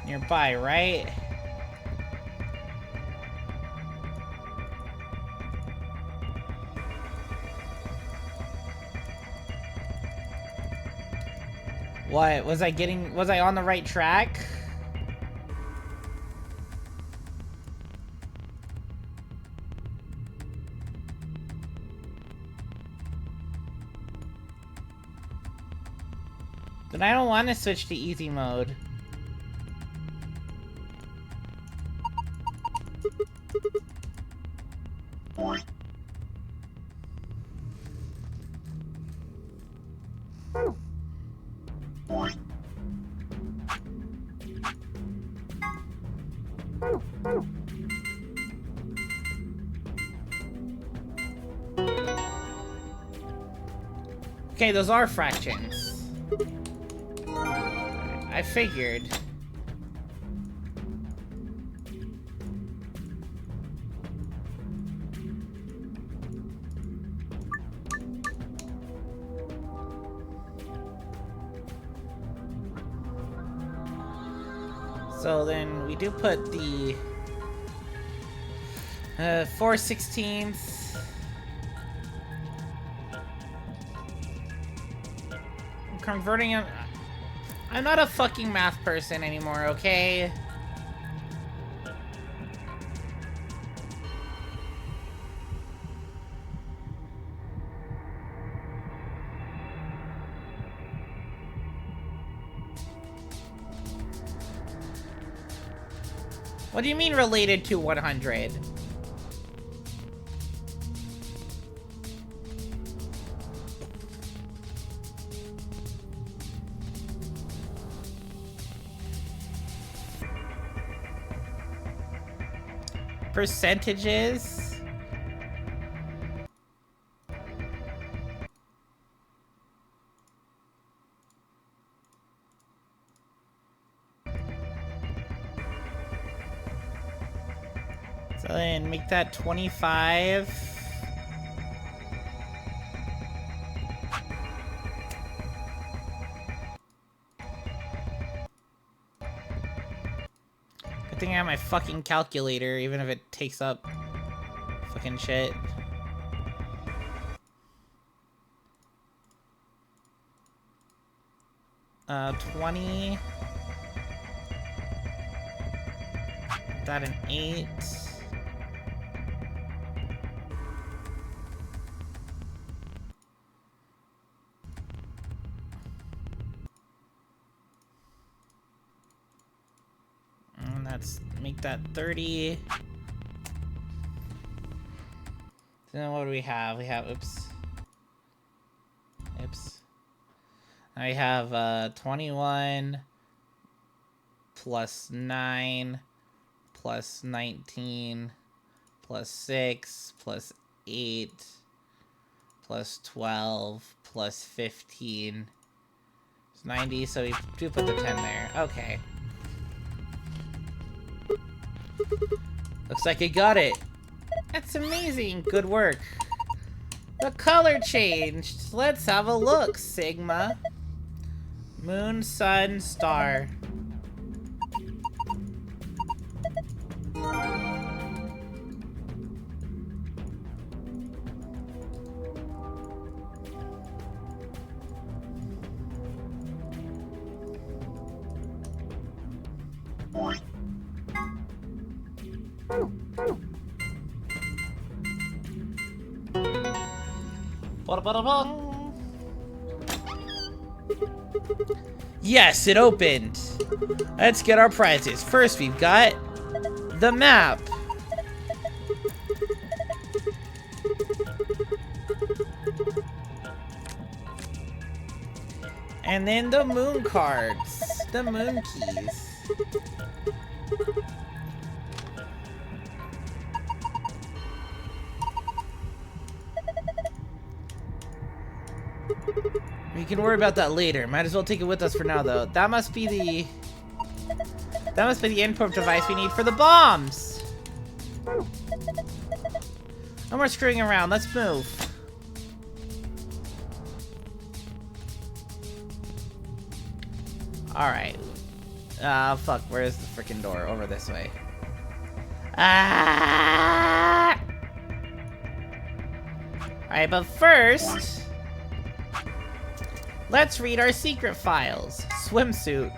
nearby, right? What? Was I on the right track? But I don't want to switch to easy mode. Okay, those are fractions. I figured. So then we do put the 4/16. Converting it. I'm not a fucking math person anymore, okay? What do you mean related to 100? Percentages? So then make that 25. Good thing I have my fucking calculator, even if it takes up fucking shit. Uh, 20. That an 8. And that's, make that 30. So then what do we have? We have, oops. I have 21 plus 9 plus 19 plus 6 plus 8 plus 12 plus 15. It's 90, so we do put the 10 there. Okay. Looks like I got it. That's amazing. Good work. The color changed. Let's have a look, Sigma. Moon, sun, star. Yes, it opened. Let's get our prizes. First, we've got the map. And then the moon cards. The moon keys. We can worry about that later. Might as well take it with us for now, though. That must be the input device we need for the bombs. No more screwing around. Let's move. Alright. Fuck. Where is the freaking door? Over this way. Ah! Alright, but first... let's read our secret files. Swimsuit.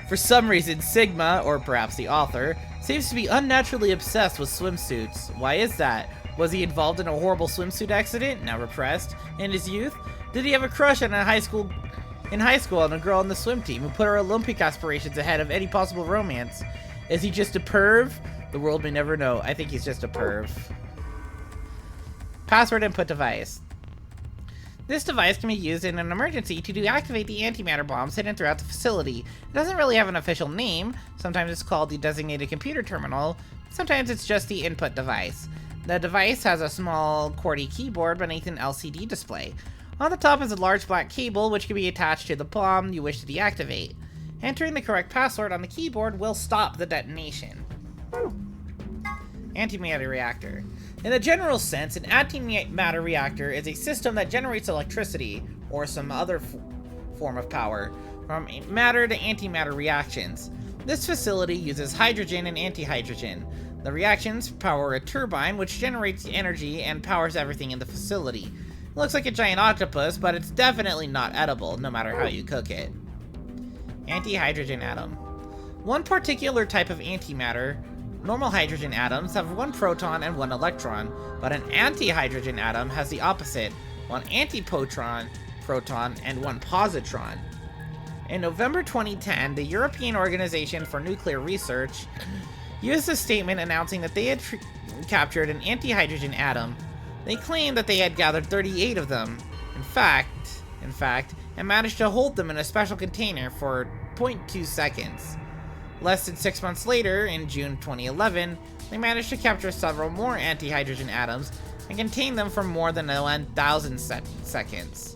For some reason, Sigma, or perhaps the author, seems to be unnaturally obsessed with swimsuits. Why is that? Was he involved in a horrible swimsuit accident, now repressed, in his youth? Did he have a crush on in high school on a girl on the swim team who put her Olympic aspirations ahead of any possible romance? Is he just a perv? The world may never know. I think he's just a perv. Password input device. This device can be used in an emergency to deactivate the antimatter bombs hidden throughout the facility. It doesn't really have an official name. Sometimes it's called the designated computer terminal. Sometimes it's just the input device. The device has a small QWERTY keyboard beneath an LCD display. On the top is a large black cable which can be attached to the bomb you wish to deactivate. Entering the correct password on the keyboard will stop the detonation. Antimatter reactor. In a general sense, an antimatter reactor is a system that generates electricity, or some other form of power, from matter to antimatter reactions. This facility uses hydrogen and antihydrogen. The reactions power a turbine which generates energy and powers everything in the facility. It looks like a giant octopus, but it's definitely not edible, no matter how you cook it. Anti-hydrogen atom. One particular type of antimatter, normal hydrogen atoms have one proton and one electron, but an anti-hydrogen atom has the opposite, one antiproton and one positron. In November 2010, the European Organization for Nuclear Research used a statement announcing that they had captured an anti-hydrogen atom. They claimed that they had gathered 38 of them. In fact, and managed to hold them in a special container for 0.2 seconds. Less than 6 months later, in June 2011, they managed to capture several more anti-hydrogen atoms and contain them for more than 1,000 seconds.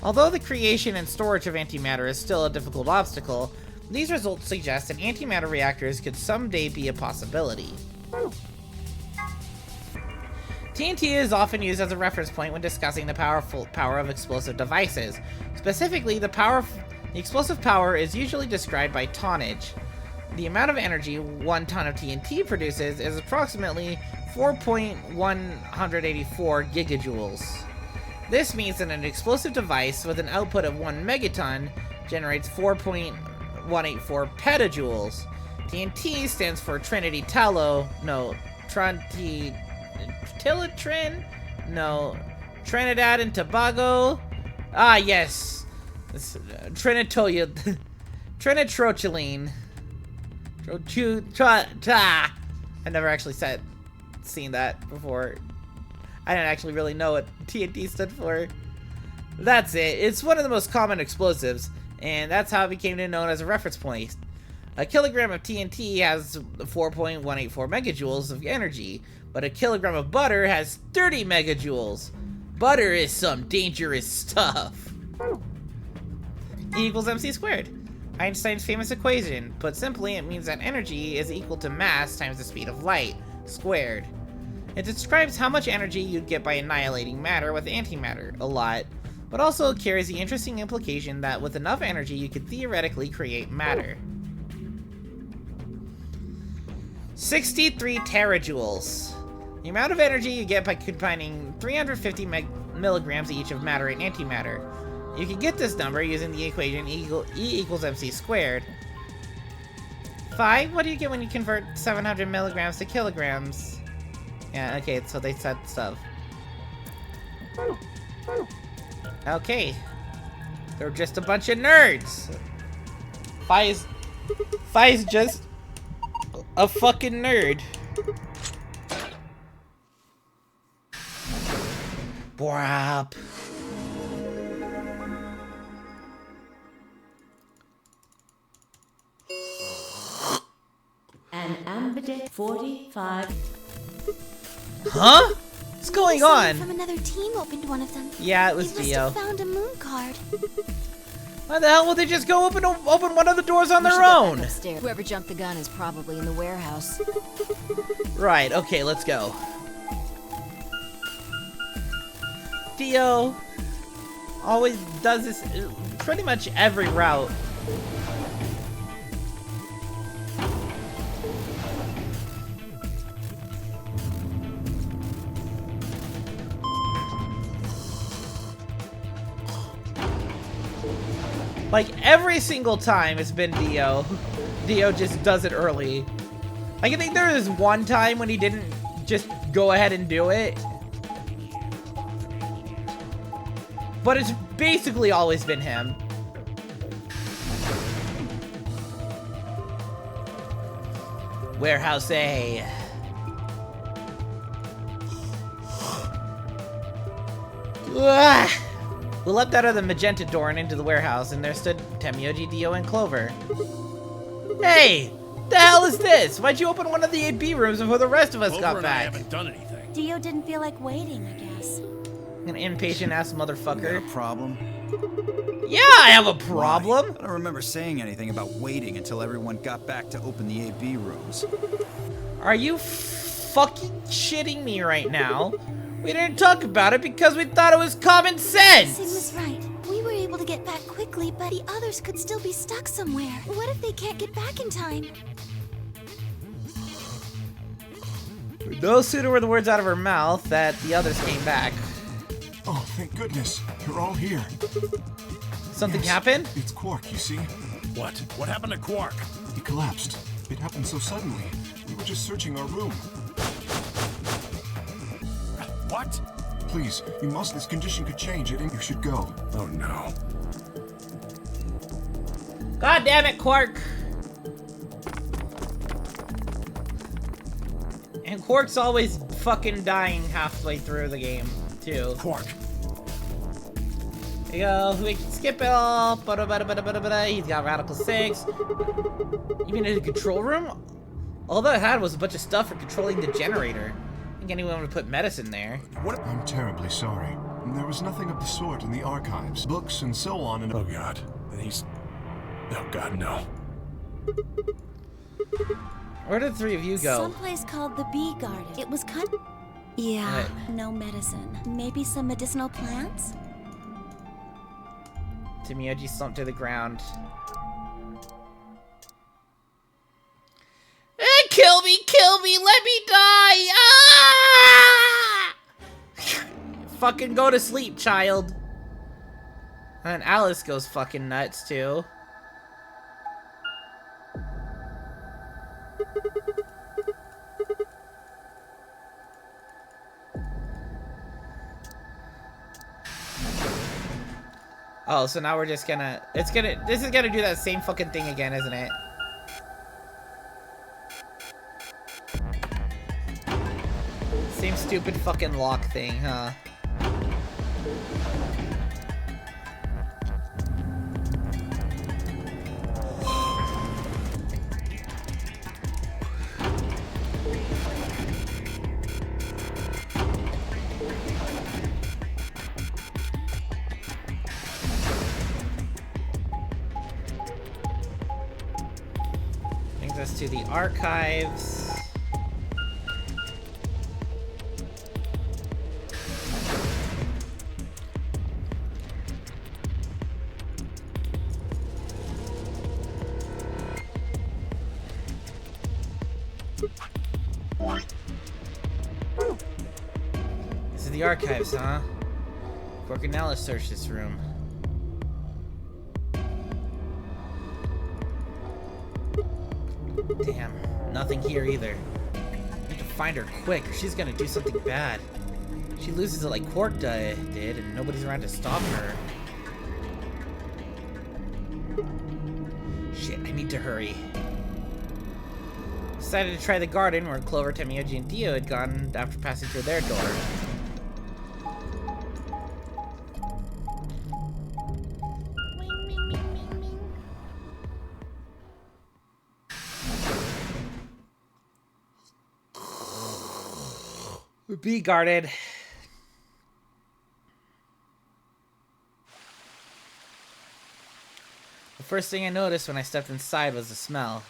Although the creation and storage of antimatter is still a difficult obstacle, these results suggest that antimatter reactors could someday be a possibility. TNT is often used as a reference point when discussing the power of explosive devices. Specifically, the explosive power is usually described by tonnage. The amount of energy 1 ton of TNT produces is approximately 4.184 gigajoules. This means that an explosive device with an output of 1 megaton generates 4.184 petajoules. TNT stands for Trinidad and Tobago. Ah, yes. Trinitrotylene. I've never actually seen that before. I didn't actually really know what TNT stood for. That's it. It's one of the most common explosives, and that's how it became known as a reference point. A kilogram of TNT has 4.184 megajoules of energy, but a kilogram of butter has 30 megajoules. Butter is some dangerous stuff. E equals mc squared. Einstein's famous equation. Put simply, it means that energy is equal to mass times the speed of light, squared. It describes how much energy you'd get by annihilating matter with antimatter, a lot, but also carries the interesting implication that with enough energy you could theoretically create matter. 63 terajoules. The amount of energy you get by combining 350 milligrams each of matter and antimatter. You can get this number using the equation E equals mc squared. 5, what do you get when you convert 700 milligrams to kilograms? Yeah, okay, so they said stuff. Okay. They're just a bunch of nerds. Fi's just a fucking nerd. Brap. An Ambidex 45. Huh? What's going on? Someone from another team opened one of them. Yeah, it was He Dio. must have found a moon card. Why the hell would they just go open one of the doors on their own? Whoever jumped the gun is probably in the warehouse. Right, okay, let's go. Dio always does this pretty much every route. Like, every single time it's been Dio. Dio just does it early. Like, I think there was one time when he didn't just go ahead and do it. But it's basically always been him. Warehouse A. Ugh. We leapt out of the magenta door and into the warehouse, and there stood Temyoji, Dio, and Clover. Hey! The hell is this? Why'd you open one of the 8B rooms before the rest of us Clover got and I back? haven't done anything. Dio didn't feel like waiting, I guess. An impatient-ass motherfucker. You got a problem? Yeah, I have a problem! Why? I don't remember saying anything about waiting until everyone got back to open the AB rooms. Are you fucking shitting me right now? We didn't talk about it because we thought it was common sense! Sid was right. We were able to get back quickly, but the others could still be stuck somewhere. What if they can't get back in time? No sooner were the words out of her mouth that the others came back. Oh, thank goodness. You're all here. Something Yes, happened? It's Quark, you see? What? What happened to Quark? He collapsed. It happened so suddenly. We were just searching our room. What? Please, you must. This condition could change it, and you should go. Oh no. God damn it, Quark! And Quark's always fucking dying halfway through the game, too. Quark. There you go, we can skip it all. He's got Radical 6. You mean in the control room? All that I had was a bunch of stuff for controlling the generator. I think anyone would put medicine there. What? I'm terribly sorry. There was nothing of the sort in the archives. Books and so on and... Oh god. And he's... Oh god, no. Where did the three of you go? Someplace called the Bee Garden. It was kind of... Yeah, no medicine. Maybe some medicinal plants? Tamiyoji slumped to the ground. Kill me, let me die! Ah! Fucking go to sleep, child. And Alice goes fucking nuts, too. Oh, so now we're just gonna... this is gonna do that same fucking thing again, isn't it? Same stupid fucking lock thing, huh? Brings us to the archives. This is the archives, huh? Quark and Alice search this room. Damn, nothing here either. Need to find her quick, or she's gonna do something bad. She loses it like Quark did, and nobody's around to stop her. Shit, I need to hurry. Decided to try the garden where Clover, Tamiyoji, and Dio had gone after passing through their door. Be guarded. The first thing I noticed when I stepped inside was the smell.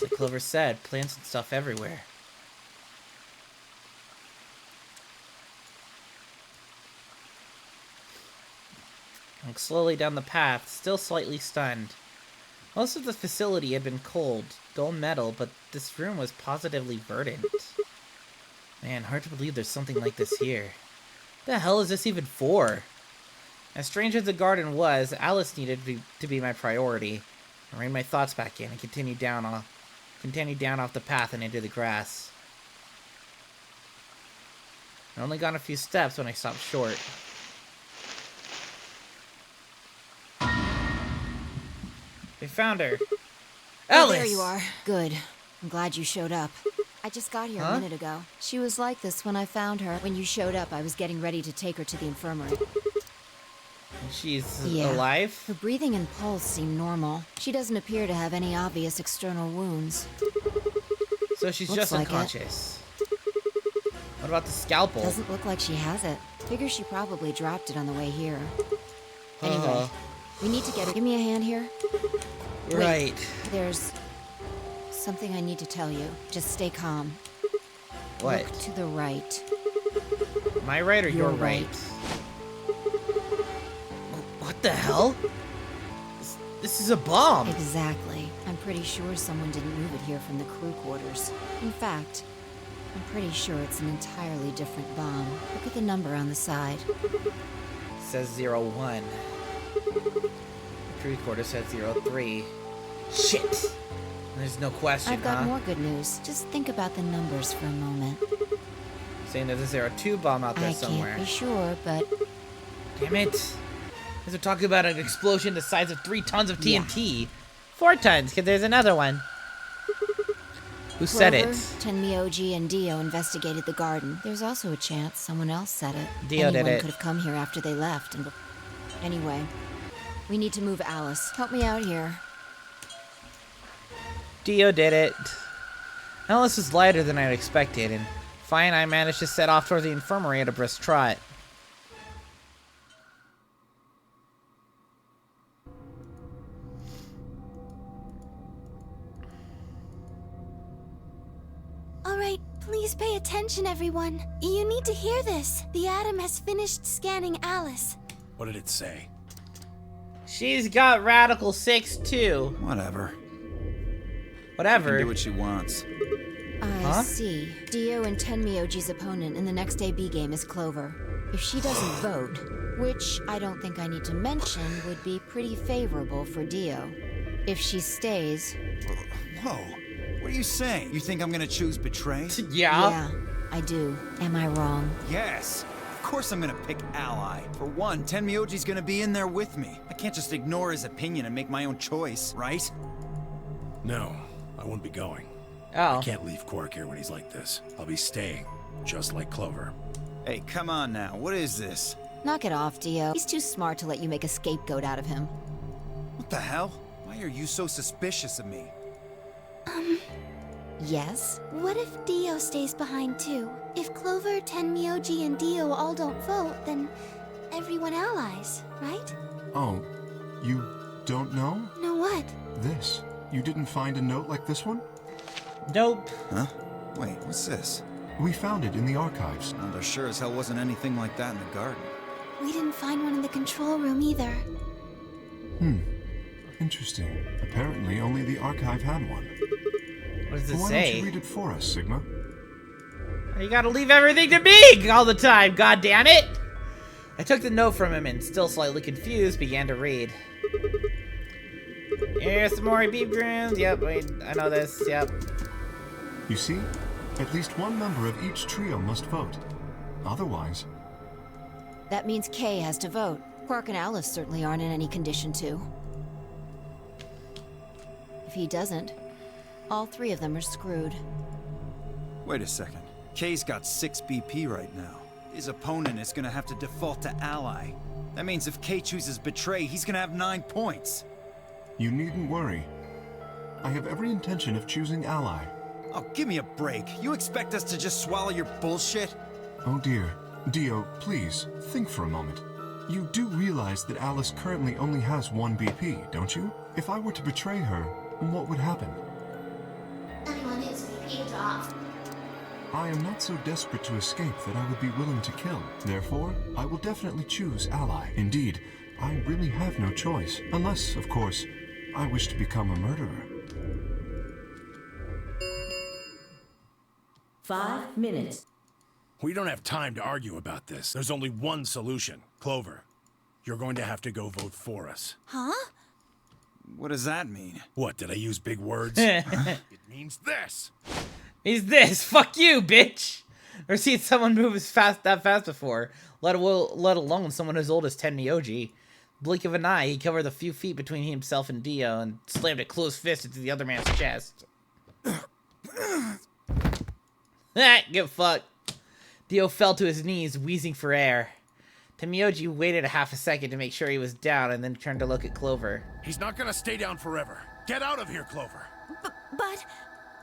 Like Clover said, plants and stuff everywhere. I walked slowly down the path, still slightly stunned. Most of the facility had been cold, dull metal, but this room was positively verdant. Man, hard to believe there's something like this here. What the hell is this even for? As strange as the garden was, Alice needed to be my priority. I reined my thoughts back in and continued down off the path and into the grass. I'd only gone a few steps when I stopped short. We found her. Oh, there you are. Good. I'm glad you showed up. I just got here a minute ago. She was like this when I found her. When you showed up, I was getting ready to take her to the infirmary. She's alive? Her breathing and pulse seem normal. She doesn't appear to have any obvious external wounds. So she's just unconscious. What about the scalpel? Doesn't look like she has it. Figure she probably dropped it on the way here. Anyway, we need to get her. Give me a hand here. Right. Wait, there's something I need to tell you. Just stay calm. What? Look to the right. My right or your right? What the hell? This is a bomb. Exactly. I'm pretty sure someone didn't move it here from the crew quarters. In fact, I'm pretty sure it's an entirely different bomb. Look at the number on the side. It says 01. 3/4 says 03. Shit! There's no question, I've got huh? more good news. Just think about the numbers for a moment. Saying there's a 02 bomb out there somewhere. I can't be sure, but... Damn it. These are talking about an explosion the size of 3 tons of TNT. 4 tons, because there's another one. Who said it? Tenmyoji and Dio investigated the garden. There's also a chance someone else said it. Dio did Anyone it. could have come here after they left. And anyway, we need to move Alice. Help me out here. Dio did it. Alice was lighter than I'd expected, and Fine I managed to set off towards the infirmary at a brisk trot. All right, please pay attention, everyone. You need to hear this. The Atom has finished scanning Alice. What did it say? She's got Radical 6 too. Whatever. Whatever. She can do what she wants. I see. Dio and Tenmyoji's opponent in the next AB game is Clover. If she doesn't vote, which I don't think I need to mention, would be pretty favorable for Dio. If she stays... Whoa. What are you saying? You think I'm gonna choose Betray? Yeah, I do. Am I wrong? Yes. Of course I'm gonna pick Ally. For one, Tenmyoji's gonna be in there with me. I can't just ignore his opinion and make my own choice, right? No, I won't be going. Oh. I can't leave Quark here when he's like this. I'll be staying, just like Clover. Hey, come on now. What is this? Knock it off, Dio. He's too smart to let you make a scapegoat out of him. What the hell? Why are you so suspicious of me? Yes? What if Dio stays behind too? If Clover, Tenmyoji, and Dio all don't vote, then everyone allies, right? Oh, you don't know? Know what? This. You didn't find a note like this one? Nope. Huh? Wait, what's this? We found it in the archives. Well, there sure as hell wasn't anything like that in the garden. We didn't find one in the control room either. Interesting. Apparently, only the archive had one. What does it Why say? don't you read it for us, Sigma? You gotta leave everything to me all the time, god damn it! I took the note from him and, still slightly confused, began to read. Here's some more beep grooms. Yep, wait, I know this, yep. You see? At least one member of each trio must vote. Otherwise... That means Kay has to vote. Quark and Alice certainly aren't in any condition to. If he doesn't, all 3 of them are screwed. Wait a second. Kay's got 6 BP right now. His opponent is gonna have to default to Ally. That means if Kay chooses Betray, he's gonna have 9 points. You needn't worry. I have every intention of choosing Ally. Oh, give me a break. You expect us to just swallow your bullshit? Oh dear. Dio, please, think for a moment. You do realize that Alice currently only has 1 BP, don't you? If I were to betray her, what would happen? Anyone needs BP dropped. I am not so desperate to escape that I would be willing to kill. Therefore, I will definitely choose Ally. Indeed, I really have no choice. Unless, of course, I wish to become a murderer. 5 minutes. We don't have time to argue about this. There's only one solution. Clover, you're going to have to go vote for us. Huh? What does that mean? What, did I use big words? It means this. Means this. Fuck you, bitch. Never seen someone move that fast before, let alone someone as old as Tenmyoji. Blink of an eye, he covered the few feet between himself and Dio and slammed a closed fist into the other man's chest. Get fucked. Dio fell to his knees, wheezing for air. Tenmyoji waited a half a second to make sure he was down and then turned to look at Clover. He's not gonna stay down forever. Get out of here, Clover. But...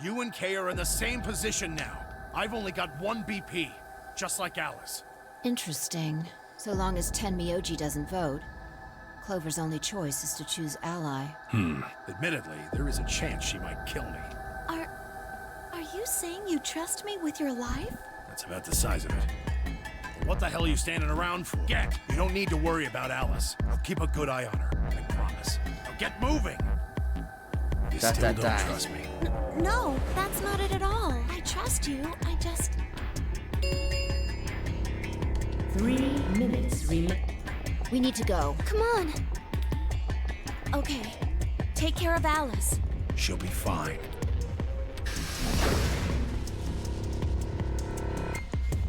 You and Kay are in the same position now. I've only got 1 BP, just like Alice. Interesting. So long as Tenmyoji doesn't vote, Clover's only choice is to choose Ally. Admittedly, there is a chance she might kill me. Are you saying you trust me with your life? That's about the size of it. But what the hell are you standing around for? Get! You don't need to worry about Alice. I'll keep a good eye on her, I promise. Now get moving! You still don't trust me. No, that's not it at all. I trust you. I just... 3 minutes remain. We need to go. Come on. Okay. Take care of Alice. She'll be fine.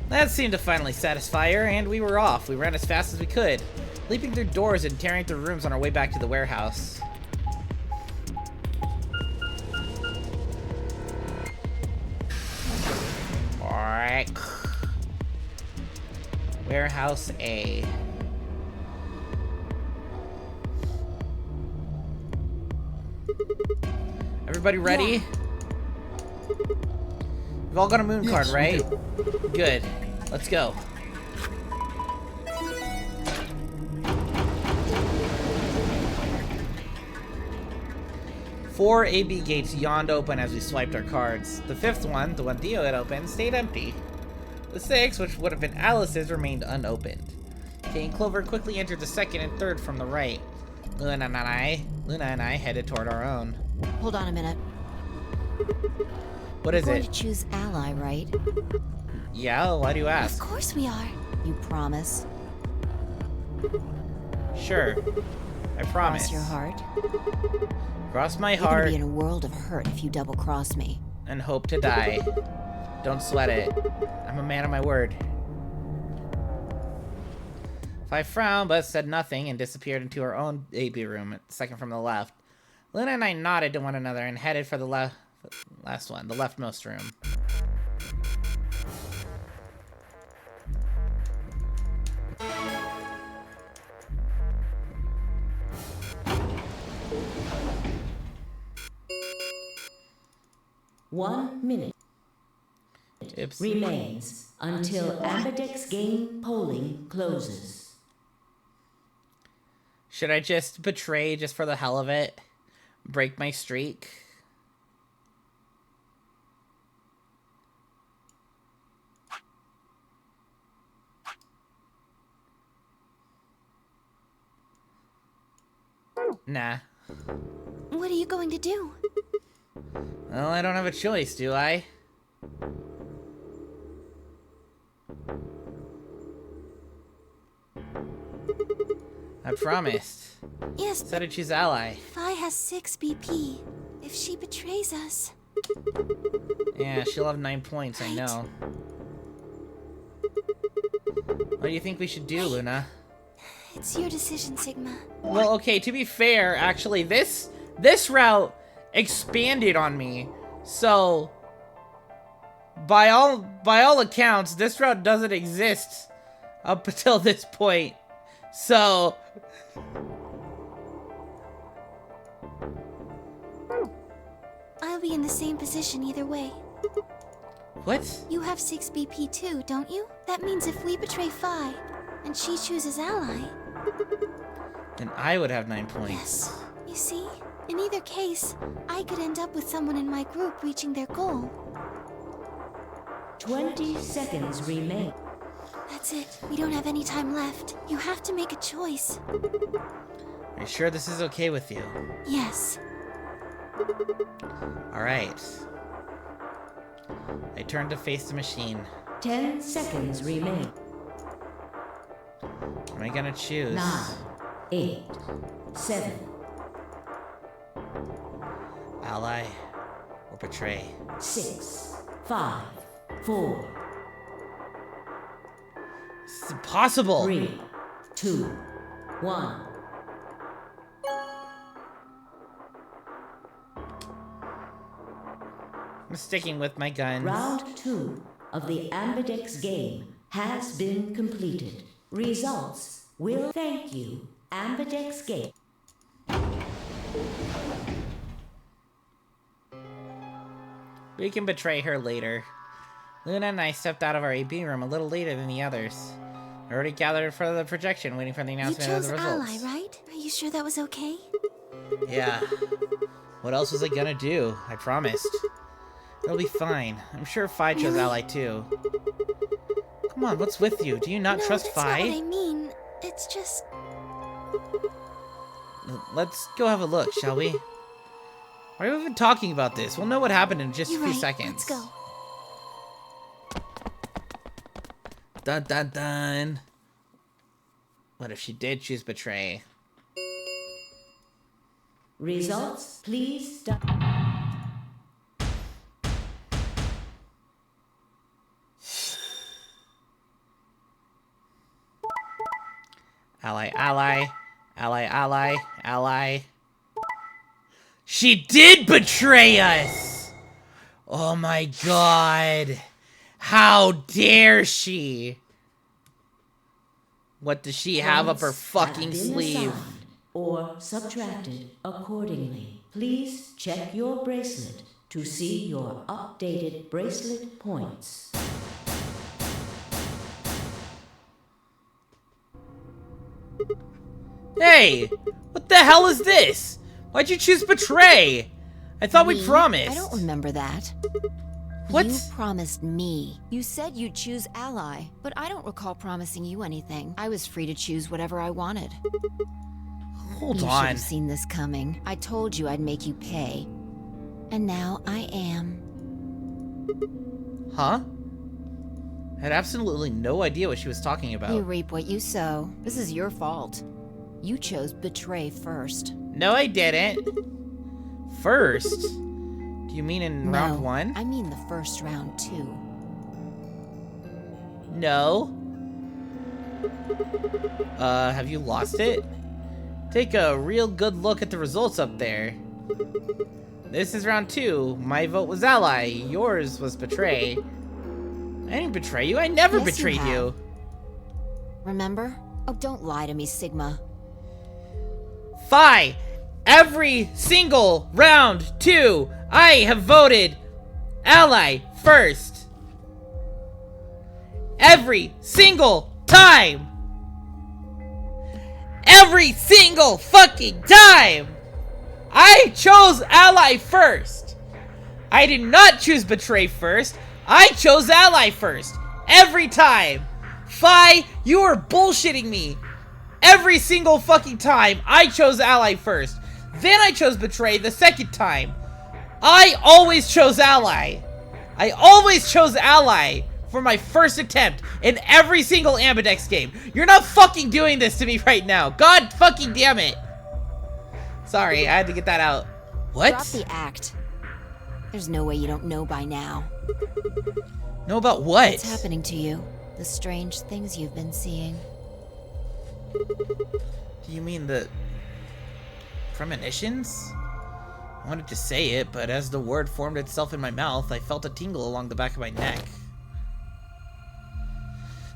That seemed to finally satisfy her, and we were off. We ran as fast as we could, leaping through doors and tearing through rooms on our way back to the warehouse. Alright. Warehouse A. Everybody ready? Yeah. We've all got a moon card, Yes, right? Good. Let's go. Four AB gates yawned open as we swiped our cards. The fifth one, the one Theo had opened, stayed empty. The sixth, which would have been Alice's, remained unopened. Kay and Clover quickly entered the second and third from the right. Luna and I headed toward our own. Hold on a minute. What is We're going it? to choose Ally, right? Yeah, why do you ask? Of course we are. You promise? Sure. I promise. Cross your heart? Cross my You're gonna heart be in a world of hurt if you double-cross me. and hope to die. Don't sweat it. I'm a man of my word. I frowned but said nothing and disappeared into our own AB room, second from the left. Luna and I nodded to one another and headed for the last one, the leftmost room. One minute Oops. remains until Ambidex game polling closes. Should I just betray just for the hell of it? Break my streak? Nah. What are you going to do? Well, I don't have a choice, do I? I promised. Yes, Said I'd choose Ally. Phi has 6 BP. If she betrays us... Yeah, she'll have 9 points, I know. What do you think we should do, Luna? It's your decision, Sigma. Well, okay, to be fair, actually, this route expanded on me. So, by all accounts, this route doesn't exist up until this point. So, I'll be in the same position either way. what? You have 6 BP too, don't you? That means if we betray Phi, and she chooses Ally... Then I would have 9 points. Yes. You see? In either case, I could end up with someone in my group reaching their goal. 20 seconds remain. That's it. We don't have any time left. You have to make a choice. Are you sure this is okay with you? Yes. Alright. I turn to face the machine. 10 seconds remain. What am I gonna choose? 9, 8, 7. Ally or betray? 6, 5, 4. It's impossible! 3, 2, 1. I'm sticking with my guns. Round 2 of the Ambidex game has been completed. Results will thank you, Ambidex game. We can betray her later. Luna and I stepped out of our AB room a little later than the others. I already gathered for the projection, waiting for the You announcement of chose the results. Ally, right? Are you sure that was okay? Yeah. What else was I gonna do? I promised. It'll be fine. I'm sure Phi chose Really? Ally too. Come on, what's with you? Do you not No, trust that's Phi? not what I mean. It's just... Let's go have a look, shall we? Why are we even talking about this? We'll know what happened in just You're a few right. seconds. Let's go. Dun dun dun. What if she did choose betray? Results, please stop. Ally, ally, ally, ally, ally. She did betray us! Oh my god. How dare she? What does she have up her fucking sleeve? Or subtracted accordingly. Please check your bracelet to see your updated bracelet points. Hey! What the hell is this? Why'd you choose betray? I thought we promised. I don't remember that. What? You promised me. You said you'd choose ally, but I don't recall promising you anything. I was free to choose whatever I wanted. Hold You on. should have seen this coming. I told you I'd make you pay. And now I am. Huh? I had absolutely no idea what she was talking about. You reap what you sow. This is your fault. You chose betray first. No, I didn't. First? Do you mean in round 1? I mean the first round, too. No. Have you lost it? Take a real good look at the results up there. This is round 2. My vote was ally. Yours was betray. I didn't betray you. I never Yes, betrayed you. Remember? Oh, don't lie to me, Sigma. Phi! Every single round 2, I have voted ally first. Every single time. Every single fucking time. I chose ally first. I did not choose betray first. I chose ally first. Every time. Phi, you are bullshitting me. Every single fucking time, I chose ally first. Then I chose betray the second time. I always chose ally. I always chose ally for my first attempt in every single Ambidex game. You're not fucking doing this to me right now. God fucking damn it. Sorry, I had to get that out. What? Drop the act. There's no way you don't know by now. Know about what? What's happening to you? The strange things you've been seeing. Do you mean the premonitions? I wanted to say it, but as the word formed itself in my mouth, I felt a tingle along the back of my neck.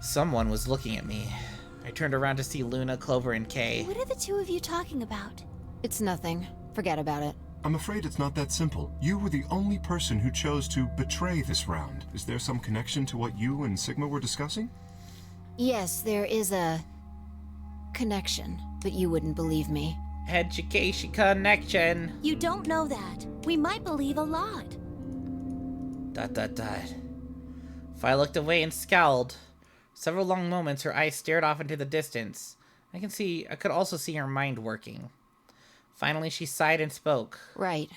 Someone was looking at me. I turned around to see Luna, Clover, and Kay. What are the two of you talking about? It's nothing. Forget about it. I'm afraid it's not that simple. You were the only person who chose to betray this round. Is there some connection to what you and Sigma were discussing? Yes, there is a connection, but you wouldn't believe me. Education connection. You don't know that. We might believe a lot. ... Phi looked away and scowled. Several long moments, her eyes stared off into the distance. I could also see her mind working. Finally, she sighed and spoke. Right.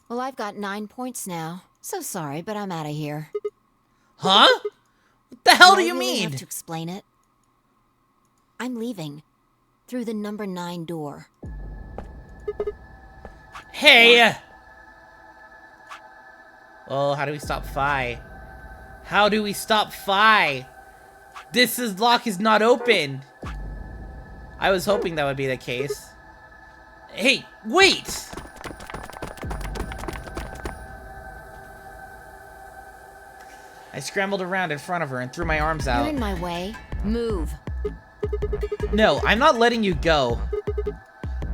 Well, I've got 9 points now. So sorry, but I'm out of here. Huh? What the hell do I you really mean? have to explain it. I'm leaving. Through the number 9 door. Hey! Well, how do we stop Phi? How do we stop Phi? This lock is not open. I was hoping that would be the case. Hey, wait! I scrambled around in front of her and threw my arms out. You're in my way. Move. No, I'm not letting you go.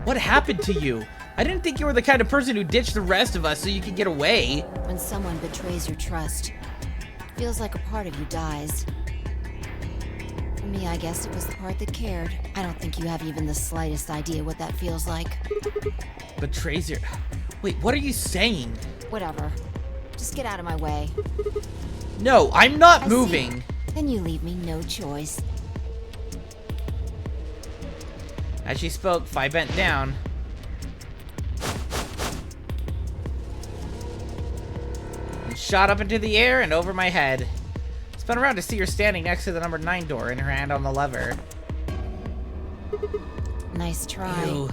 What happened to you? I didn't think you were the kind of person who ditched the rest of us so you could get away. When someone betrays your trust, it feels like a part of you dies. For me, I guess it was the part that cared. I don't think you have even the slightest idea what that feels like. Betrays your... Wait, what are you saying? Whatever. Just get out of my way. No, I'm not I moving. see. Then you leave me no choice. As she spoke, Phi bent down. And shot up into the air and over my head. Spun around to see her standing next to the number 9 door and her hand on the lever. Nice try. Ew.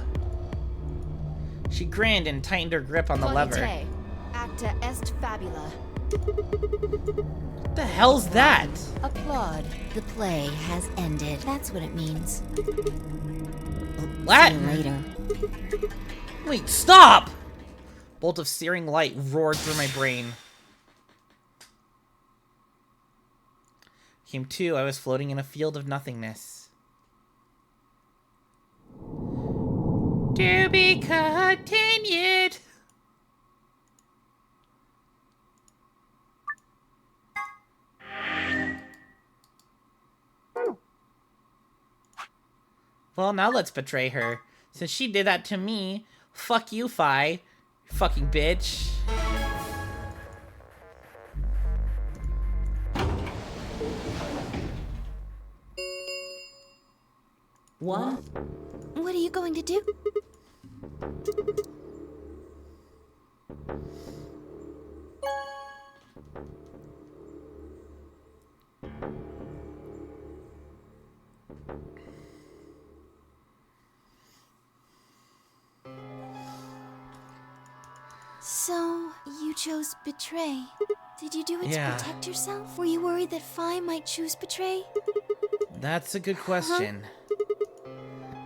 She grinned and tightened her grip on the lever. Cogite, acta est fabula. What the hell's that? Applaud. The play has ended. That's what it means. Latin. See you later. Wait, stop! Bolt of searing light roared through my brain. Came to, I was floating in a field of nothingness. To be continued. Well, now let's betray her. Since she did that to me, fuck you, Fi. Fucking bitch. One. What are you going to do? So, you chose betray. Did you do it Yeah. to protect yourself? Were you worried that Fi might choose betray? That's a good question.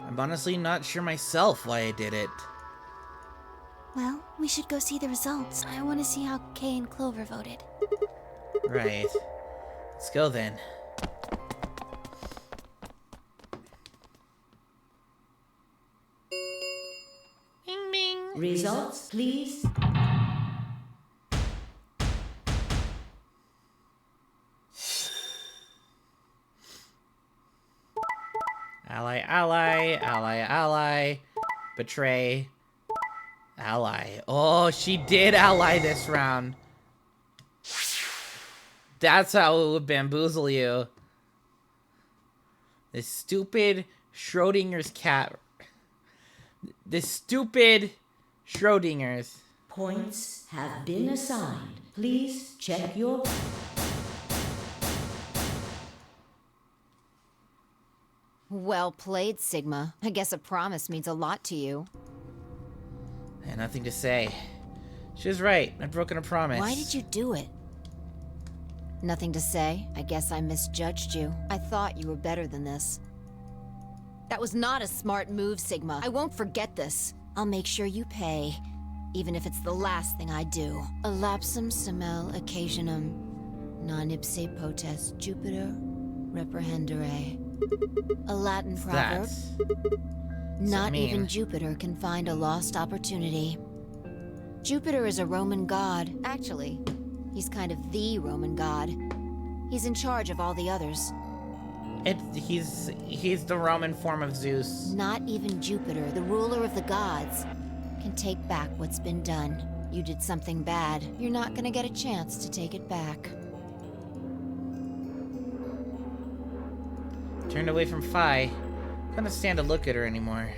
I'm honestly not sure myself why I did it. Well, we should go see the results. I want to see how Kay and Clover voted. Right. Let's go then. Bing bing. Results, please. Ally, ally, ally, ally. Betray. Ally. Oh, she did ally this round. That's how it would bamboozle you. This stupid Schrodinger's cat. This stupid Schrodinger's. Points have been assigned. Please check your... Well played, Sigma. I guess a promise means a lot to you. I had nothing to say. She was right. I'd broken a promise. Why did you do it? Nothing to say. I guess I misjudged you. I thought you were better than this. That was not a smart move, Sigma. I won't forget this. I'll make sure you pay, even if it's the last thing I do. A lapsum semel occasionum, non ipse potest Jupiter reprehendere. A Latin proverb. Not even Jupiter can find a lost opportunity. Jupiter is a Roman god. Actually, he's kind of the Roman god. He's in charge of all the others. He's the Roman form of Zeus. Not even Jupiter, the ruler of the gods, can take back what's been done. You did something bad. You're not gonna get a chance to take it back. Turned away from Fi. Couldn't stand to look at her anymore.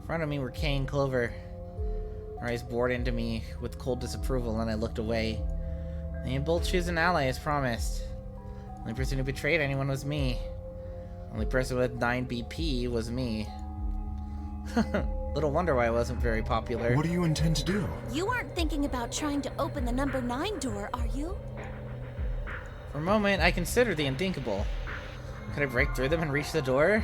In front of me were Kay and Clover. Her eyes bored into me with cold disapproval, and I looked away. They had both choose an ally as promised. The only person who betrayed anyone was me. The only person with 9 BP was me. Little wonder why I wasn't very popular. What do you intend to do? You aren't thinking about trying to open the number 9 door, are you? For a moment, I considered the unthinkable. Could I break through them and reach the door?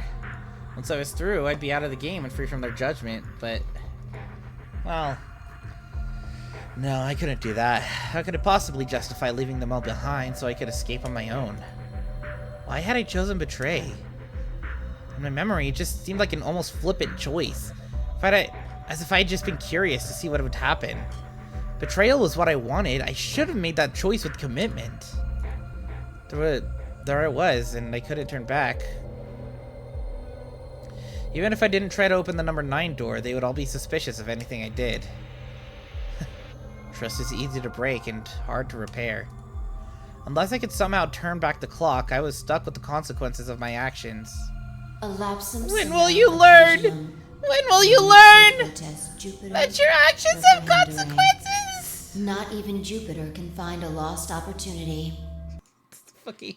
Once I was through, I'd be out of the game and free from their judgment, but... well... no, I couldn't do that. How could it possibly justify leaving them all behind so I could escape on my own? Why had I chosen Betray? In my memory, it just seemed like an almost flippant choice. As if I had just been curious to see what would happen. Betrayal was what I wanted. I should have made that choice with commitment. There I was, and I couldn't turn back. Even if I didn't try to open the number 9 door, they would all be suspicious of anything I did. Trust is easy to break and hard to repair. Unless I could somehow turn back the clock, I was stuck with the consequences of my actions. When will you learn? When will you learn that your actions have consequences? Not even Jupiter can find a lost opportunity. Fucky.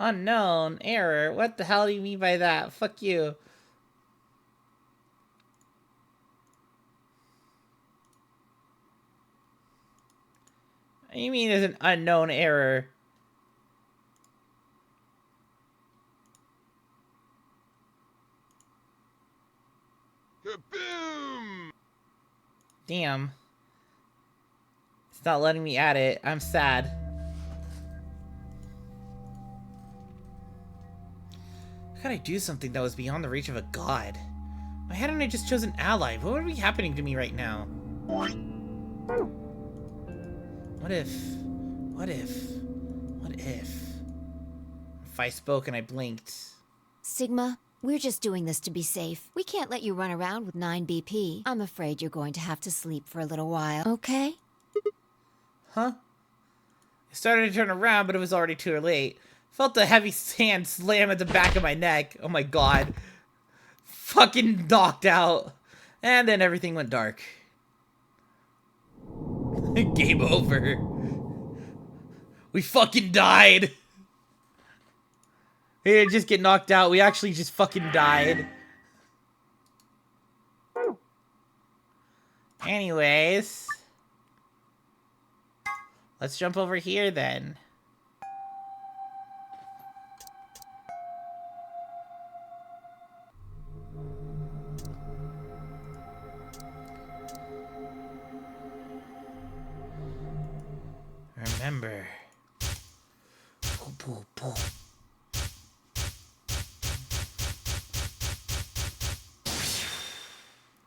Unknown error. What the hell do you mean by that? Fuck you. What do you mean there's an unknown error? Kaboom! Damn. It's not letting me add it. I'm sad. How could I do something that was beyond the reach of a god? Why hadn't I just chosen ally? What would be happening to me right now? What if... What if... What if... If I spoke and I blinked? Sigma, we're just doing this to be safe. We can't let you run around with 9 BP. I'm afraid you're going to have to sleep for a little while, okay? Huh? I started to turn around, but it was already too late. Felt a heavy hand slam at the back of my neck. Oh my god. Fucking knocked out. And then everything went dark. Game over. We fucking died. We didn't just get knocked out. We actually just fucking died. Anyways. Let's jump over here then. Remember. Poo, poo, poo.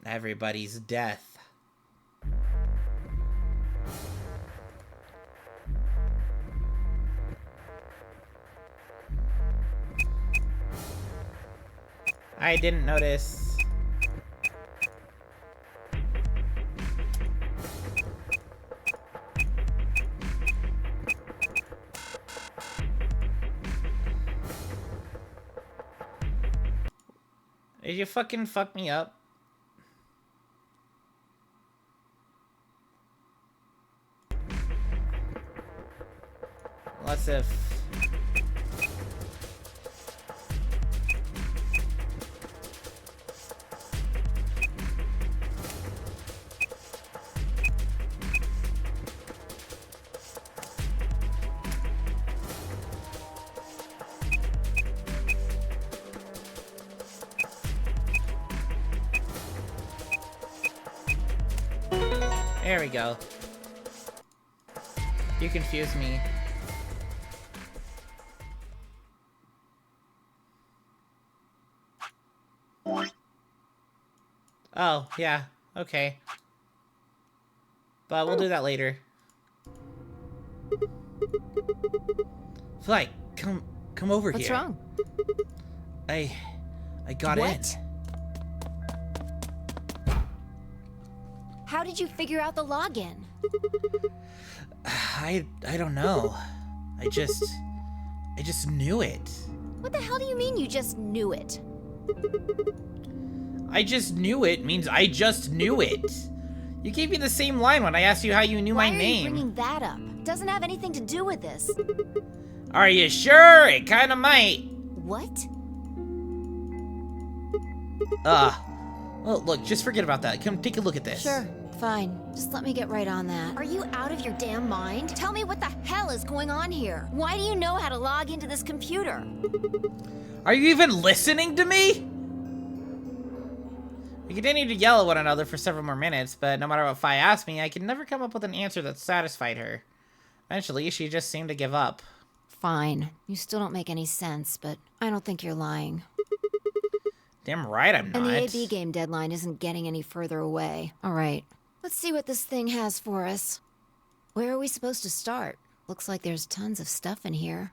Everybody's death. I didn't notice. Did you fucking fuck me up? Let's if... There we go. You confused me. Oh, yeah. Okay. But we'll do that later. Fly, come over here. What's wrong? I got in. How did you figure out the login? I don't know. I just knew it. What the hell do you mean you just knew it? I just knew it means I just knew it. You gave me the same line when I asked you how you knew my name. Why are you bringing that up? Doesn't have anything to do with this. Are you sure? It kinda might. What? Well, look, just forget about that. Come take a look at this. Sure, fine. Just let me get right on that. Are you out of your damn mind? Tell me what the hell is going on here. Why do you know how to log into this computer? Are you even listening to me? We continued to yell at one another for several more minutes, but no matter what Fi asked me, I could never come up with an answer that satisfied her. Eventually, she just seemed to give up. Fine. You still don't make any sense, but I don't think you're lying. Damn right I'm not. And the AB game deadline isn't getting any further away. All right. Let's see what this thing has for us. Where are we supposed to start? Looks like there's tons of stuff in here.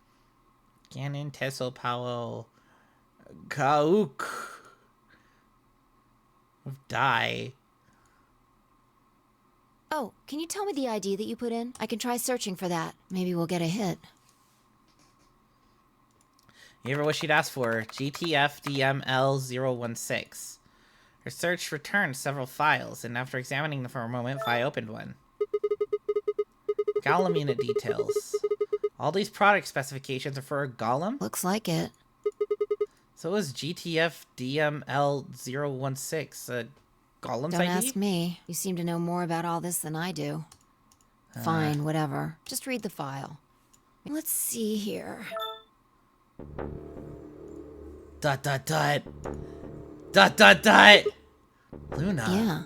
Ganon, Tesso, Powell, Kauk. Die. Oh, can you tell me the ID that you put in? I can try searching for that. Maybe we'll get a hit. You ever wish you'd asked for GTFDML016. Her search returned several files, and after examining them for a moment, Fi opened one. Gallum unit details. All these product specifications are for a golem? Looks like it. So was GTF DML016 Golem's Don't ID? ask me. You seem to know more about all this than I do. Fine, whatever. Just read the file. Let's see here. ... Luna. Yeah.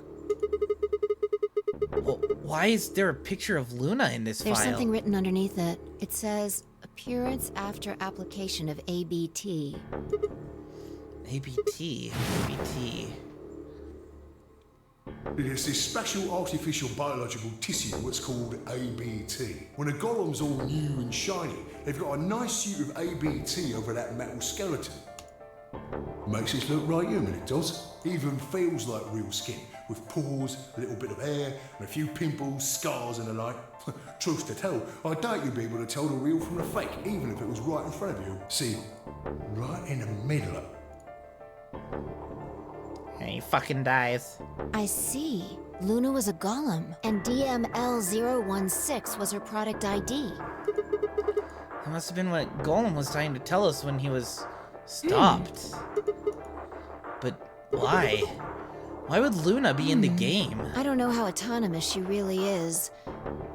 Well, why is there a picture of Luna in this There's file? something written underneath it. It says, appearance after application of ABT. ABT. It's this special artificial biological tissue what's called ABT. When a golem's all new and shiny, they've got a nice suit of ABT over that metal skeleton. Makes it look right human, it does. Even feels like real skin, with pores, a little bit of hair, and a few pimples, scars and the like. Truth to tell, I doubt you'd be able to tell the real from the fake, even if it was right in front of you. See, right in the middle. And he fucking dies. I see. Luna was a golem, and DML016 was her product ID. That must have been what Golem was trying to tell us when he was stopped. But why? Why would Luna be in the game? I don't know how autonomous she really is,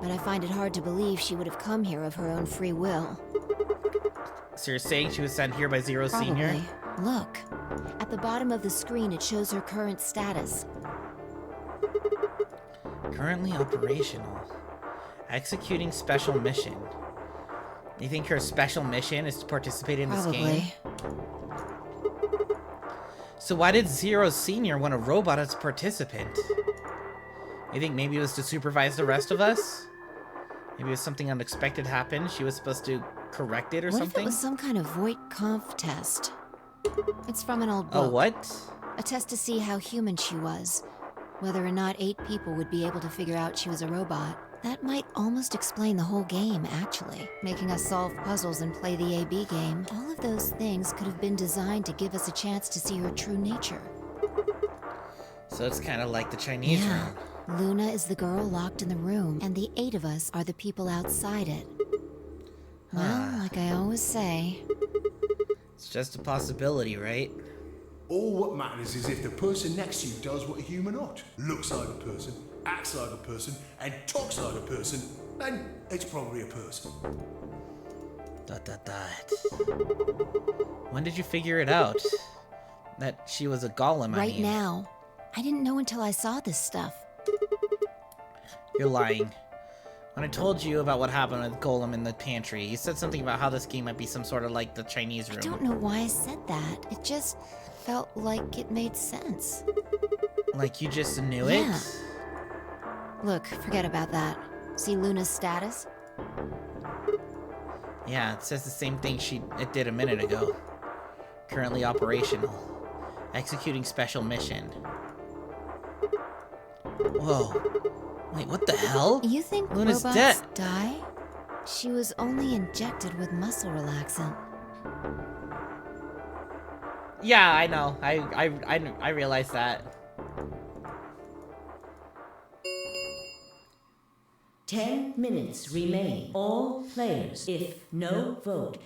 but I find it hard to believe she would have come here of her own free will. So you're saying she was sent here by Zero Senior? Look. At the bottom of the screen, it shows her current status. Currently operational. Executing special mission. You think her special mission is to participate in this game? So why did Zero Senior want a robot as a participant? You think maybe it was to supervise the rest of us? Maybe it was something unexpected happened, she was supposed to correct it or something? What if it was some kind of Voight-Kampff test? It's from an old book. A what? A test to see how human she was. Whether or not 8 people would be able to figure out she was a robot. That might almost explain the whole game, actually. Making us solve puzzles and play the AB game. All of those things could have been designed to give us a chance to see her true nature. So it's kind of like the Chinese room. Luna is the girl locked in the room, and the 8 of us are the people outside it. Well, like I always say... It's just a possibility, right? All what matters is if the person next to you does what a human ought. Looks like a person, acts like a person, and talks like a person, then it's probably a person. ... When did you figure it out? That she was a golem, Right now. I didn't know until I saw this stuff. You're lying. When I told you about what happened with Golem in the pantry, you said something about how this game might be some sort of like the Chinese room. I don't know why I said that. It just felt like it made sense. Like you just knew Yeah. it? Look, forget about that. See Luna's status? Yeah, it says the same thing it did a minute ago. Currently operational. Executing special mission. Whoa. Wait, what the hell? You think Luna's robots dead. die? She was only injected with muscle relaxant. Yeah, I know. I realize that. 10 minutes remain. All players, if no vote.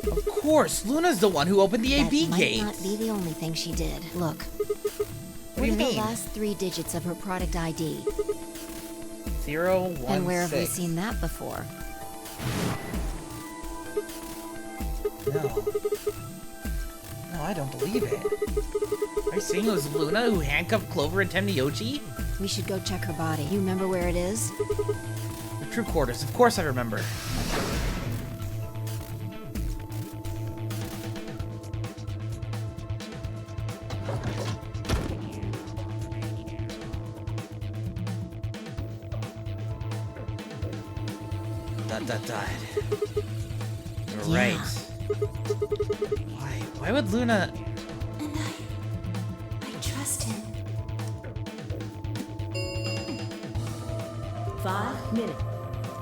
Of course, Luna's the one who opened the AB gate. That might not be the only thing she did. Look. What do you are the mean? last 3 digits of her product ID? 016. And where have we seen that before? No. No, I don't believe it. Are you saying it was Luna who handcuffed Clover and Temnioji? We should go check her body. You remember where it is? The true quarters, of course I remember. That died. You're right. Why would Luna... And I trust him. 5 minutes.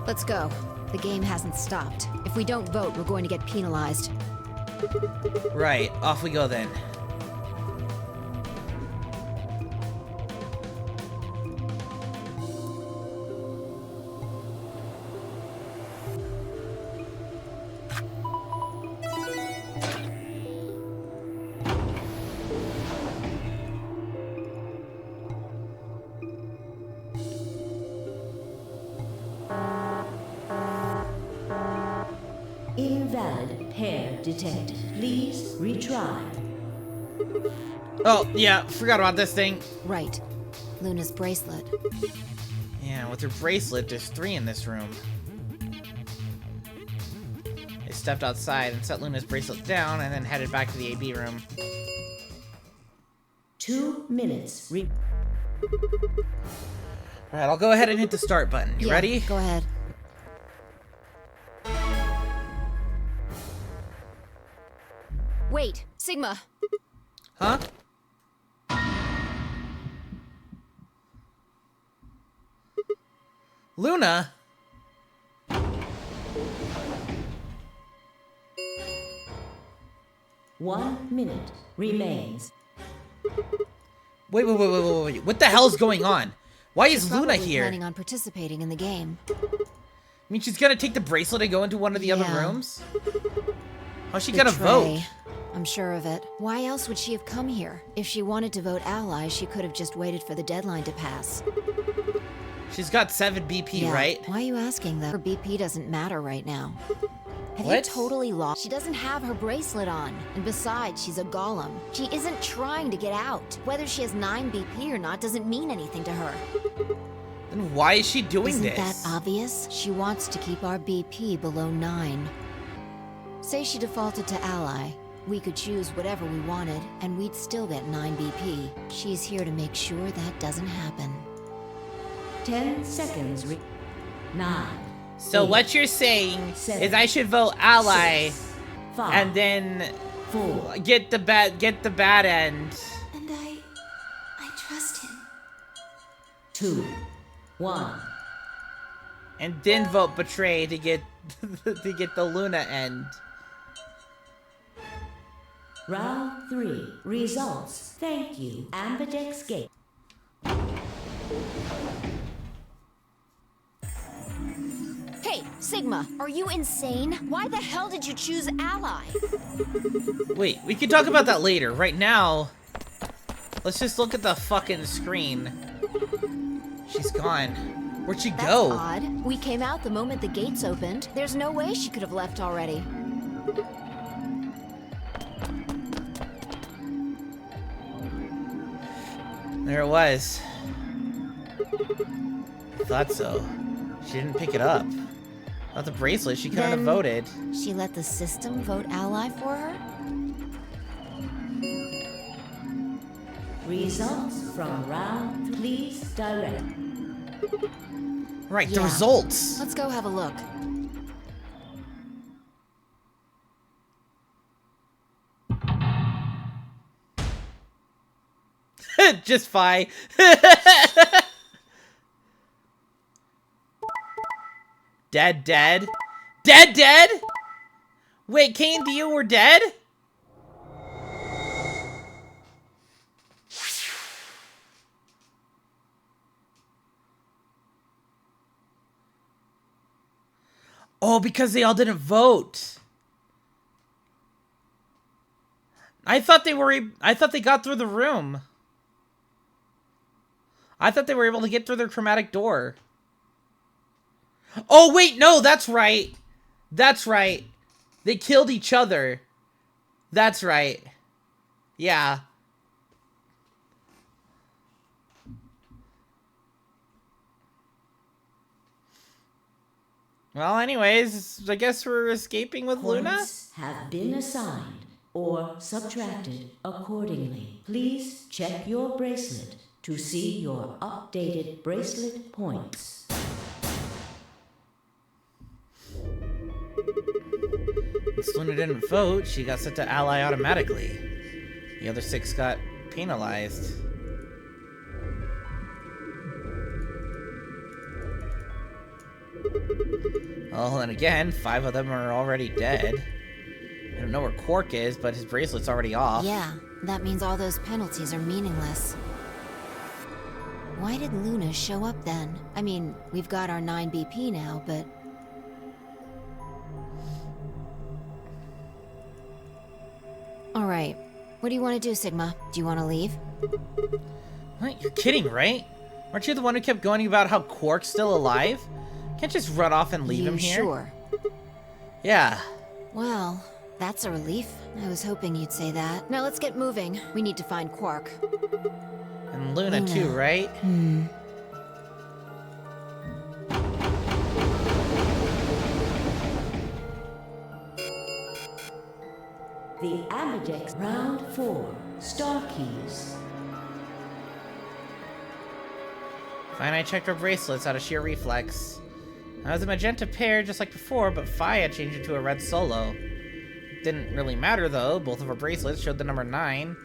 Let's go. The game hasn't stopped. If we don't vote, we're going to get penalized. Right, off we go then. hair detected. Please retry. Oh, yeah, forgot about this thing. Right. Luna's bracelet. Yeah, with her bracelet, there's 3 in this room. They stepped outside and set Luna's bracelet down and then headed back to the AB room. 2 minutes. Alright, I'll go ahead and hit the start button. You ready? Go ahead. Wait, Sigma. Huh? Luna? One minute remains. Wait. What the hell's going on? Why is Luna Probably here? planning on participating in the game. I mean, she's gonna take the bracelet and go into one of the other rooms? How's she gonna vote? I'm sure of it. Why else would she have come here? If she wanted to vote ally, she could have just waited for the deadline to pass. She's got 7 BP, right? Why are you asking that? Her BP doesn't matter right now. Have you What? totally lost? She doesn't have her bracelet on. And besides, she's a golem. She isn't trying to get out. Whether she has 9 BP or not doesn't mean anything to her. Then why is she doing Isn't this? that obvious? She wants to keep our BP below 9. Say she defaulted to ally. We could choose whatever we wanted, and we'd still get 9 BP. She's here to make sure that doesn't happen. 10 seconds. 9. So 8, what you're saying 7, is I should vote ally 6, 5, and then 4, get the bad end. And I trust him. 2, 1. And then vote betray to get to get the Luna end. Round 3. Results. Thank you. Ambidex Gate. Hey, Sigma, are you insane? Why the hell did you choose ally? Wait, we can talk about that later. Right now, let's just look at the fucking screen. She's gone. Where'd she go? That's odd. We came out the moment the gates opened. There's no way she could have left already. There it was. Thought so. She didn't pick it up. Without the bracelet, she couldn't have voted. She let the system vote ally for her? Results from round. Please direct. Right, the results. Let's go have a look. Just fi. Dead? Wait, Kane, do you were dead? Oh, because they all didn't vote. I thought they got through the room. I thought they were able to get through their chromatic door. Oh, wait, no, that's right. That's right. They killed each other. That's right. Yeah. Well, anyways, I guess we're escaping with Luna? Points have been assigned or subtracted accordingly. Please check your bracelet to see your updated bracelet points. Since Luna didn't vote, she got set to ally automatically. The other 6 got penalized. Oh, and again, 5 of them are already dead. I don't know where Quark is, but his bracelet's already off. Yeah, that means all those penalties are meaningless. Why did Luna show up then? I mean, we've got our 9 BP now, but... Alright, what do you want to do, Sigma? Do you want to leave? What? You're kidding, right? Aren't you the one who kept going about how Quark's still alive? Can't just run off and leave him here? Sure. Yeah. Well, That's a relief. I was hoping you'd say that. Now let's get moving. We need to find Quark. And Luna too, right? The Ambidex Round 4, Star Keys. Fine, I checked her bracelets out of sheer reflex. I was a magenta pair just like before, but Phi had changed into a red solo. Didn't really matter though, both of her bracelets showed the number 9.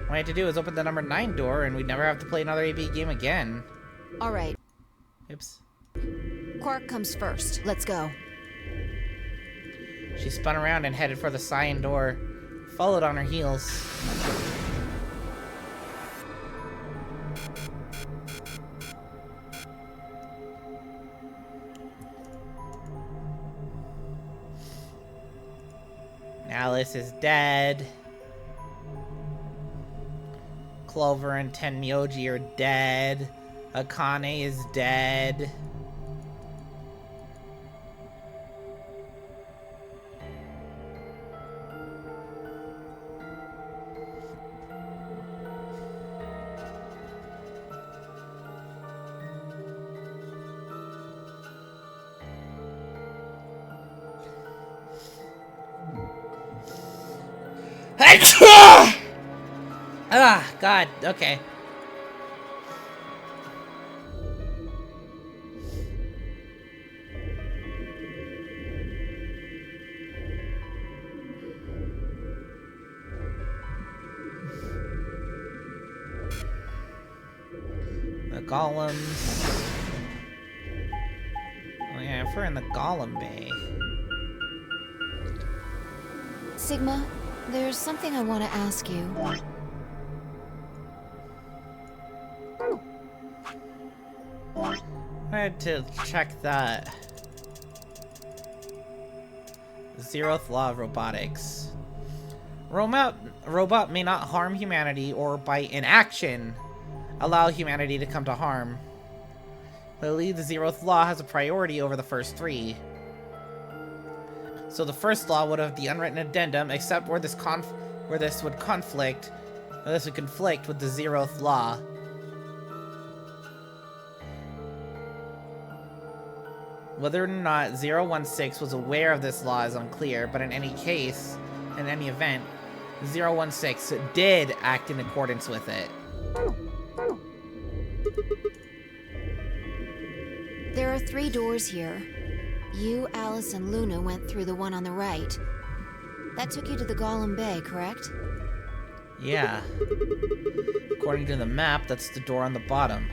All I had to do was open the number 9 door and we'd never have to play another AB game again. Alright. Oops. Quark comes first. Let's go. She spun around and headed for the cyan door, followed on her heels. Alice is dead. Clover and Tenmyoji are dead. Akane is dead. Ah, God, okay. The golems. Oh yeah, if we're in the golem bay. Sigma, there's something I want to ask you. I had to check that. Zeroth law of robotics. Robot may not harm humanity or by inaction allow humanity to come to harm. But I believe the zeroth law has a priority over the first 3. So the first law would have the unwritten addendum, except where this would conflict with the zeroth law. Whether or not 016 was aware of this law is unclear, but in any case, in any event, 016 did act in accordance with it. There are 3 doors here. You, Alice, and Luna went through the one on the right. That took you to the Golem Bay, correct? Yeah. According to the map, that's the door on the bottom.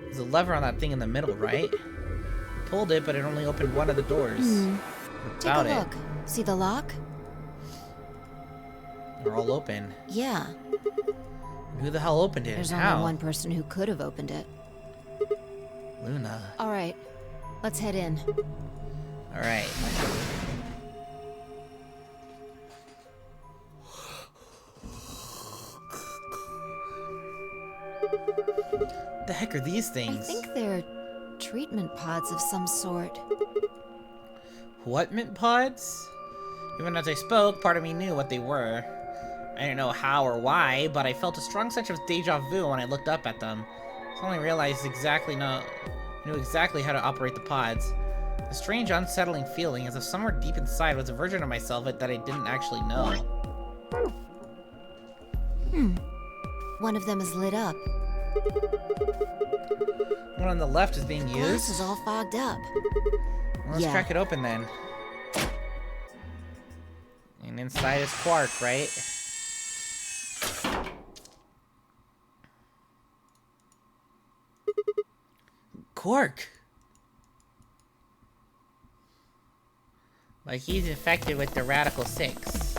There's a lever on that thing in the middle, right? Pulled it, but it only opened one of the doors. Take a look. See the lock? They're all open. Yeah. Who the hell opened it? There's and how? only one person who could have opened it. Luna. Alright. Let's head in. Alright. What the heck are these things? I think they're treatment pods of some sort. What mint pods? Even as I spoke, part of me knew what they were. I didn't know how or why, but I felt a strong sense of deja vu when I looked up at them. I only realized knew exactly how to operate the pods. A strange, unsettling feeling, as if somewhere deep inside was a version of myself that I didn't actually know. One of them is lit up. One on the left is being Glass used. is all fogged up. Well, let's crack it open then. And inside is Quark, right? Quark! Like he's infected with the Radical 6.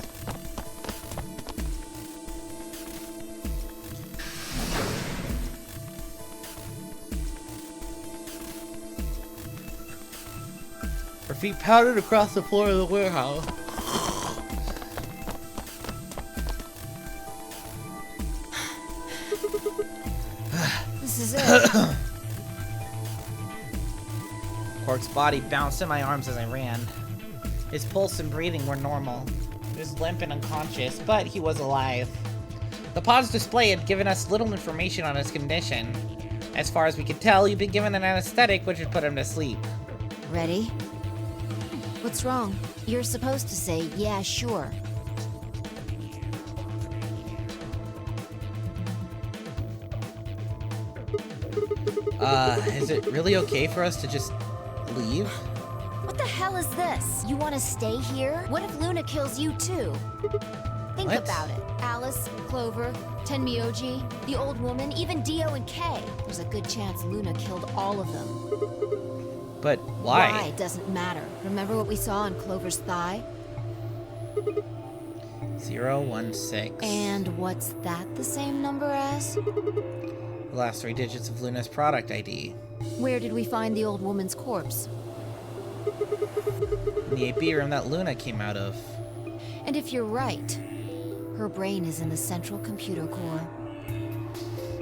Her feet powdered across the floor of the warehouse. This is it. Quark's body bounced in my arms as I ran. His pulse and breathing were normal. He was limp and unconscious, but he was alive. The pause display had given us little information on his condition. As far as we could tell, he'd been given an anesthetic which would put him to sleep. Ready? What's wrong? You're supposed to say, yeah, sure. Is it really okay for us to just leave? What the hell is this? You want to stay here? What if Luna kills you too? Think What? about it. Alice, Clover, Tenmyoji, the old woman, even Dio and Kay. There's a good chance Luna killed all of them. But why? Why doesn't matter. Remember what we saw on Clover's thigh? 016. And what's that the same number as? The last 3 digits of Luna's product ID. Where did we find the old woman's corpse? In the AB room that Luna came out of. And if you're right, her brain is in the central computer core.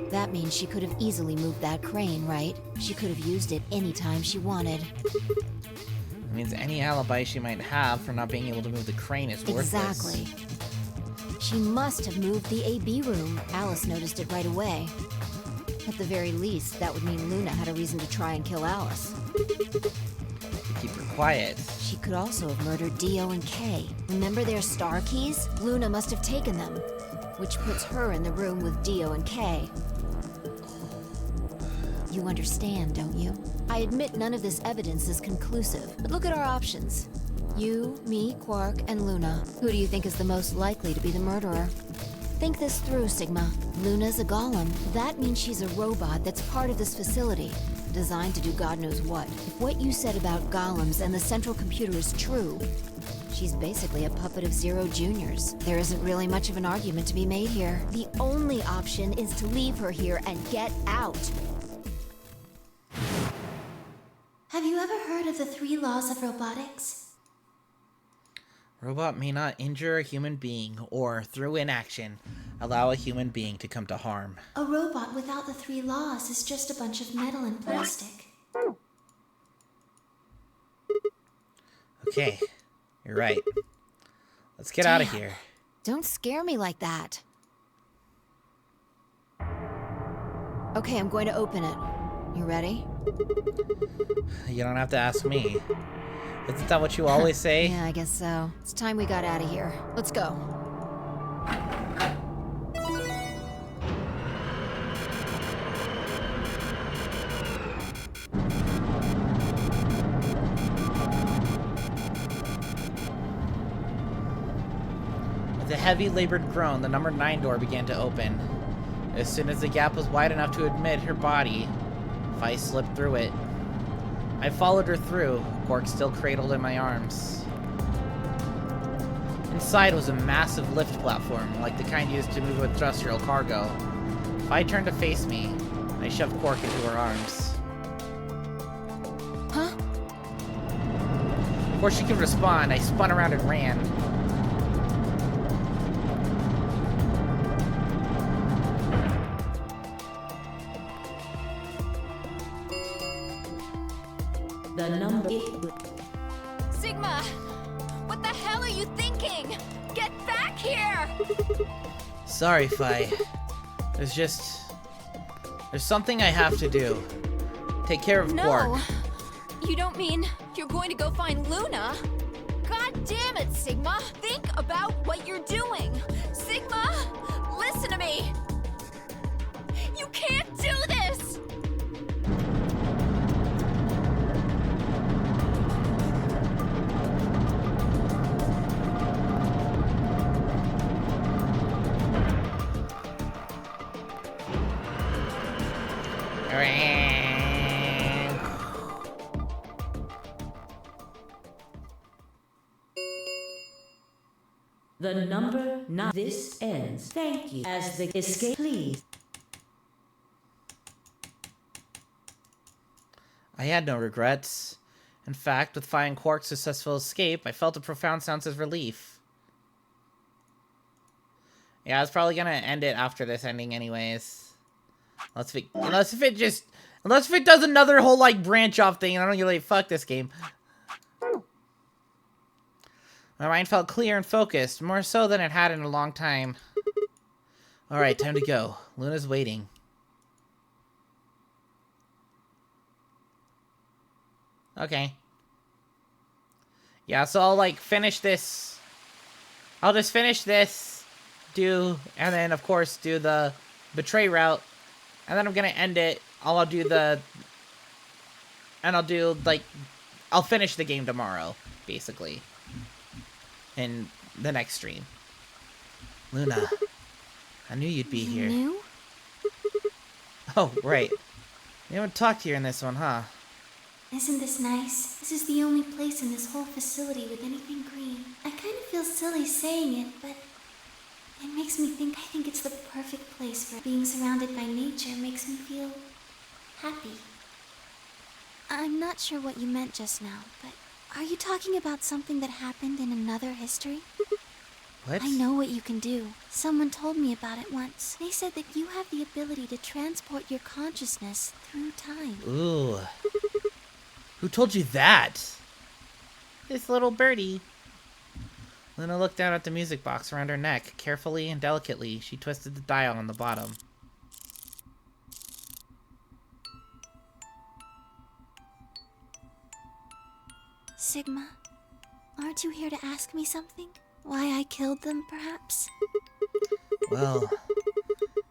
That means she could have easily moved that crane, right? She could have used it anytime she wanted. It means any alibi she might have for not being able to move the crane is worthless. Exactly. She must have moved the AB room. Alice noticed it right away. At the very least, that would mean Luna had a reason to try and kill Alice. To keep her quiet. She could also have murdered Dio and Kay. Remember their star keys? Luna must have taken them, which puts her in the room with Dio and Kay. You understand, don't you? I admit none of this evidence is conclusive, but look at our options. You, me, Quark, and Luna. Who do you think is the most likely to be the murderer? Think this through, Sigma. Luna's a golem. That means she's a robot that's part of this facility, designed to do God knows what. If what you said about golems and the central computer is true, she's basically a puppet of Zero Junior's. There isn't really much of an argument to be made here. The only option is to leave her here and get out. Have you ever heard of the 3 laws of robotics? Robot may not injure a human being or, through inaction, allow a human being to come to harm. A robot without the 3 laws is just a bunch of metal and plastic. Okay, you're right. Let's get out of here. Don't scare me like that. Okay, I'm going to open it. You ready? You don't have to ask me. Isn't that what you always say? Yeah, I guess so. It's time we got out of here. Let's go. With a heavy, labored groan, the number 9 door began to open. As soon as the gap was wide enough to admit her body, Fi slipped through it. I followed her through, Quark still cradled in my arms. Inside was a massive lift platform, like the kind used to move with terrestrial cargo. Fi turned to face me. I shoved Quark into her arms. Huh? Before she could respond, I spun around and ran. The number... Sigma! What the hell are you thinking? Get back here! Sorry, Fi. There's something I have to do. Take care of Quark. No! You don't mean you're going to go find Luna? God damn it, Sigma! Think about what you're doing! Sigma! Listen to me! You can't do this! The number 9. This ends. Thank you. As the escape, please. I had no regrets. In fact, with Fi and Quark's successful escape, I felt a profound sense of relief. Yeah, I was probably gonna end it after this ending anyways. Unless if it does another whole, like, branch off thing, and I don't get like, fuck this game. My mind felt clear and focused, more so than it had in a long time. Alright, time to go. Luna's waiting. Okay. Yeah, so I'll, like, finish this. I'll just finish this, and then, of course, do the betray route. And then I'm gonna end it. I'll do, like, I'll finish the game tomorrow, basically. In the next stream. Luna, I knew you'd be here. Knew? Oh, right. We haven't talked here in this one, huh? Isn't this nice? This is the only place in this whole facility with anything green. I kind of feel silly saying it, but it makes me think I think it's the perfect place for being surrounded by nature makes me feel happy. I'm not sure what you meant just now, but are you talking about something that happened in another history? What? I know what you can do. Someone told me about it once. They said that you have the ability to transport your consciousness through time. Ooh. Who told you that? This little birdie. Luna looked down at the music box around her neck. Carefully and delicately, she twisted the dial on the bottom. Sigma, aren't you here to ask me something? Why I killed them, perhaps? Well,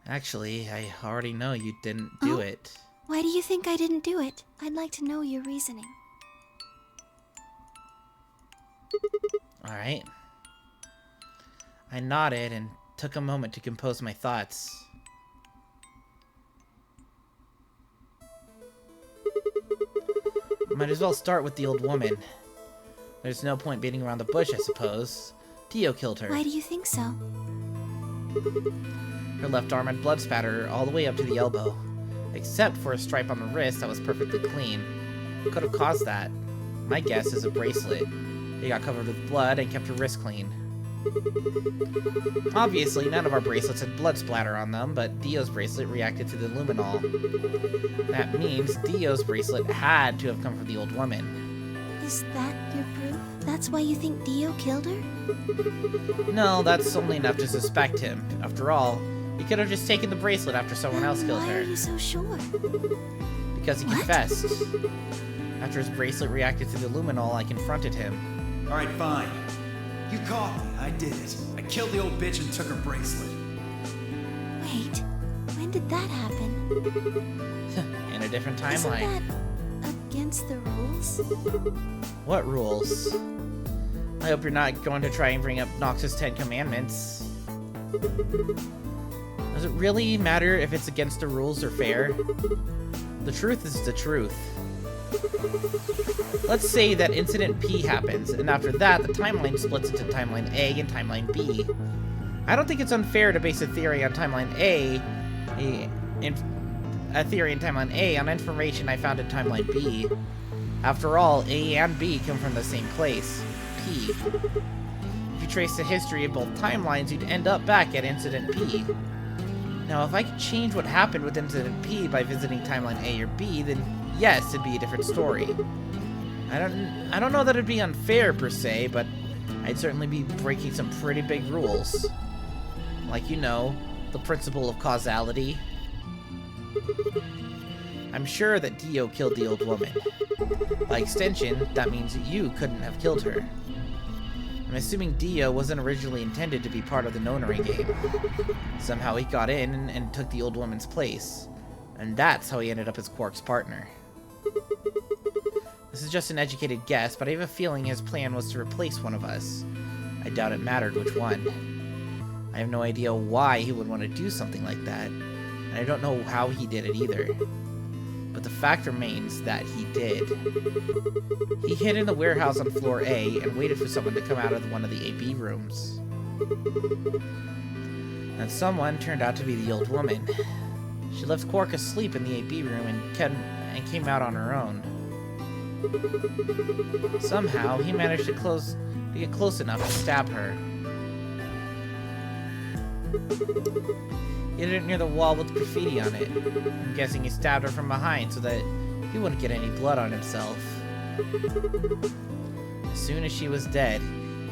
actually, I already know you didn't do it. Why do you think I didn't do it? I'd like to know your reasoning. Alright. I nodded and took a moment to compose my thoughts. Might as well start with the old woman. There's no point beating around the bush, I suppose. Dio killed her. Why do you think so? Her left arm had blood spatter all the way up to the elbow. Except for a stripe on the wrist that was perfectly clean. What could have caused that? My guess is a bracelet. It got covered with blood and kept her wrist clean. Obviously, none of our bracelets had blood splatter on them, but Dio's bracelet reacted to the luminol. That means Dio's bracelet had to have come from the old woman. Is that your proof? That's why you think Dio killed her? No, that's only enough to suspect him. After all, he could have just taken the bracelet after someone else killed her. Why are you so sure? Because he confessed. After his bracelet reacted to the luminol, I confronted him. Alright, fine. You caught me. I did it. I killed the old bitch and took her bracelet. Wait, when did that happen? In a different timeline. Isn't that against the rules? What rules? I hope you're not going to try and bring up Nox's 10 Commandments. Does it really matter if it's against the rules or fair? The truth is the truth. Let's say that Incident P happens, and after that, the timeline splits into Timeline A and Timeline B. I don't think it's unfair to base a theory on Timeline A, a theory in Timeline A on information I found in Timeline B. After all, A and B come from the same place, P. If you trace the history of both timelines, you'd end up back at Incident P. Now, if I could change what happened with Incident P by visiting Timeline A or B, then yes, it'd be a different story. I don't know that it'd be unfair per se, but I'd certainly be breaking some pretty big rules. Like, you know, the principle of causality. I'm sure that Dio killed the old woman. By extension, that means you couldn't have killed her. I'm assuming Dio wasn't originally intended to be part of the Nonary game. Somehow he got in and took the old woman's place. And that's how he ended up as Quark's partner. This is just an educated guess, but I have a feeling his plan was to replace one of us. I doubt it mattered which one. I have no idea why he would want to do something like that, and I don't know how he did it either. But the fact remains that he did. He hid in the warehouse on floor A and waited for someone to come out of one of the AB rooms. And someone turned out to be the old woman. She left Quark asleep in the AB room and came out on her own. Somehow, he managed to get close enough to stab her. He hid it near the wall with graffiti on it. I'm guessing he stabbed her from behind so that he wouldn't get any blood on himself. As soon as she was dead,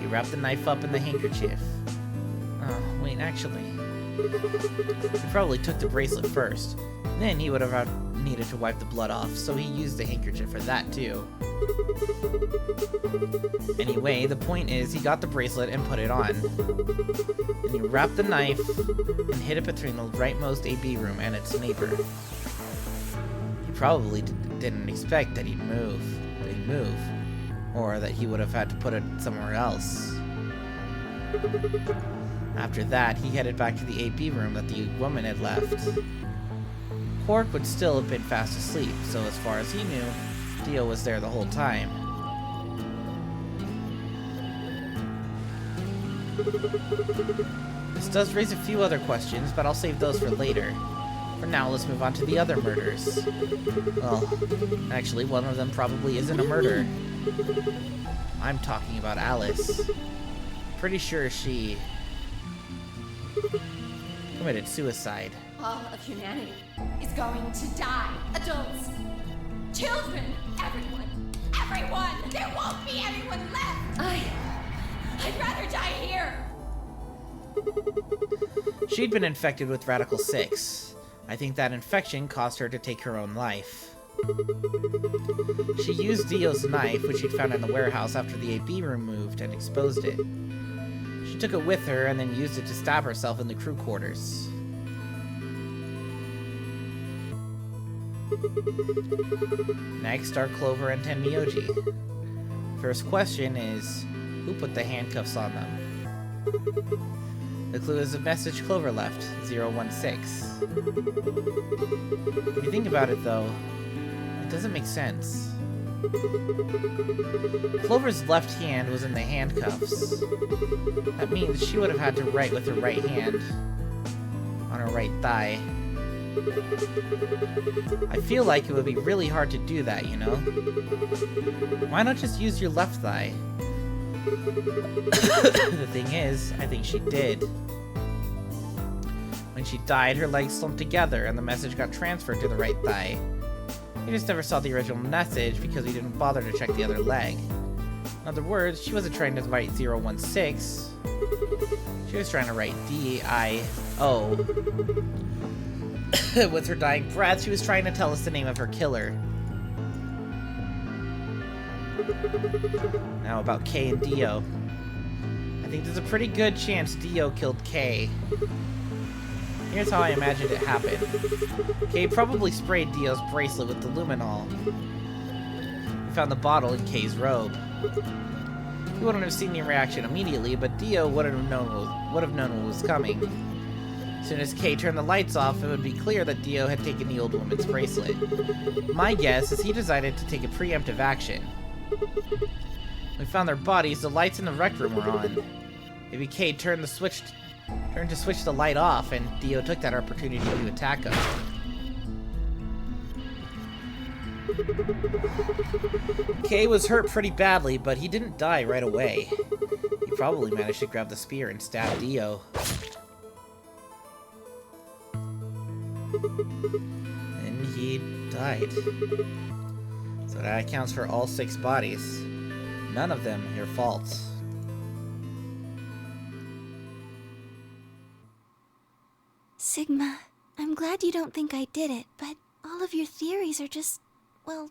He wrapped the knife up in the handkerchief. Oh, wait, actually. He probably took the bracelet first. Then he would have needed to wipe the blood off, so he used the handkerchief for that too. Anyway, the point is he got the bracelet and put it on. Then he wrapped the knife and hid it between the rightmost AB room and its neighbor. He probably didn't expect that he'd move. Or that he would have had to put it somewhere else. After that, he headed back to the AB room that the woman had left. Quark would still have been fast asleep, so as far as he knew, Dio was there the whole time. This does raise a few other questions, but I'll save those for later. For now, let's move on to the other murders. Well, actually, one of them probably isn't a murder. I'm talking about Alice. Pretty sure she committed suicide. All of humanity is going to die. Adults, children, everyone. There won't be anyone left. I'd rather die here. She'd been infected with Radical 6. I think that infection caused her to take her own life. She used Dio's knife, which she'd found in the warehouse after the AB room moved, and exposed it. She took it with her and then used it to stab herself in the crew quarters. Next are Clover and Tenmyoji. First question is, who put the handcuffs on them? The clue is a message Clover left, 016. If you think about it though, it doesn't make sense. Clover's left hand was in the handcuffs. That means she would have had to write with her right hand on her right thigh. I feel like it would be really hard to do that, you know? Why not just use your left thigh? The thing is, I think she did. When she died, her legs slumped together and the message got transferred to the right thigh. We just never saw the original message because we didn't bother to check the other leg. In other words, she wasn't trying to write 016. She was trying to write D-I-O. With her dying breath, she was trying to tell us the name of her killer. Now about Kay and Dio. I think there's a pretty good chance Dio killed Kay. Here's how I imagined it happened. Kay probably sprayed Dio's bracelet with the luminol. We found the bottle in Kay's robe. He wouldn't have seen the reaction immediately, but Dio would have known what was coming. As soon as Kay turned the lights off, it would be clear that Dio had taken the old woman's bracelet. My guess is he decided to take a preemptive action. When we found their bodies, the lights in the rec room were on. Maybe Kay turned to switch the light off, and Dio took that opportunity to attack him. Kay was hurt pretty badly, but he didn't die right away. He probably managed to grab the spear and stab Dio. And he died. So that accounts for all 6 bodies. None of them your fault. Sigma, I'm glad you don't think I did it, but all of your theories are just, well,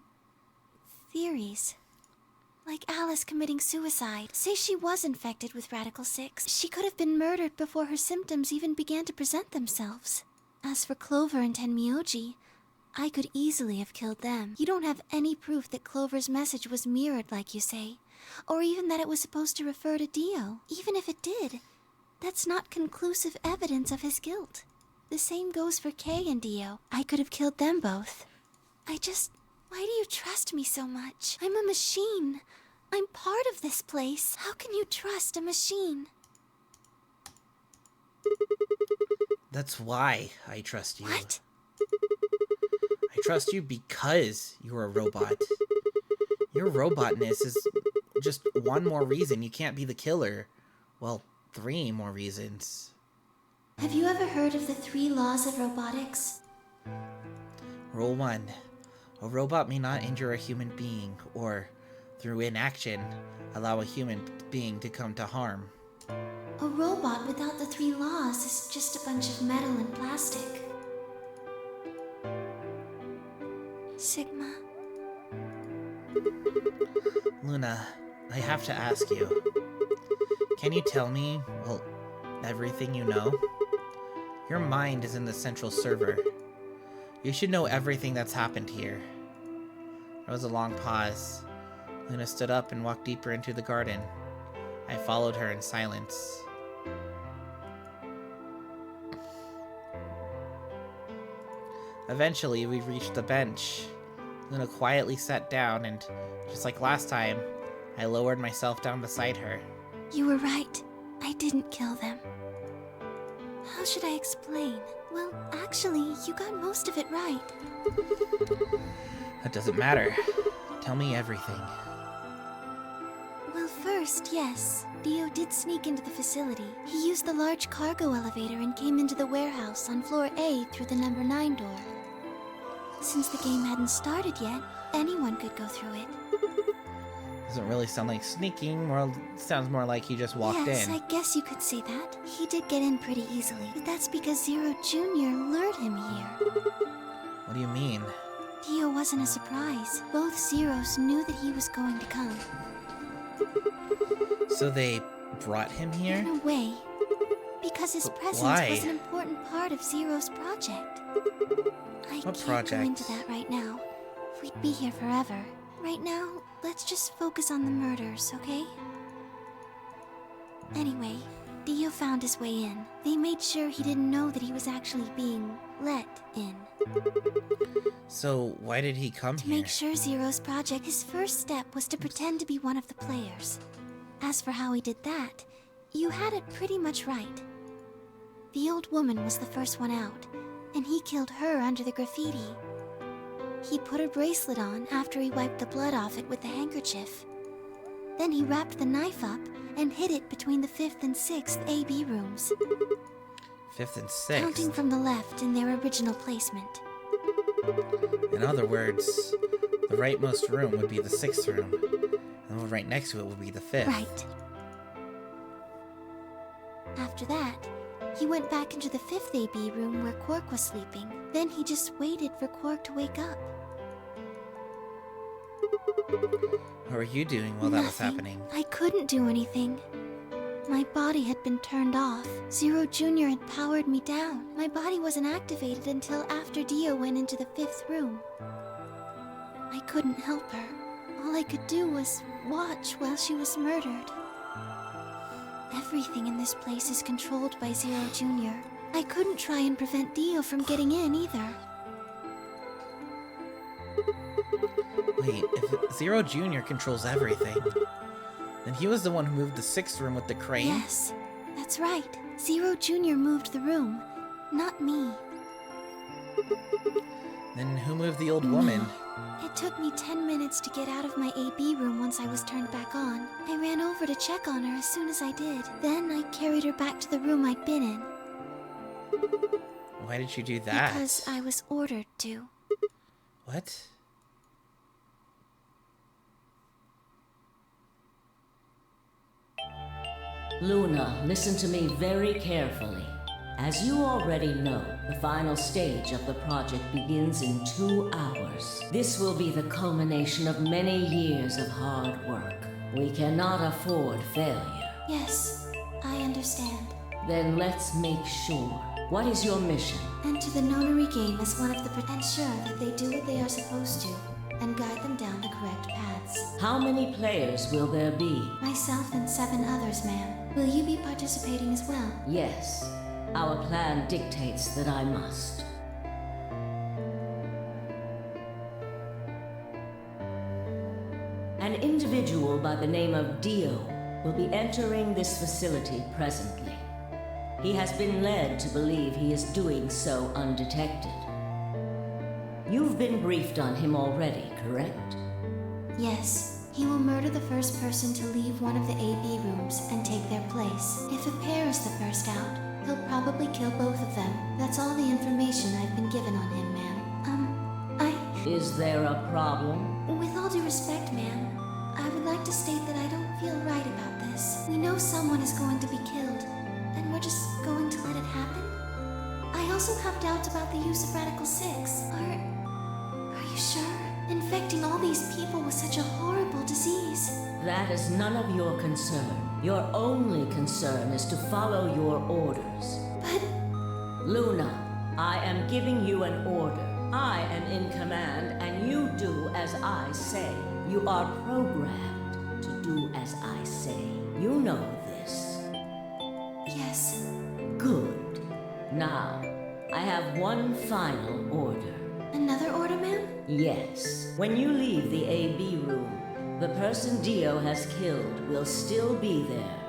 theories. Like Alice committing suicide. Say she was infected with Radical 6. She could have been murdered before her symptoms even began to present themselves. As for Clover and Tenmyoji, I could easily have killed them. You don't have any proof that Clover's message was mirrored like you say, or even that it was supposed to refer to Dio. Even if it did, that's not conclusive evidence of his guilt. The same goes for Kay and Dio. I could have killed them both. Why do you trust me so much? I'm a machine. I'm part of this place. How can you trust a machine? That's why I trust you. What? I trust you because you're a robot. Your robotness is just one more reason you can't be the killer. Well, 3 more reasons. Have you ever heard of the 3 laws of robotics? Rule 1. A robot may not injure a human being, or through inaction, allow a human being to come to harm. A robot without the 3 laws is just a bunch of metal and plastic. Sigma. Luna, I have to ask you. Can you tell me, well, everything you know? Your mind is in the central server. You should know everything that's happened here. There was a long pause. Luna stood up and walked deeper into the garden. I followed her in silence. Eventually, we reached the bench. Luna quietly sat down and, just like last time, I lowered myself down beside her. You were right. I didn't kill them. How should I explain? Well, actually, you got most of it right. That doesn't matter. Tell me everything. Well, first, yes. Dio did sneak into the facility. He used the large cargo elevator and came into the warehouse on floor A through the number 9 door. Since the game hadn't started yet, anyone could go through it. Doesn't really sound like sneaking, sounds more like he just walked in. Yes, I guess you could say that. He did get in pretty easily, but that's because Zero Jr. lured him here. What do you mean? Dio wasn't a surprise. Both Zeros knew that he was going to come. So they brought him here? In a way. Because his presence was an important part of Zero's project. I can't go into that right now. We'd be here forever. Right now, let's just focus on the murders, okay? Anyway, Dio found his way in. They made sure he didn't know that he was actually being let in. So, why did he come here? To make sure Zero's project, his first step was to pretend to be one of the players. As for how he did that, you had it pretty much right. The old woman was the first one out, and he killed her under the graffiti. He put her bracelet on after he wiped the blood off it with the handkerchief. Then he wrapped the knife up and hid it between the 5th and 6th AB rooms. 5th and 6th? Counting from the left in their original placement. In other words, the rightmost room would be the 6th room, and the one right next to it would be the 5th. Right. After that, he went back into the 5th AB room where Quark was sleeping. Then he just waited for Quark to wake up. What were you doing while that was happening? I couldn't do anything. My body had been turned off. Zero Jr. had powered me down. My body wasn't activated until after Dio went into the 5th room. I couldn't help her. All I could do was watch while she was murdered. Everything in this place is controlled by Zero Jr. I couldn't try and prevent Dio from getting in either. Wait, if Zero Jr. controls everything, then he was the one who moved the 6th room with the crane? Yes, that's right. Zero Jr. moved the room, not me. Then who moved the old woman? It took me 10 minutes to get out of my AB room once I was turned back on. I ran over to check on her as soon as I did. Then I carried her back to the room I'd been in. Why did you do that? Because I was ordered to. What? Luna, listen to me very carefully. As you already know, the final stage of the project begins in 2 hours. This will be the culmination of many years of hard work. We cannot afford failure. Yes, I understand. Then let's make sure. What is your mission? Enter the nonary game as one of the ensure that they do what they are supposed to, and guide them down the correct paths. How many players will there be? Myself and 7 others, ma'am. Will you be participating as well? Yes. Our plan dictates that I must. An individual by the name of Dio will be entering this facility presently. He has been led to believe he is doing so undetected. You've been briefed on him already, correct? Yes. He will murder the first person to leave one of the AB rooms and take their place. If a pair is the first out, he'll probably kill both of them. That's all the information I've been given on him, ma'am. Is there a problem? With all due respect, ma'am, I would like to state that I don't feel right about this. We know someone is going to be killed, and we're just going to let it happen? I also have doubts about the use of Radical 6. Are you sure? Infecting all these people with such a horrible disease. That is none of your concern. Your only concern is to follow your orders. But... Luna, I am giving you an order. I am in command, and you do as I say. You are programmed to do as I say. You know this. Yes. Good. Now, I have one final order. Another order, ma'am? Yes. When you leave the AB room, the person Dio has killed will still be there.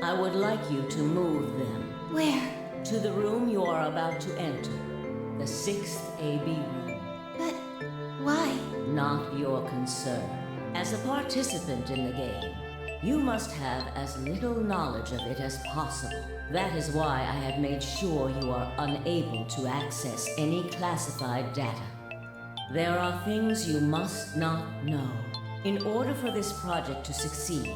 I would like you to move them. Where? To the room you are about to enter. The 6th AB room. But why? Not your concern. As a participant in the game, you must have as little knowledge of it as possible. That is why I have made sure you are unable to access any classified data. There are things you must not know. In order for this project to succeed,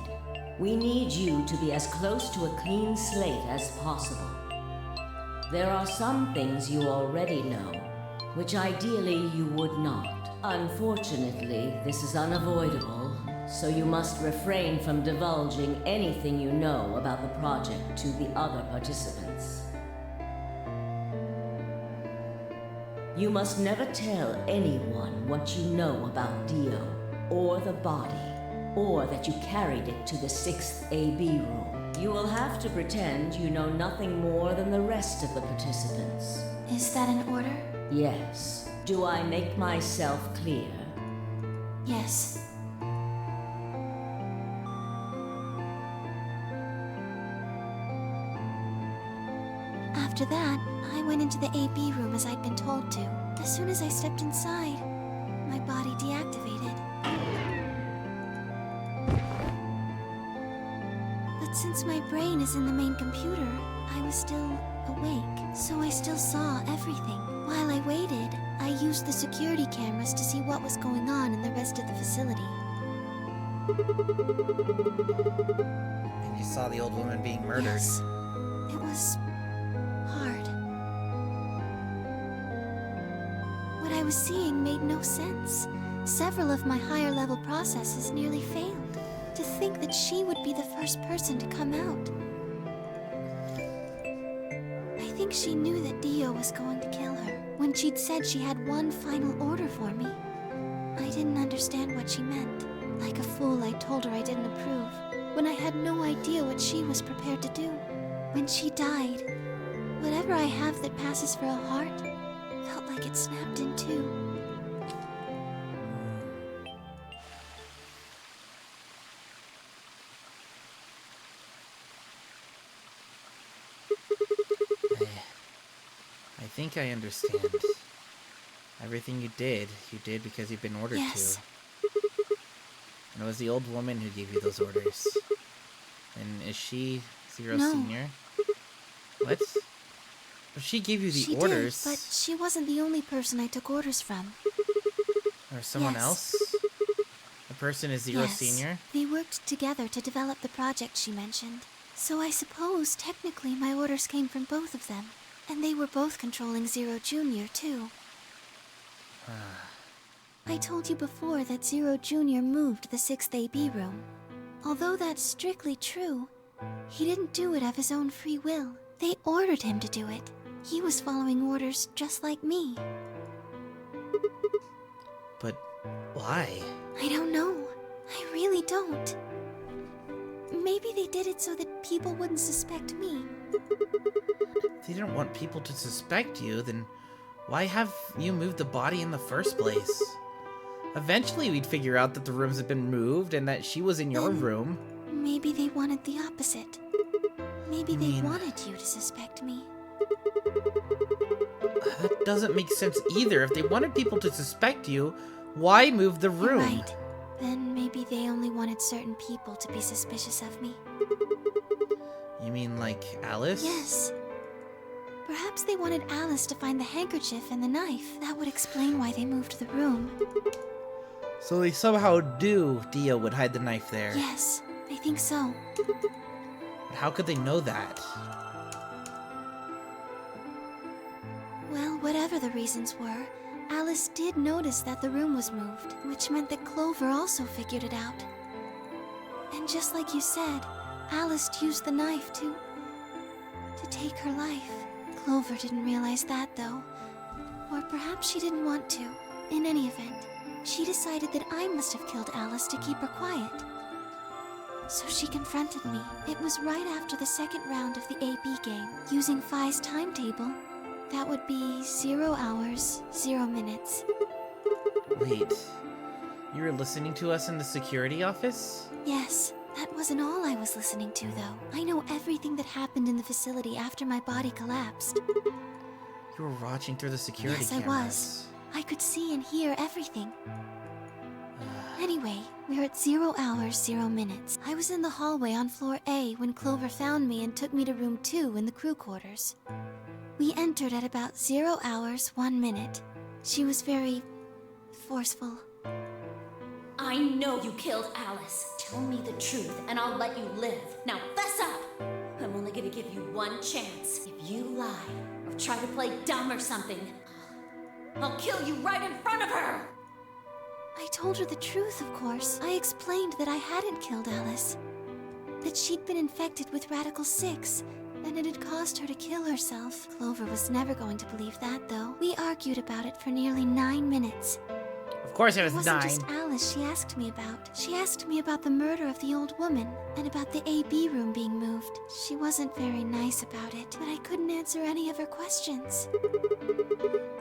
we need you to be as close to a clean slate as possible. There are some things you already know, which ideally you would not. Unfortunately, this is unavoidable, so you must refrain from divulging anything you know about the project to the other participants. You must never tell anyone what you know about Dio, or the body, or that you carried it to the 6th AB room. You will have to pretend you know nothing more than the rest of the participants. Is that an order? Yes. Do I make myself clear? Yes. After that, I went into the AB room as I'd been told to. As soon as I stepped inside, my body deactivated. But since my brain is in the main computer, I was still awake, so I still saw everything. While I waited, I used the security cameras to see what was going on in the rest of the facility. And you saw the old woman being murdered. Yes. It was hard. What I was seeing made no sense. Several of my higher level processes nearly failed. To think that she would be the first person to come out. I think she knew that Dio was going to kill her. When she'd said she had one final order for me, I didn't understand what she meant. Like a fool, I told her I didn't approve, when I had no idea what she was prepared to do. When she died, whatever I have that passes for a heart felt like it snapped in two. I think I understand. Everything you did because you've been ordered to. And it was the old woman who gave you those orders. And is she Zero Senior? What? But she gave you the orders. Did, but she wasn't the only person I took orders from. Or someone else? The person is Zero Senior? They worked together to develop the project she mentioned. So I suppose, technically, my orders came from both of them. And they were both controlling Zero Jr., too. I told you before that Zero Jr. moved the 6th AB room. Although that's strictly true, he didn't do it of his own free will. They ordered him to do it. He was following orders just like me. But why? I don't know. I really don't. Maybe they did it so that people wouldn't suspect me. If they didn't want people to suspect you, then why have you moved the body in the first place? Eventually we'd figure out that the rooms had been moved and that she was in your room. Maybe they wanted the opposite. Maybe they wanted you to suspect me. That doesn't make sense either. If they wanted people to suspect you, why move the room? You're right. Then maybe they only wanted certain people to be suspicious of me. You mean like Alice? Yes. Perhaps they wanted Alice to find the handkerchief and the knife. That would explain why they moved the room. So they somehow knew Dio would hide the knife there. Yes, I think so. But how could they know that? Well, whatever the reasons were, Alice did notice that the room was moved, which meant that Clover also figured it out. And just like you said, Alice used the knife to take her life. Clover didn't realize that, though. Or perhaps she didn't want to. In any event, she decided that I must have killed Alice to keep her quiet. So she confronted me. It was right after the second round of the AB game. Using Phi's timetable, that would be 0 hours, 0 minutes. Wait, you were listening to us in the security office? Yes, that wasn't all I was listening to, though. I know everything that happened in the facility after my body collapsed. You were watching through the security Yes, cameras. I was. I could see and hear everything. Anyway, we're at 0 hours, 0 minutes. I was in the hallway on floor A when Clover found me and took me to room 2 in the crew quarters. We entered at about 0 hours, 1 minute. She was very forceful. I know you killed Alice. Tell me the truth, and I'll let you live. Now fess up! I'm only gonna give you one chance. If you lie, or try to play dumb or something, I'll kill you right in front of her! I told her the truth, of course. I explained that I hadn't killed Alice. That she'd been infected with Radical 6, and it had caused her to kill herself. Clover was never going to believe that, though. We argued about it for nearly 9 minutes. Of course it was 9. It wasn't just Alice she asked me about. She asked me about the murder of the old woman, and about the AB room being moved. She wasn't very nice about it, but I couldn't answer any of her questions.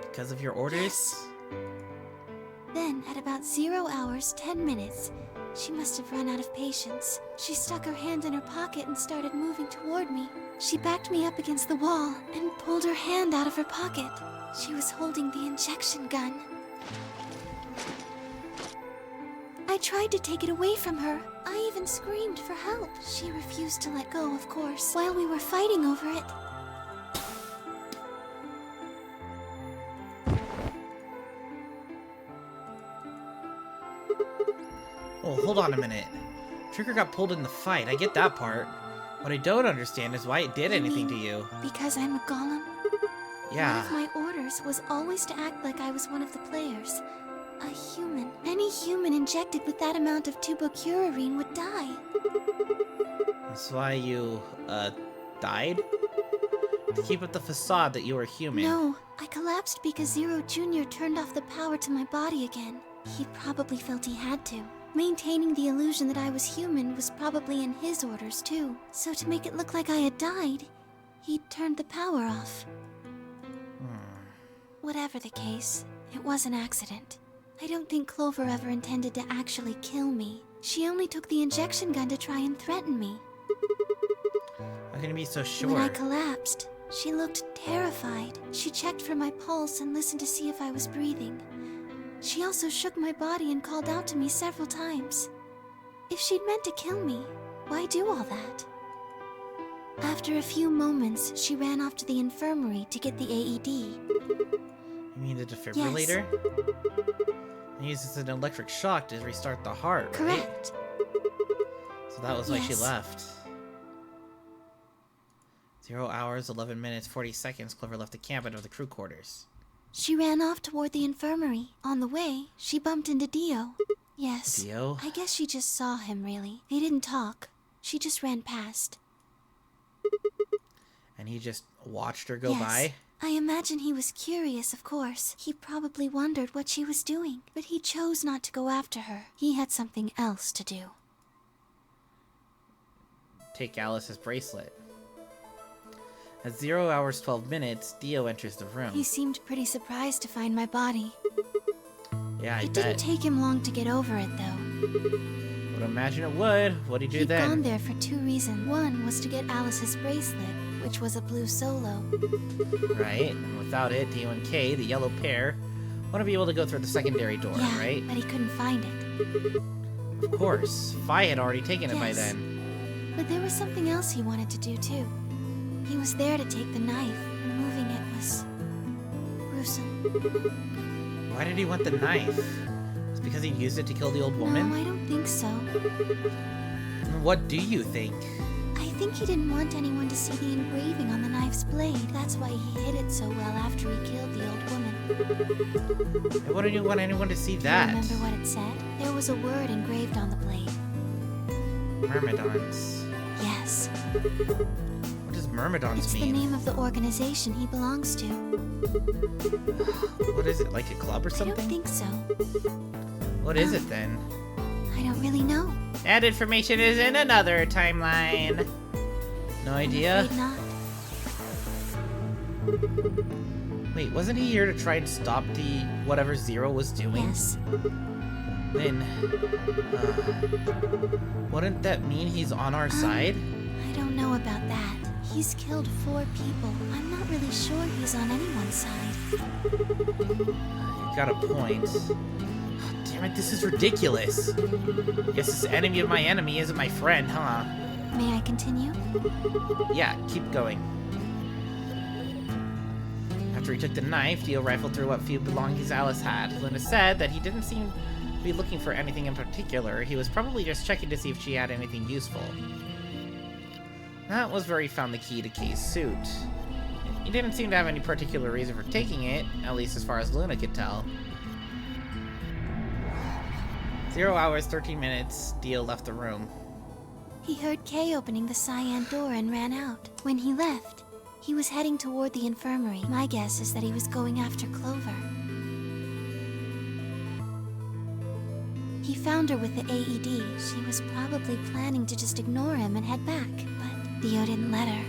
Because of your orders? Yes. Then, at about 0 hours, 10 minutes, she must have run out of patience. She stuck her hand in her pocket and started moving toward me. She backed me up against the wall and pulled her hand out of her pocket. She was holding the injection gun. I tried to take it away from her. I even screamed for help. She refused to let go, of course, while we were fighting over it. Oh, hold on a minute. Trigger got pulled in the fight. I get that part. What I don't understand is why it did anything to you. Because I'm a golem? Yeah. One of my orders was always to act like I was one of the players. A human. Any human injected with that amount of tubocurarine would die. That's why you, died? To keep up the facade that you were human. No, I collapsed because Zero Jr. turned off the power to my body again. He probably felt he had to. Maintaining the illusion that I was human was probably in his orders, too. So to make it look like I had died, he turned the power off. Whatever the case, it was an accident. I don't think Clover ever intended to actually kill me. She only took the injection gun to try and threaten me. How can you be so sure? When I collapsed, she looked terrified. She checked for my pulse and listened to see if I was breathing. She also shook my body and called out to me several times. If she'd meant to kill me, why do all that? After a few moments, she ran off to the infirmary to get the AED. You mean the defibrillator? Yes. It uses an electric shock to restart the heart, right? Correct. So that was why she Yes. left. 0 hours, 11 minutes, 40 seconds, Clover left the cabin of the crew quarters. She ran off toward the infirmary. On the way, she bumped into Dio. Yes. Dio? I guess she just saw him, really. They didn't talk. She just ran past. And he just watched her go Yes. by? I imagine he was curious, of course. He probably wondered what she was doing. But he chose not to go after her. He had something else to do. Take Alice's bracelet. At 0 hours, 12 minutes, Dio enters the room. He seemed pretty surprised to find my body. Yeah, I It bet. didn't take him long to get over it, though. Would imagine it would. What'd he do He'd then? gone there for 2 reasons. One was to get Alice's bracelet, which was a blue solo. Right, and without it, Dio and Kay, the yellow pair, want to be able to go through the secondary door, Yeah, right? but he couldn't find it. Of course. Phi had already taken it by Yes. then. But there was something else he wanted to do, too. He was there to take the knife, and moving it was gruesome. Why did he want the knife? His Because he used it to kill the old woman? No, I don't think so. What do you think? I think he didn't want anyone to see the engraving on the knife's blade. That's why he hid it so well after he killed the old woman. Why wouldn't you want anyone to see that? Remember what it said? There was a word engraved on the blade. Myrmidons. Yes. What does Myrmidons It's mean? the name of the organization he belongs to. What is it, like a club or something? I don't think so. What is it then? I don't really know. That information is in another timeline. No idea? I'm afraid not. Wait, wasn't he here to try and stop the whatever Zero was doing? Yes. Then, wouldn't that mean he's on our side? I don't know about that. He's killed 4 people. I'm not really sure he's on anyone's side. You got a point. Oh, damn it, this is ridiculous. Guess this enemy of my enemy isn't my friend, huh? May I continue? Yeah, keep going. After he took the knife, Dio rifled through what few belongings Alice had. Luna said that he didn't seem to be looking for anything in particular. He was probably just checking to see if she had anything useful. That was where he found the key to Kay's suit. He didn't seem to have any particular reason for taking it, at least as far as Luna could tell. 0 hours, 13 minutes, Dio left the room. He heard Kay opening the cyan door and ran out. When he left, he was heading toward the infirmary. My guess is that he was going after Clover. He found her with the AED. She was probably planning to just ignore him and head back, but Dio didn't let her.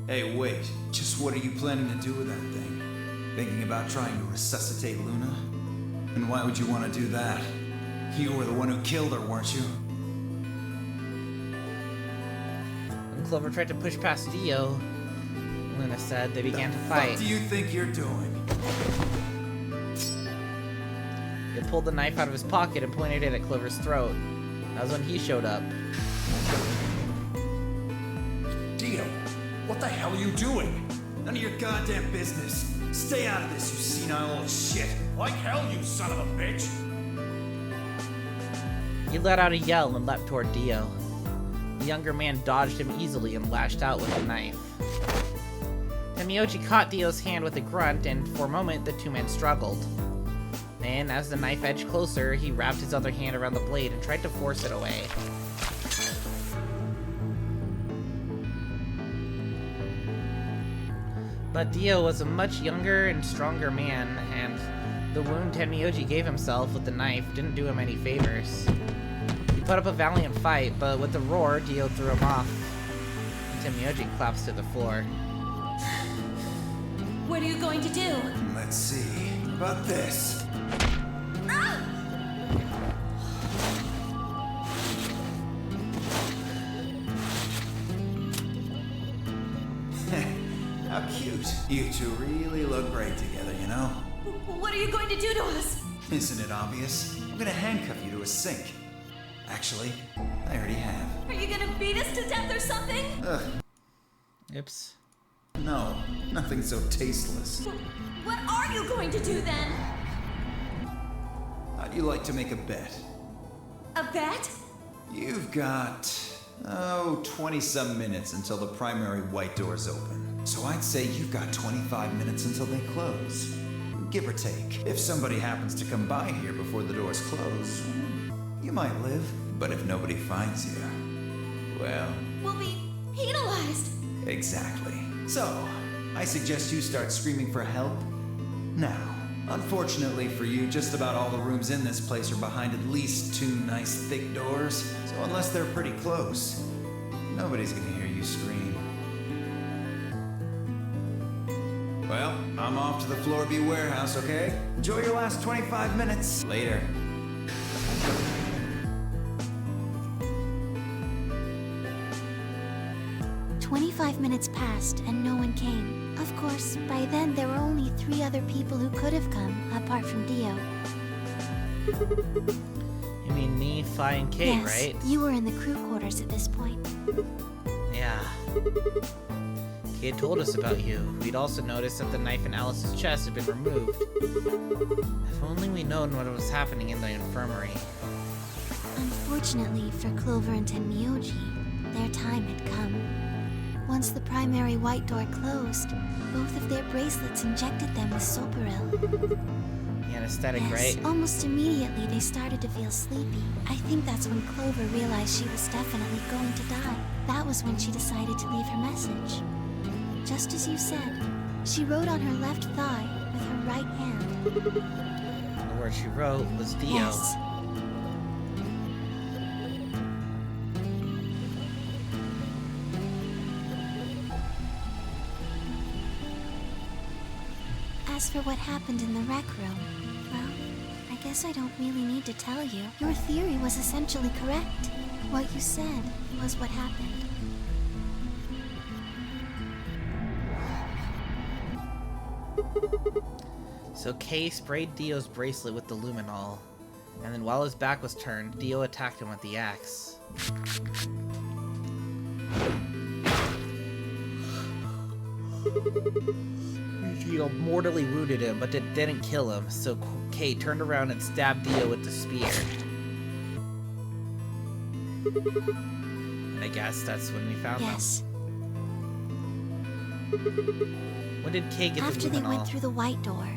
Hey, wait. Just what are you planning to do with that thing? Thinking about trying to resuscitate Luna? And why would you want to do that? You were the one who killed her, weren't you? When Clover tried to push past Dio, Luna said they began to fight. What do you think you're doing? He pulled the knife out of his pocket and pointed it at Clover's throat. That was when he showed up. Dio, what the hell are you doing? None of your goddamn business. Stay out of this, you senile old shit. Like hell, you son of a bitch! He let out a yell and leapt toward Dio. The younger man dodged him easily and lashed out with the knife. Miyoji caught Dio's hand with a grunt, and for a moment the two men struggled. Then, as the knife edged closer, he wrapped his other hand around the blade and tried to force it away. But Dio was a much younger and stronger man, and the wound Tenmyoji gave himself with the knife didn't do him any favors. He put up a valiant fight, but with the roar, Dio threw him off. Tenmyoji collapsed to the floor. What are you going to do? Let's see. What about this? How cute. You two really look great together, you know? What are you going to do to us? Isn't it obvious? I'm gonna handcuff you to a sink. Actually, I already have. Are you gonna beat us to death or something? Ugh. Oops. No, nothing so tasteless. What are you going to do then? How'd you like to make a bet? A bet? You've got, 20-some minutes until the primary white doors open. So I'd say you've got 25 minutes until they close. Give or take. If somebody happens to come by here before the doors close, you might live. But if nobody finds you, well... We'll be penalized. Exactly. So, I suggest you start screaming for help now. Unfortunately for you, just about all the rooms in this place are behind at least 2 nice thick doors. So unless they're pretty close, nobody's gonna hear you scream. Well, I'm off to the Floor B warehouse, okay? Enjoy your last 25 minutes. Later. 25 minutes passed and no one came. Of course, by then there were only 3 other people who could have come, apart from Dio. You mean me, Fi, and Kate, Yes, right? you were in the crew quarters at this point. Yeah. He had told us about you. We'd also noticed that the knife in Alice's chest had been removed. If only we'd known what was happening in the infirmary. Unfortunately for Clover and Tenmyoji, their time had come. Once the primary white door closed, both of their bracelets injected them with Soparil. Anesthetic, right? Almost immediately they started to feel sleepy. I think that's when Clover realized she was definitely going to die. That was when she decided to leave her message. Just as you said, she wrote on her left thigh with her right hand. The word she wrote was Dio. Yes. As for what happened in the rec room, well, I guess I don't really need to tell you. Your theory was essentially correct. What you said was what happened. So Kay sprayed Dio's bracelet with the luminol, and then while his back was turned, Dio attacked him with the axe. Dio mortally wounded him, but it didn't kill him, so Kay turned around and stabbed Dio with the spear. And I guess that's when we found them. When did Kay get After the luminol? they went through the white door,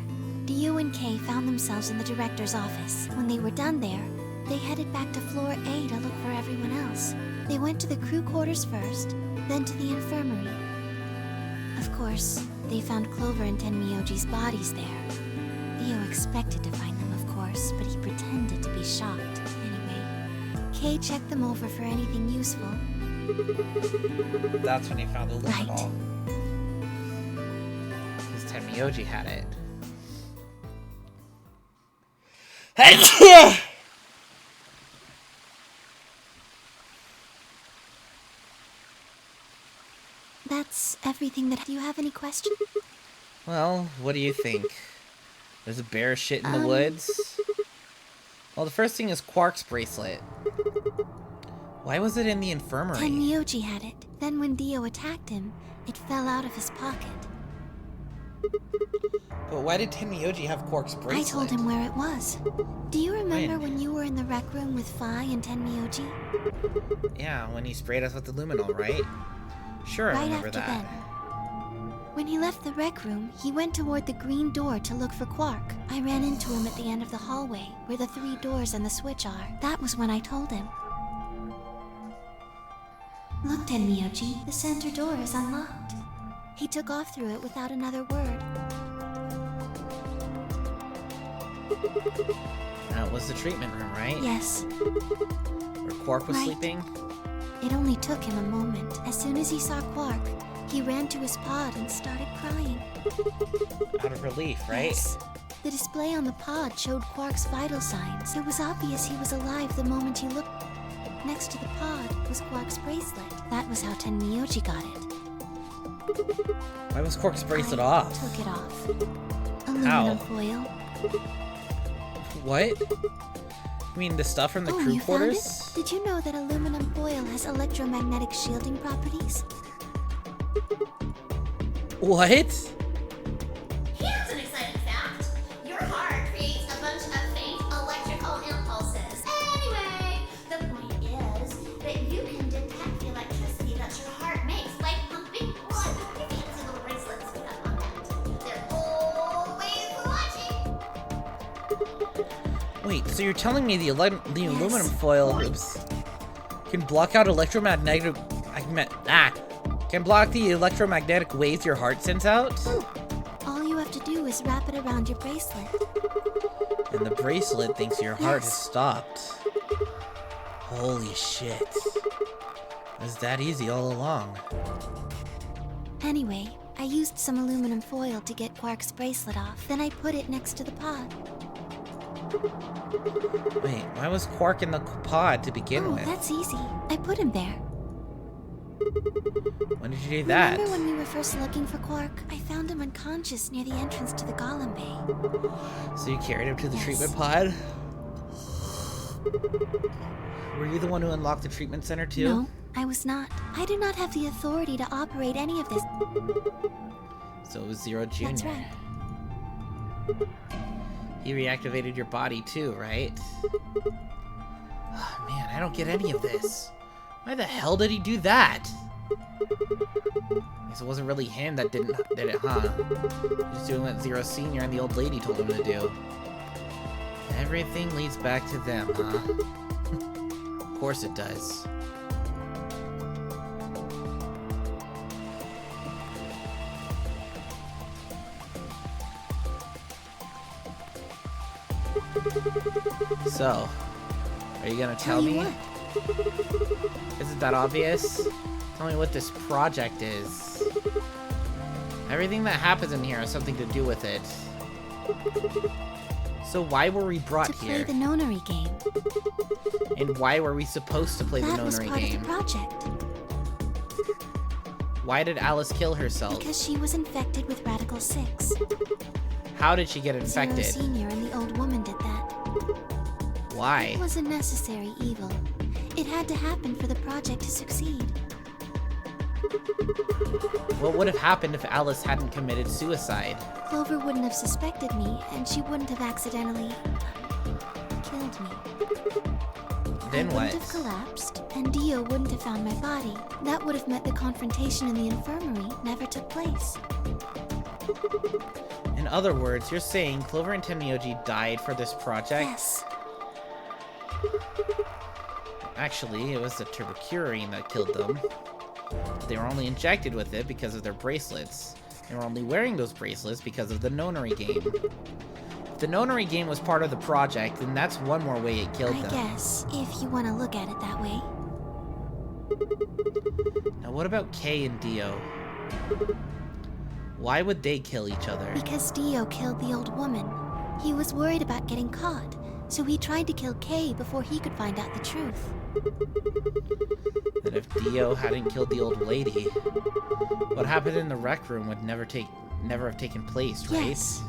Dio and Kay found themselves in the director's office. When they were done there, they headed back to floor A to look for everyone else. They went to the crew quarters first, then to the infirmary. Of course, they found Clover and Tenmyoji's bodies there. Dio expected to find them, of course, but he pretended to be shocked. Anyway, Kay checked them over for anything useful. That's when he found the luminol. Because Tenmyoji had it. That's everything that... Do you have any questions? Well, what do you think? There's a bear shit in the woods? Well, the first thing is Quark's bracelet. Why was it in the infirmary? Tenmyoji had it. Then when Dio attacked him, it fell out of his pocket. But why did Tenmyoji have Quark's bracelet? I told him where it was. Do you remember when you were in the rec room with Phi and Tenmyoji? Yeah, when he sprayed us with the luminol, right? Sure, I remember that. Then. When he left the rec room, he went toward the green door to look for Quark. I ran into him at the end of the hallway, where the 3 doors and the switch are. That was when I told him. Look, Tenmyoji, the center door is unlocked. He took off through it without another word. That was the treatment room, right? Yes. Where Quark was sleeping? It only took him a moment. As soon as he saw Quark, he ran to his pod and started crying. Out of relief, right? Yes. The display on the pod showed Quark's vital signs. It was obvious he was alive the moment he looked. Next to the pod was Quark's bracelet. That was how Tenmyoji got it. Why was Quark's bracelet off? Took it off. Aluminum foil. What? You mean the stuff from the crew you quarters? Found it? Did you know that aluminum foil has electromagnetic shielding properties? What? Here's an exciting fact. Your heart creates a bunch of faint electrical impulses. Anyway, the point is that you can detect the electricity that your heart makes by pumping blood with your fancy little bracelets you have on that. They're always watching. Wait, so you're telling me the aluminum foil can block out electromagnetic... can block the electromagnetic waves your heart sends out? All you have to do is wrap it around your bracelet. And the bracelet thinks your heart has stopped. Holy shit. It was that easy all along. Anyway, I used some aluminum foil to get Quark's bracelet off. Then I put it next to the pod. Wait, why was Quark in the pod to begin with? That's easy. I put him there. When did you do that? Remember when we were first looking for Quark? I found him unconscious near the entrance to the Golem Bay. So you carried him to the treatment pod? Were you the one who unlocked the treatment center too? No, I was not. I do not have the authority to operate any of this. So it was Zero Jr. That's right. He reactivated your body too, right? Oh, man, I don't get any of this. Why the hell did he do that? I guess it wasn't really him that did it, huh? He was doing what Zero Senior and the old lady told him to do. Everything leads back to them, huh? Of course it does. So, are you gonna tell me? Isn't that obvious? Tell me what this project is. Everything that happens in here has something to do with it. So why were we brought here? To play the nonary game. And why were we supposed to play the That was nonary part game? of the project. Why did Alice kill herself? Because she was infected with Radical 6. How did she get infected? Zero Senior and the old woman did that. Why? It was a necessary evil. It had to happen for the project to succeed. What would have happened if Alice hadn't committed suicide? Clover wouldn't have suspected me, and she wouldn't have accidentally killed me. Then I what? wouldn't have collapsed, and Dio wouldn't have found my body. That would have meant the confrontation in the infirmary never took place. In other words, you're saying Clover and Tenmyoji died for this project? Yes. Actually, it was the tuberculine that killed them. They were only injected with it because of their bracelets. They were only wearing those bracelets because of the nonary game. If the nonary game was part of the project, then that's one more way it killed them. I guess, if you want to look at it that way. Now what about Kay and Dio? Why would they kill each other? Because Dio killed the old woman. He was worried about getting caught, so he tried to kill Kay before he could find out the truth. That if Dio hadn't killed the old lady, what happened in the rec room would never have taken place, right? Yes.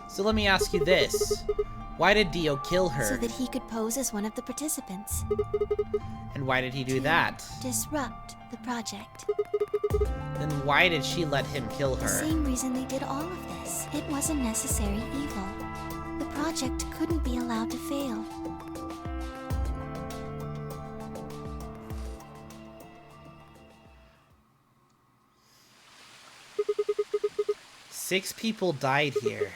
So let me ask you this. Why did Dio kill her? So that he could pose as one of the participants. And why did he do that? Disrupt the project. Then why did she let him kill her? The same reason they did all of this. It was a necessary evil. The project couldn't be allowed to fail. Six people died here.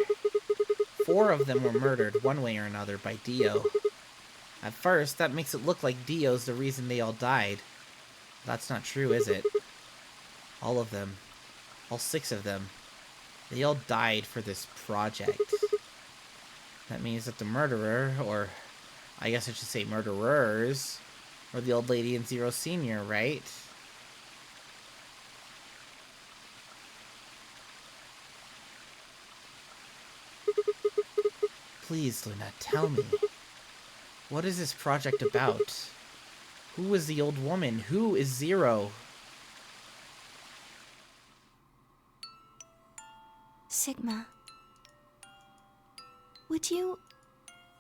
4 of them were murdered one way or another by Dio. At first, that makes it look like Dio's the reason they all died. That's not true, is it? All of them. All 6 of them. They all died for this project. That means that the murderer, or I guess I should say murderers, were the old lady and Zero Senior, right? Please, Luna, tell me. What is this project about? Who is the old woman? Who is Zero? Sigma. Would you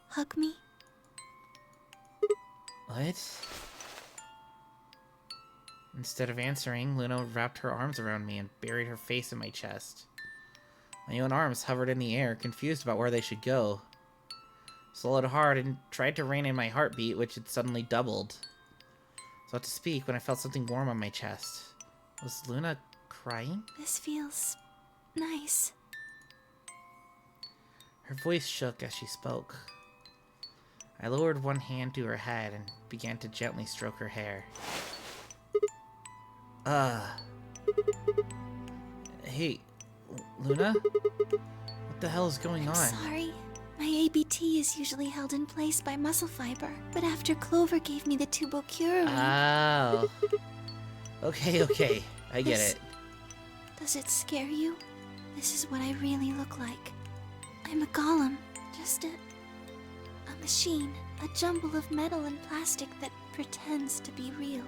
hug me? What? Instead of answering, Luna wrapped her arms around me and buried her face in my chest. My own arms hovered in the air, confused about where they should go. Swallowed hard and tried to rein in my heartbeat, which had suddenly doubled. So to speak when I felt something warm on my chest. Was Luna crying? This feels nice. Her voice shook as she spoke. I lowered one hand to her head and began to gently stroke her hair. Hey, Luna? What the hell is going on? Sorry. My ABT is usually held in place by muscle fiber, but after Clover gave me the tuberculin... Oh. Okay, I get it. Does it scare you? This is what I really look like. I'm a golem, just a machine, a jumble of metal and plastic that pretends to be real.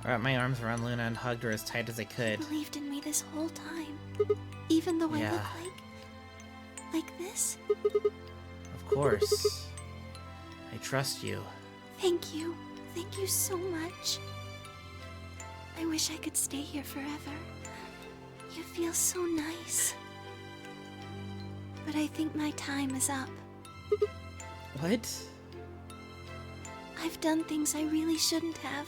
I wrapped my arms around Luna and hugged her as tight as I could. You believed in me this whole time, even though I look like this. Of course. I trust you. Thank you. Thank you so much. I wish I could stay here forever. You feel so nice. But I think my time is up. What? I've done things I really shouldn't have.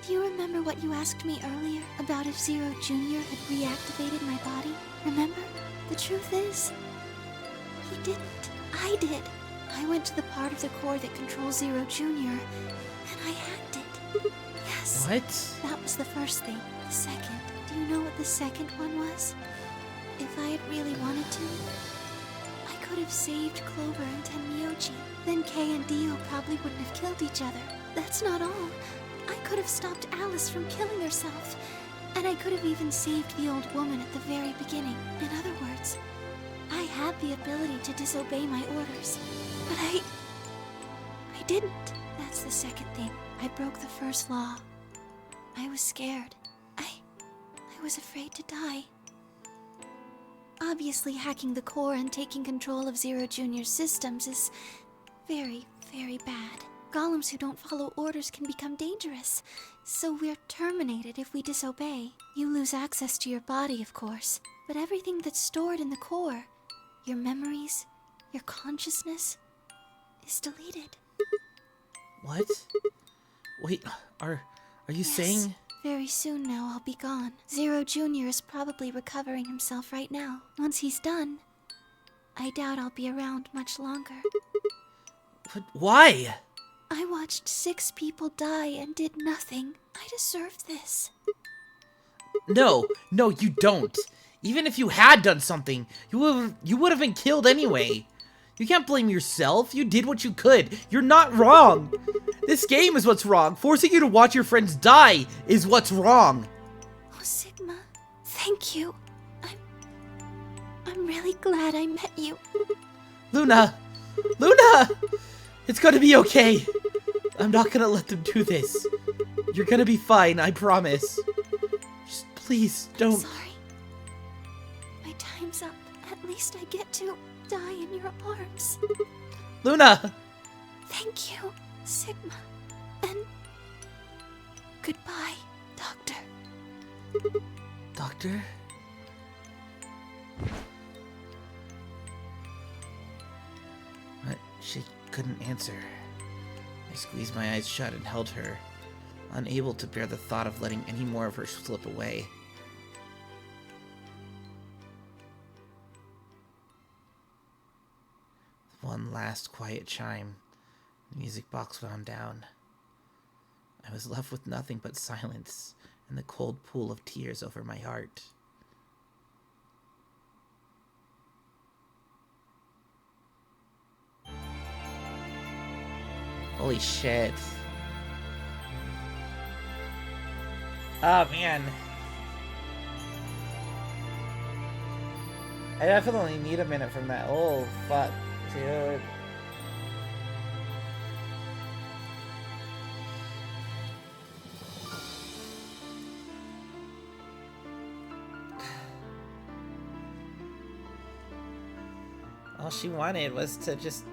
Do you remember what you asked me earlier about if Zero Jr. had reactivated my body? Remember? The truth is, he didn't. I did. I went to the part of the core that controls Zero Jr. and I hacked it. Yes. What? That was the first thing. The second. Do you know what the second one was? If I had really wanted to, I could have saved Clover and Tenmyoji. Then Kei and Dio probably wouldn't have killed each other. That's not all. I could have stopped Alice from killing herself. And I could have even saved the old woman at the very beginning. In other words, I had the ability to disobey my orders. But I didn't. That's the second thing. I broke the first law. I was scared. I was afraid to die. Obviously, hacking the core and taking control of Zero Jr.'s systems is very, very bad. Golems who don't follow orders can become dangerous, so we're terminated if we disobey. You lose access to your body, of course, but everything that's stored in the core, your memories, your consciousness, is deleted. What? Wait, are you saying... Very soon now I'll be gone. Zero Jr. is probably recovering himself right now. Once he's done, I doubt I'll be around much longer. But why? I watched 6 people die and did nothing. I deserved this. No, you don't. Even if you had done something, you would have been killed anyway. You can't blame yourself. You did what you could. You're not wrong. This game is what's wrong. Forcing you to watch your friends die is what's wrong. Oh, Sigma, thank you. I'm really glad I met you. Luna! Luna! It's gonna be okay. I'm not gonna let them do this. You're gonna be fine, I promise. Just please don't... I'm sorry. My time's up. At least I get to die in your arms. Luna! Thank you, Sigma. And goodbye, Doctor. Doctor? But she couldn't answer. I squeezed my eyes shut and held her, unable to bear the thought of letting any more of her slip away. One last quiet chime. The music box wound down. I was left with nothing but silence and the cold pool of tears over my heart. Holy shit. Oh man. I definitely need a minute from that. Oh fuck, dude. All she wanted was to just...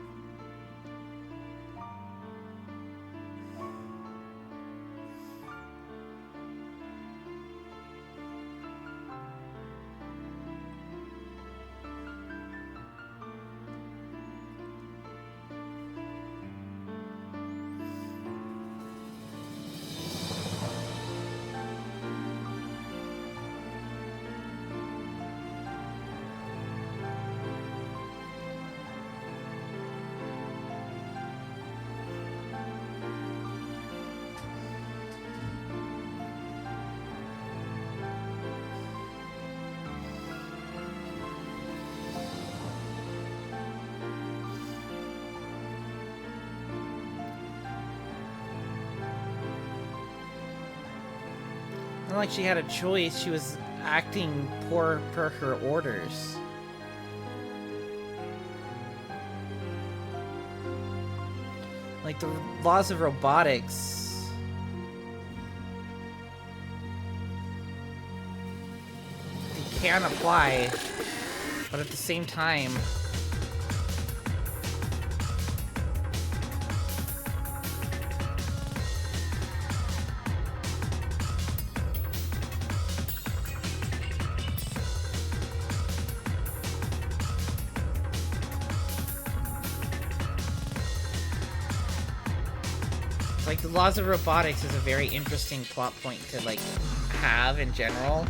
Not like she had a choice, she was acting per her orders. Like the laws of robotics. They can apply, but at the same time, Like, the laws of robotics is a very interesting plot point to, like, have in general.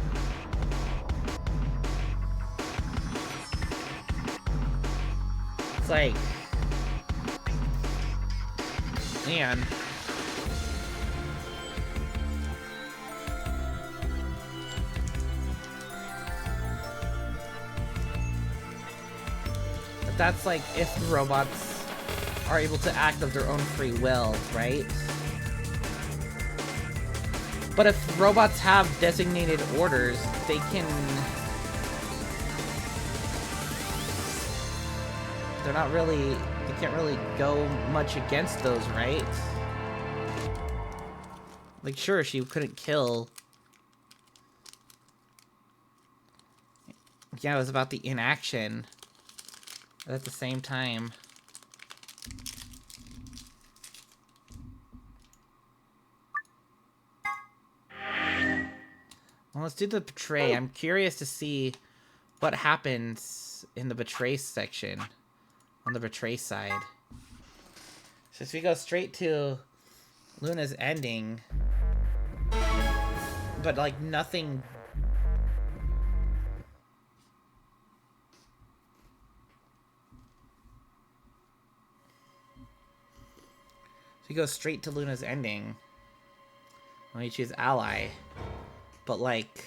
It's like... Man. But that's like if the robots are able to act of their own free will, right? But if robots have designated orders, they can... They're not really... They can't really go much against those, right? Like, sure, she couldn't kill... Yeah, it was about the inaction. But at the same time... Well, let's do the betray. I'm curious to see what happens in the betray section. On the betray side. So if we go straight to Luna's ending. But like nothing... So we go straight to Luna's ending. When we choose ally. But like...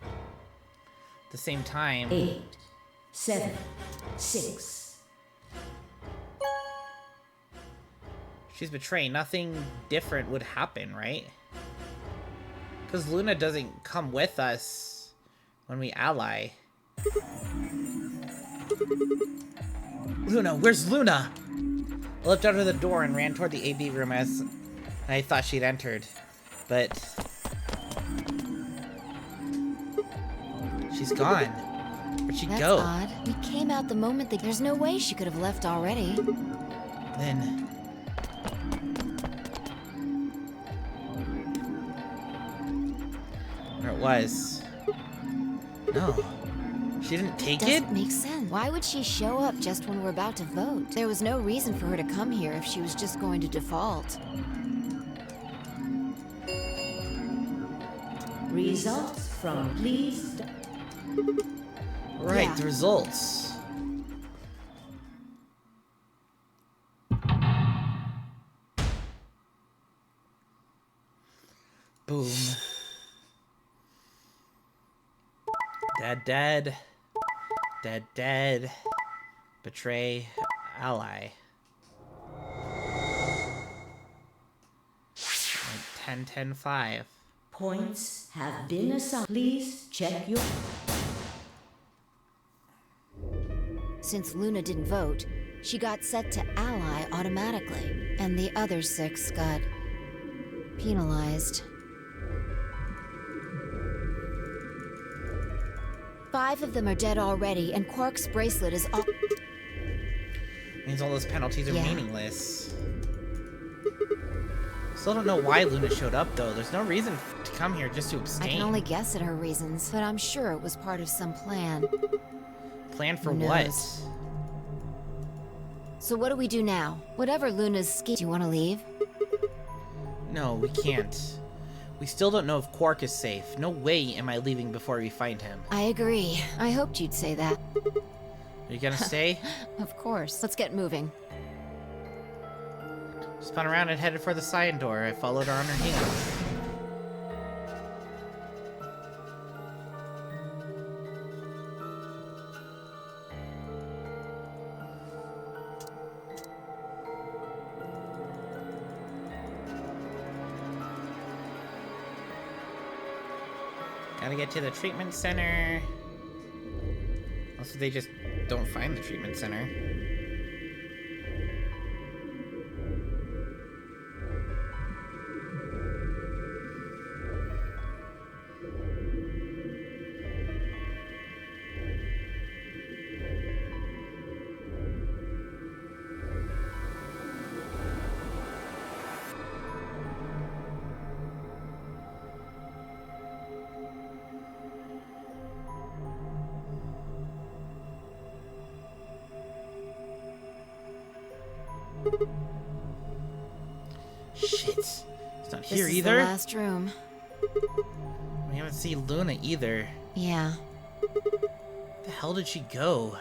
At the same time... 8, 7, 6. She's betrayed. Nothing different would happen, right? Because Luna doesn't come with us when we ally. Luna, where's Luna? I leapt out of the door and ran toward the AB room as I thought she'd entered. But... she's gone. Where'd she go? That's odd. We came out the moment that there's no way she could have left already. Then... There it was. No. She didn't take it? Doesn't make sense. Why would she show up just when we're about to vote? There was no reason for her to come here if she was just going to default. Results from please. Right, Yeah. the results. Boom. Dead, dead. Dead, dead. Betray ally. Like 10, 10, 5. Points have been assigned. Please check your... Since Luna didn't vote, she got set to ally automatically, and the other 6 got penalized. 5 of them are dead already, and Quark's bracelet is all... Means all those penalties are Yeah. meaningless. Still don't know why Luna showed up, though. There's no reason to come here just to I abstain. can only guess at her reasons, but I'm sure it was part of some plan. Plan for Who what? knows? So what do we do now? Whatever Luna's scheme... Do you want to leave? No, we can't. We still don't know if Quark is safe. No way am I leaving before we find him. I agree. I hoped you'd say that. Are you gonna stay? Of course. Let's get moving. Spun around and headed for the side door. I followed her on her heels. Gotta get to the treatment center. Also, they just don't find the treatment center. Shit. It's not This here is either. the last room. We haven't seen Luna either. Yeah. Where the hell did she go?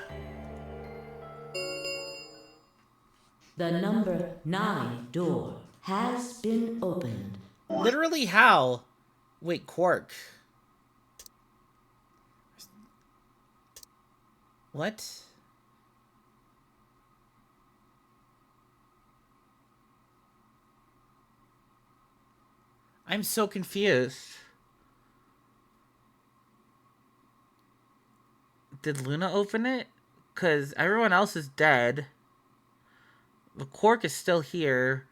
The number 9 door has been opened. Literally how? Wait, Quark. What? I'm so confused. Did Luna open it? Because everyone else is dead. The Quark is still here,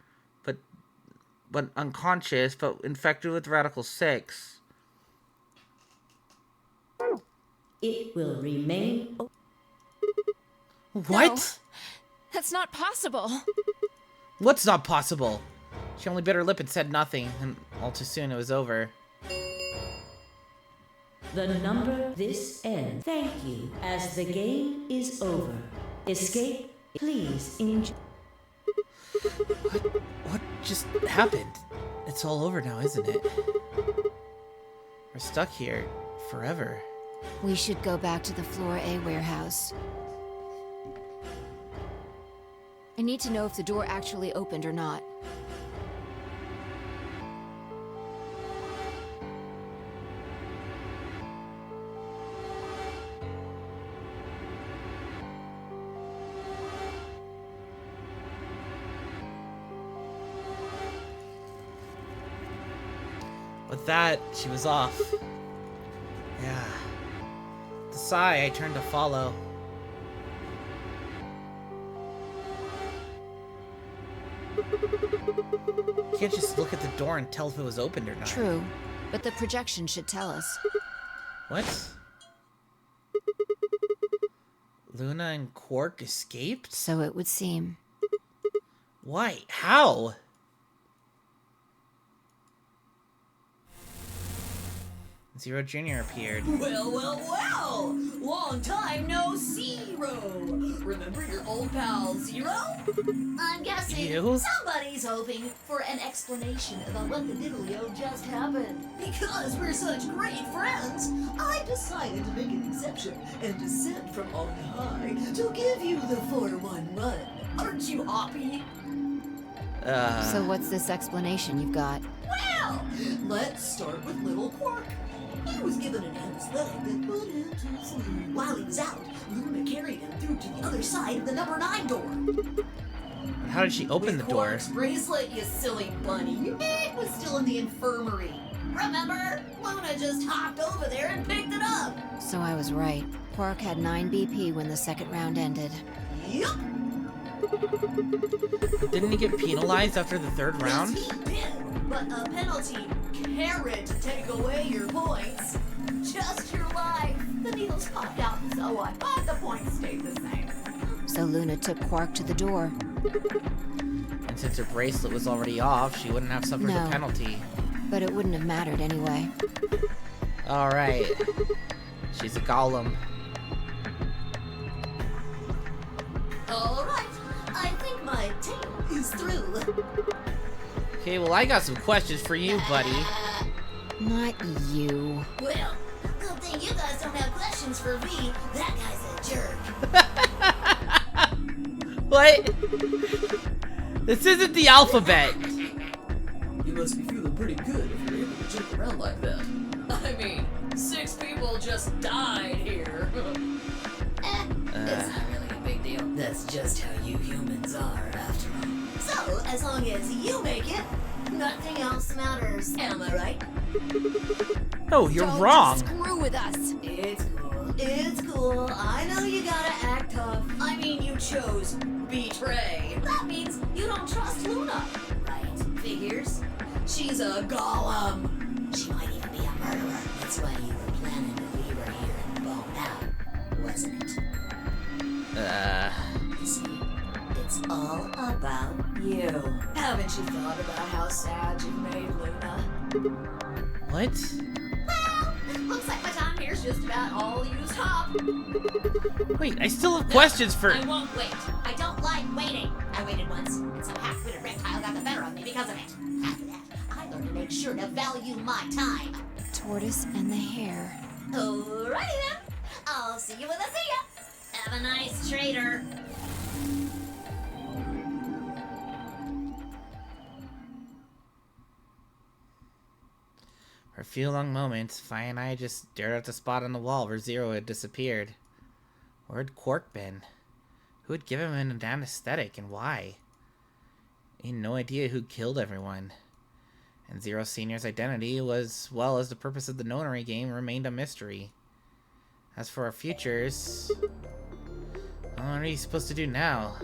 but unconscious, but infected with Radical 6. It will remain. What? No, that's not possible. What's not possible? She only bit her lip and said nothing, and all too soon it was over. The number this ends. Thank you. As the game is over. Escape, please enjoy. What just happened? It's all over now, isn't it? We're stuck here forever. We should go back to the Floor A warehouse. I need to know if the door actually opened or not. With that, she was off. Yeah. The sigh I turned to follow. You can't just look at the door and tell if it was opened or not. True, but the projection should tell us. What? Luna and Quark escaped? So it would seem. Why? How? Zero Jr. appeared. Well, well, well! Long time no Zero! Remember your old pal Zero? I'm guessing You? somebody's hoping for an explanation about what the diddlio just happened. Because we're such great friends, I decided to make an exception and descend from on high to give you the 411. Aren't you happy? So what's this explanation you've got? Well, let's start with little Quark. He was given an anesthetic that put him to sleep. While he was out, Luna carried him through to the other side of the number 9 door. And how did she open the door? Quark's bracelet, you silly bunny. It was still in the infirmary. Remember? Luna just hopped over there and picked it up. So I was right. Quark had 9 BP when the second round ended. Yup. Didn't he get penalized after the third round? Yes, he did. But a penalty carrot to take away your points. Just your life. The needles popped out and so on, but the points stayed the same. So Luna took Quark to the door. And since her bracelet was already off, she wouldn't have suffered No. the penalty. But it wouldn't have mattered anyway. Alright. She's a golem. Alright, I think my tale is through. Okay, well I got some questions for you, buddy. Not you. Well, good thing you guys don't have questions for me. That guy's a jerk. What? This isn't the alphabet. You must be feeling pretty good if you're able to jump around like that. I mean, 6 people just died here. It's not really a big deal. That's just how you humans are, after all. So, as long as you make it, nothing else matters. Am I right? No, you're Don't wrong. just screw with us. It's cool. It's cool. I know you gotta act tough. I mean, you chose betray. That means you don't trust Luna. Right. Figures. She's a golem. She might even be a murderer. That's why you were planning to leave her here and bone out, wasn't it? You see, it's all about you. Haven't you thought about how sad you made Luna? What? Well, looks like my time here's just about all used up. Wait, I still have questions for... I won't wait. I don't like waiting. I waited once, and some half-witted reptile got the better of me because of it. After that, I learned to make sure to value my time. Tortoise and the hare. Alrighty then. I'll see you when I see ya. Have a nice trader. For a few long moments, Fi and I just stared at the spot on the wall where Zero had disappeared. Where had Quark been? Who had given him an anesthetic and why? We had no idea who killed everyone. And Zero Senior's identity, as well as the purpose of the nonary game, remained a mystery. As for our futures... what are we supposed to do now?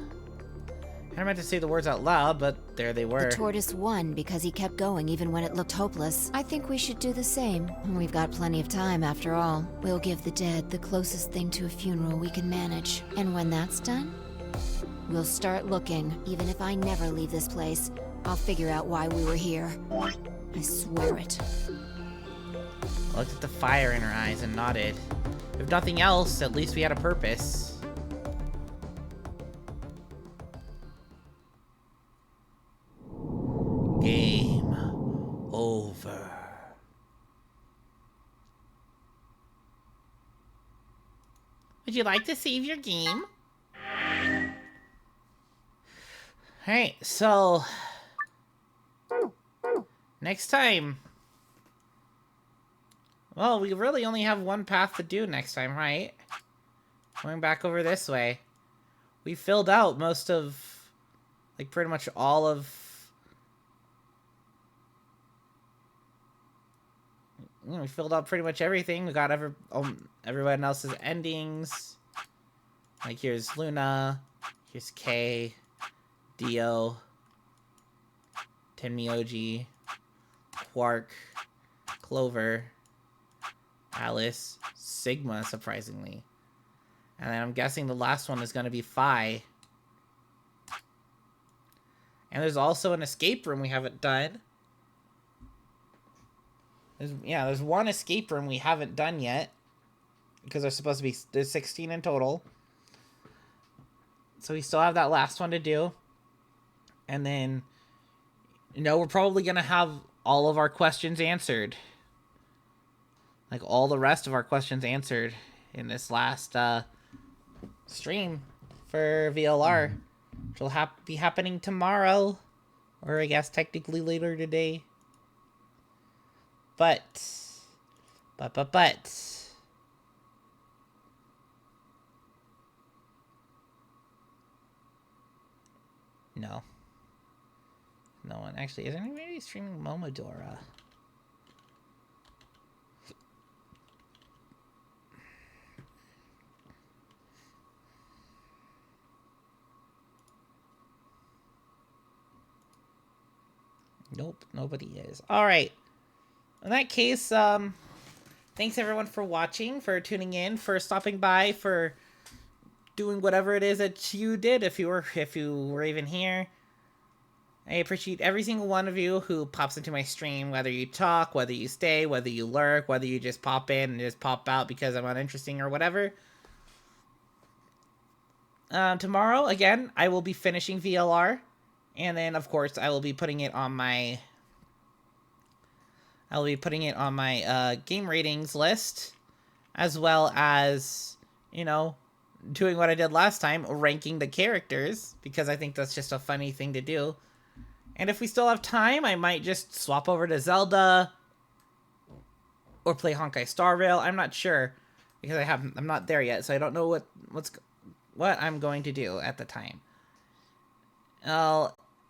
I meant to say the words out loud, but there they were. The tortoise won because he kept going even when it looked hopeless. I think we should do the same. We've got plenty of time after all. We'll give the dead the closest thing to a funeral we can manage. And when that's done, we'll start looking. Even if I never leave this place, I'll figure out why we were here. I swear it. I looked at the fire in her eyes and nodded. If nothing else, at least we had a purpose. Game over. Would you like to save your game? Alright, so... next time... well, we really only have one path to do next time, right? Going back over this way. We filled out most of... like, pretty much all of... we filled out pretty much everything. We got everyone else's endings. Like, here's Luna. Here's Kay. Dio. Tenmyoji. Quark. Clover. Alice. Sigma, surprisingly. And then I'm guessing the last one is going to be Phi. And there's also an escape room we haven't done. There's one escape room we haven't done yet. Because there's 16 in total. So we still have that last one to do. And then, we're probably going to have all of our questions answered. Like, all the rest of our questions answered in this last stream for VLR. Which will be happening tomorrow. Or I guess technically later today. But. No. No one. Actually, is anybody streaming Momodora? Nope, nobody is. Alright. In that case, thanks everyone for watching, for tuning in, for stopping by, for doing whatever it is that you did if you were even here. I appreciate every single one of you who pops into my stream, whether you talk, whether you stay, whether you lurk, whether you just pop in and just pop out because I'm uninteresting or whatever. Tomorrow, again, I will be finishing VLR. And then, of course, I will be putting it on my... game ratings list. As well as, doing what I did last time, ranking the characters. Because I think that's just a funny thing to do. And if we still have time, I might just swap over to Zelda. Or play Honkai Star Rail. I'm not sure. Because I'm not there yet, so I don't know what I'm going to do at the time.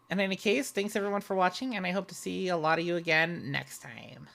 In any case, thanks everyone for watching, and I hope to see a lot of you again next time.